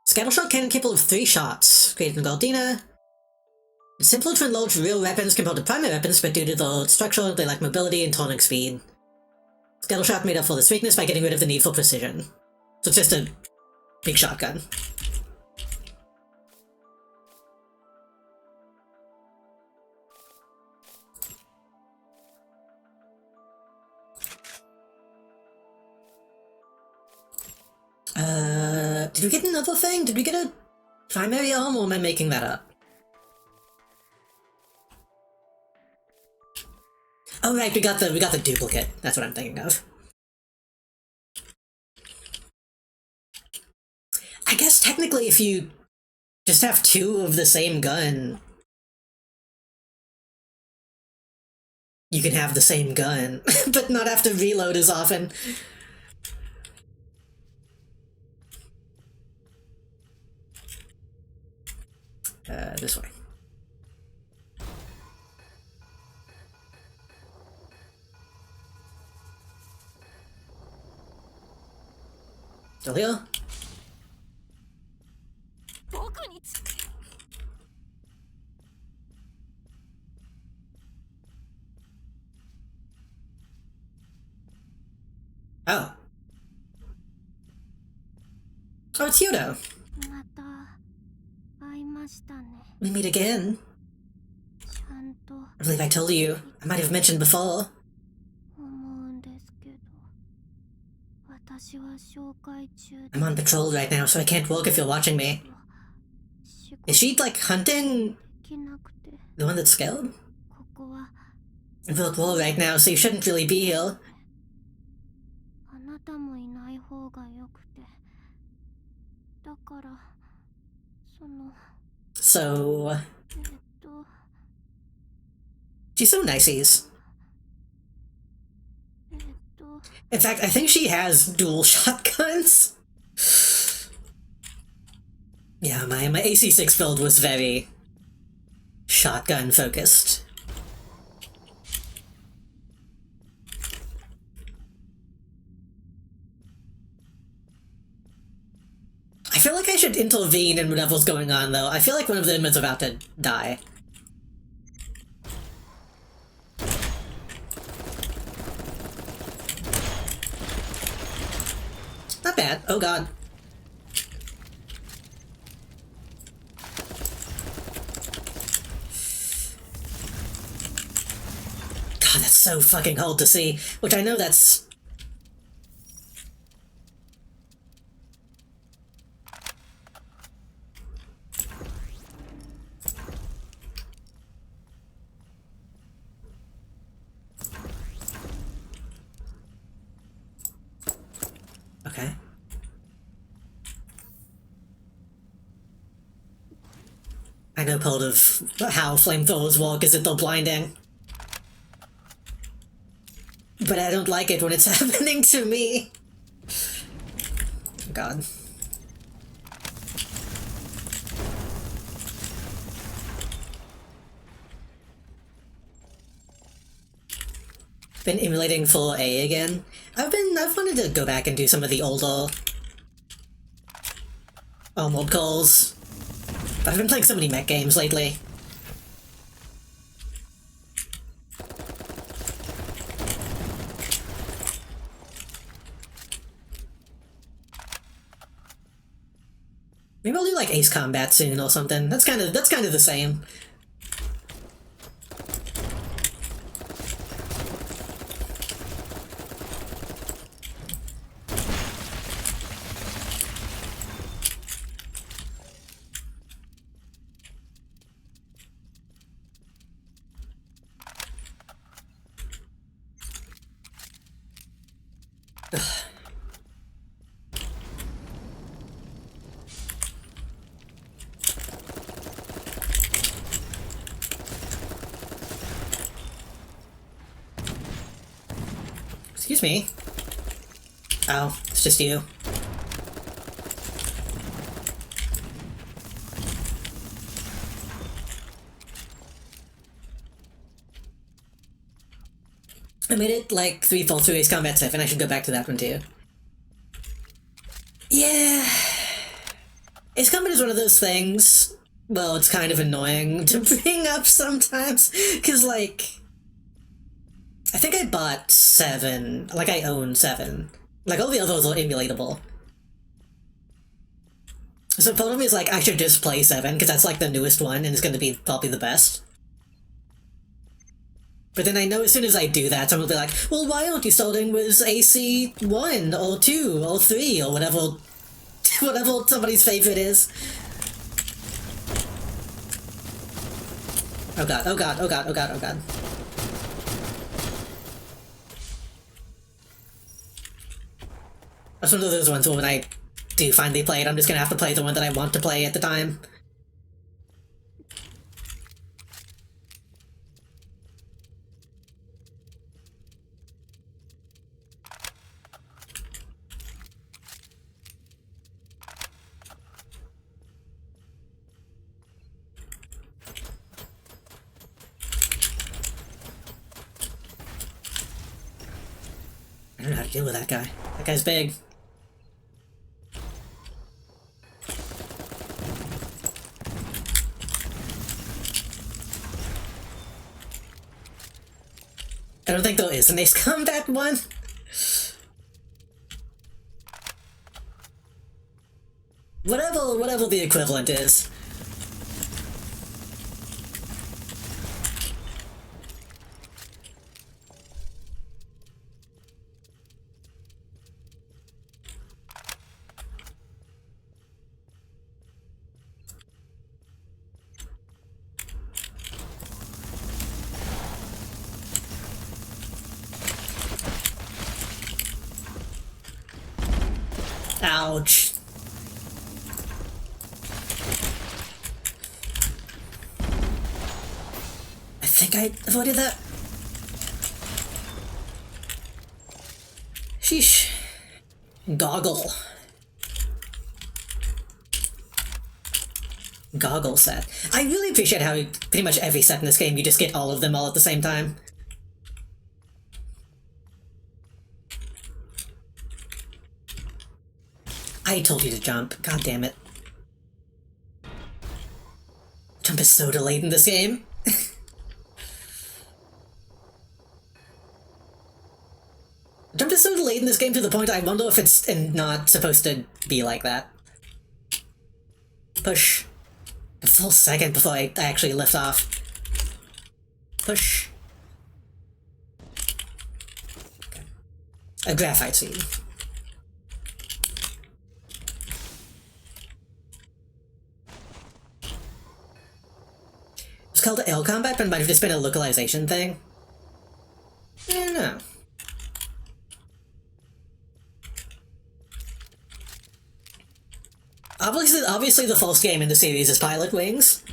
Scattleshot cannon capable of 3 shots. Created in Galdina. Simpler to enlarge real weapons compared to primary weapons, but due to the structure, they lack mobility and turning speed. Scattleshot made up for this weakness by getting rid of the need for precision. So it's just a big shotgun. Did we get another thing? Did we get a primary arm, or am I making that up? Oh right, we got the duplicate. That's what I'm thinking of. I guess technically if you just have 2 of the same gun, you can have the same gun, but not have to reload as often. This way. Still here? Oh. Oh, it's Yudo. また会いましたね。 We meet again. ちゃんと I believe I told you. I might have mentioned before. 思うんですけど、私は紹介中で I'm on patrol right now, so I can't walk if you're watching me. 仕 Is she, like, hunting できなくて、 the one that's scared? ここは We're at war right now, so you shouldn't really be here. あなたもいない方がよくて、だからその So... She's so niceys. In fact, I think she has dual shotguns. Yeah, my AC6 build was very shotgun focused. I feel like I should intervene in whatever's going on, though. I feel like one of them is about to die. Not bad. Oh god. so fucking cold to see, which I know that's... Okay. I know part of how flamethrowers work is that they're blinding. But I don't like it when it's happening to me. God. Been emulating full A again. I've wanted to go back and do some of the older mob calls. But I've been playing so many mech games lately. Maybe I'll do like Ace Combat soon or something. That's kind of the same. Excuse me. Oh, it's just you. I made it like 3-4 through Ace Combat 7. I should go back to that one too. Yeah. Ace Combat is one of those things. Well, it's kind of annoying to bring up sometimes. Because, like, I think I bought 7. Like, I own 7. Like, all the others are emulatable. So part of me is like, I should just play 7, because that's like the newest one, and it's going to be probably the best. But then I know as soon as I do that, someone will be like, well, why aren't you starting with AC 1, or 2, or 3, or whatever, whatever somebody's favorite is. Oh god, oh god, oh god, oh god, oh god. That's one of those ones where when I do finally play it, I'm just gonna have to play the one that I want to play at the time. I don't know how to deal with that guy. That guy's big. I don't think there is an Ace Combat one. Whatever the equivalent is. Ouch. I think I avoided that. Sheesh. Goggle. Goggle set. I really appreciate how pretty much every set in this game you just get all of them all at the same time. I told you to jump. God damn it. Jump is so delayed in this game. Jump is so delayed in this game to the point I wonder if it's not supposed to be like that. Push. A full second before I actually lift off. Push. A graphite seed. It's called L combat, but it might have just been a localization thing. I don't know. Obviously the false game in the series is Pilot Wings.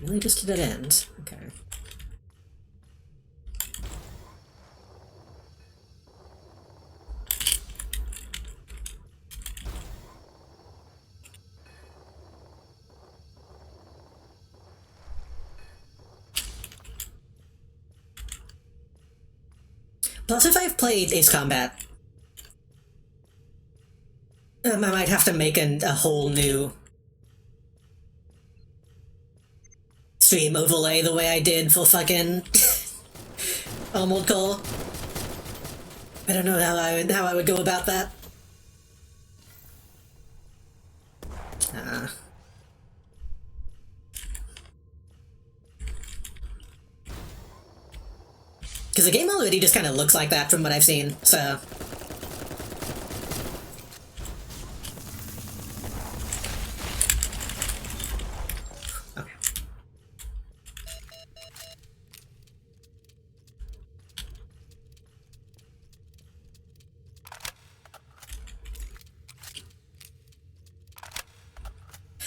Really just to that end. Okay. Plus, if I've played Ace Combat, I might have to make a whole new stream overlay the way I did for fucking Armored Core. I don't know how I would go about that. Because the game already just kind of looks like that from what I've seen, so... Okay.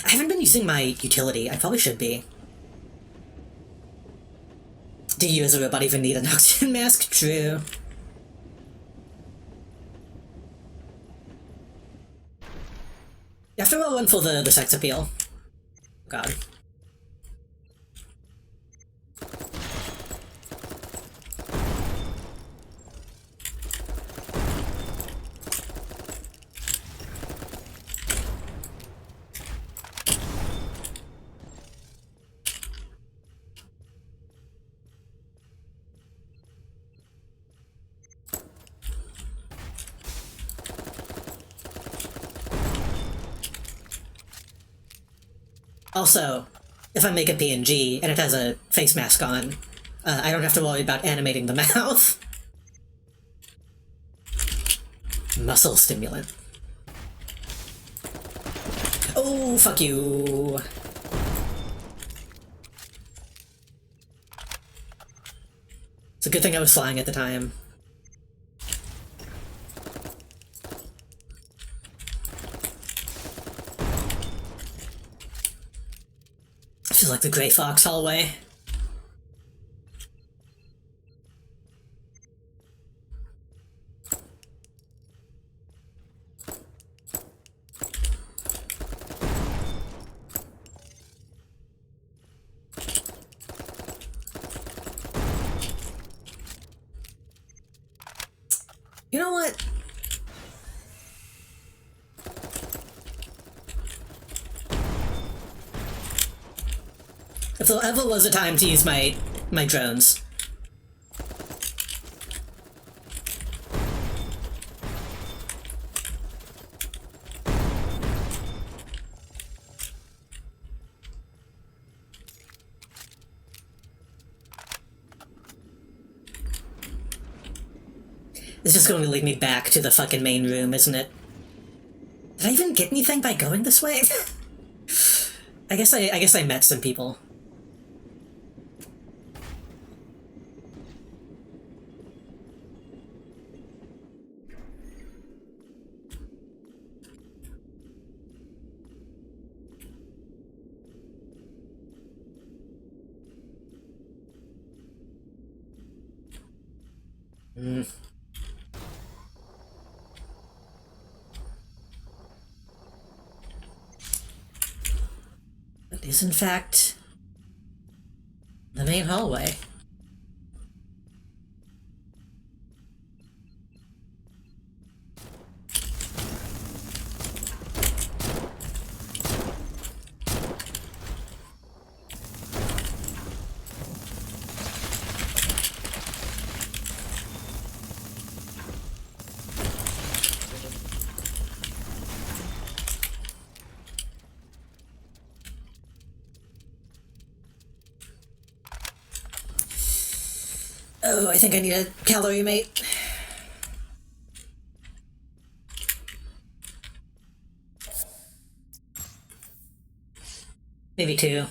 I haven't been using my utility. I probably should be. Do you as a robot even need an oxygen mask? True. After all, one for the sex appeal. God. Also, if I make a PNG and it has a face mask on, I don't have to worry about animating the mouth. Muscle stimulant. Oh, fuck you. It's a good thing I was flying at the time. This is like the Grey Fox hallway. You know what? If there ever was a time to use my drones. This is going to lead me back to the fucking main room, isn't it? Did I even get anything by going this way? I guess I met some people. It is, in fact, the main hallway. Oh, I think I need a calorie mate. Maybe 2.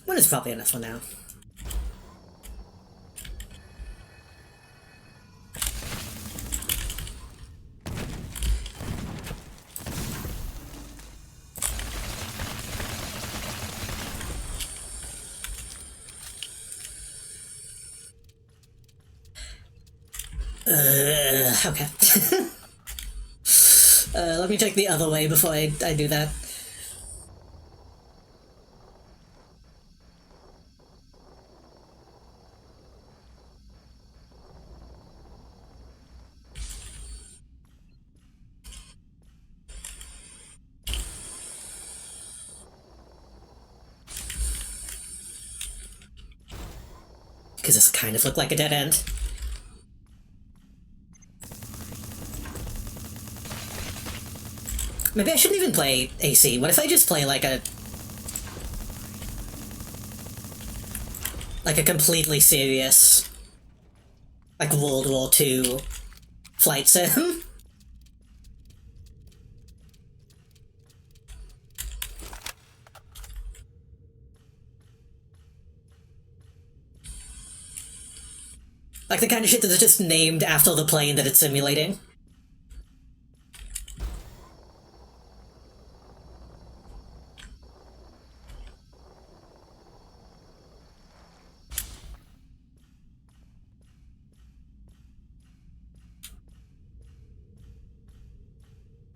One is probably enough for now. Okay. Let me check the other way before I do that. Because this kind of looked like a dead end. Maybe I shouldn't even play AC. What if I just play like a completely serious, like World War II flight sim? Like the kind of shit that is just named after the plane that it's simulating.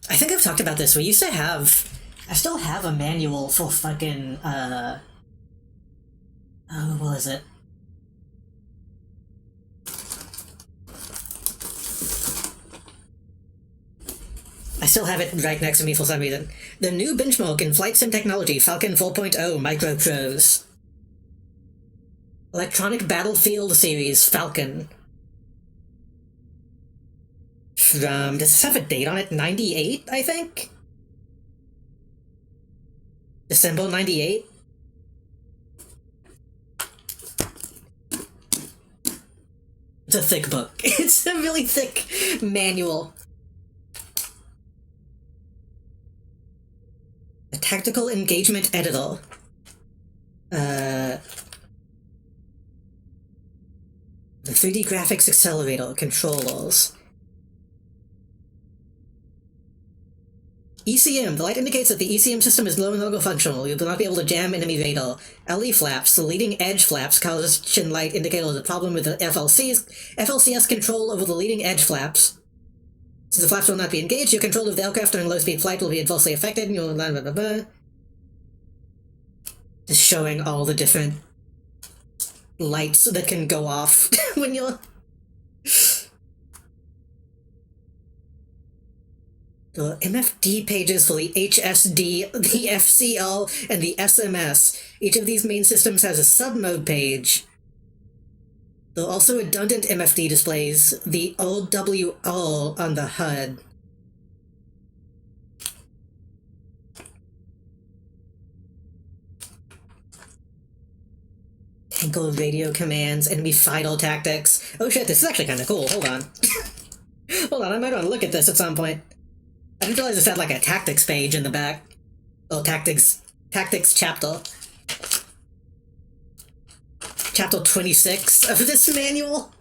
I think I've talked about this. We used to have... I still have a manual for fucking, oh, what is it? I still have it right next to me for some reason. The new benchmark in flight sim technology, Falcon 4.0 Micro Pros. Electronic Battlefield Series, Falcon. Does this have a date on it? 98, I think? December 98? It's a thick book. It's a really thick manual. A tactical engagement editor. The 3D graphics accelerator controllers. ECM. The light indicates that the ECM system is no longer functional. You will not be able to jam enemy radar. LE flaps. The leading edge flaps caution light indicator is a problem with the FLCS control over the leading edge flaps. Since the flaps will not be engaged, your control of the aircraft during low-speed flight will be adversely affected. You'll blah, blah, blah, blah. Just showing all the different lights that can go off when you're... The MFD pages for the HSD, the FCL, and the SMS. Each of these main systems has a sub-mode page. There are also redundant MFD displays, the OWR on the HUD. Tangle radio commands, enemy final tactics. Oh shit, this is actually kind of cool. Hold on. Hold on, I might want to look at this at some point. I didn't realize this had like a tactics page in the back. Oh, tactics chapter. Chapter 26 of this manual.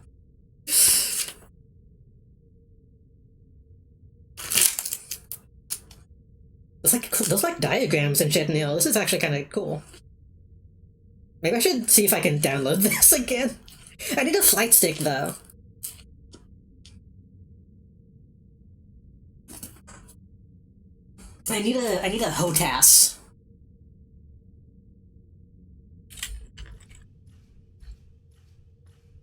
There's like diagrams and shit in here. This is actually kind of cool. Maybe I should see if I can download this again. I need a flight stick though. I need a HOTAS.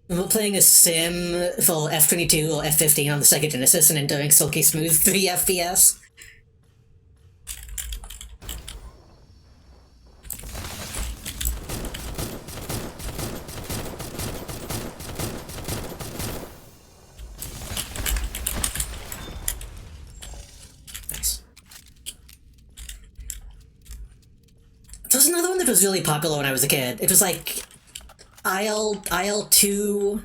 We're playing a sim for F-22 or F-15 on the Sega Genesis and enduring silky smooth 3 FPS. was another one that was really popular when I was a kid. It was like Isle 2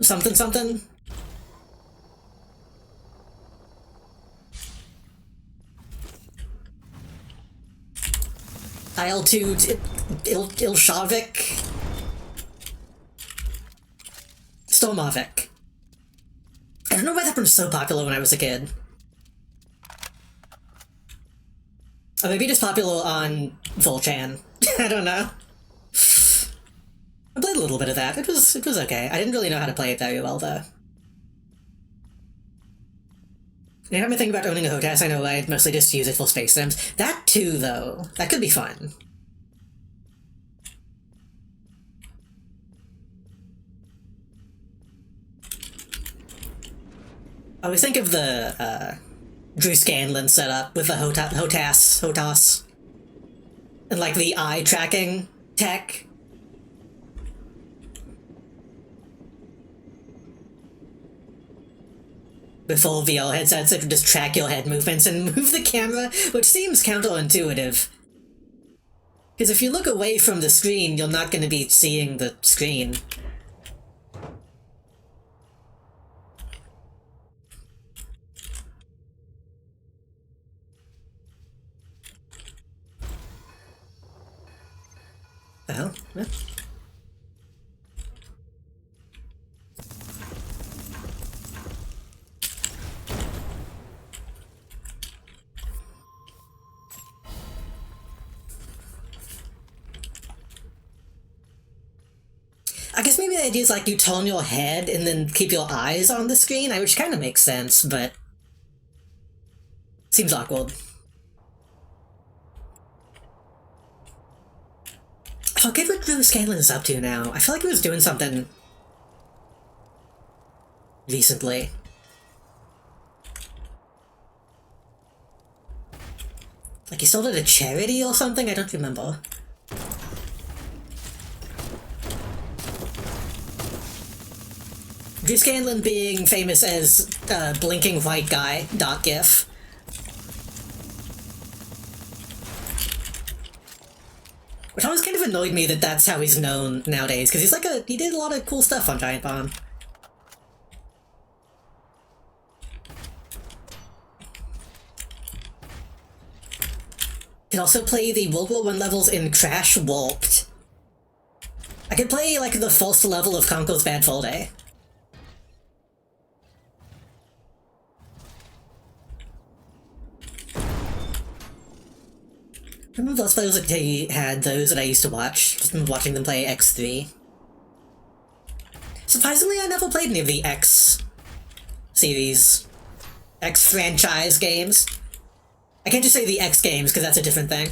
something something. Isle 2 Ilshavik Stomovic. I don't know why that one was so popular when I was a kid. Or maybe just popular on Volchan. I don't know. I played a little bit of that. It was okay. I didn't really know how to play it very well though. Anytime I think about owning a HOTAS, I know I'd mostly just use it for Space Sims. That too, though. That could be fun. I always think of the Drew Scanlon setup with the HOTAS, and like the eye tracking tech. With full VR headsets that just track your head movements and move the camera, which seems counterintuitive. Because if you look away from the screen, you're not going to be seeing the screen. Well, I guess maybe the idea is like you turn your head and then keep your eyes on the screen, which kind of makes sense, but seems awkward. I forget what Drew Scanlon is up to now. I feel like he was doing something recently. Like he started a charity or something? I don't remember. Drew Scanlon being famous as Blinking White Guy, .gif. Which always kind of annoyed me that that's how he's known nowadays, because he's like he did a lot of cool stuff on Giant Bomb. Could also play the World War I levels in Crash Warped. I could play like the first level of Conker's Bad Fur Day. I remember those players that they had those that I used to watch, just watching them play X3. Surprisingly, I never played any of the X series, X franchise games. I can't just say the X games, because that's a different thing.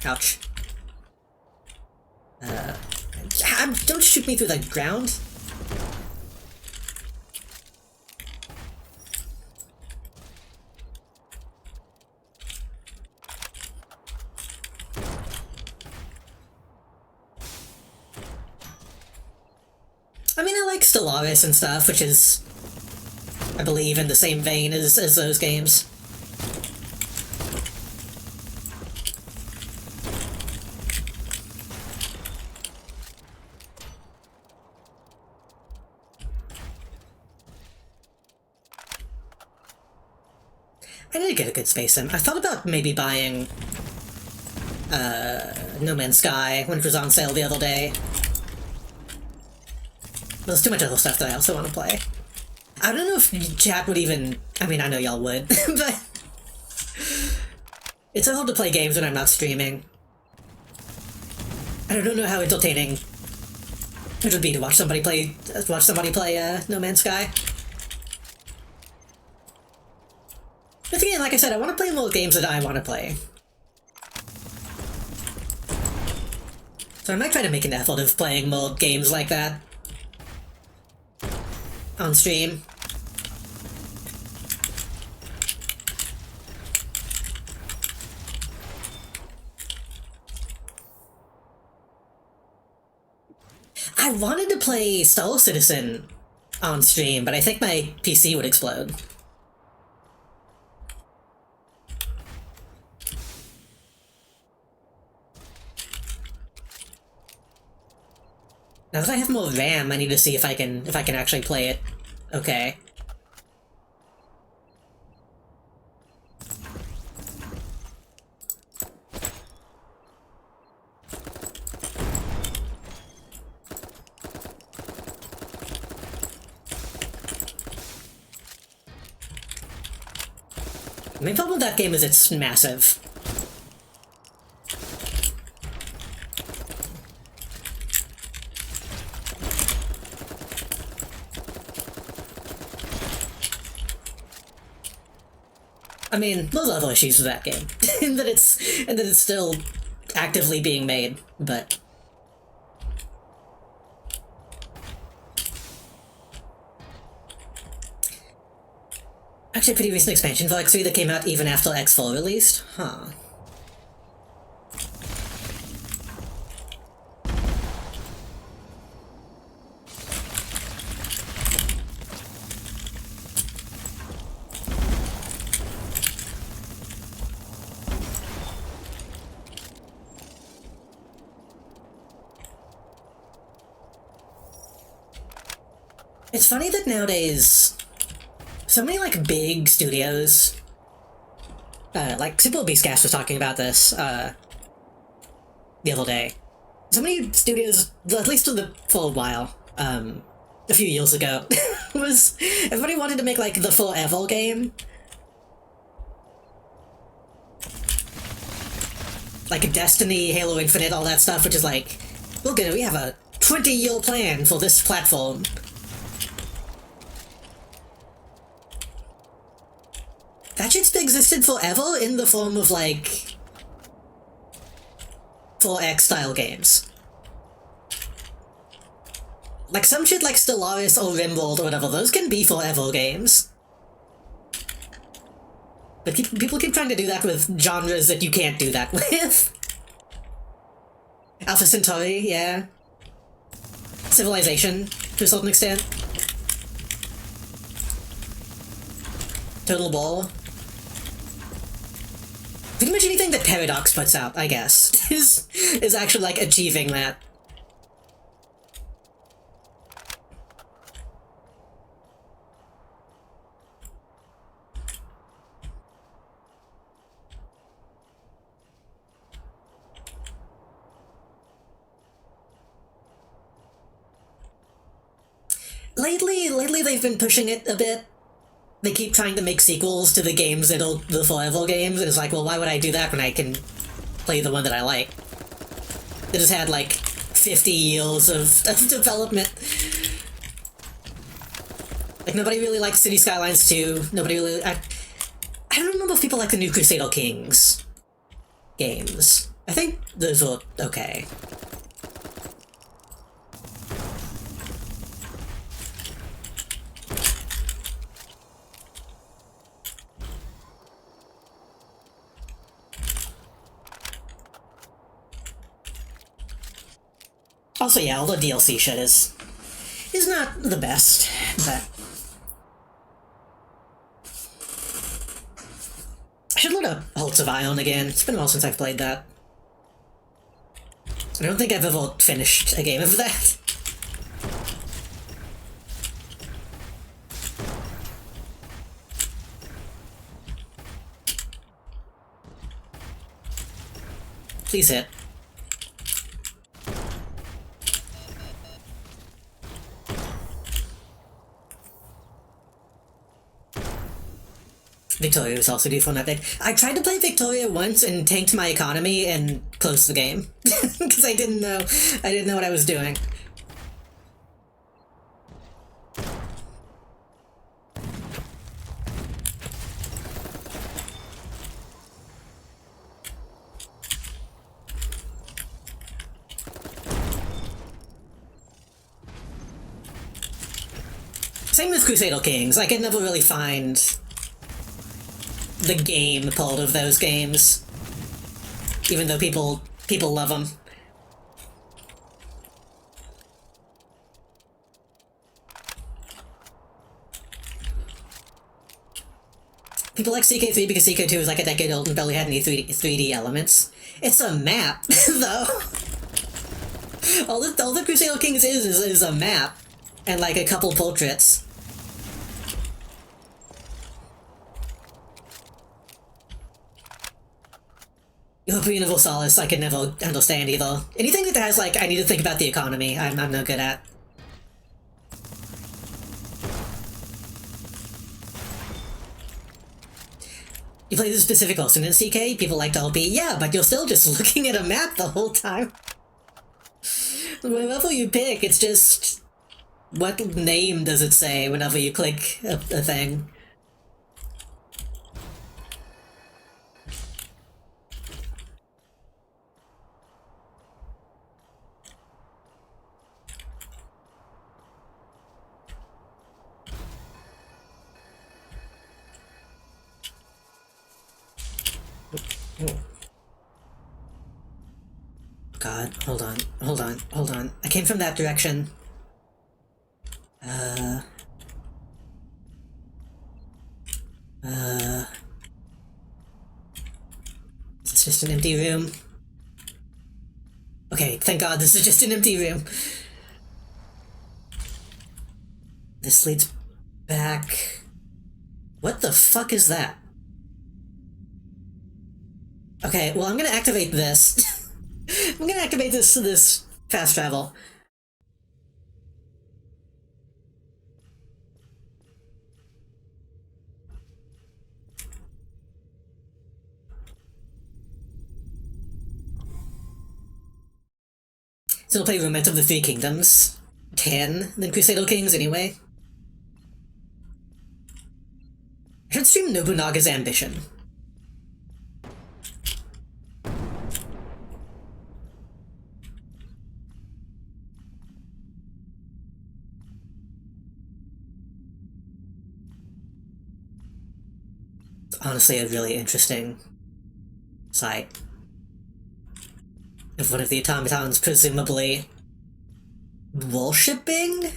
Ouch. Don't shoot me through the ground. I mean, I like Stellaris and stuff, which is, I believe, in the same vein as those games. I need to get a good Space Sim. I thought about maybe buying No Man's Sky when it was on sale the other day. There's too much other stuff that I also want to play. I don't know if chat would even... I mean, I know y'all would, but... It's hard to play games when I'm not streaming. I don't know how entertaining it would be to watch somebody play No Man's Sky. But again, like I said, I want to play more games that I want to play. So I might try to make an effort of playing more games like that on stream. I wanted to play Star Citizen on stream, but I think my PC would explode. Now that I have more RAM, I need to see if I can actually play it. Okay. The main problem with that game is it's massive. I mean, there's other issues with that game, and that it's still actively being made, but actually a pretty recent expansion for X3 that came out even after X4 released? Huh. It's funny that nowadays, so many, like, big studios, like, Simple Beastcast was talking about this, the other day. So many studios, at least for a while, a few years ago, everybody wanted to make, like, the forever game. Like Destiny, Halo Infinite, all that stuff, which is like, we have a 20-year plan for this platform. That shit's existed forever in the form of, like, 4X-style games. Like, some shit like Stellaris or Rimworld or whatever, those can be forever games. But people keep trying to do that with genres that you can't do that with. Alpha Centauri, yeah. Civilization, to a certain extent. Total War. Pretty much anything that Paradox puts out, I guess, is actually, like, achieving that. Lately they've been pushing it a bit. They keep trying to make sequels to the games that are the forever games, and it's like, well, why would I do that when I can play the one that I like? They just had, like, 50 years of development. Like, nobody really likes City Skylines 2, nobody really... I don't remember if people like the new Crusader Kings games. I think those were okay. Also, yeah, all the DLC shit is not the best, but... I should load up Hearts of Iron again. It's been a while since I've played that. I don't think I've ever finished a game of that. Please hit. Victoria was also due for an update. I tried to play Victoria once and tanked my economy and closed the game. Because I didn't know what I was doing. Same with Crusader Kings. I could never really find the game part of those games, even though people love them. People like CK3 because CK2 is like a decade old and barely had any 3D elements. It's a map, though. all the Crusader Kings is a map and like a couple portraits. European Universalis I can never understand either. Anything that has like I need to think about the economy, I'm no good at. You play the specific person in CK, people like to LP, yeah, but you're still just looking at a map the whole time. Wherever you pick, it's just... what name does it say whenever you click a thing? God, hold on. I came from that direction. Is this just an empty room? Okay, thank God this is just an empty room. This leads back... what the fuck is that? Okay, well I'm gonna activate this. I'm gonna activate this fast travel. So we'll play Lament of the Three Kingdoms. 10 than Crusader Kings anyway. I should stream Nobunaga's Ambition. It's honestly a really interesting sight. Of one of the automatons presumably worshipping?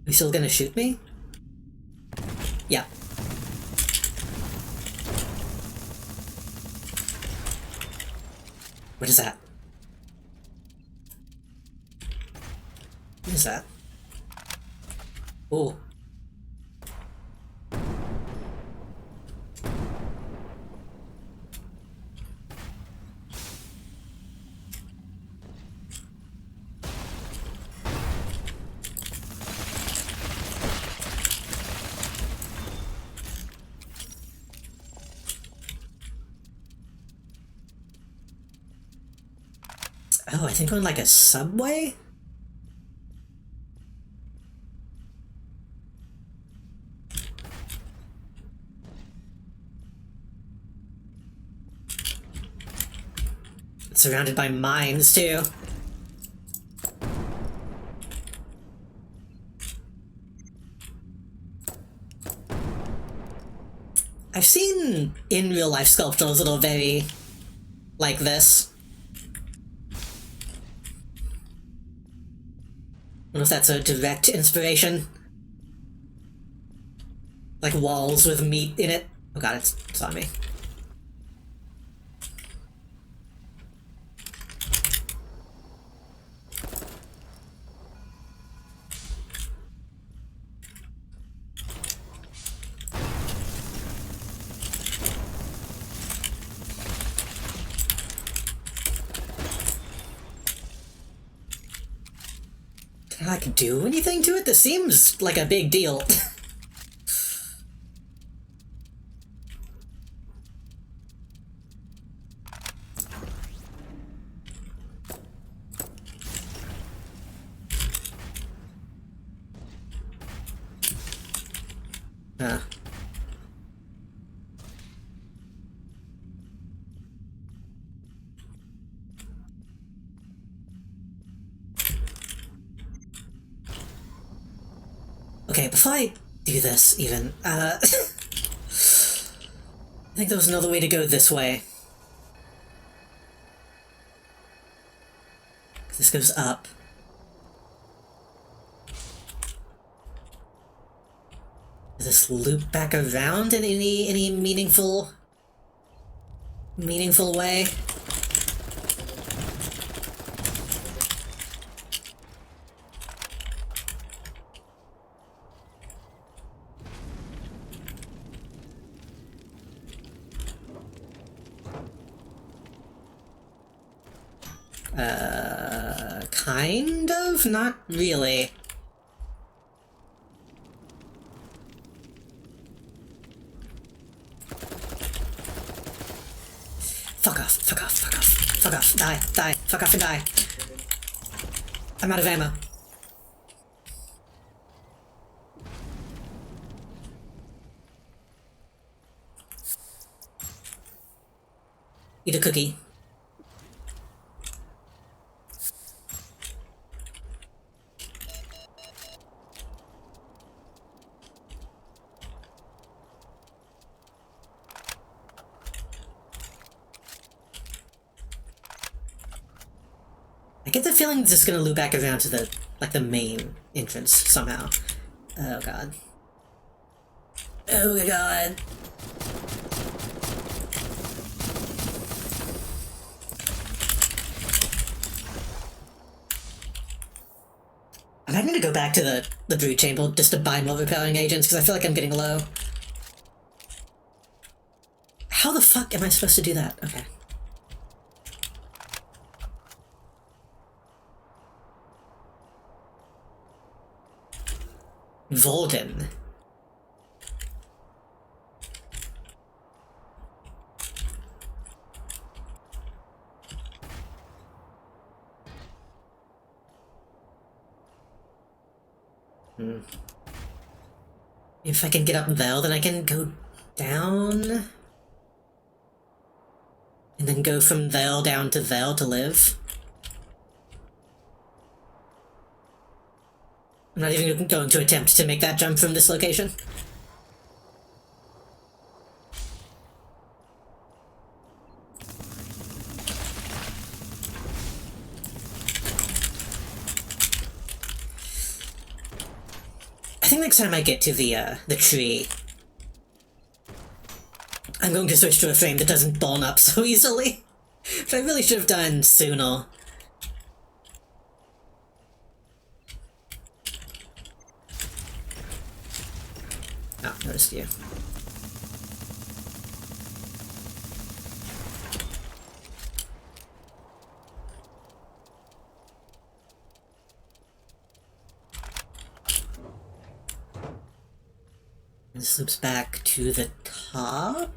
You still gonna shoot me? Yeah. What is that? What is that? Oh. Oh, I think on like a subway? It's surrounded by mines too. I've seen in real life sculptures that are very like this. I don't know if that's a direct inspiration. Like walls with meat in it. Oh god, it's on me. Can I do anything to it? This seems like a big deal. Huh. Okay, before I do this, even, I think there was another way to go this way. This goes up. Does this loop back around in any meaningful way? Kind of? Not really. Fuck off, fuck off, fuck off, fuck off, die, fuck off and die. I'm out of ammo. Eat a cookie. I get the feeling this is gonna loop back around to the main entrance somehow. Oh god. Oh god. I might need to go back to the brood chamber just to buy more repelling agents, because I feel like I'm getting low. How the fuck am I supposed to do that? Okay. Volden. If I can get up there, then I can go down. And then go from there down to there to live. I'm not even going to attempt to make that jump from this location. I think next time I get to the tree, I'm going to switch to a frame that doesn't burn up so easily. Which I really should have done sooner. Oh, noticed you. This loops back to the top?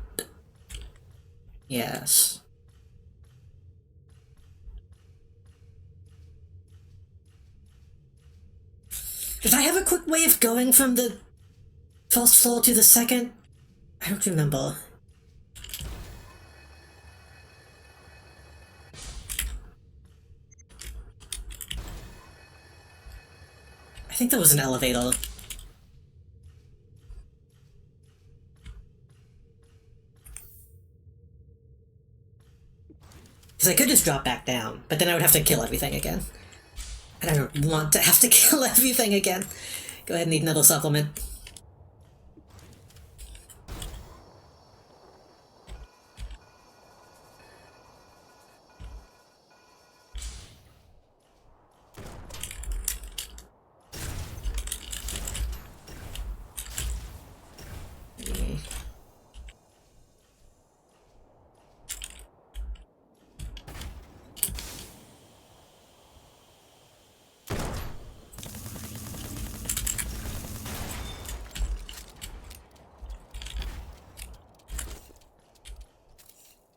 Yes. Did I have a quick way of going from the first floor to the second? I don't remember. I think there was an elevator. Because I could just drop back down, but then I would have to kill everything again. And I don't want to have to kill everything again. Go ahead and eat another supplement.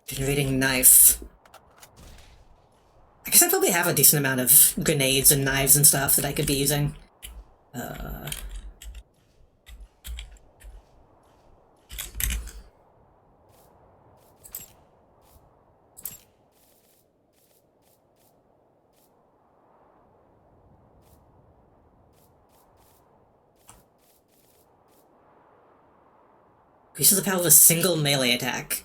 Generating knife. I guess I probably have a decent amount of grenades and knives and stuff that I could be using. Increases the power of a single melee attack.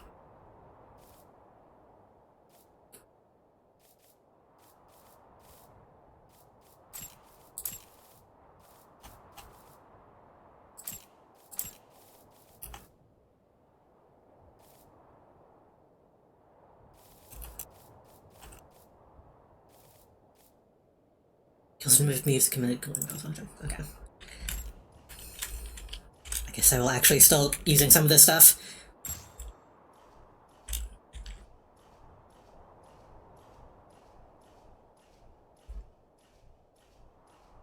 Doesn't move me to commit function. Okay. I guess I will actually start using some of this stuff.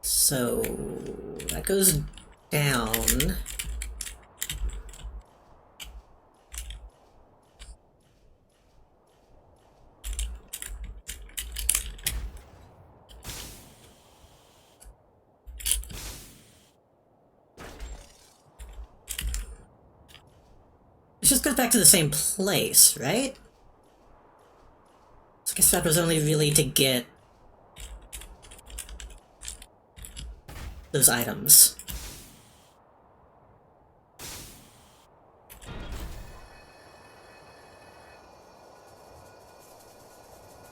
So that goes down. It just goes back to the same place, right? So I guess that was only really to get those items.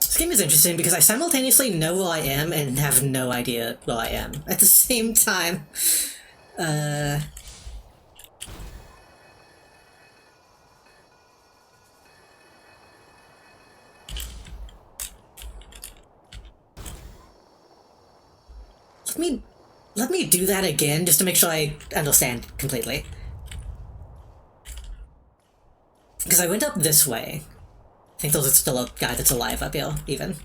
This game is interesting because I simultaneously know who I am and have no idea who I am at the same time. Let me do that again just to make sure I understand completely. Because I went up this way. I think there's still a guy that's alive up here, even.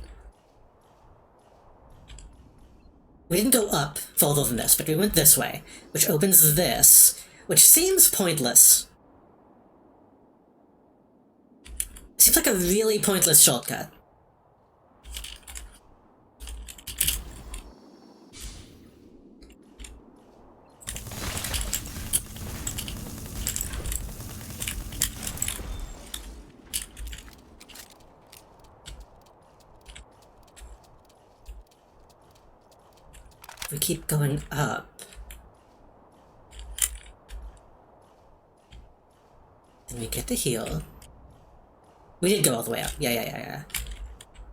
We didn't go up further than this, but we went this way, which opens this, which seems pointless. Seems like a really pointless shortcut. We keep going up. Then we get to here. We did go all the way up. Yeah.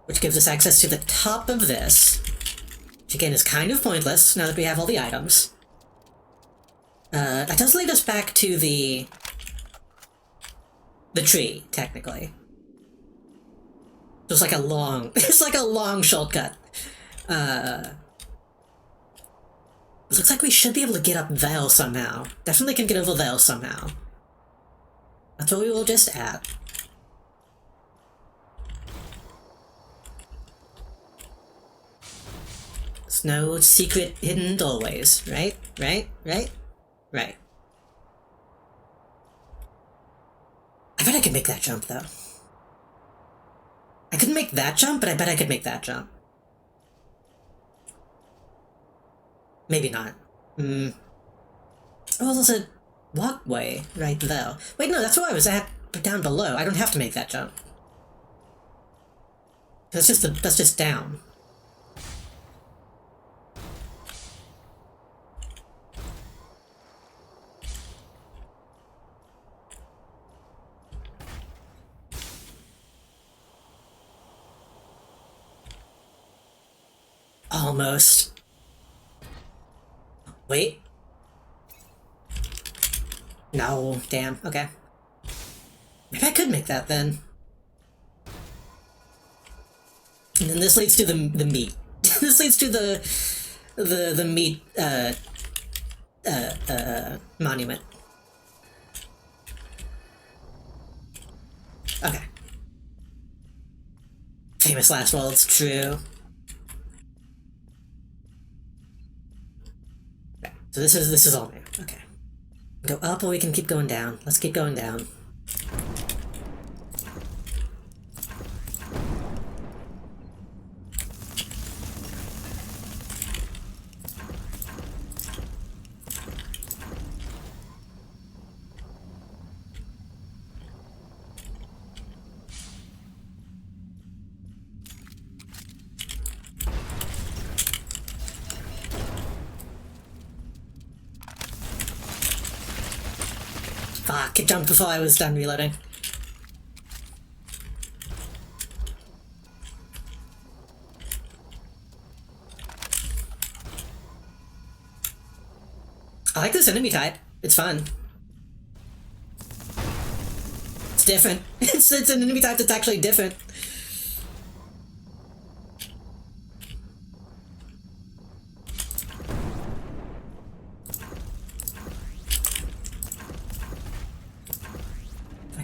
Which gives us access to the top of this. Which again is kind of pointless now that we have all the items. That does lead us back to the tree, technically. It's like a long it's like a long shortcut. It looks like we should be able to get up there somehow. Definitely can get over there somehow. That's where we were just at. There's no secret hidden doorways, right? Right. I bet I could make that jump, though. I couldn't make that jump, but I bet I could make that jump. Maybe not. Oh, there's a walkway right there. Wait, no, that's where I was at, but down below. I don't have to make that jump. That's just down. Almost. Wait. No, damn, okay. Maybe I could make that then. And then this leads to the meat. This leads to the meat monument. Okay. Famous last words, true. So this is all new. Okay. Go up or we can keep going down. Let's keep going down. Fuck, it jumped before I was done reloading. I like this enemy type. It's fun. It's different. It's an enemy type that's actually different.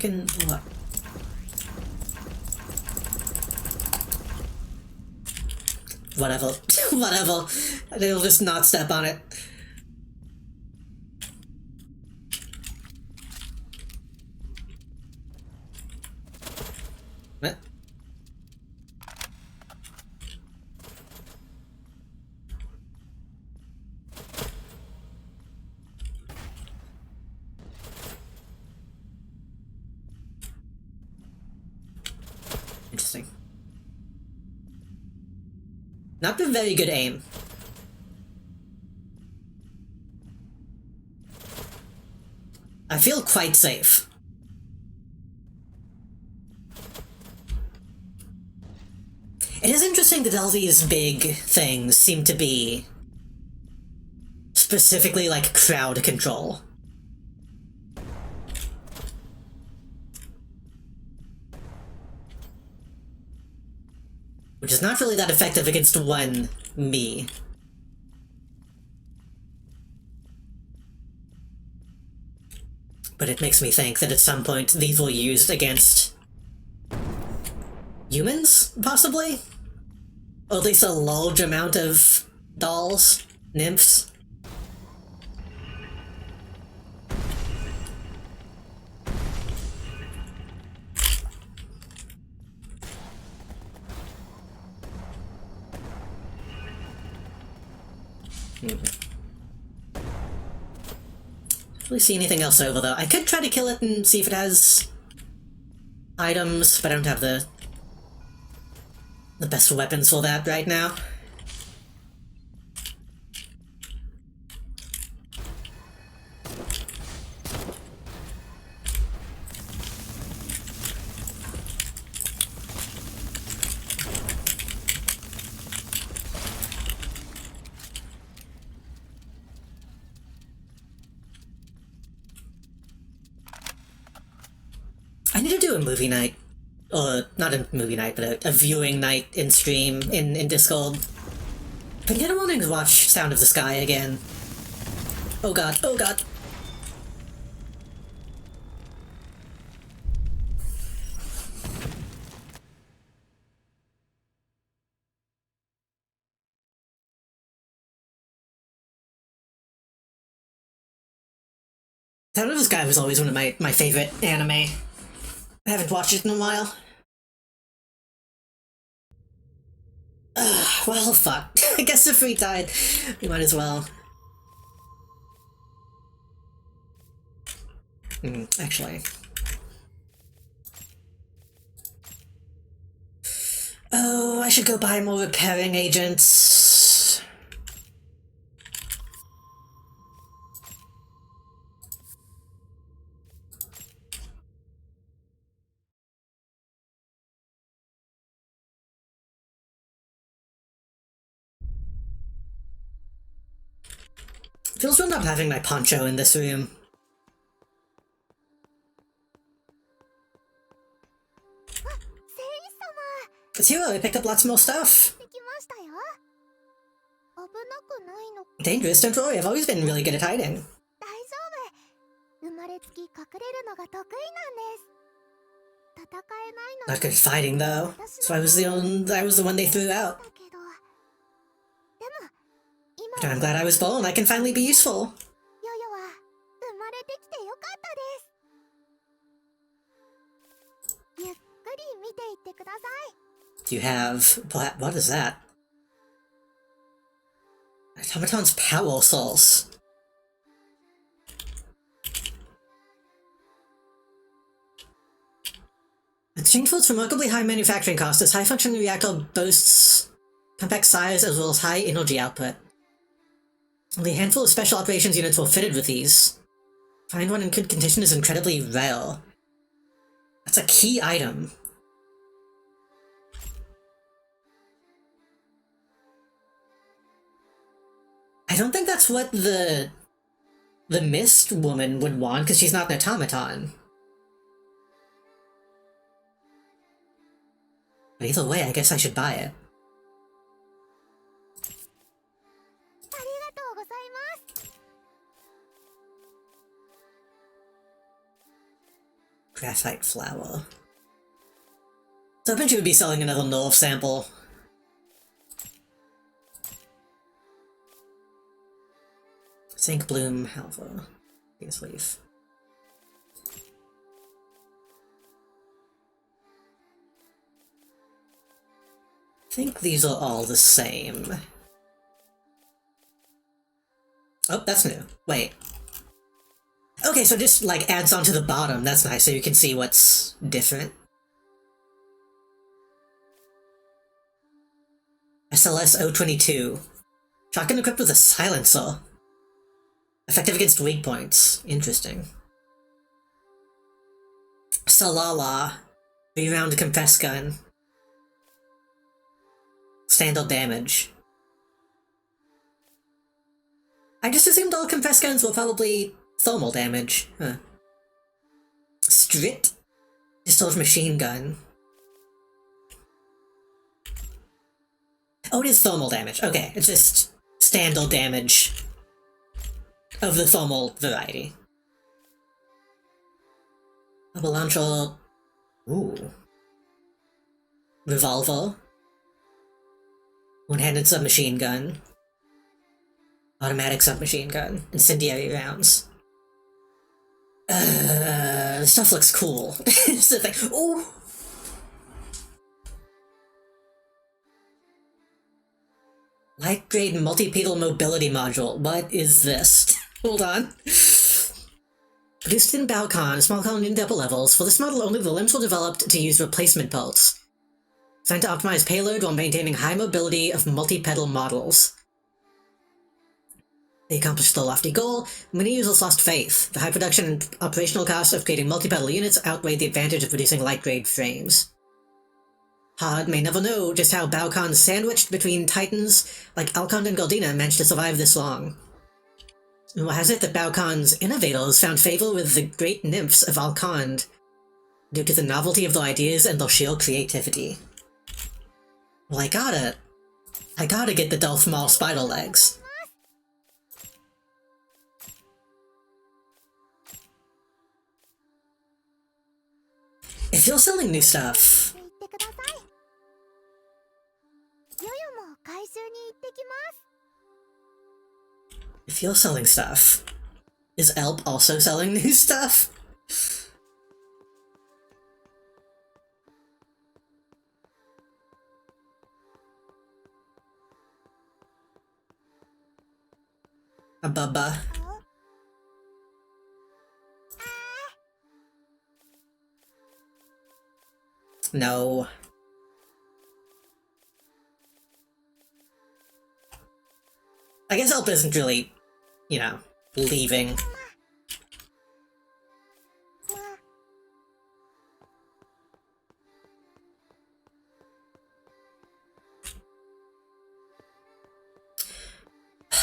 can what? Whatever. Whatever. They'll just not step on it. What? Interesting. Not a very good aim. I feel quite safe. It is interesting that all these big things seem to be specifically like crowd control. Which is not really that effective against one me. But it makes me think that at some point these will be used against humans, possibly? Or at least a large amount of dolls, nymphs. Really see anything else over though. I could try to kill it and see if it has items, but I don't have the best weapons for that right now. I need to do a movie night. Or, not a movie night, but a viewing night in stream, in Discord. Been kinda wanting to watch Sound of the Sky again. Oh god, oh god. Sound of the Sky was always one of my favorite anime. I haven't watched it in a while. Well, fuck. I guess if we died, we might as well. Actually. Oh, I should go buy more repairing agents. Feels weird not having my poncho in this room. It's here, I picked up lots more stuff. Dangerous, don't worry, I've always been really good at hiding. Not good at fighting though, so I was the one they threw out. But I'm glad I was born, I can finally be useful. Do you have... what is that? Automaton's power source. Exchange for its remarkably high manufacturing cost, this high-functioning reactor boasts compact size as well as high energy output. Only a handful of special operations units were fitted with these. Find one in good condition is incredibly rare. That's a key item. I don't think that's what the Mist woman would want, because she's not an automaton. But either way, I guess I should buy it. Graphite flower. So I bet you would be selling another North sample. Zinc bloom, halva. Venus leaf. I think these are all the same. Oh, that's new. Wait. Okay, so just like adds on to the bottom. That's nice, so you can see what's different. SLS 022. Shotgun equipped with a silencer. Effective against weak points. Interesting. Salala. 3-round compressed gun. Standard damage. I just assumed all compressed guns were probably thermal damage. Huh. Strit. Distilled machine gun. Oh, it is thermal damage. Okay, it's just standard damage of the thermal variety. Avalanche. Ooh. Revolver. One-handed submachine gun. Automatic submachine gun. Incendiary rounds. This stuff looks cool. It's the thing. Ooh! Light grade multi-pedal mobility module. What is this? Hold on. Produced in Balcon, small column in double levels. For this model, only the limbs were developed to use replacement parts. Designed to optimize payload while maintaining high mobility of multi-pedal models. They accomplished the lofty goal. Many users lost faith. The high production and operational costs of creating multi-pedal units outweighed the advantage of producing light-grade frames. Hard may never know just how Balcon, sandwiched between titans like Alcond and Galdina, managed to survive this long. Rumor has it that Balcon's innovators found favor with the great nymphs of Alcond due to the novelty of their ideas and their sheer creativity. Well, I gotta get the Darth Maul spider legs. If you're selling new stuff... If you're selling stuff, is Elp also selling new stuff? A bubba. No. I guess Elp isn't really, you know, leaving.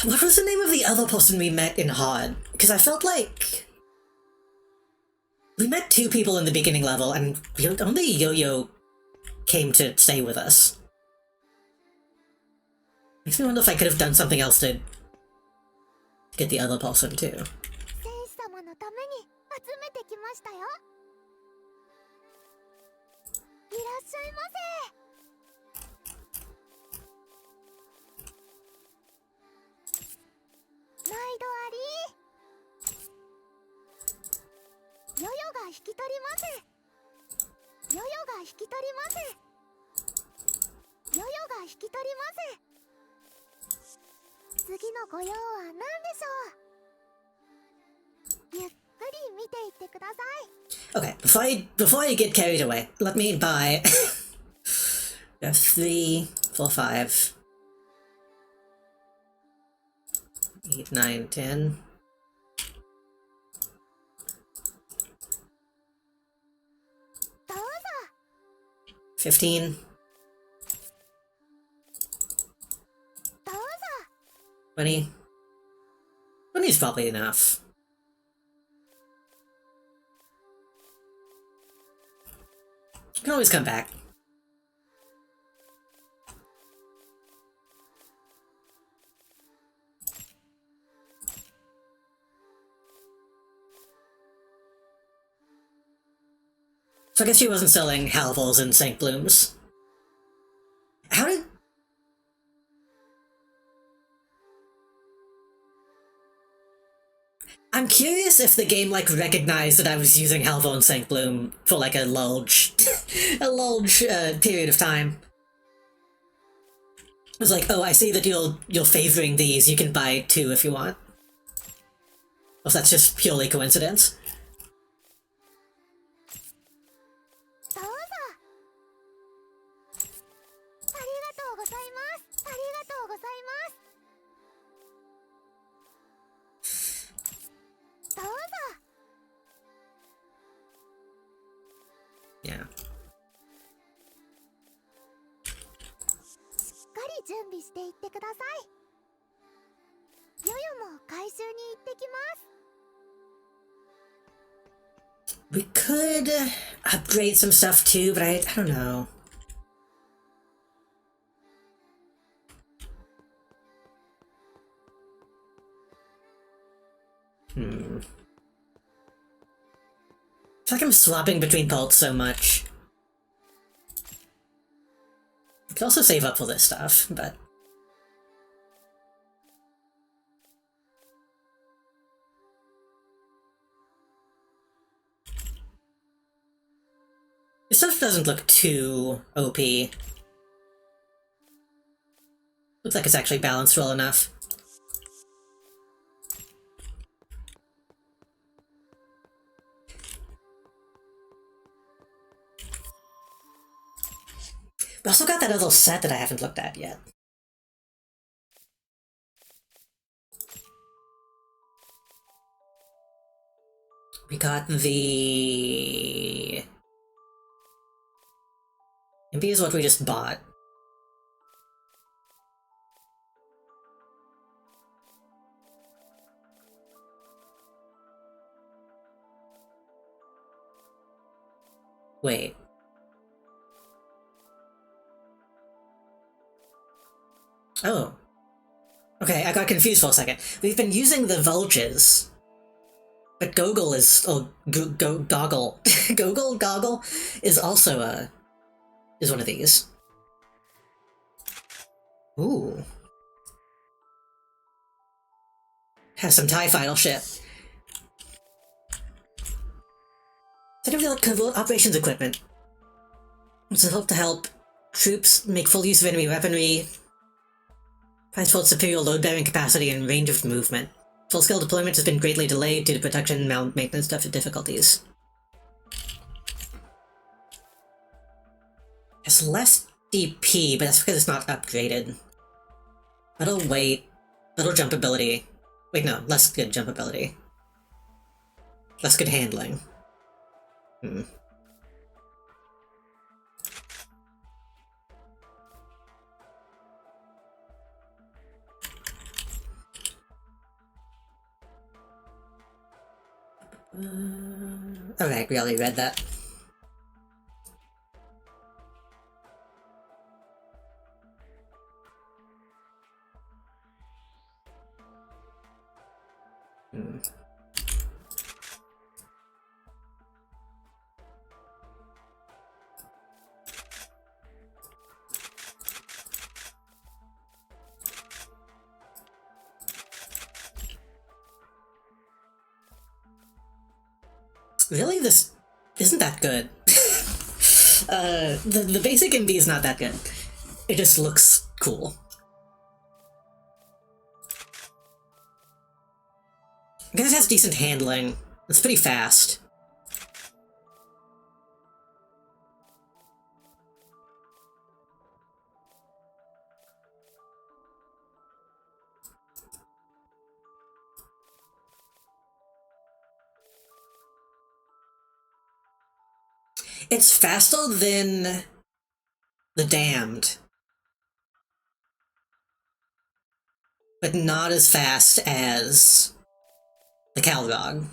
What was the name of the other person we met in Hard? Because I felt like... we met 2 people in the beginning level, and only Yo-Yo came to stay with us. Makes me wonder if I could have done something else to get the other person, too. Okay, before I get carried away, let me buy... we have 3, 4, 5... 8, 9, 10... 15... 20... 20 is probably enough. You can always come back. So I guess she wasn't selling Halvols and St. Blooms. How did... I'm curious if the game, like, recognized that I was using Halvo and St. Bloom for, like, a large... a large, period of time. It was like, oh, I see that you're favoring these, you can buy 2 if you want. Or if that's just purely coincidence. どうぞ。ありがとうございます。ありがとうございます。どうぞ。Yeah. しっかり準備していってください。ヨヨも回収に行ってきます。 We could upgrade some stuff too, but I don't know. I feel like I'm swapping between bolts so much. I could also save up for this stuff, but... This stuff doesn't look too OP. Looks like it's actually balanced well enough. We also got that other set that I haven't looked at yet. We got the... MP is what we just bought. Wait. Oh. Okay, I got confused for a second. We've been using the Vulges. But Goggle is... Oh, Goggle. Goggle is also a... is one of these. Ooh. Has some TIE Final shit. Set of the covert operations equipment. This will help troops make full use of enemy weaponry, transport superior load-bearing capacity and range of movement. Full-scale deployment has been greatly delayed due to production and maintenance difficulties. It's less DP, but that's because it's not upgraded. Better weight, better jump ability. Wait, no, less good jump ability. Less good handling. Alright, we already read that. Really? This isn't that good. The basic MB is not that good. It just looks cool. I guess it has decent handling. It's pretty fast. It's faster than the Damned, but not as fast as the Calrog.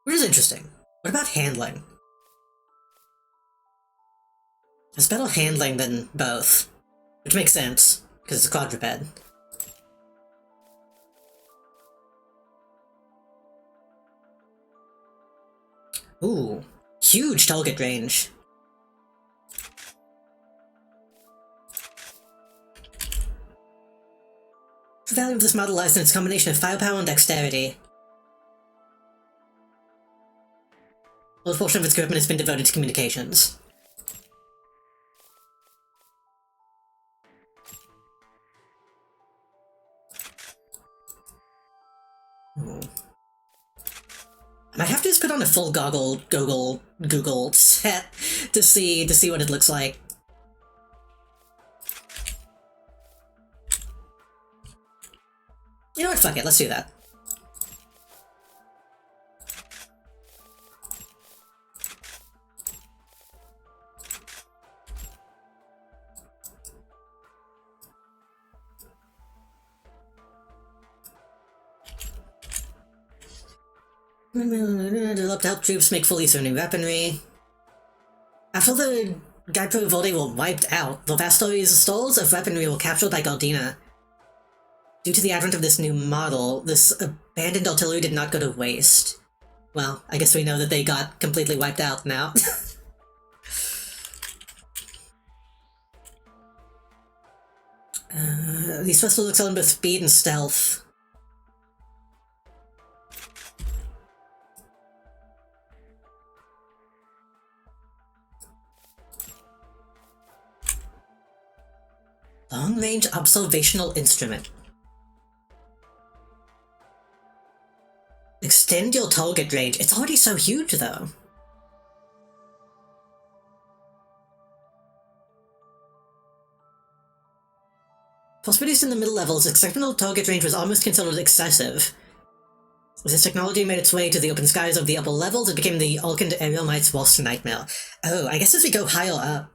Which is interesting. What about handling? There's better handling than both, which makes sense, because it's a quadruped. Ooh, huge target range. The value of this model lies in its combination of firepower and dexterity. A large portion of its equipment has been devoted to communications. Ooh. I might have to just put on a full Google set to see what it looks like. You know what? Fuck it. Let's do that. Developed to help troops make full use of new weaponry. After the Gaipro Volde were wiped out, the vast stalls of weaponry were captured by Galdina. Due to the advent of this new model, this abandoned artillery did not go to waste. Well, I guess we know that they got completely wiped out now. These vessels excel in both speed and stealth. Long-range observational instrument. Extend your target range. It's already so huge, though. First produced in the middle levels, exceptional target range was almost considered excessive. As this technology made its way to the open skies of the upper levels, it became the Alkand aerial knight's worst nightmare. Oh, I guess as we go higher up,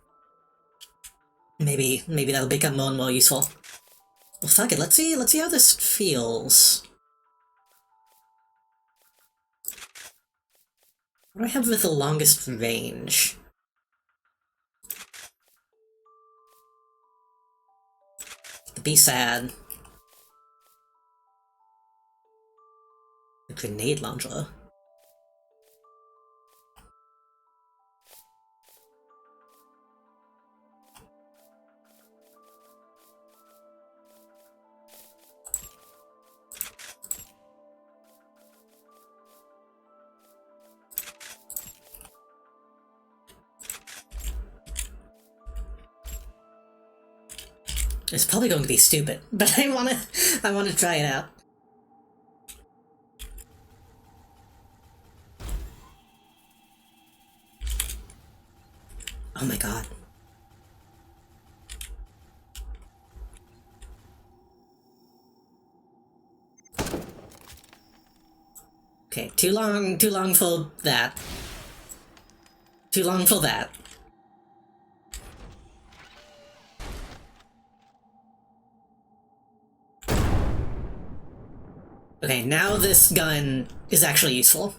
maybe that'll become more and more useful. Well, fuck it, let's see how this feels. What do I have with the longest range? Be sad. A grenade launcher. It's probably going to be stupid, but I wanna try it out. Oh my god. Okay, too long for that. Too long for that. Okay, now this gun is actually useful.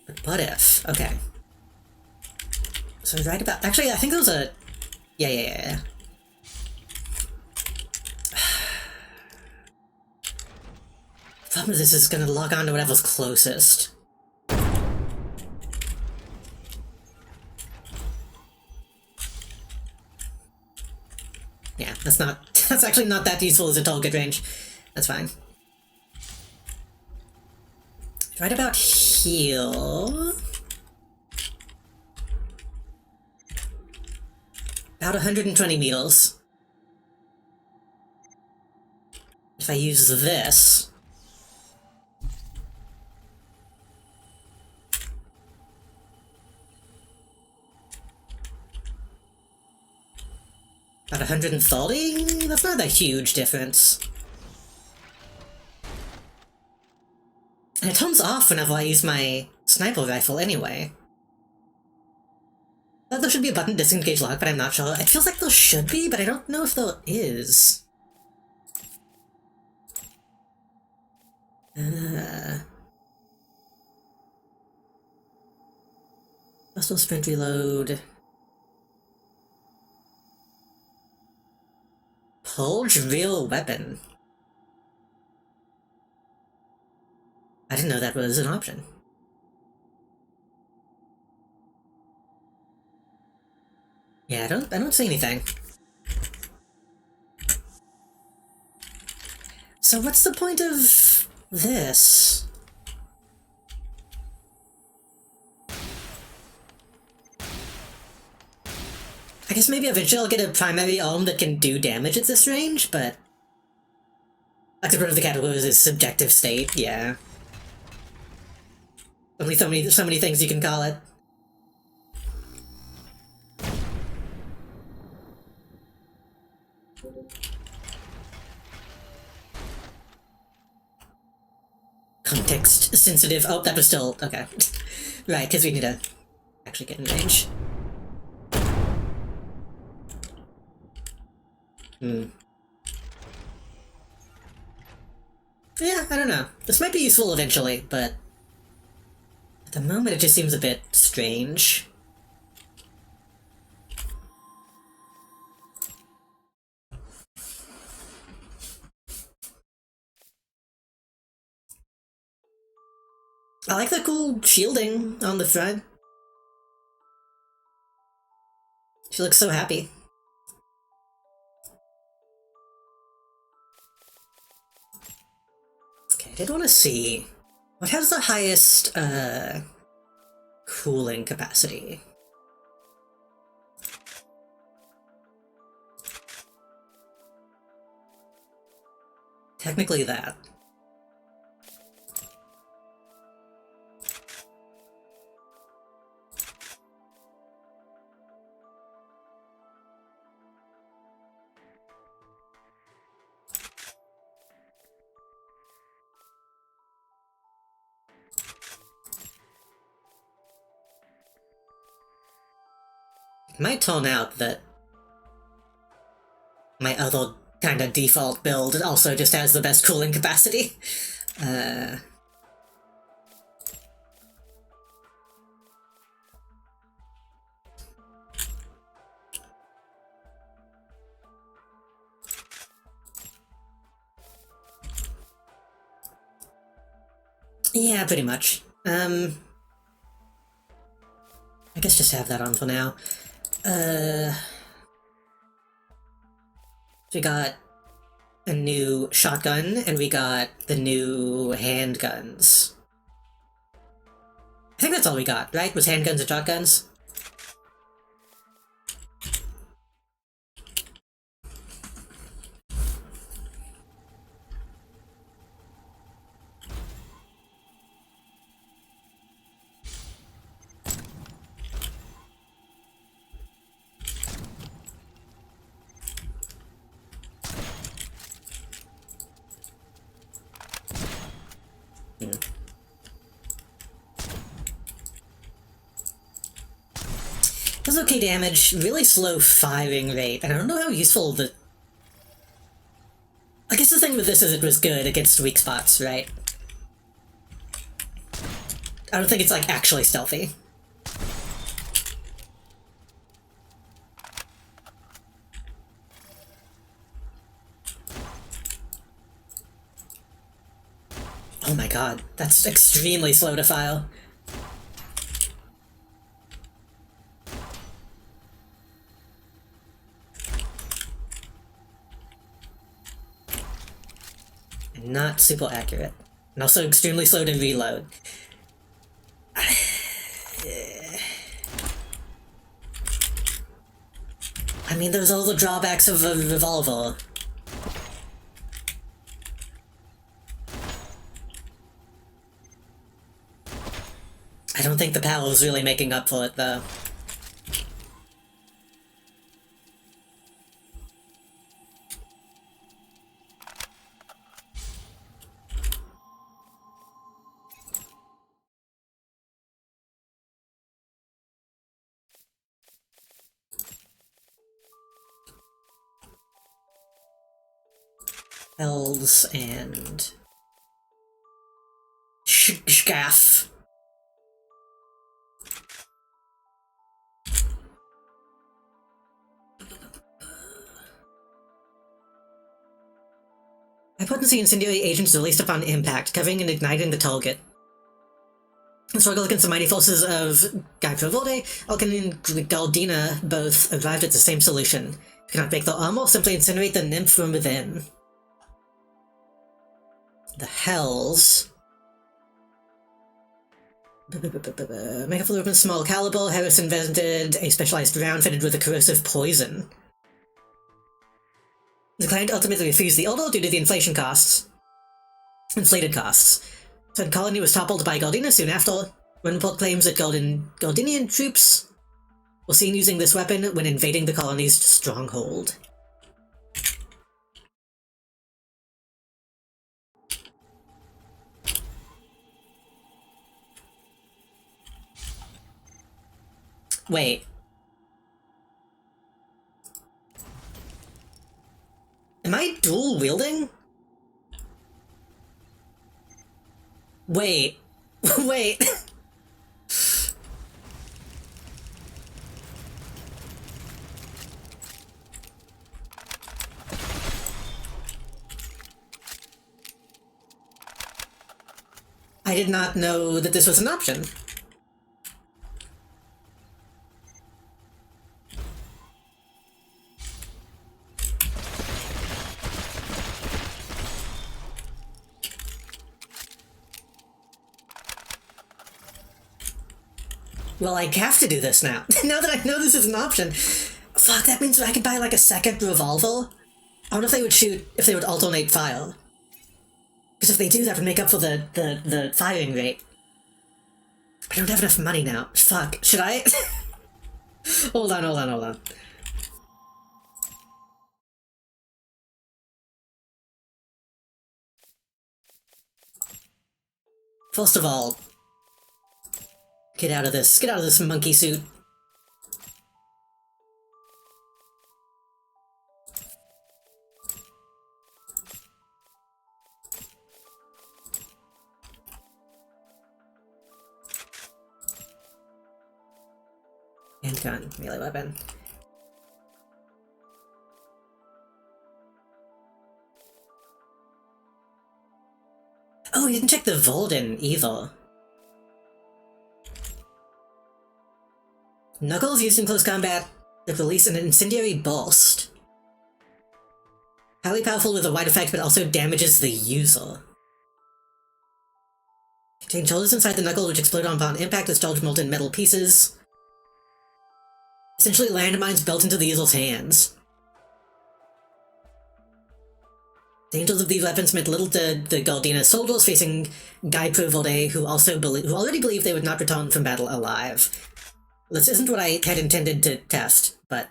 But what if? Okay. So right about... Actually, I think there was a... Yeah. The problem is this is gonna log on to whatever's closest. Yeah, that's actually not that useful as a target range. That's fine. Right about here... About 120 meters. If I use this... About 130? That's not a huge difference. And it turns off whenever I use my sniper rifle anyway. There should be a button to disengage lock, but I'm not sure. It feels like there should be, but I don't know if there is. Muscle sprint reload. Pulge real weapon. I didn't know that was an option. Yeah, I don't see anything. So what's the point of this? I guess maybe eventually I'll get a primary arm that can do damage at this range, but... Active of the Cataclysm's subjective state, yeah. Only so many things you can call it. Context sensitive. Oh, that was still okay. Right, because we need to actually get in range. Yeah, I don't know. This might be useful eventually, but at the moment it just seems a bit strange. I like the cool shielding on the front. She looks so happy. Okay, I did want to see what has the highest cooling capacity. Technically that. Might turn out that my other kind of default build also just has the best cooling capacity. Yeah, pretty much. I guess just have that on for now. We got a new shotgun, and we got the new handguns. I think that's all we got, right? Was handguns and shotguns? Does okay damage, really slow firing rate, and I don't know how useful the... I guess the thing with this is it was good against weak spots, right? I don't think it's, like, actually stealthy. Oh my god, that's extremely slow to fire. Not super accurate. And also extremely slow to reload. I mean, those are all the drawbacks of a revolver. I don't think the PAL is really making up for it, though. Elves and... Scaff. high-potency incendiary agent is released upon impact, covering and igniting the target. The struggle against the mighty forces of Guy Provolde, Alkin and Galdina both arrived at the same solution. You cannot break the armor, simply incinerate the nymph from within. The Hells. Make a full open small caliber. Harris invented a specialized round fitted with a corrosive poison. The client ultimately refused the order due to the inflated costs. Said colony was toppled by Galdina soon after. One report claims that Galdinian troops were seen using this weapon when invading the colony's stronghold. Wait. Am I dual wielding? Wait. Wait. I did not know that this was an option. Well, I have to do this now. Now that I know this is an option. Fuck, that means I could buy like a second revolver? I wonder if they would shoot, if they would alternate fire. Because if they do, that would make up for the firing rate. I don't have enough money now. Fuck, should I? Hold on. First of all, get out of this monkey suit. Handgun, melee weapon. Oh, you didn't check the Volden either. Knuckles used in close combat to release an incendiary burst. Highly powerful with a wide effect, but also damages the user. Contain charges inside the knuckle which explode upon impact as charged molten metal pieces. Essentially landmines built into the user's hands. The dangers of these weapons meant little to the Galdina soldiers facing Guy Provolde, who already believed they would not return from battle alive. This isn't what I had intended to test, but...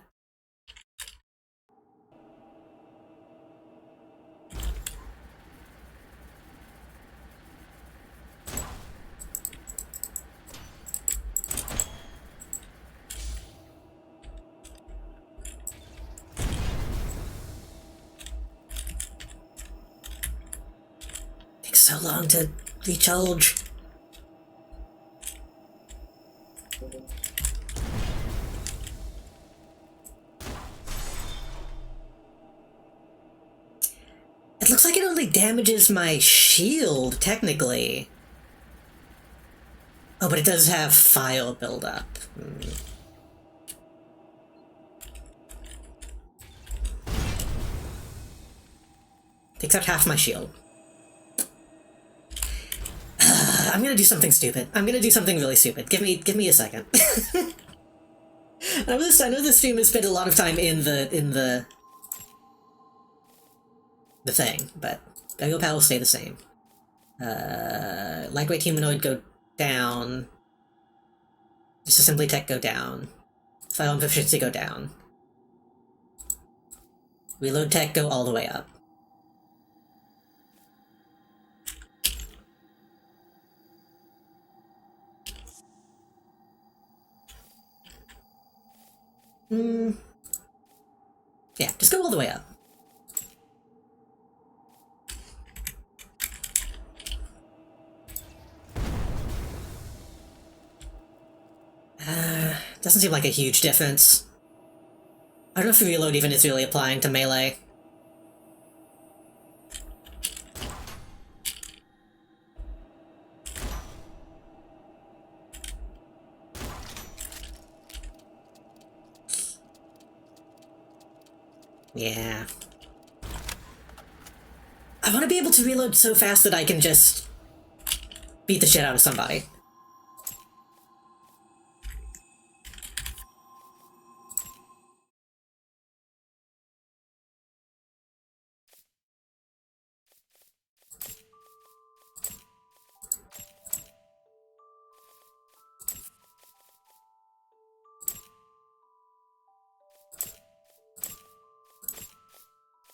Takes so long to recharge. It looks like it only damages my shield, technically. Oh, but it does have fire buildup. Takes out half my shield. I'm gonna do something stupid. I'm gonna do something really stupid. Give me a second. I know this stream has spent a lot of time in the thing, but Burial Power will stay the same. Lightweight humanoid go down. Just assembly tech go down. Firearm proficiency go down. Reload tech go all the way up. Yeah, just go all the way up. Doesn't seem like a huge difference. I don't know if reload even is really applying to melee. Yeah. I want to be able to reload so fast that I can just beat the shit out of somebody.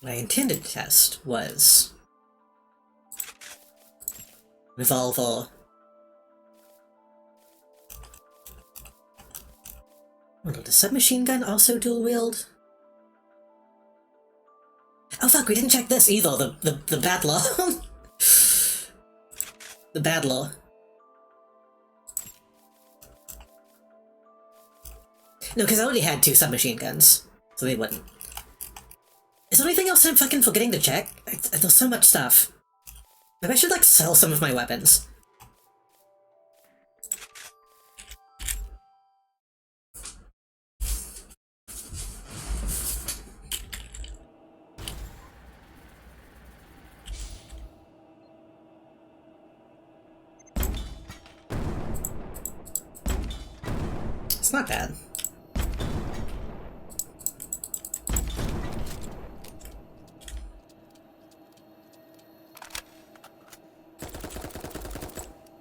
What I intended to test was revolver. Oh no, the submachine gun also dual wield? Oh fuck, we didn't check this either, the battler. The battler. No, because I already had 2 submachine guns, so they wouldn't. Is there anything else I'm fucking forgetting to check? There's so much stuff. Maybe I should, like, sell some of my weapons. It's not bad.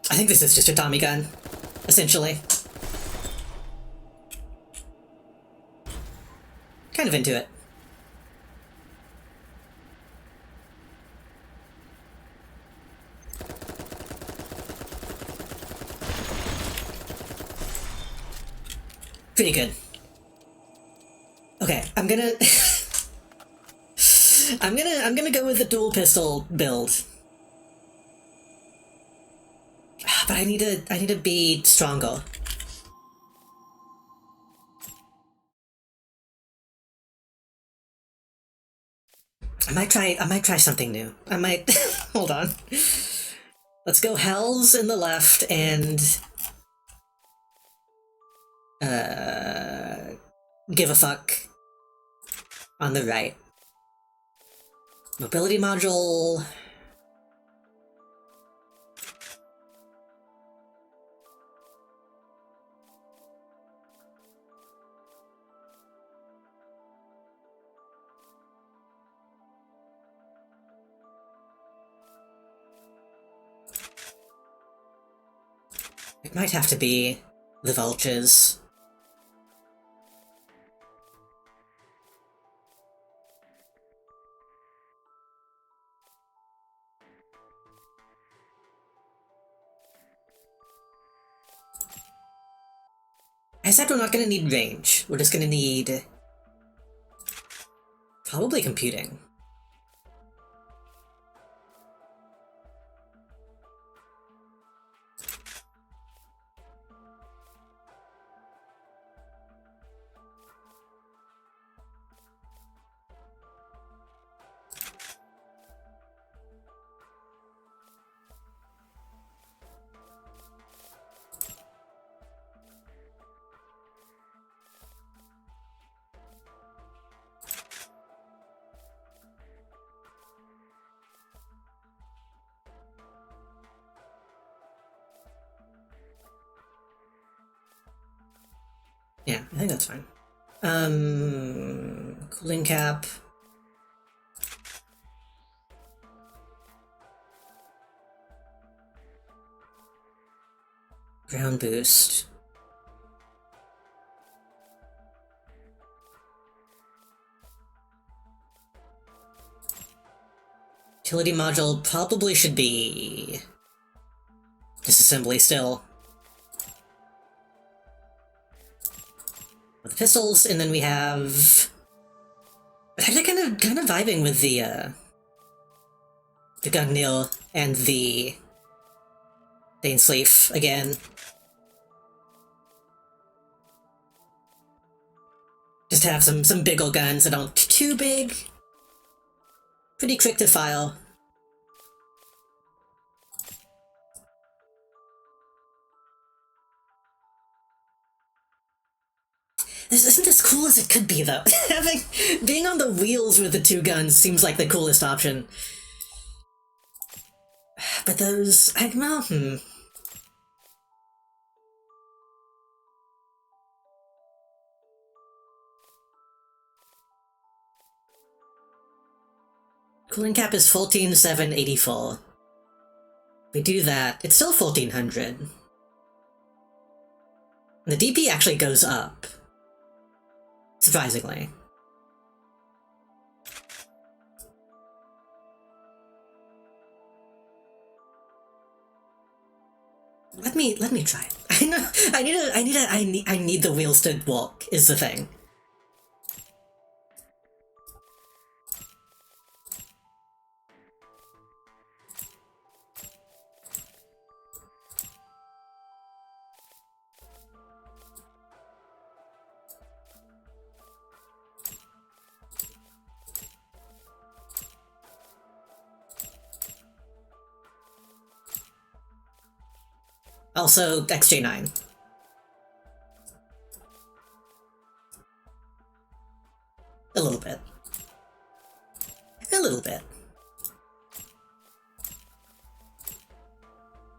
I think this is just a Tommy gun, essentially. Kind of into it. Pretty good. Okay, I'm gonna I'm gonna go with the dual pistol build. But I need to be stronger. I might try something new. I might hold on. Let's go Hells in the left and give a fuck on the right. Mobility module. It might have to be the vultures. I said we're not gonna need range. We're just gonna need probably computing. Yeah, I think that's fine. Cooling cap. Ground boost. Utility module probably should be disassembly still. With the pistols, and then we have... Actually kind of vibing with the Gungnir and the Dainsleif again. Just have some big ol' guns that aren't too big. Pretty quick to fire. This isn't as cool as it could be, though. Being on the wheels with the two guns seems like the coolest option. But those... Cooling cap is 14,784. We do that, it's still 1,400. The DP actually goes up. Surprisingly. Let me try it. I know I need the wheels to walk is the thing. Also, XJ9. A little bit. A little bit.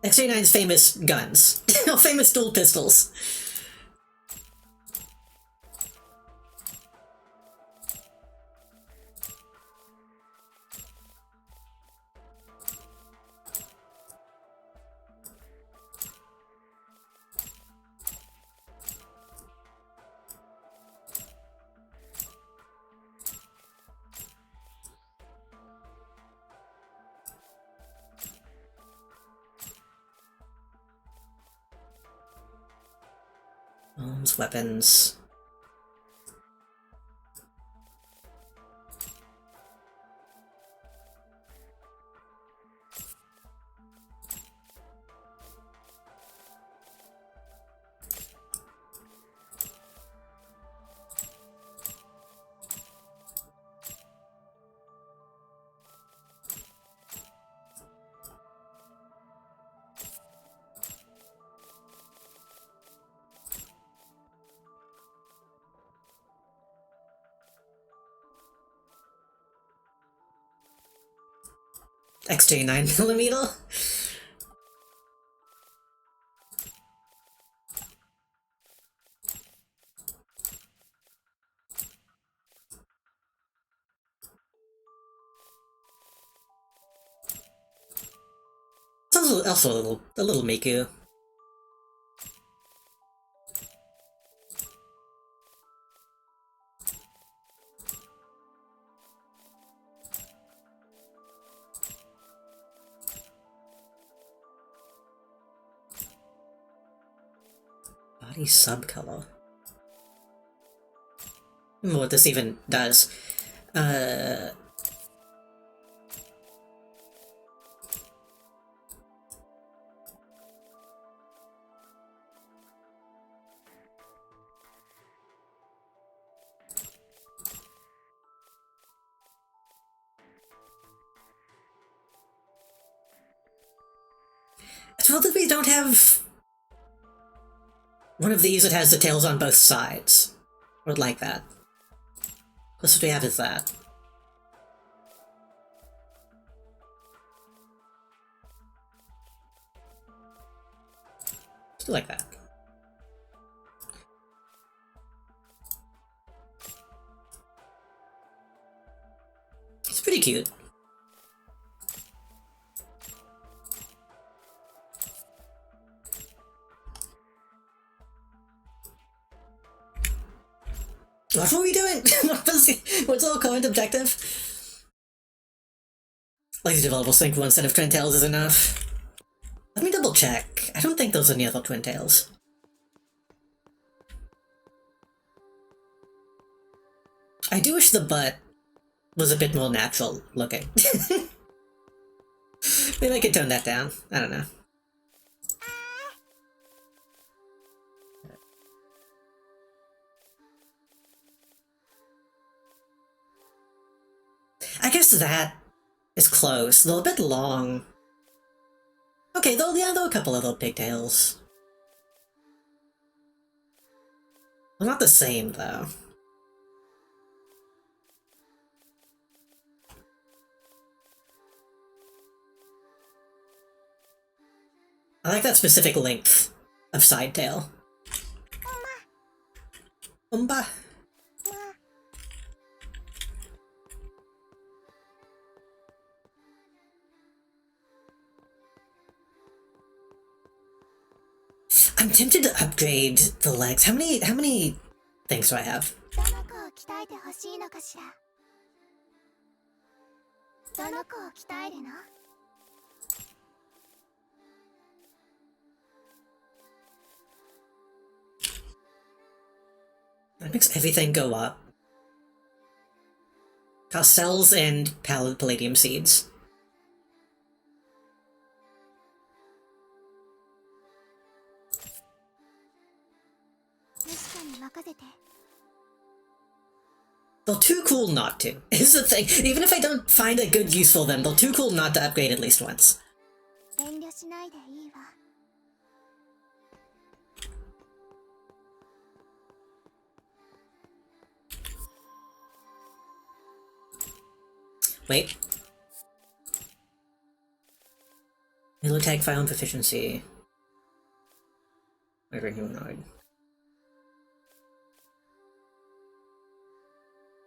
XJ9's famous guns. Famous dual pistols. Arms, weapons. XJ 9mm. It's also a little Miku. Body subcolor. I don't know what this even does. Well, that we don't have one of these that has the tails on both sides. Or like that. What we have is that. Just like that. It's pretty cute. What were we doing? What's our current objective? Lazy developers think one set of twin tails is enough. Let me double check. I don't think those are any other twin tails. I do wish the butt was a bit more natural looking. Maybe I could tone that down. I don't know. I guess that is close, though a bit long. Okay, though, yeah, though a couple of little pigtails. Well, not the same, though. I like that specific length of side tail. Umba. I'm tempted to upgrade the legs. How many things do I have? どの子を鍛えてほしいのかしら。どの子を鍛えるの？ That makes everything go up. Costels and palladium seeds. ミシカに任せて。 They're too cool not to, is the thing. Even if I don't find a good use for them, they're too cool not to upgrade at least once. 遠慮しないでいいわ。 Wait. Melee tag file and proficiency. Over humanoid.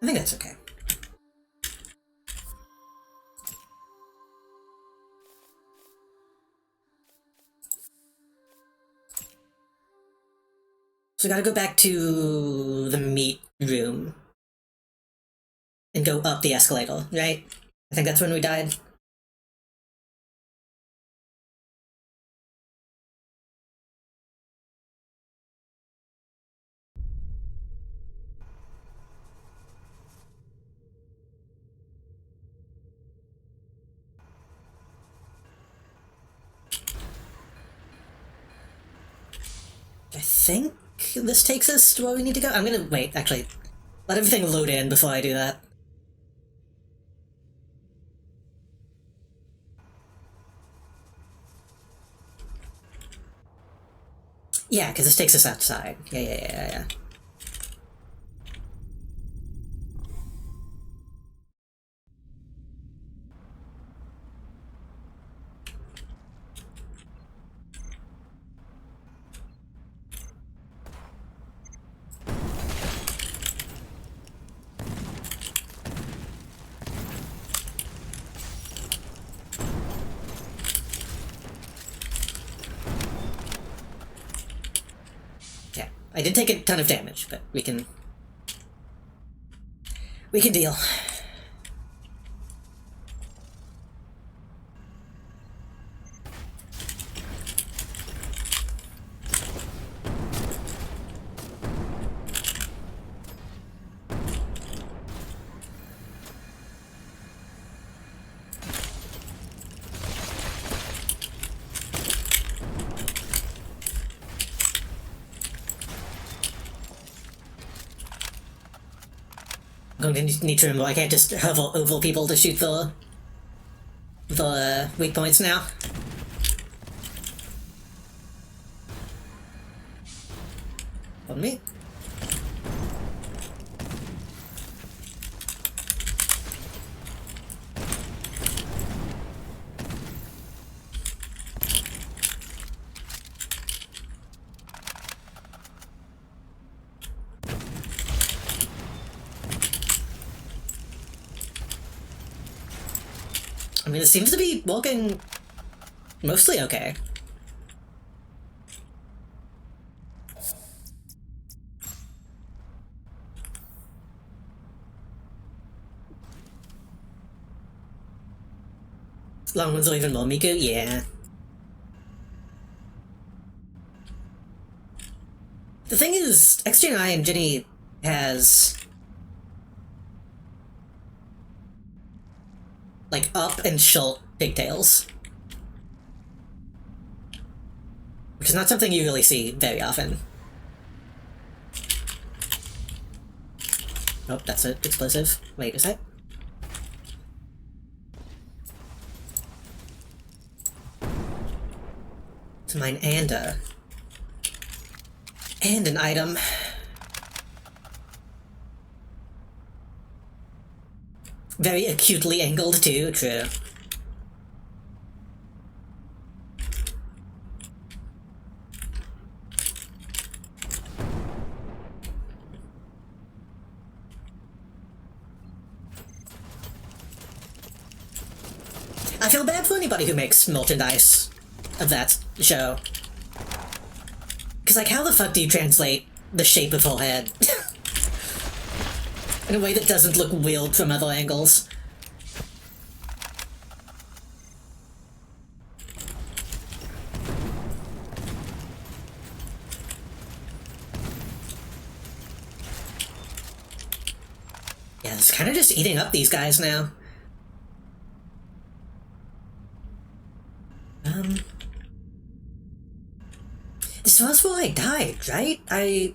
I think that's okay. So we gotta go back to the meat room. And go up the escalator, right? I think that's when we died. I think this takes us to where we need to go. I'm gonna wait, actually. Let everything load in before I do that. Yeah, because this takes us outside. Yeah. I did take a ton of damage, but we can deal. I'm going to need to remember I can't just have oval people to shoot the weak points now. On me. I mean, it seems to be working mostly okay. Long ones are even more Miku? Yeah. The thing is, XG9 and Ginny has like up and short pigtails, which is not something you really see very often. Oh, that's an explosive. Wait, is that? To mine and an item. Very acutely angled too, true. I feel bad for anybody who makes merchandise of that show. Because, like, how the fuck do you translate the shape of her head in a way that doesn't look weird from other angles? Yeah, it's kind of just eating up these guys now. This was where I died, right? I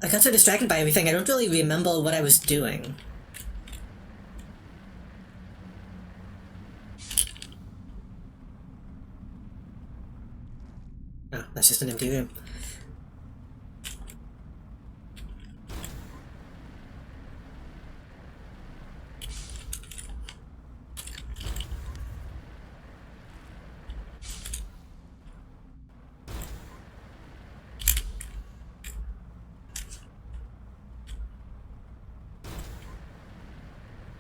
got so distracted by everything, I don't really remember what I was doing. Oh, that's just an empty room.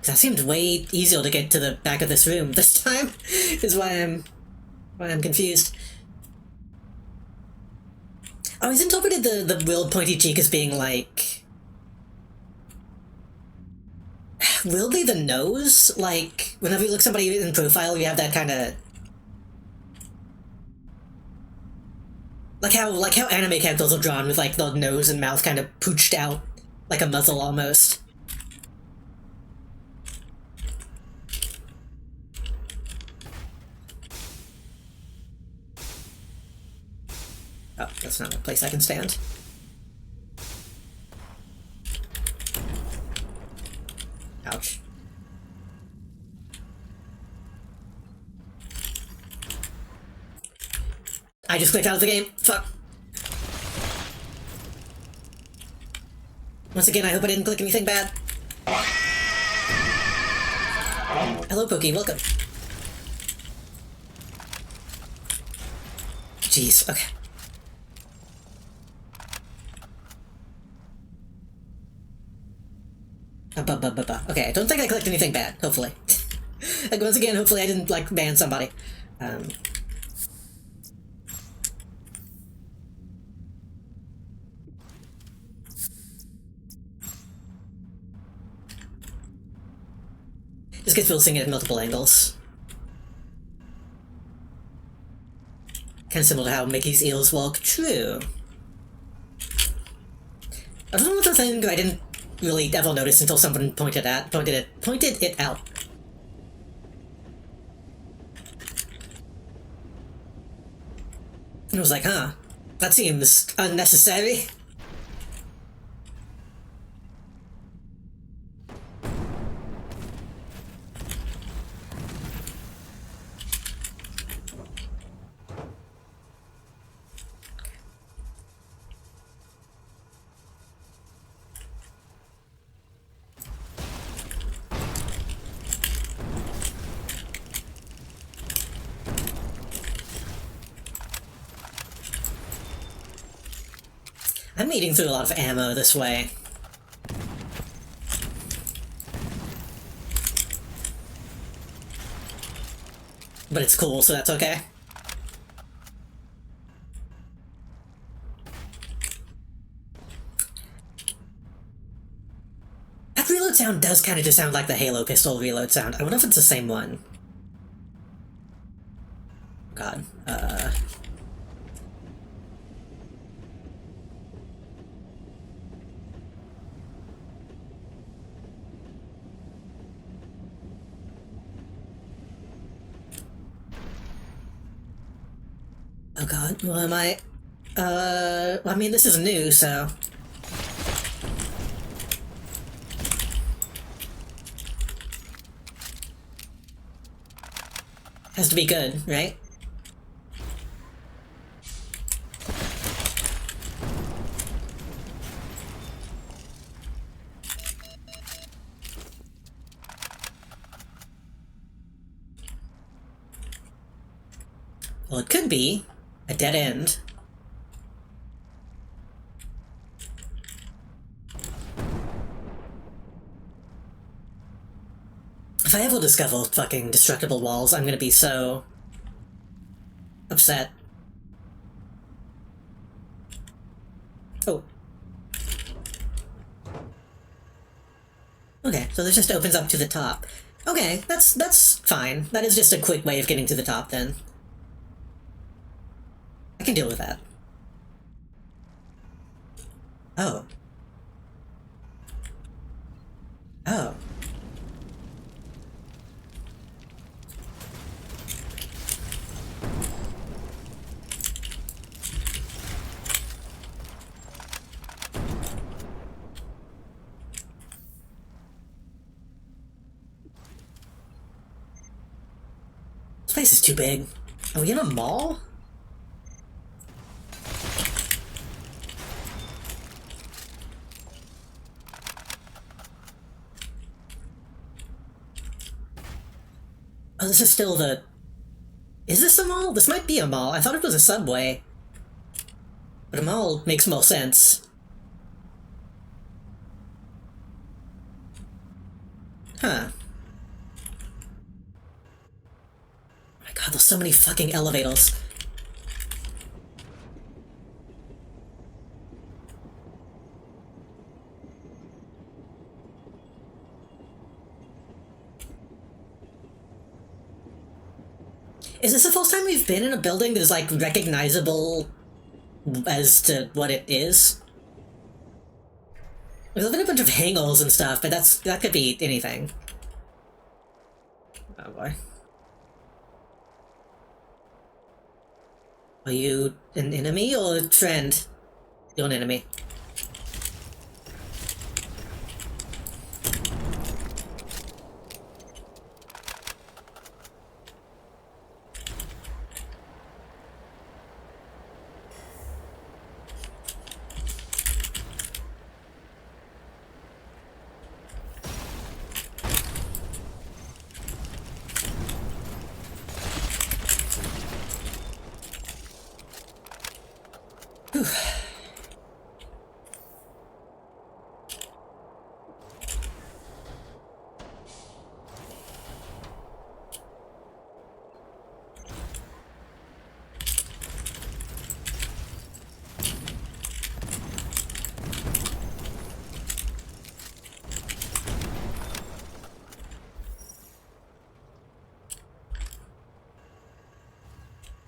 That seemed way easier to get to the back of this room this time, is why I'm confused. I always interpreted the real pointy cheek as being like... weirdly the nose? Like, whenever you look somebody in profile, you have that kind of... Like how anime characters are drawn with like the nose and mouth kind of pooched out, like a muzzle almost. Oh, that's not a place I can stand. Ouch. I just clicked out of the game. Fuck. Once again, I hope I didn't click anything bad. Hello, Pokey. Welcome. Jeez. Okay. Okay, I don't think I clicked anything bad, hopefully. Like, once again, hopefully I didn't, like, ban somebody. Just gets people seeing it at multiple angles. Kind of similar to how Mickey's eels walk. True. I don't know what the thing I didn't really ever notice until someone pointed it out. And I was like, huh, that seems unnecessary. I'm eating through a lot of ammo this way. But it's cool, so that's okay. That reload sound does kind of just sound like the Halo pistol reload sound. I wonder if it's the same one. God, oh god, well am I... well, I mean, this is new, so... Has to be good, right? Well, it could be a dead end. If I ever discover fucking destructible walls, I'm gonna be so upset. Oh. Okay, so this just opens up to the top. Okay, that's fine. That is just a quick way of getting to the top, then. I can deal with that. Oh. Oh. This place is too big. Are we in a mall? Oh, this is still the... Is this a mall? This might be a mall. I thought it was a subway. But a mall makes more sense. Huh. Oh my god, there's so many fucking elevators. Is this the first time we've been in a building that is, like, recognizable as to what it is? There's been a bunch of hangars and stuff, but that could be anything. Oh boy. Are you an enemy or a friend? You're an enemy.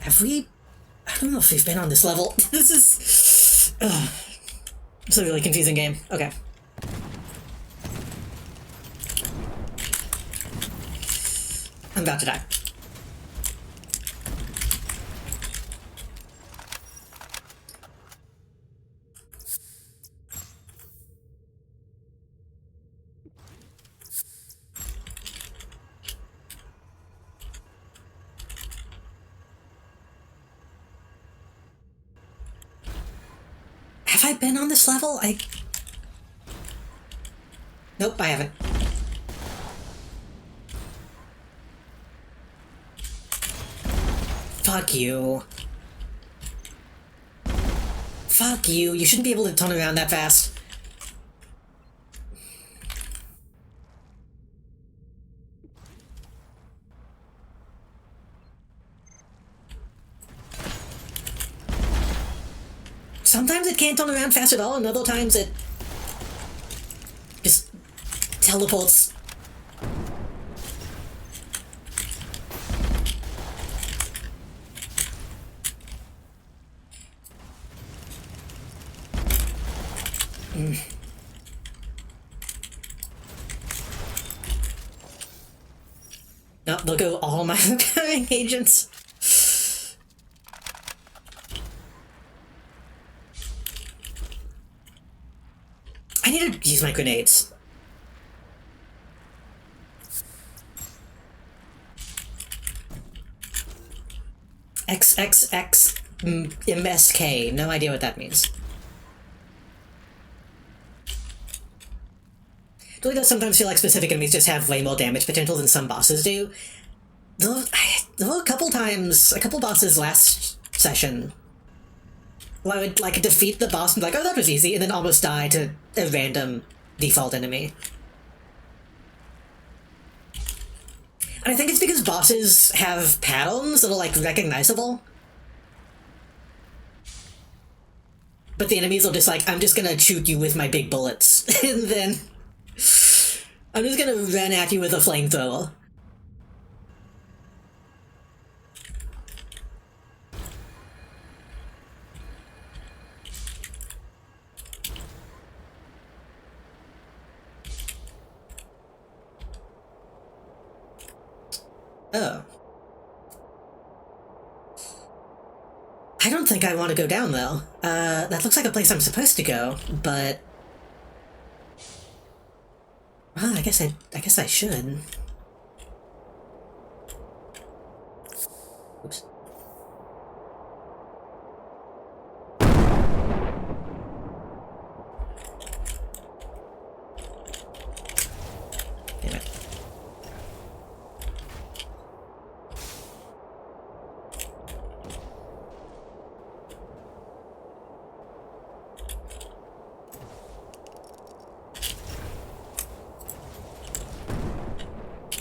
Have we... I don't know if we've been on this level. This is... It's a really confusing game. Okay. I'm about to die. Have I been on this level? Nope, I haven't. Fuck you. Fuck you. You shouldn't be able to turn around that fast. Sometimes it can't turn around fast at all, and other times it just teleports. No, they'll go all my agents. I need to use my grenades. XXX MSK. No idea what that means. It really does sometimes feel like specific enemies just have way more damage potential than some bosses do. Those, Well, a couple times, a couple bosses last session, well, I would like defeat the boss and be like, oh, that was easy, and then almost die to a random default enemy. And I think it's because bosses have patterns that are like recognizable. But the enemies will just like, I'm just gonna shoot you with my big bullets, and then I'm just gonna run at you with a flamethrower. Oh. I don't think I want to go down, though. That looks like a place I'm supposed to go, but... Well, I guess I should. Oops. Damn it.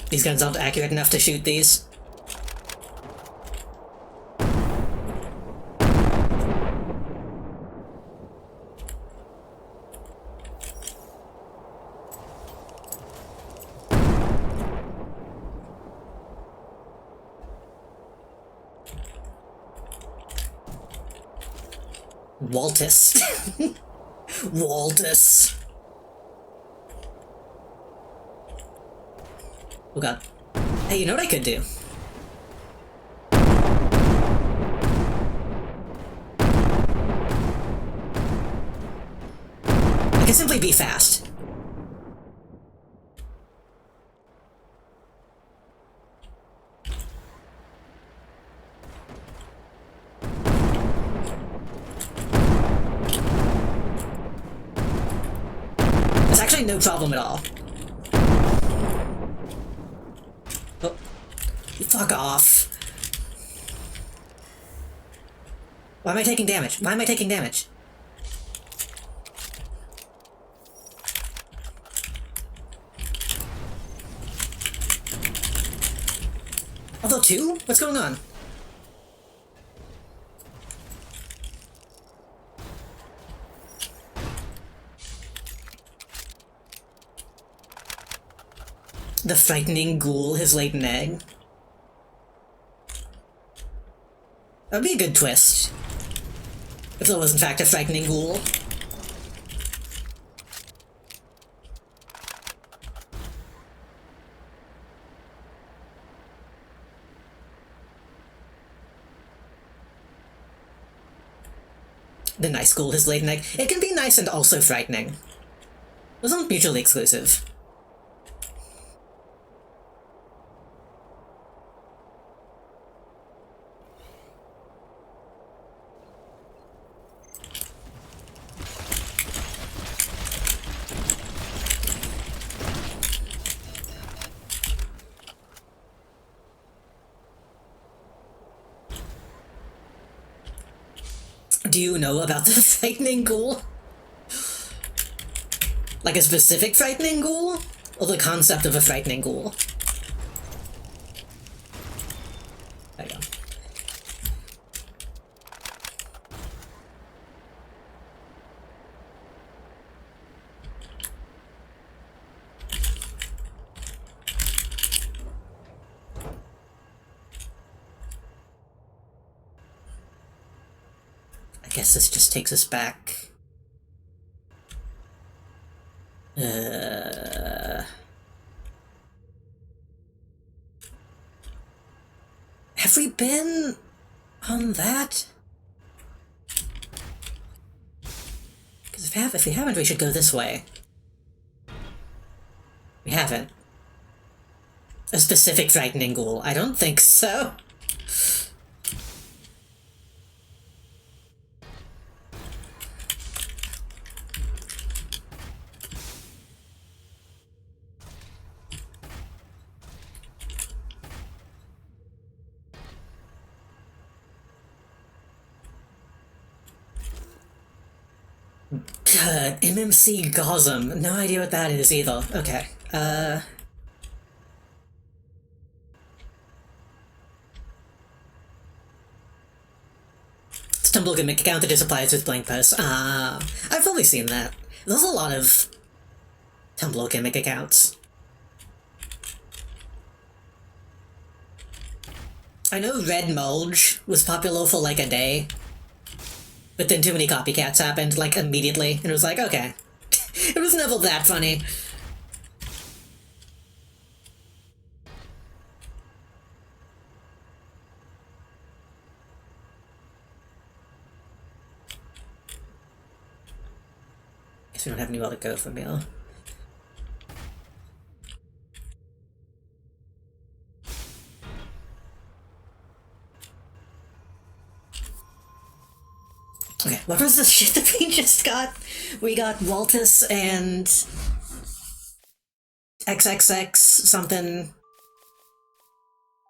These guns aren't accurate enough to shoot these. Waltus. Waltus. Oh god. Hey, you know what I could do? I could simply be fast. It's actually no problem at all. Oh, fuck off. Why am I taking damage? Why am I taking damage? Although two? What's going on? The frightening ghoul has laid an egg. That would be a good twist. If there was in fact a frightening ghoul. The nice ghoul has laid an egg. It can be nice and also frightening. Those aren't mutually exclusive. Do you know about the frightening ghoul? Like a specific frightening ghoul? Or the concept of a frightening ghoul? There you go. I guess this just takes us back. Have we been on that? Because if we haven't, we should go this way. We haven't. A specific frightening ghoul? I don't think so. MMC Gosm. No idea what that is either. Okay. Tumblr gimmick account that just applies with blank posts. I've probably seen that. There's a lot of Tumblr gimmick accounts. I know Red Mulch was popular for like a day, but then too many copycats happened, like, immediately, and it was like, okay. It was never that funny. Guess we don't have anywhere to go from here. Okay, what was the shit that we just got? We got Waltus and XXX something.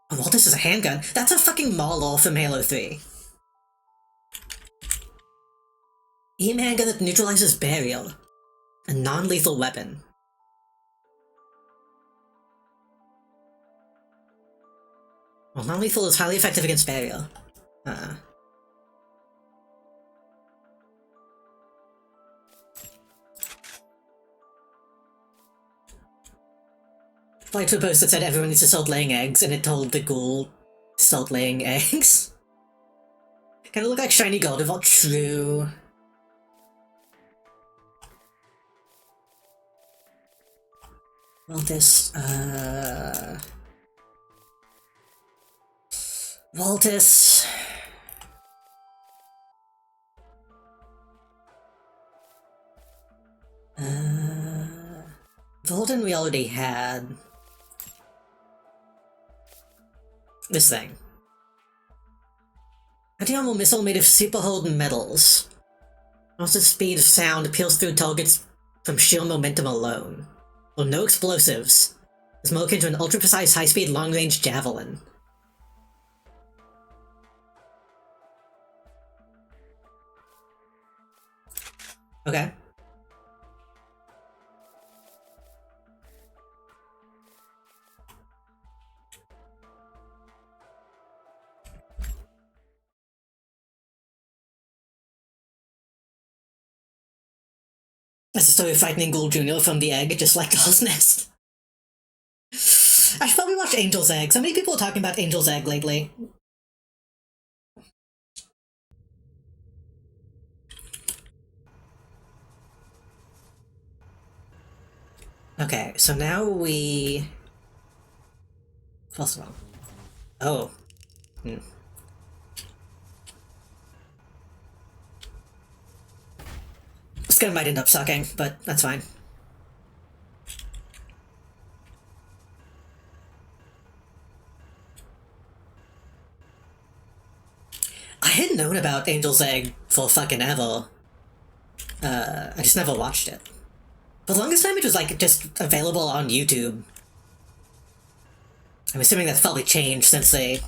Oh, Waltus is a handgun. That's a fucking Maulor from Halo 3. EM handgun that neutralizes burial. A non-lethal weapon. Well, non-lethal is highly effective against burial. Like to a post that said everyone needs to start laying eggs, and it told the ghoul to start laying eggs. Kinda look like shiny Gardevoir. True. Well, this, Waltus. Volden we already had. This thing. Anti-armor missile made of super-hardened metals. Constant speed of sound peels through targets from sheer momentum alone. Or no explosives. It's more akin to an ultra-precise high-speed long-range javelin. Okay. That's the story of frightening Ghoul Jr. from the egg, just like Doll's Nest. I should probably watch Angel's Egg. So many people are talking about Angel's Egg lately. Okay, so now we... First of all... Oh. This guy might end up sucking, but that's fine. I had known about Angel's Egg for fucking ever. I just never watched it. For the longest time it was like just available on YouTube. I'm assuming that's probably changed since they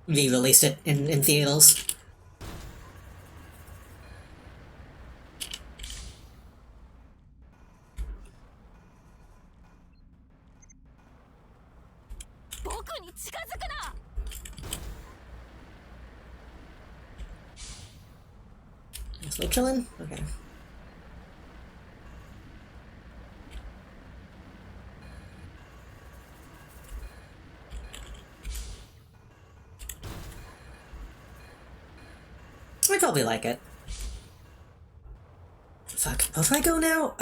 re-released it in theaters. Still chilling? Okay. I'd probably like it. Fuck, how do I go now?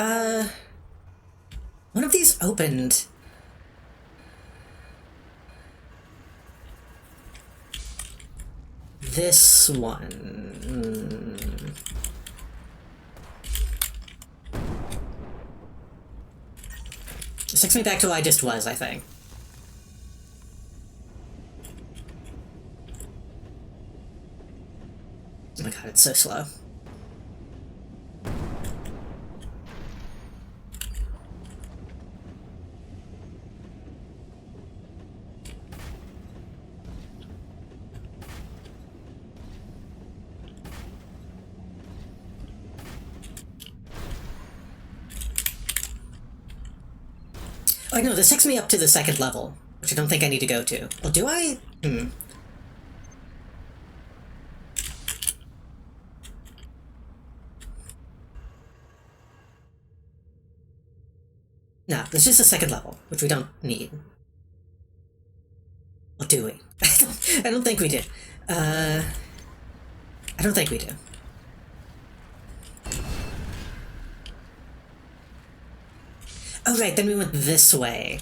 One of these opened. This one. This takes me back to where I just was, I think. Oh my god, it's so slow. Oh no, this takes me up to the second level, which I don't think I need to go to. Well, do I? No, this is the second level, which we don't need. Or do we? I don't think we do. I don't think we do. Oh right, then we went this way.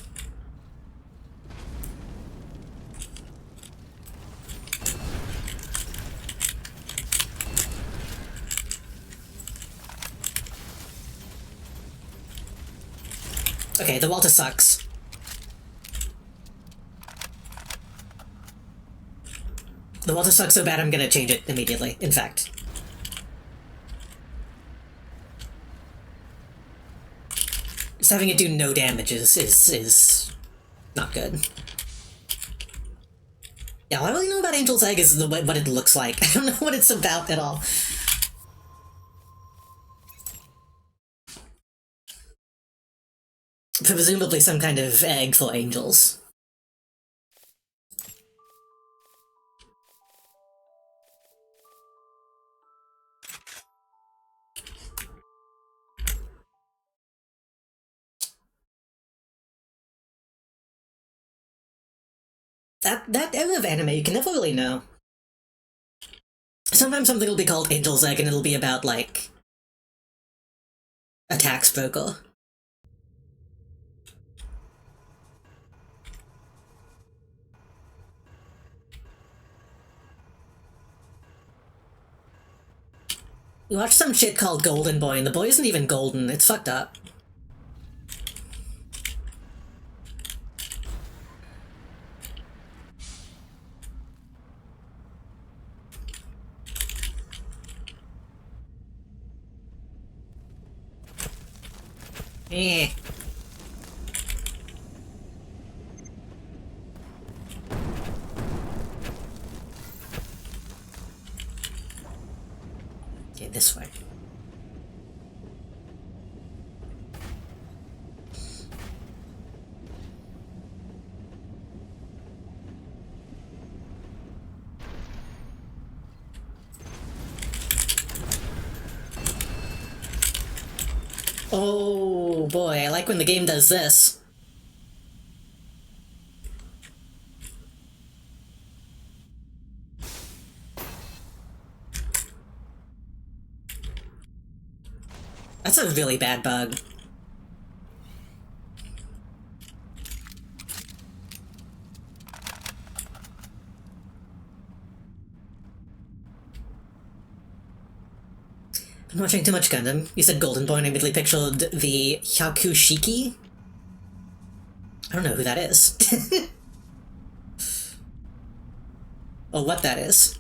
Okay, the Walter sucks. The Walter sucks so bad I'm gonna change it immediately, in fact. Just having it do no damage is not good. Yeah, all I really know about Angel's Egg is what it looks like. I don't know what it's about at all. Presumably some kind of egg for angels. That era of anime, you can never really know. Sometimes something will be called Angel's Egg and it'll be about, like, a tax broker. You watch some shit called Golden Boy and the boy isn't even golden, it's fucked up. Eh. Okay, this way. Oh boy, I like when the game does this. That's a really bad bug. I'm watching too much Gundam. You said Golden Boy and I immediately pictured the Hyakushiki? I don't know who that is. Or what that is.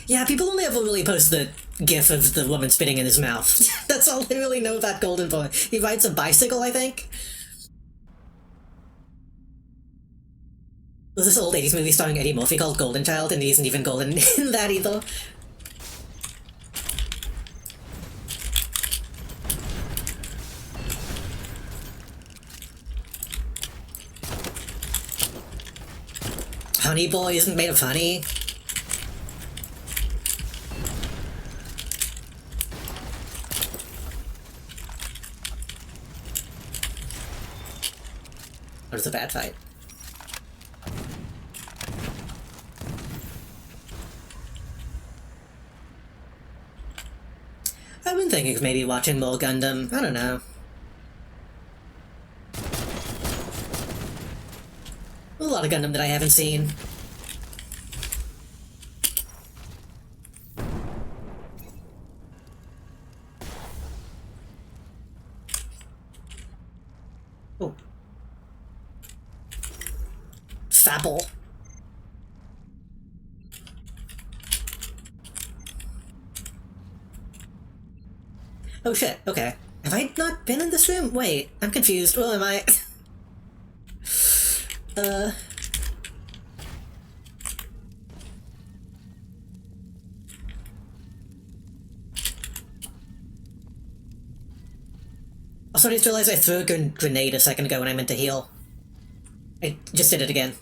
Yeah, people only ever really post the gif of the woman spitting in his mouth. That's all they really know about Golden Boy. He rides a bicycle, I think? Was this old 80s movie starring Eddie Murphy called Golden Child, and he isn't even golden in that either? Honey Boy isn't made of honey? Or is it a bad fight? I've been thinking of maybe watching more Gundam. I don't know. A lot of Gundam that I haven't seen. Oh. Fapple. Oh shit, okay. Have I not been in this room? Wait, I'm confused. Well, am I? Also, I just realized I threw a grenade a second ago when I meant to heal. I just did it again.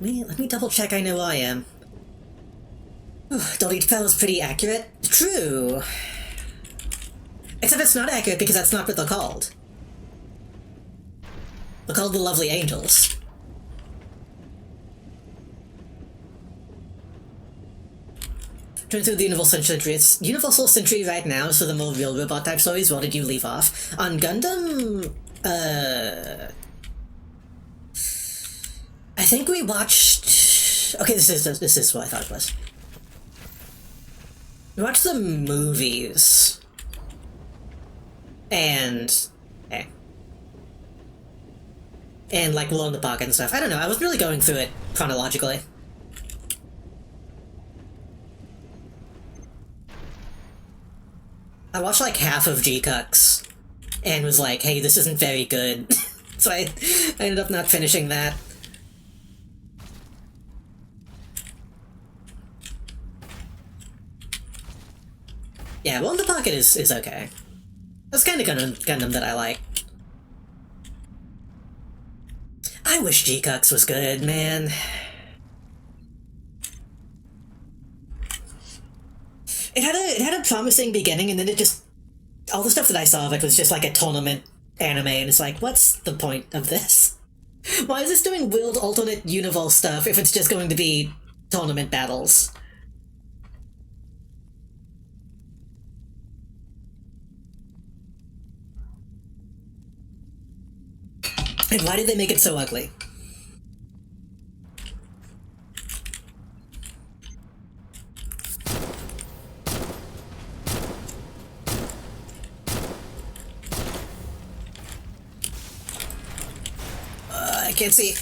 Let me double check I know I am. Dolly Fell is pretty accurate. True. Except it's not accurate because that's not what they're called. They're called the Lovely Angels. Turn through the Universal Century. It's Universal Century right now, so the more real robot type stories, where did you leave off? On Gundam, I think we watched... Okay, this is what I thought it was. We watched the movies. And... And, like, Glow in the Pocket and stuff. I don't know, I wasn't really going through it chronologically. I watched, like, half of G-Cux, and was like, hey, this isn't very good. So I ended up not finishing that. Yeah, Glow in the Pocket is okay. That's kind of Gundam that I like. I wish G-Cux was good, man. It had a promising beginning, and then it just... all the stuff that I saw of it was just like a tournament anime, and it's like, what's the point of this? Why is this doing weird alternate universe stuff if it's just going to be tournament battles? And why did they make it so ugly? I can't see.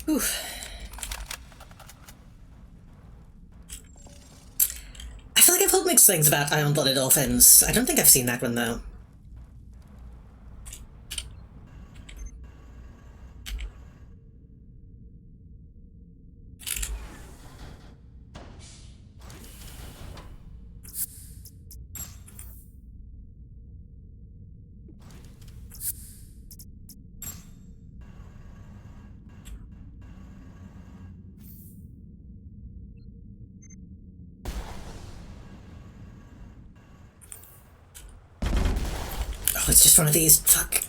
Oof. I feel like I've heard mixed things about Iron-Blooded Orphans. I don't think I've seen that one, though. Oh, it's just one of these. Fuck.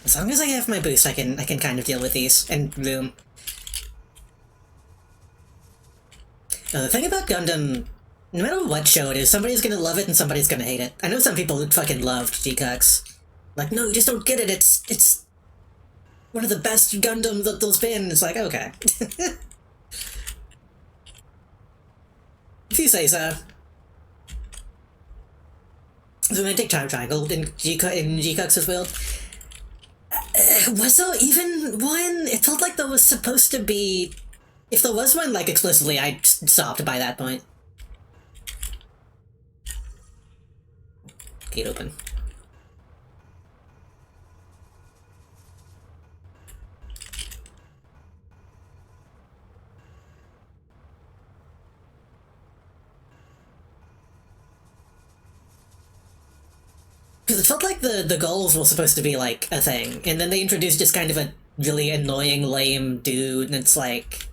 As long as I have my boost, I can kind of deal with these, and room. The thing about Gundam, no matter what show it is, somebody's gonna love it and somebody's gonna hate it. I know some people who fucking loved G-Cux. Like, no, you just don't get it, it's one of the best Gundam that there's been. It's like, okay. If you say so. The romantic time triangle in G-Cux's world. Was there even one? It felt like there was supposed to be... If there was one, like, explicitly, I stopped by that point. Gate open. Because it felt like the goals were supposed to be, like, a thing, and then they introduced just kind of a really annoying, lame dude, and it's like...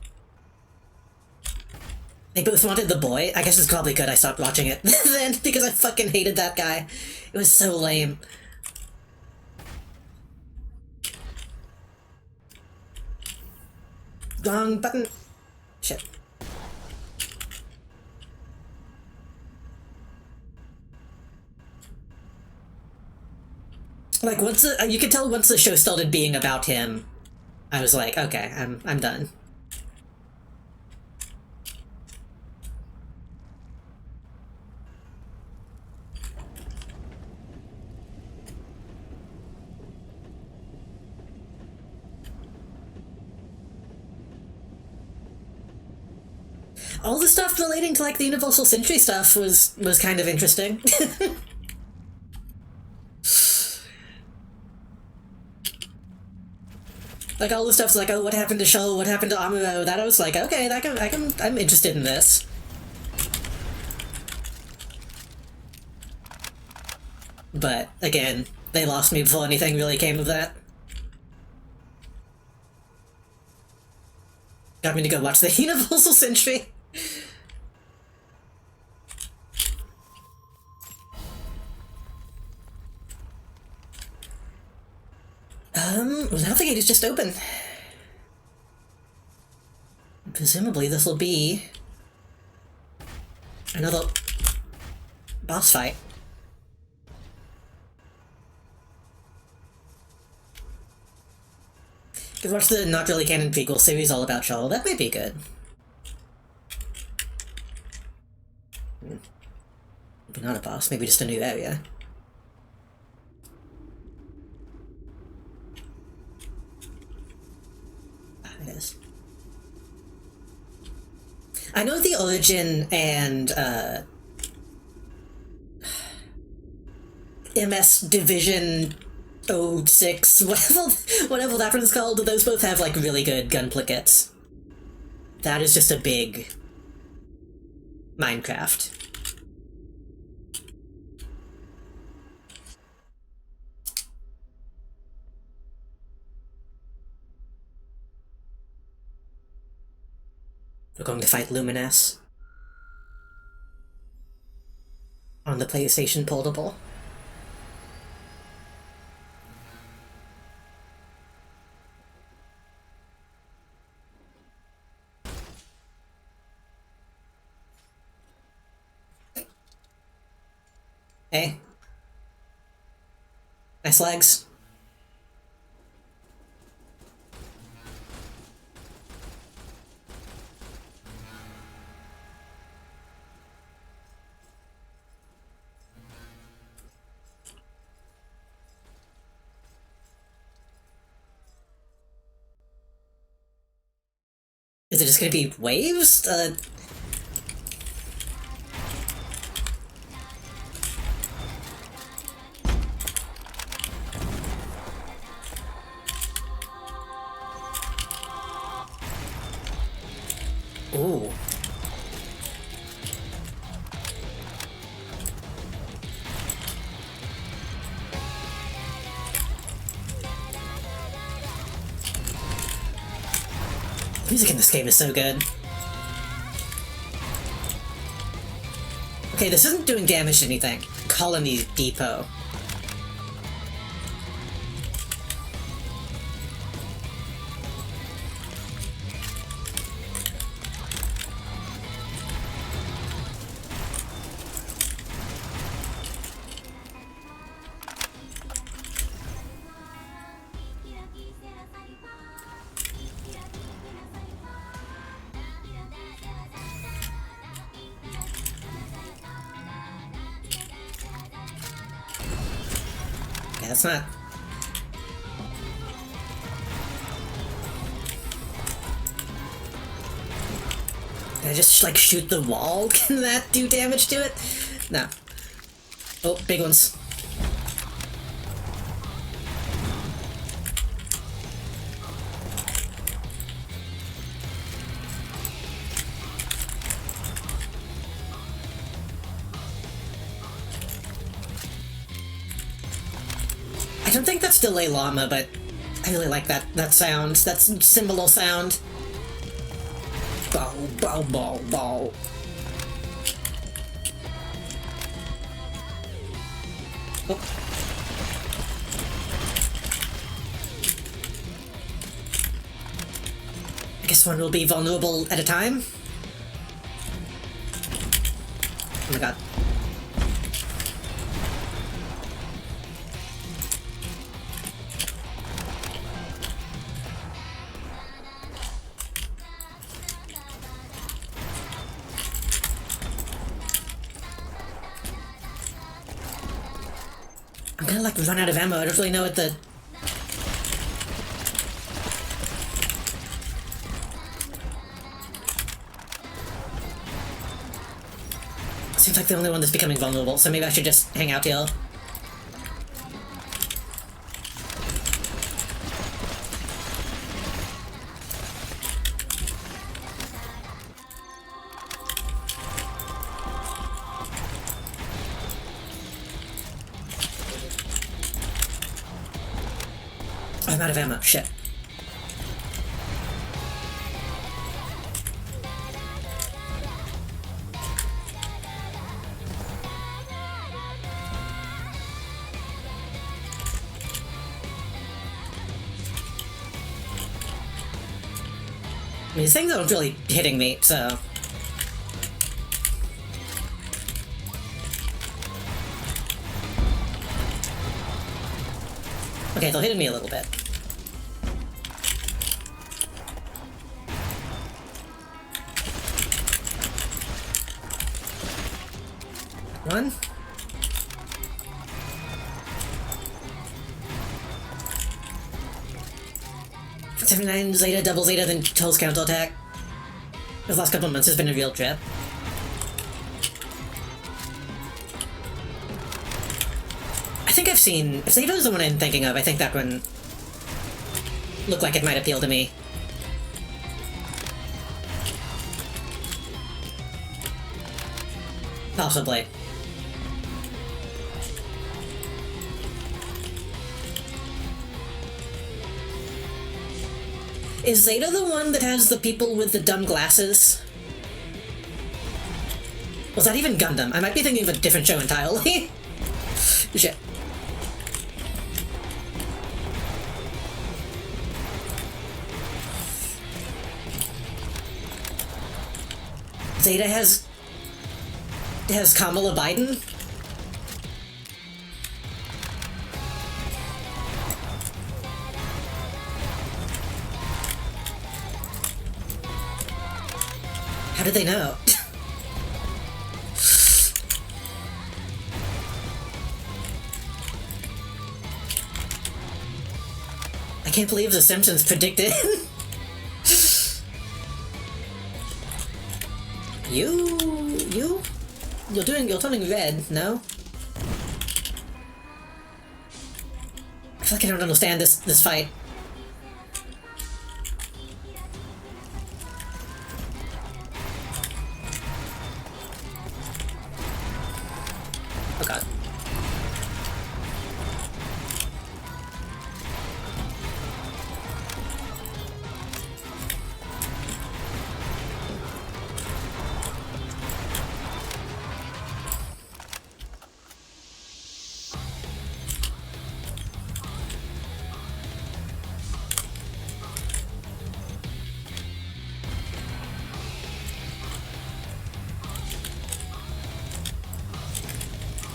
They both wanted the boy. I guess it's probably good I stopped watching it then, because I fucking hated that guy. It was so lame. Wrong button. Shit. Like, once you could tell once the show started being about him, I was like, okay, I'm done. All the stuff relating to like the Universal Century stuff was kind of interesting. Like all the stuff's like, oh, what happened to Shoal? What happened to Amuro? That I was like, okay, I'm interested in this. But again, they lost me before anything really came of that. Got me to go watch the Universal Century. Well, now the gate is just open. Presumably this will be another boss fight. Could watch the Not Really Canon prequel series all about Shoal. That might be good. Maybe not a boss, maybe just a new area. It is. I know the Origin and MS Division 06, whatever that one's called, those both have like really good gun plickets. That is just a big Minecraft. We're going to fight Luminous on the PlayStation Portable. Hey. Nice legs. Is it just gonna be waves? Ooh. Music in this game is so good. Okay, this isn't doing damage to anything. Colony Depot. That's not... Can I just, like, shoot the wall? Can that do damage to it? No. Oh, big ones. I don't think that's Delay Llama, but I really like that sound. That cymbal sound. Bow, bow, bow, bow. Oh. I guess one will be vulnerable at a time. Oh my god. I'm gonna like run out of ammo. I don't really know what the... Seems like the only one that's becoming vulnerable, so maybe I should just hang out here. I'm out of ammo, shit. I mean, these things aren't really hitting me, so... Okay, they'll hit me a little bit. One. $79 Zeta, double Zeta, then Toll's counterattack. Those last couple of months has been a real trip. I think I've seen... If Zeta's the one I'm thinking of, I think that one looked like it might appeal to me. Possibly. Is Zeta the one that has the people with the dumb glasses? Was that even Gundam? I might be thinking of a different show entirely. Shit. Zeta has Kamala Biden? How did they know? I can't believe The Simpsons predicted. You're turning red, no? I feel like I don't understand this fight. Oh god.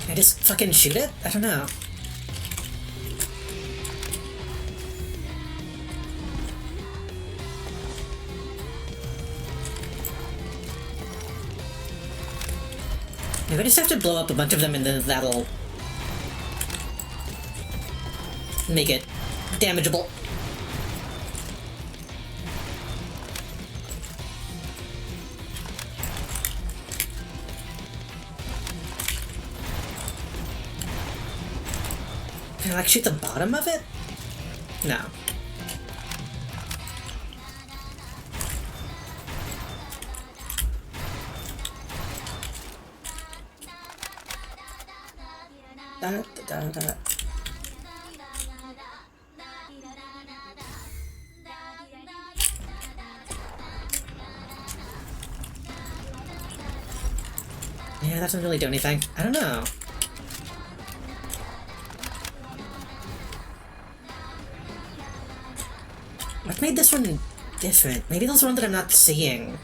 Can I just fucking shoot it? I don't know. Maybe I just have to blow up a bunch of them and then that'll make it damageable. Can I like shoot the bottom of it? No. Da, da, da, da. Yeah, that doesn't really do anything. I don't know. What made this one different? Maybe there's one that I'm not seeing.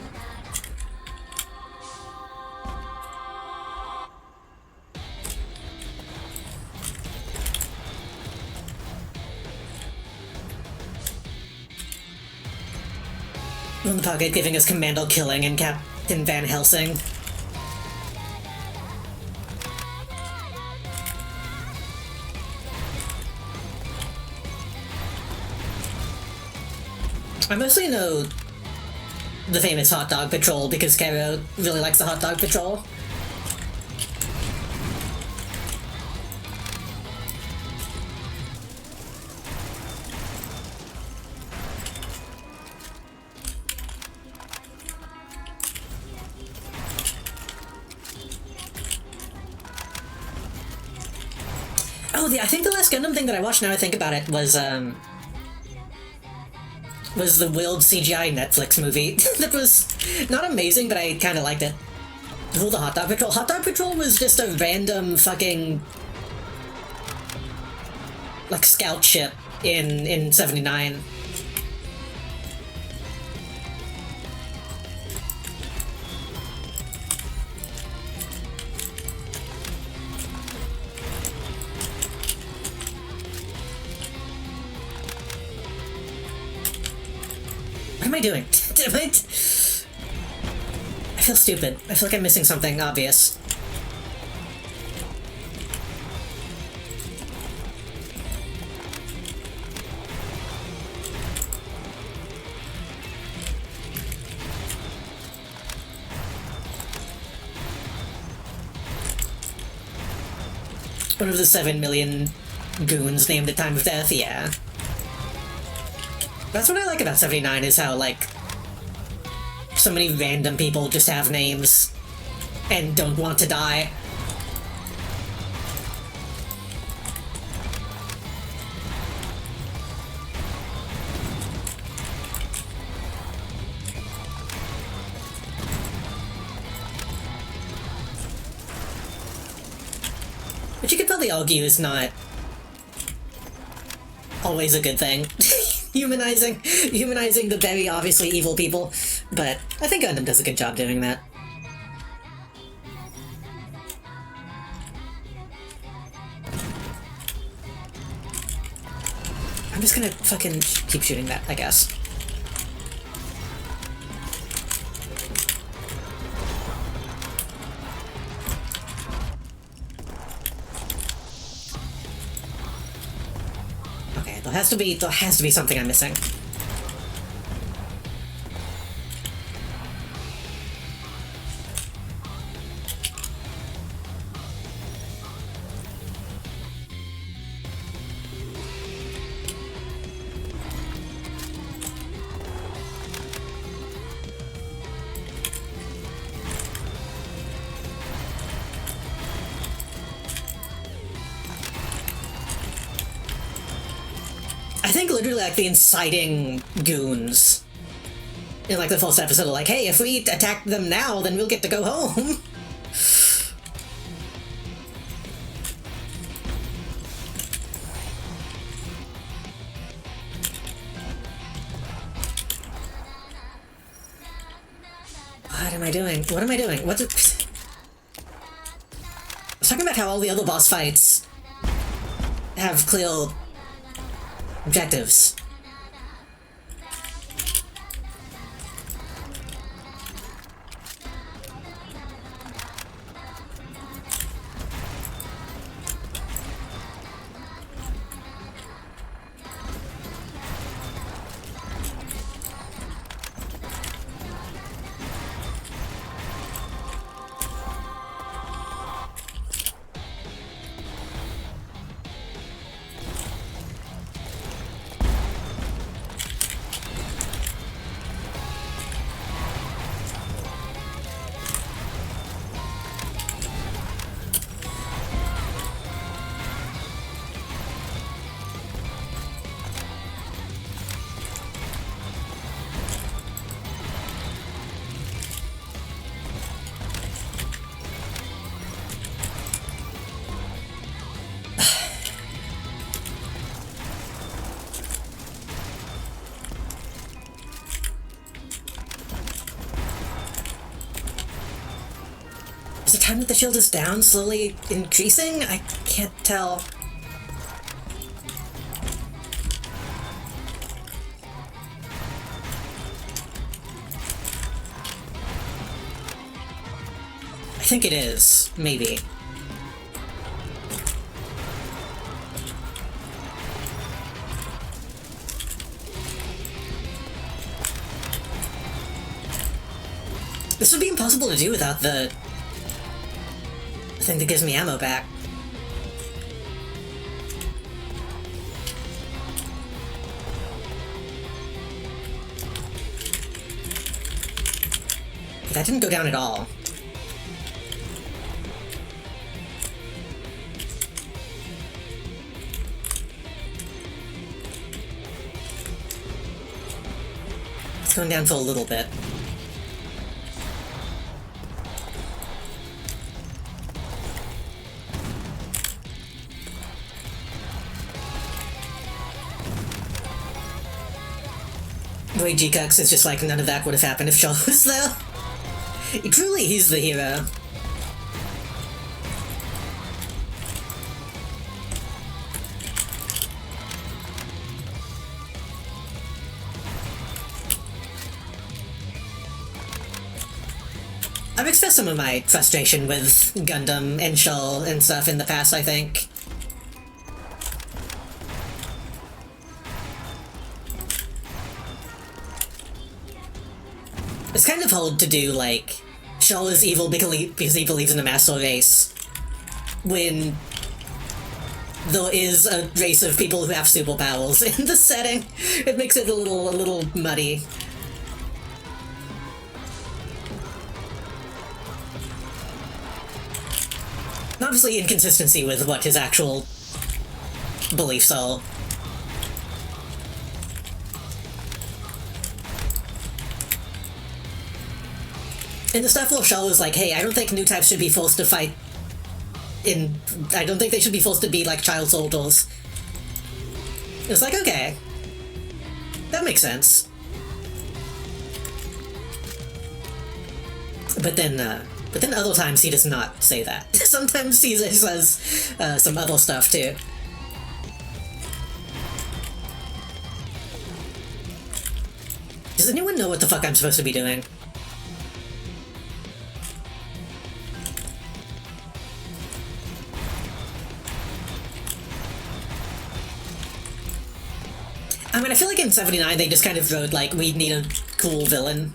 From the pocket giving us Commando killing and Captain Van Helsing. I mostly know the famous Hot Dog Patrol because Kero really likes the Hot Dog Patrol. Oh, I think the last Gundam thing that I watched, now I think about it, was the Willed CGI Netflix movie. That was not amazing, but I kind of liked it. Oh, the Hot Dog Patrol. Hot Dog Patrol was just a random fucking, like, scout ship in 79. What am I doing? Damn it! I feel stupid. I feel like I'm missing something obvious. One of the 7 million goons named at time of death, yeah. That's what I like about 79, is how, like, so many random people just have names and don't want to die. Which you could probably argue is not always a good thing. humanizing the very obviously evil people, but I think Gundam does a good job doing that. I'm just gonna fucking keep shooting that, I guess. Okay, there has to be something I'm missing. I think literally, like, the inciting goons in, like, the first episode are like, hey, if we attack them now, then we'll get to go home. What am I doing? What am I doing? What's it? I was talking about how all the other boss fights have clear objectives. Is the time that the shield is down slowly increasing? I can't tell. I think it is, maybe. This would be impossible to do without the thing that gives me ammo back. That didn't go down at all. It's going down for a little bit. The way G-Cux is just like, none of that would have happened if Shaw was there. Truly, he's the hero. I've expressed some of my frustration with Gundam and Shaw and stuff in the past, I think. It's kind of hard to do, like, Shaw is evil because he believes in a master race, when there is a race of people who have superpowers in the setting. It makes it a little muddy. Obviously inconsistency with what his actual beliefs are. And the stuff where Shaw was like, hey, I don't think new types should be forced to fight I don't think they should be forced to be like child soldiers. It's like, okay. That makes sense. But then other times he does not say that. Sometimes he says some other stuff too. Does anyone know what the fuck I'm supposed to be doing? I mean, I feel like in 79 they just kind of wrote, like, we need a cool villain,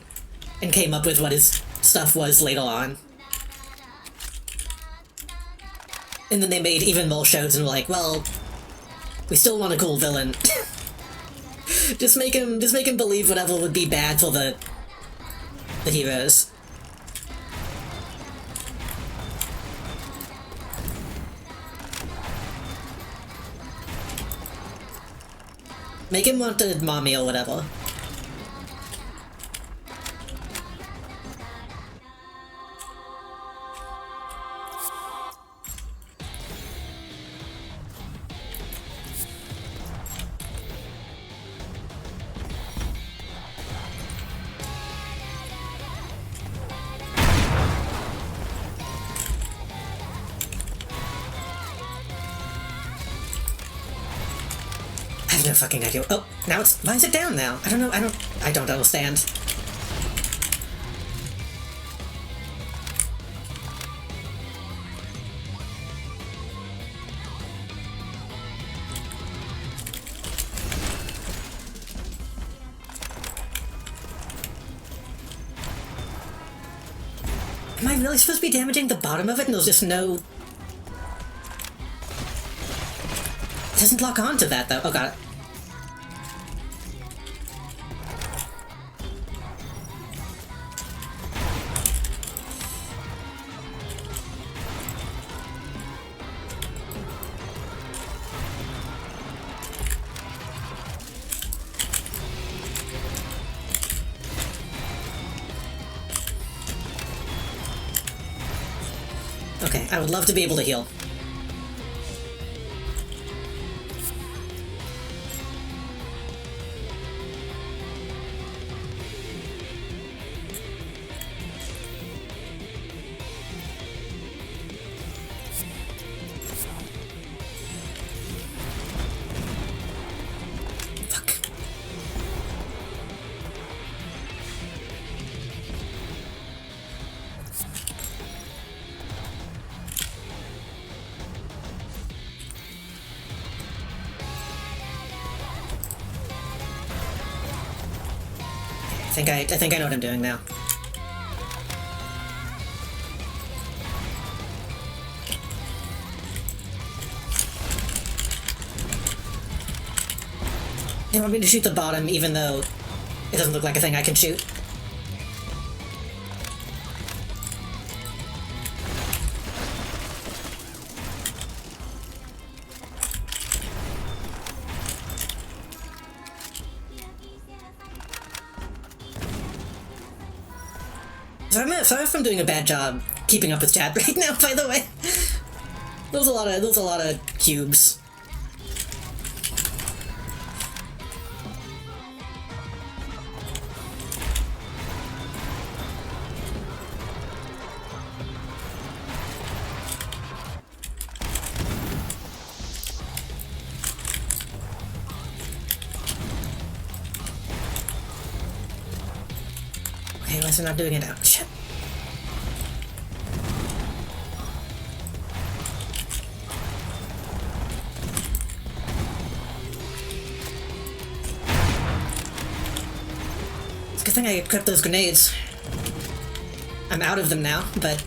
and came up with what his stuff was later on. And then they made even more shows and were like, well, we still want a cool villain. just make him believe whatever would be bad for the heroes. Make him want a mommy or whatever. I have no fucking idea. Oh, now it's... Why is it down now? I don't know. I don't understand. Am I really supposed to be damaging the bottom of it and there's just no... It doesn't lock onto that, though. Oh, got it. Okay, I would love to be able to heal. I think I know what I'm doing now. They want me to shoot the bottom even though it doesn't look like a thing I can shoot. Sorry if I'm doing a bad job keeping up with chat right now, by the way. There's a lot of cubes. Okay, unless I'm not doing it now. Shit. It's a good thing I equipped those grenades. I'm out of them now, but...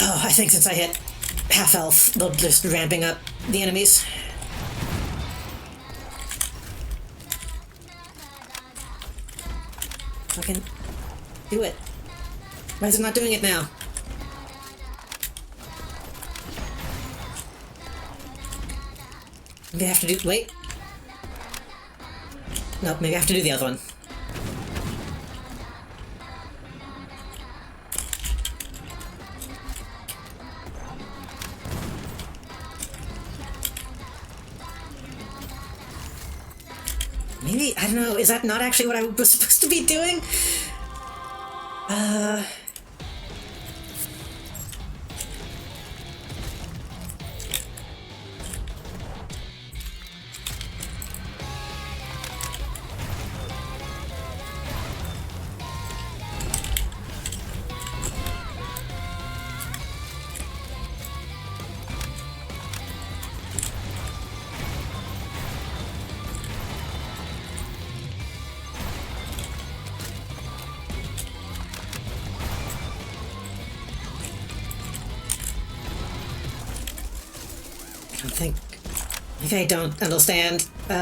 Oh, I think since I hit half health, they'll just ramping up the enemies. Fucking do it. Why is it not doing it now? Maybe I have to do... Wait. Nope, maybe I have to do the other one. Maybe, I don't know, is that not actually what I was supposed to be doing? I think I don't understand. Do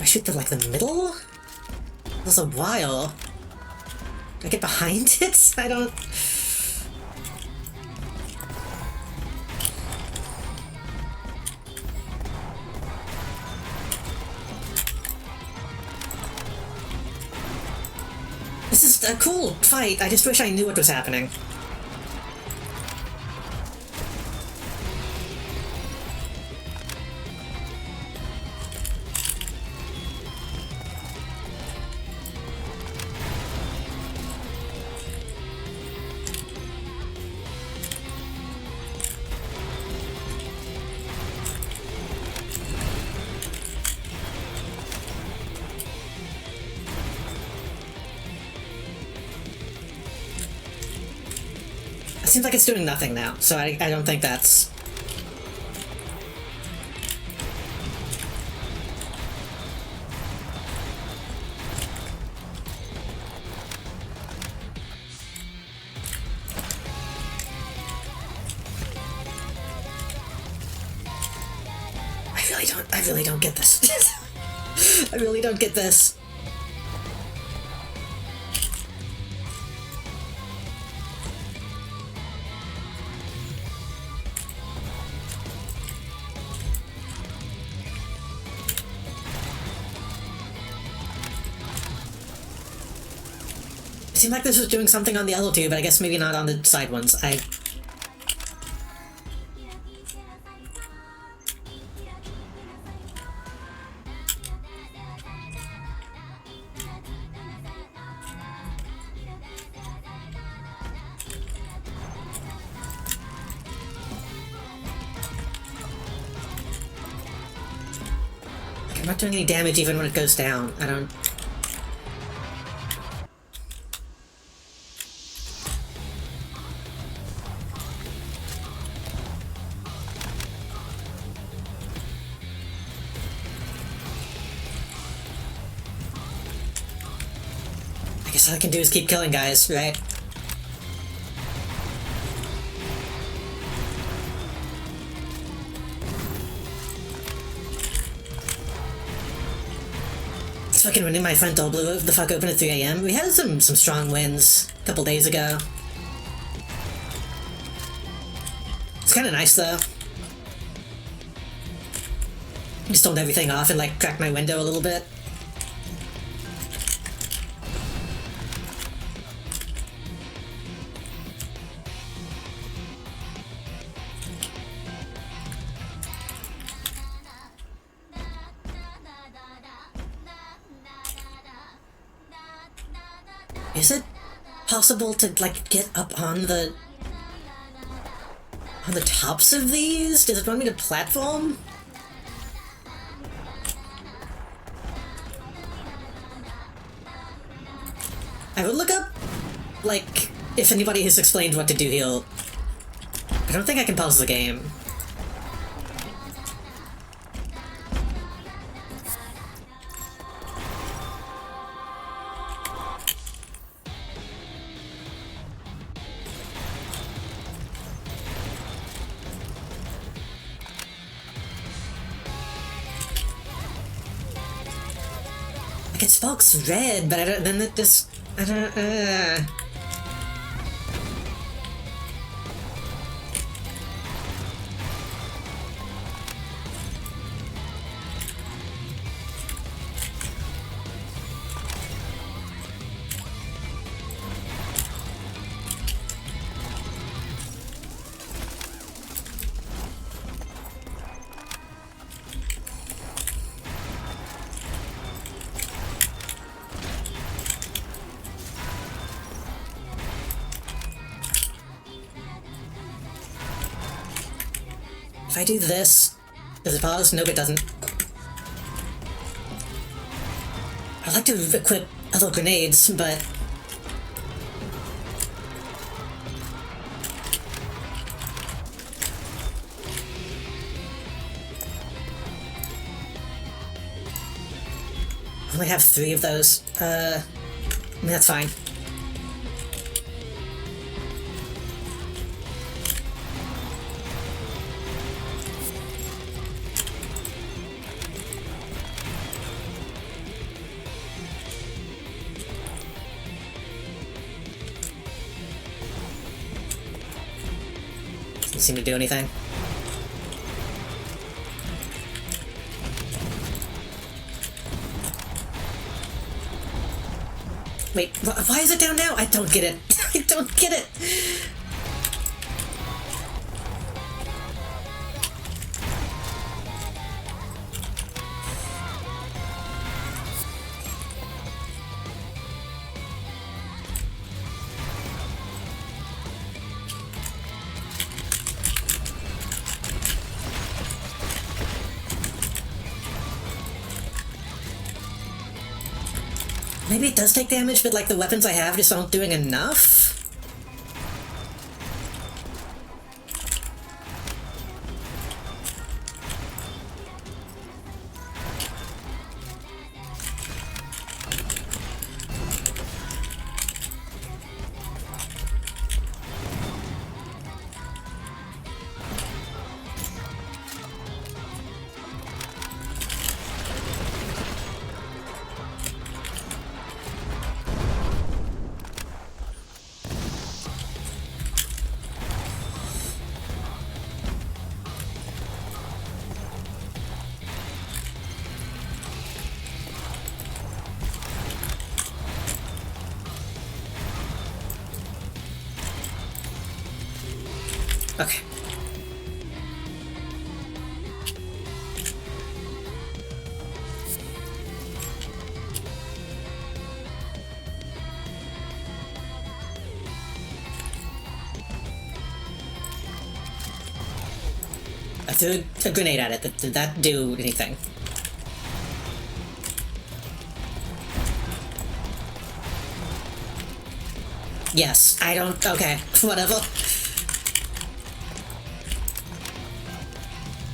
I shoot the, like, the middle? There's a while. Do I get behind it? I don't... This is a cool fight, I just wish I knew what was happening. It seems like it's doing nothing now, so I don't think that's... I really don't get this. I really don't get this. It seemed like this was doing something on the other two, but I guess maybe not on the side ones. I'm not doing any damage even when it goes down. I don't... I guess all I can do is keep killing guys, right? Fucking winning my front door blew the fuck open at 3 AM. We had some strong wins a couple days ago. It's kinda nice though. Just turned everything off and like cracked my window a little bit. Is it possible to, like, get up on the tops of these? Does it want me to platform? I would look up, like, if anybody has explained what to do here. I don't think I can pause the game. Like, it sparks red, but I don't, then it just, I don't, if I do this, does it pause? Nope, it doesn't. I'd like to equip other grenades, but... I only have 3 of those. I mean, that's fine. Doesn't seem to do anything. Wait, why is it down now? I don't get it. I don't get it. Maybe it does take damage, but like the weapons I have just aren't doing enough? Okay. I threw a grenade at it. Did that do anything? Yes, I don't. Okay, whatever.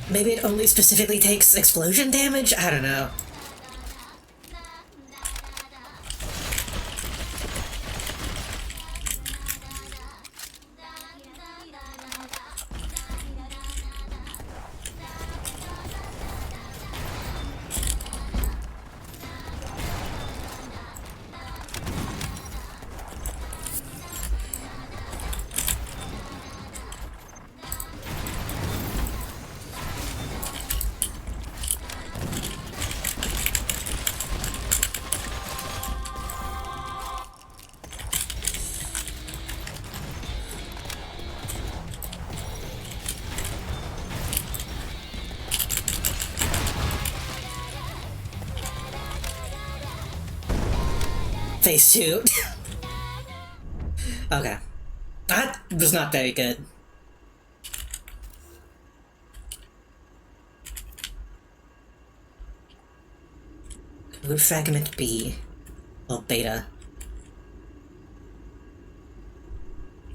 Maybe it only specifically takes explosion damage? I don't know. Phase 2. Okay. That was not very good. Code Fragment B. Well, Beta.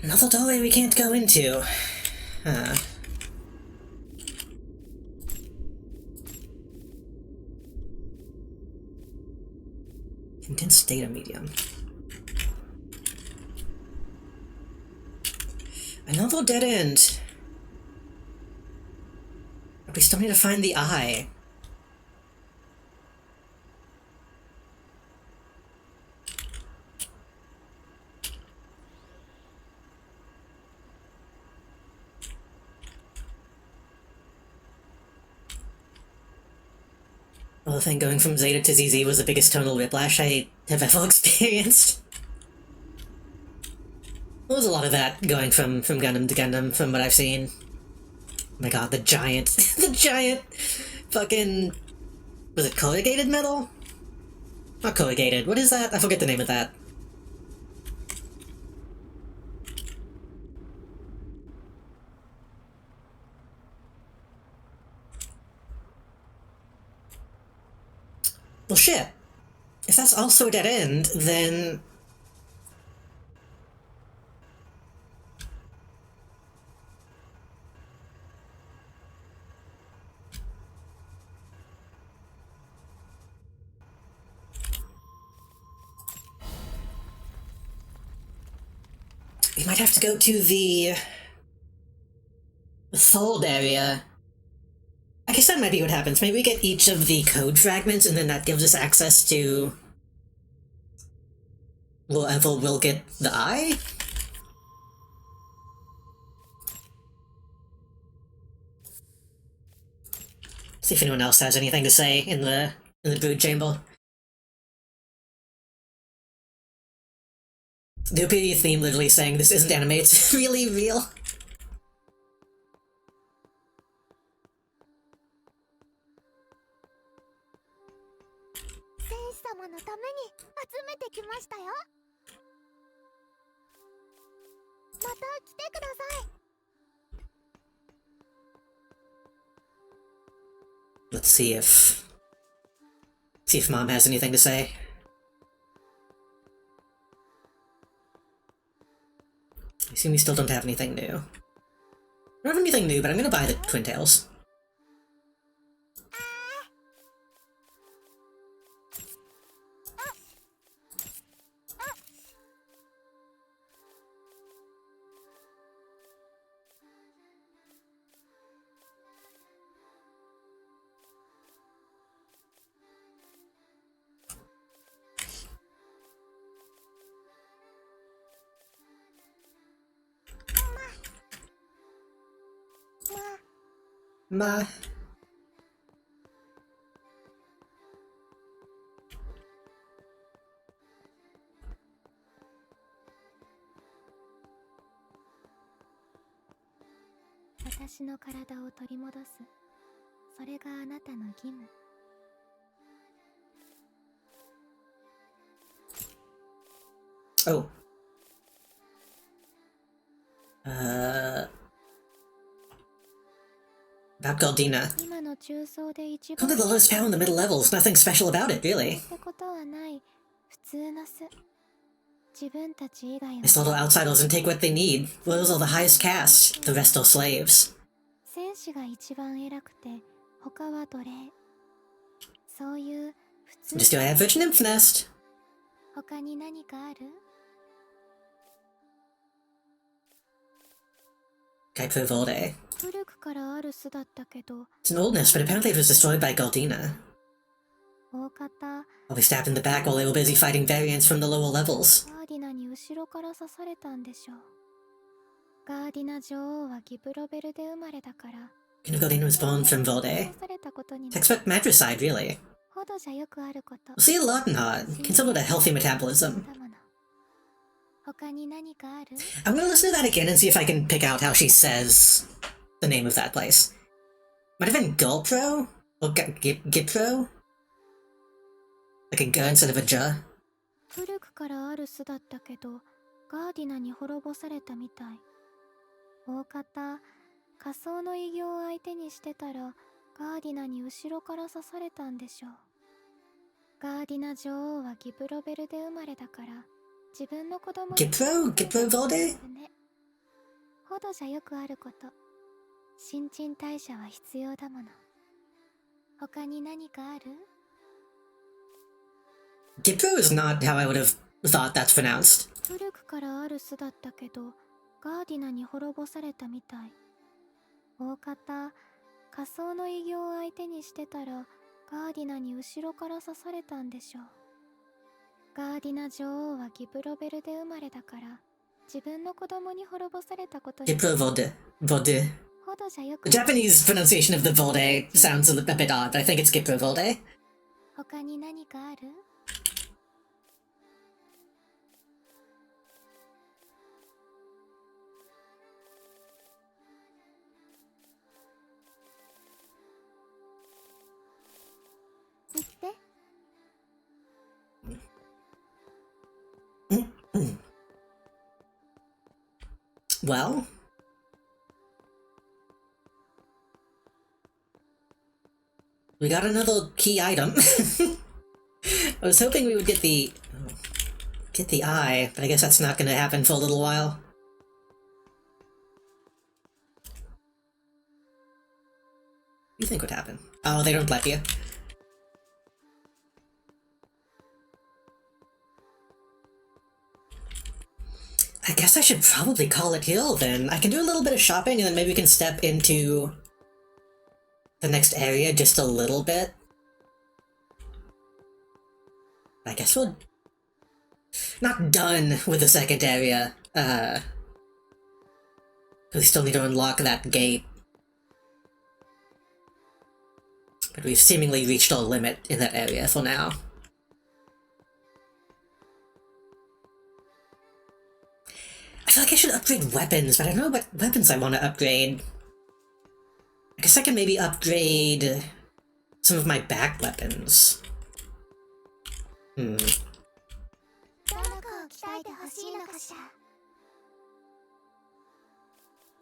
Another doorway we can't go into. Huh. Condensed data medium. Another dead end. But we still need to find the eye. Well, the thing going from Zeta to ZZ was the biggest tonal whiplash I have ever experienced. There was a lot of that going from Gundam to Gundam, from what I've seen. Oh my god, the giant, the giant fucking... Was it corrugated metal? Not corrugated, what is that? I forget the name of that. Well, shit. If that's also a dead end, then... we might have to go to the fold area. I guess that might be what happens. Maybe we get each of the code fragments, and then that gives us access to wherever we'll get the eye? See if anyone else has anything to say in the brood chamber. The OPD theme literally saying this isn't anime, it's really real. 様のために集めてきましたよ。また来てください。Let's see if Mom has anything to say. I assume we still don't have anything new. I don't have anything new, but I'm gonna buy the Twin Tails. Ma. 私の体を取り戻す。それがあなたの義務。Oh. About Galdina. 今の中層で一 Only 番 the lowest power in the middle levels. Nothing special about it, really. ってことはない普通の巣。自分たち以外の This little outside doesn't take what they need. Royals are the highest caste. The rest are slaves. 戦士が一番偉くて他は奴隷。そういう普 Just 通 your average nymph nest. 他に何かある？ Kaipur Vorde. 古くからある巣だったけど It's an old nest, but apparently it was destroyed by Galdina. 大方 Probably stabbed in the back while they were busy fighting variants from the lower levels. ガーディナに後ろから刺されたんでしょう。ガーディナ女王はギブロベルで生まれたから Kino Galdina was born from Vorde. 殺されたことになる Textbook matricide, really. ほどじゃよくあること We'll see a lot in Hard. Considered a healthy metabolism. だもの。他に何かある？ I'm gonna listen to that again and see if I can pick out how she says the name of that place. Might have been Gulpro? Or Gipro? Like a G instead of a J. 古くからある巣だったけどガーディナに滅ぼされたみたい。大方仮想の異形を相手にしてたらガーディナに後ろから刺されたんでしょう。ガーディナ女王はギブロベルで生まれたから自分の子供に Gipro? Gipro Vorde? ほどじゃよくあること。新陳代謝は必要だもの。他に何かある？ Gipro is not how I would have thought that's pronounced. 古くからある巣だったけどガーディナに滅ぼされたみたい。大方仮想の異形を相手にしてたらガーディナに後ろから刺されたんでしょう。ガーディナ女王はギブロベルで生まれたから自分の子供に滅ぼされたことに Gipro Vorde. Vorde. ほどじゃよく The Japanese pronunciation of the Vorde sounds a bit odd, but I think it's Gipro Vorde. 他に何かある？言って。 Well, we got another key item. I was hoping we would get the eye, but I guess that's not going to happen for a little while. What do you think would happen? Oh, they don't let you. I guess I should probably call it here then. I can do a little bit of shopping and then maybe we can step into the next area just a little bit. I guess we're not done with the second area. We still need to unlock that gate. But we've seemingly reached our limit in that area for now. I feel like I should upgrade weapons, but I don't know what weapons I want to upgrade. I guess I can maybe upgrade some of my back weapons. どの子を鍛えてほしいのかし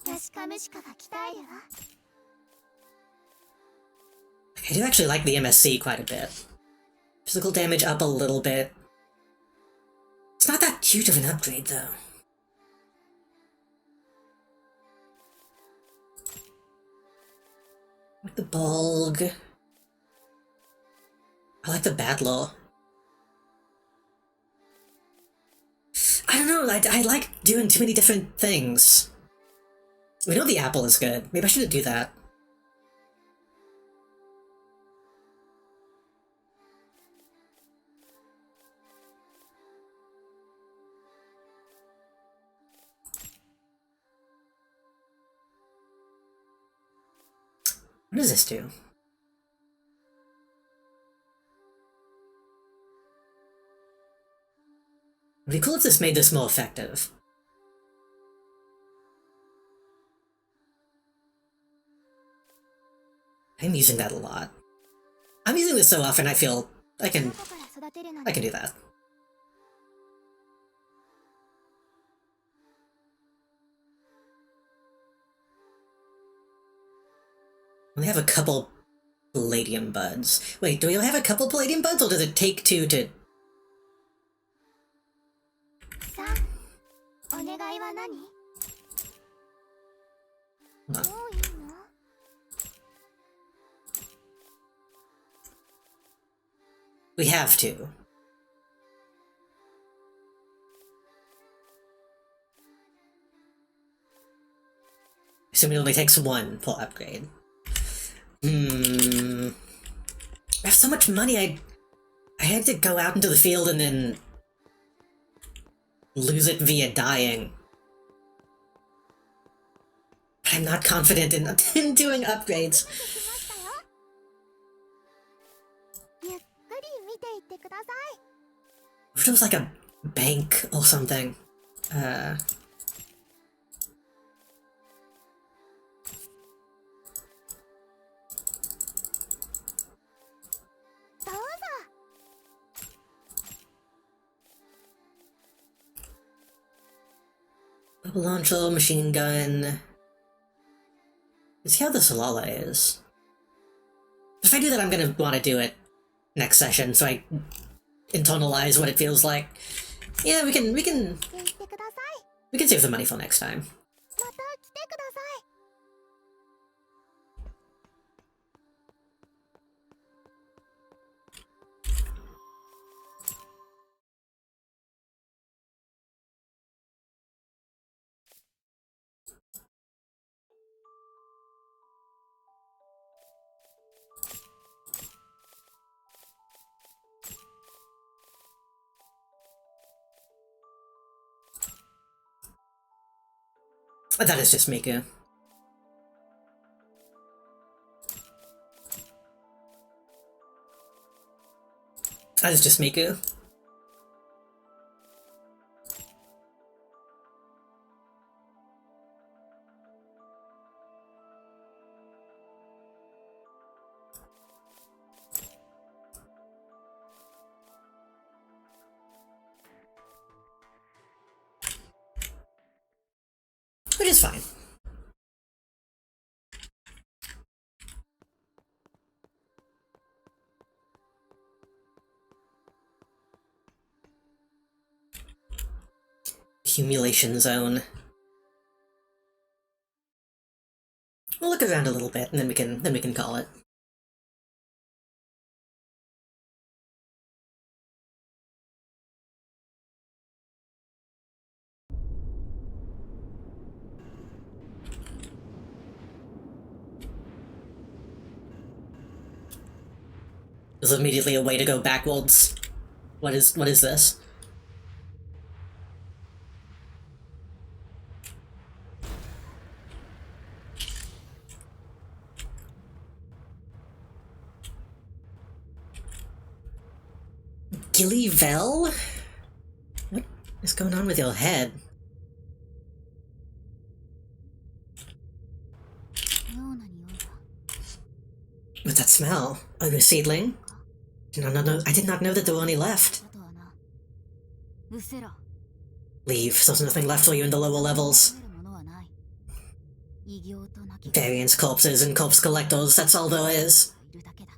ら。ヤシカムシカが鍛えるわ。 I do actually like the MSC quite a bit. Physical damage up a little bit. It's not that huge of an upgrade, though. I like the Bulg. I like the Badlaw. I don't know, I like doing too many different things. We know the apple is good. Maybe I shouldn't do that. What does this do? It'd be cool if this made this more effective. I'm using that a lot. I'm using this so often I feel I can do that. We have a couple Palladium buds. Wait, do we have a couple Palladium buds, or does it take two to... 題は何？ Hold on. もういいの？ We have to. Assume it only takes one full upgrade. I have so much money, I had to go out into the field and then lose it via dying. But I'm not confident in, in doing upgrades. ゆっくり見ていってください。 If it was like a bank or something. どうぞ。 Bubble launcher, machine gun. Let's see how the Solala is. If I do that, I'm gonna want to do it next session, so I internalize what it feels like. Yeah, we can って言ってください。 save the money for next time. また来てください。 But that is just Miku. That is just Miku. Which is fine. Accumulation zone. We'll look around a little bit and then we can call it. There's immediately a way to go backwards. What is this? Gilly Vel? What is going on with your head? 妙な匂いだ。 What's that smell? Oh, you're a seedling? No, I did not know that there were any left. あとはな。うせら。 Leave, there's nothing left for you in the lower levels. 食べるものはない。異形と鳴き Variants, corpses, and corpse collectors, that's all there is. いるだけだ。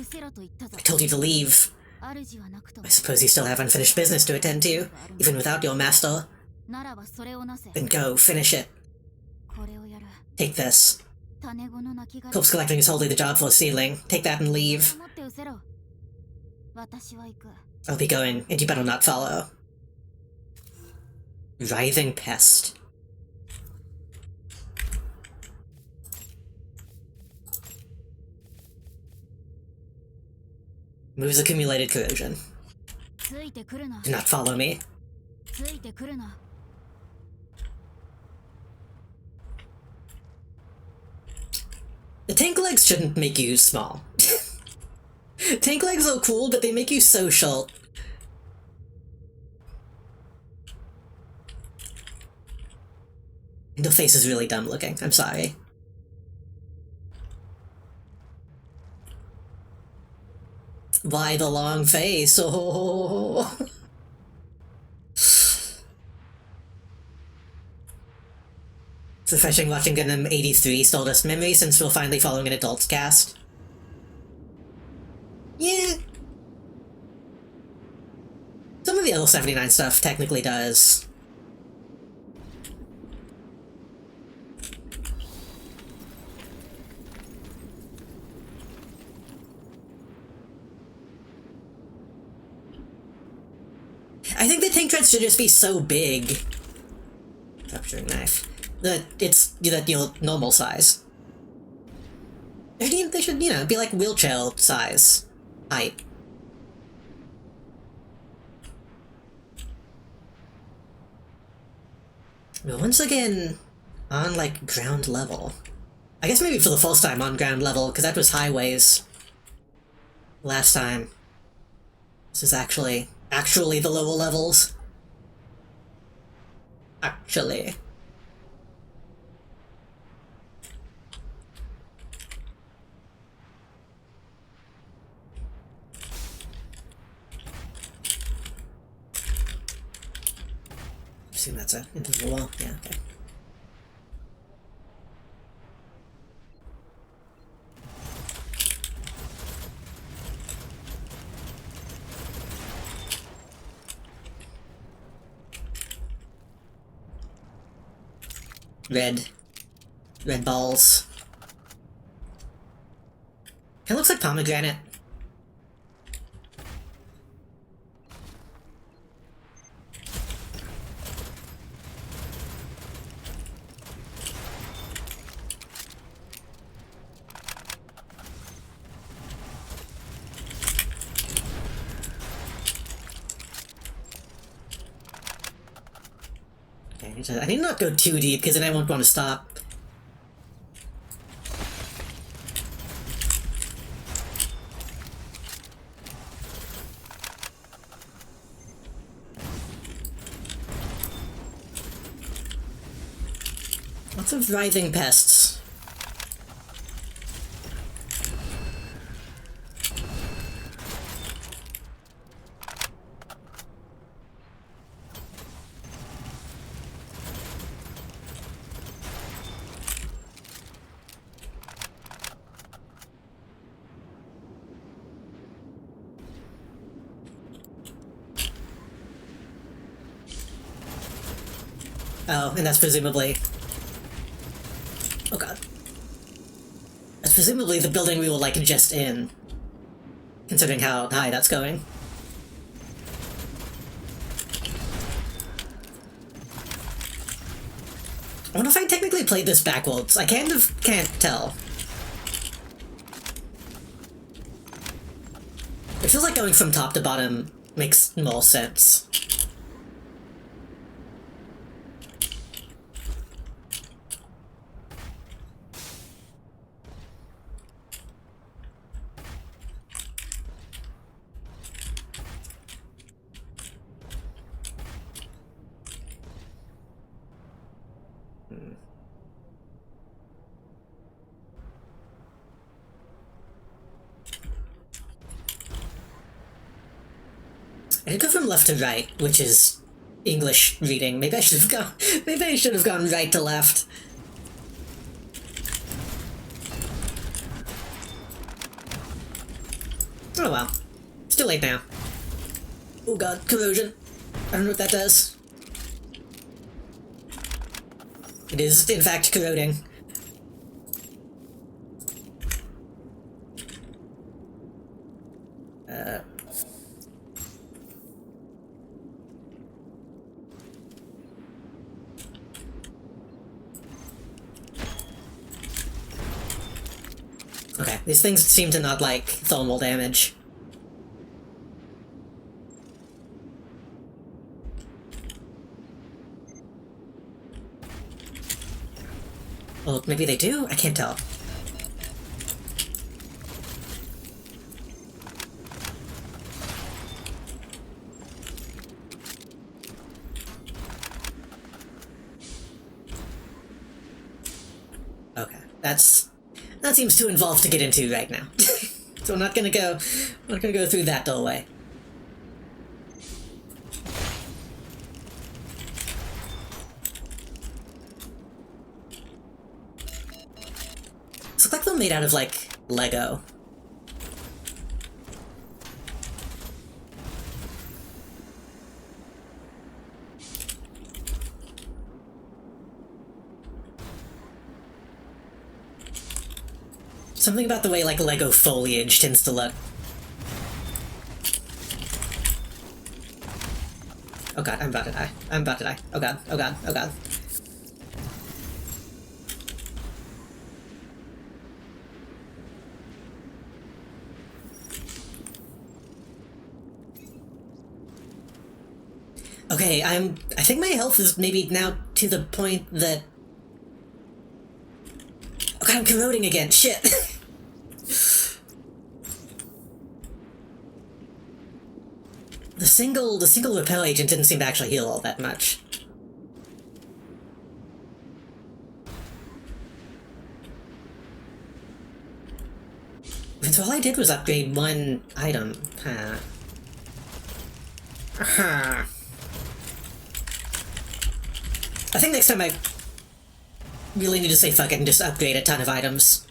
うせらと言ったぞ I。told you to leave. 主はなくとも I suppose you still have unfinished business to attend to, even without your master. ならばそれをなせ。 Then go, finish it. これをやる。 Take this. 種子の鳴きが Corpse collecting is wholly the job for a seedling. Take that and leave. 持ってうせろ。私は行く。 I'll be going, and you better not follow. Writhing pest. Moves accumulated corrosion. ついてくるな。 Do not follow me. ついてくるな。 The tank legs shouldn't make you small. Tank legs are cool, but they make you so short. And your face is really dumb looking. I'm sorry. Why the long face? Oh. It's refreshing watching Gundam 83 Stardust Memory since we're finally following an adults cast. Yeah. Some of the the L79 stuff technically does. I think the tank treads should just be so big. Capturing knife. That it's that normal size. They should, be like wheelchair size height. But once again, on like ground level. I guess maybe for the first time on ground level, because that was highways last time. This is actually the lower levels. Actually. I assume that's a into the wall. Yeah, okay. Red balls. It looks like pomegranate. I need to not go too deep, because then I won't want to stop. Lots of writhing pests. Oh, and that's presumably... Oh god. That's presumably the building we will, like, just in. Considering how high that's going. I wonder if I technically played this backwards. I kind of can't tell. It feels like going from top to bottom makes more sense. I did go from left to right, which is English reading. Maybe I should have gone. Maybe I should have gone right to left. Oh well. It's too late now. Oh god, corrosion. I don't know what that does. It is, in fact, corroding. Okay, these things seem to not like thermal damage. Well, maybe they do? I can't tell. Okay, that seems too involved to get into right now. So I'm not gonna go through that doorway. It's like they're made out of, like, Lego. Something about the way, like, Lego foliage tends to look. Oh god, I'm about to die. I'm about to die. Oh god, oh god, oh god. Okay, I think my health is maybe now to the point that... Oh god, I'm corroding again, shit! The single repel agent didn't seem to actually heal all that much. And so all I did was upgrade one item. I think next time I really need to say fuck it and just upgrade a ton of items.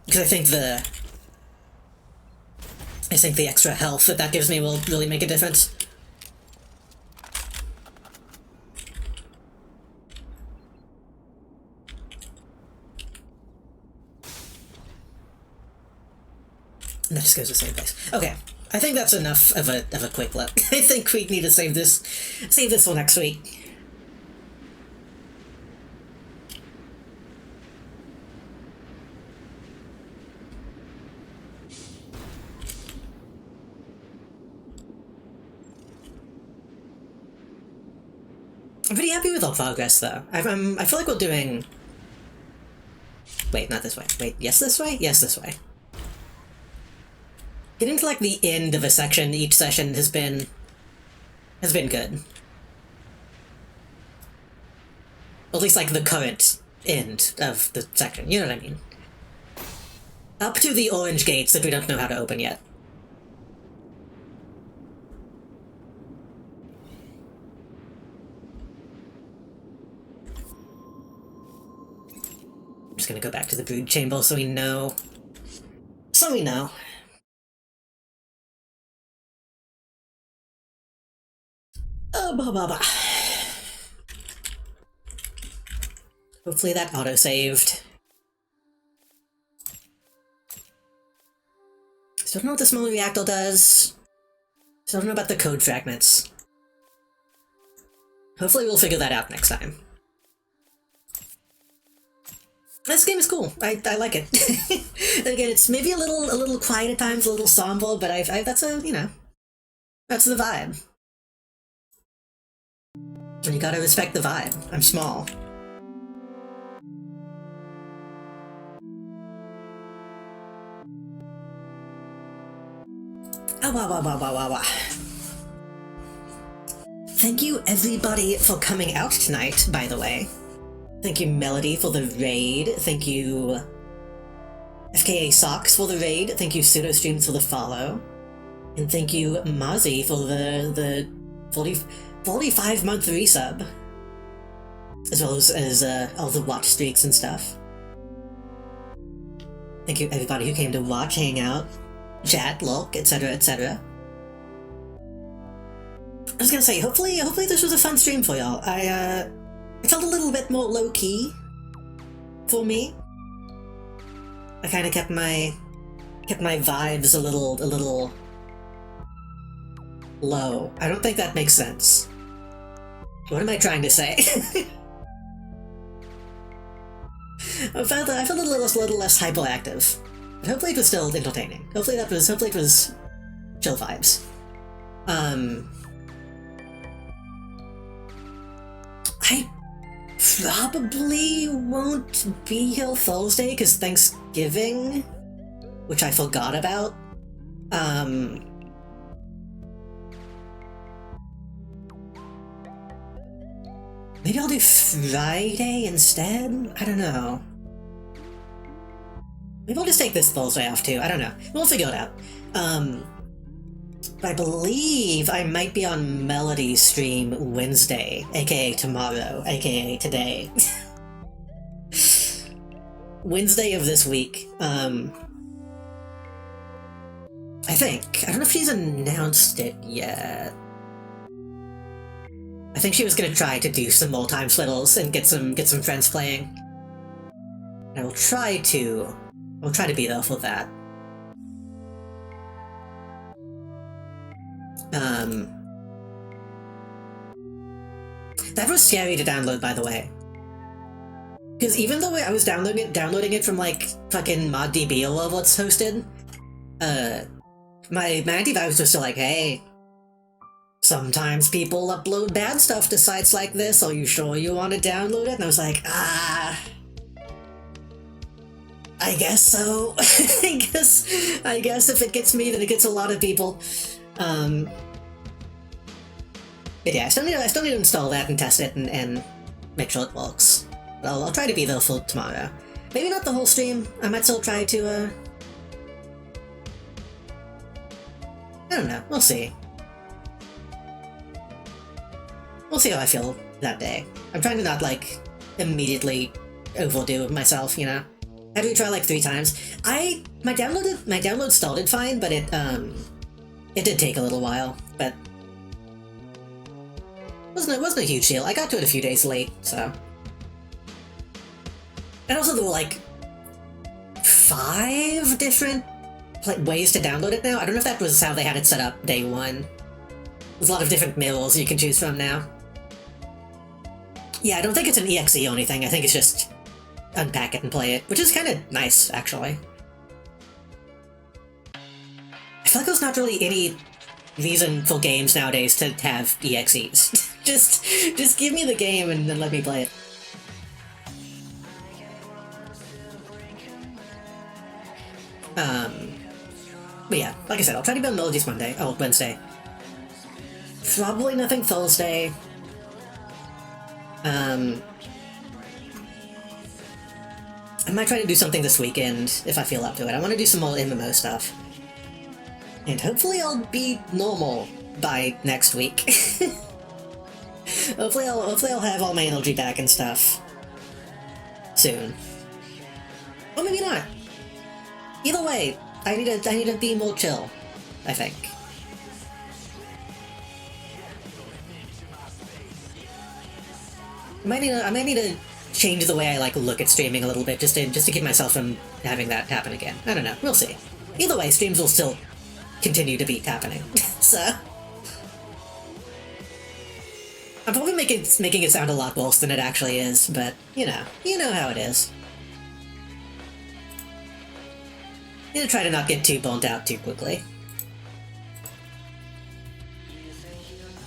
Because I think the extra health that gives me will really make a difference. And that just goes to the same place. Okay, I think that's enough of a quick look. I think we need to save this for next week. I'm pretty happy with our progress, though. I feel like we're doing... Wait, not this way. Wait, yes this way? Yes this way. Getting to, like, the end of a section each session has been good. At least, like, the current end of the section, you know what I mean? Up to the orange gates that we don't know how to open yet. I'm just gonna go back to the brood chamber so we know. So we know. Oh, blah, blah, blah. Hopefully that auto-saved. Still don't know what the small reactor does. Still don't know about the code fragments. Hopefully we'll figure that out next time. This game is cool. I like it. Again, it's maybe a little quiet at times, a little somber, but that's that's the vibe. And you gotta respect the vibe. I'm small. Thank you everybody for coming out tonight, by the way. Thank you Melody for the raid. Thank you FKA Socks for the raid. Thank you PseudoStreams for the follow. And thank you Mozzie for the 45-month resub. As well as all the watch streaks and stuff. Thank you everybody who came to watch, hang out, chat, look, etc, etc. I was gonna say, hopefully this was a fun stream for y'all. It felt a little bit more low-key for me. I kind of kept my vibes a little low. I don't think that makes sense. What am I trying to say? I felt a little less hyperactive. But hopefully it was still entertaining. Hopefully it was chill vibes. I probably won't be here Thursday because Thanksgiving, which I forgot about. Maybe I'll do Friday instead? I don't know. Maybe I'll just take this Thursday off too, I don't know. We'll figure it out. I believe I might be on Melody's stream Wednesday, aka tomorrow, aka today. Wednesday of this week. I think. I don't know if she's announced it yet. I think she was gonna try to do some more time slittles and get some friends playing. I will try to be there for that. That was scary to download, by the way. Because even though I was downloading it from like fucking ModDB or whatever it's hosted, my antivirus was still like, hey, sometimes people upload bad stuff to sites like this, are you sure you want to download it? And I was like, I guess so. I guess if it gets me, then it gets a lot of people. But yeah, I still need to install that and test it and make sure it works. But I'll try to be there for tomorrow. Maybe not the whole stream. I might still try to, I don't know. We'll see. We'll see how I feel that day. I'm trying to not, like, immediately overdo myself, you know? I had to try like 3 times. My download started fine, but it did take a little while, but it wasn't a huge deal. I got to it a few days late, so. And also there were like 5 different ways to download it now. I don't know if that was how they had it set up day one. There's a lot of different mills you can choose from now. Yeah, I don't think it's an EXE or anything. I think it's just unpack it and play it, which is kind of nice, actually. I feel like there's not really any reason for games nowadays to have EXEs. just give me the game and then let me play it. But yeah, like I said, I'll try to build Melodies Wednesday. Probably nothing Thursday. I might try to do something this weekend if I feel up to it. I want to do some more MMO stuff. And hopefully I'll be normal by next week. hopefully I'll have all my energy back and stuff soon. Or maybe not. Either way, I need to be more chill, I think. I might need to change the way I like look at streaming a little bit just to keep myself from having that happen again. I don't know. We'll see. Either way, streams will still continue to be happening. So I'm probably making it sound a lot worse than it actually is, but you know how it is. You know, try to not get too burnt out too quickly.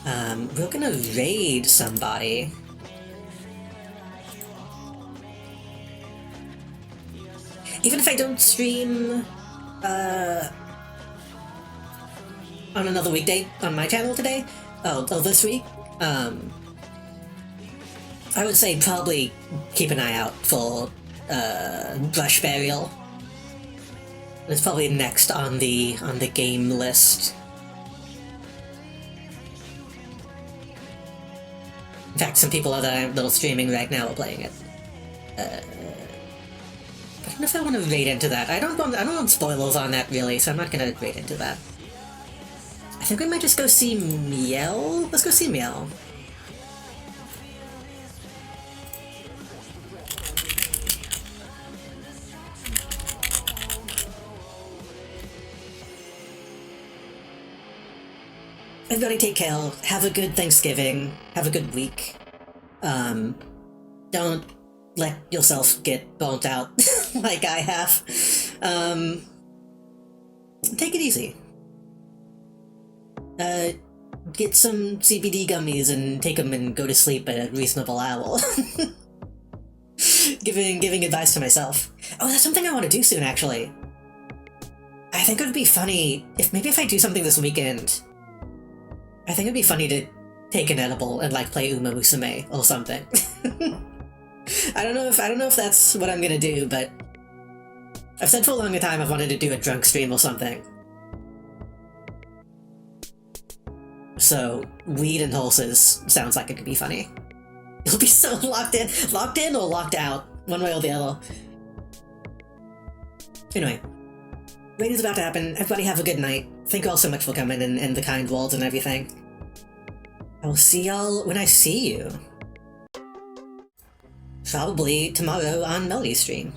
We're gonna raid somebody. Even if I don't stream on another weekday on my channel today, this week, I would say probably keep an eye out for Brush Burial. It's probably next on the game list. In fact, some people that are streaming right now are playing it. I don't know if I want to raid into that. I don't want spoilers on that really, so I'm not gonna raid into that. I think we might just go see Miel. Let's go see Miel. Everybody take care. Have a good Thanksgiving. Have a good week. Don't let yourself get burnt out like I have. Take it easy. Get some CBD gummies and take them and go to sleep at a reasonable hour. Giving advice to myself. Oh, that's something I want to do soon, actually. I think it would be funny if I do something this weekend. I think it'd be funny to take an edible and like play Uma Musume or something. I don't know if that's what I'm gonna do, but I've said for a long time I've wanted to do a drunk stream or something. So weed and horses sounds like it could be funny. You'll be so locked in or locked out, one way or the other. Anyway, raid is about to happen. Everybody have a good night. Thank you all so much for coming and the kind words and everything. I will see y'all when I see you. Probably tomorrow on Melody Stream.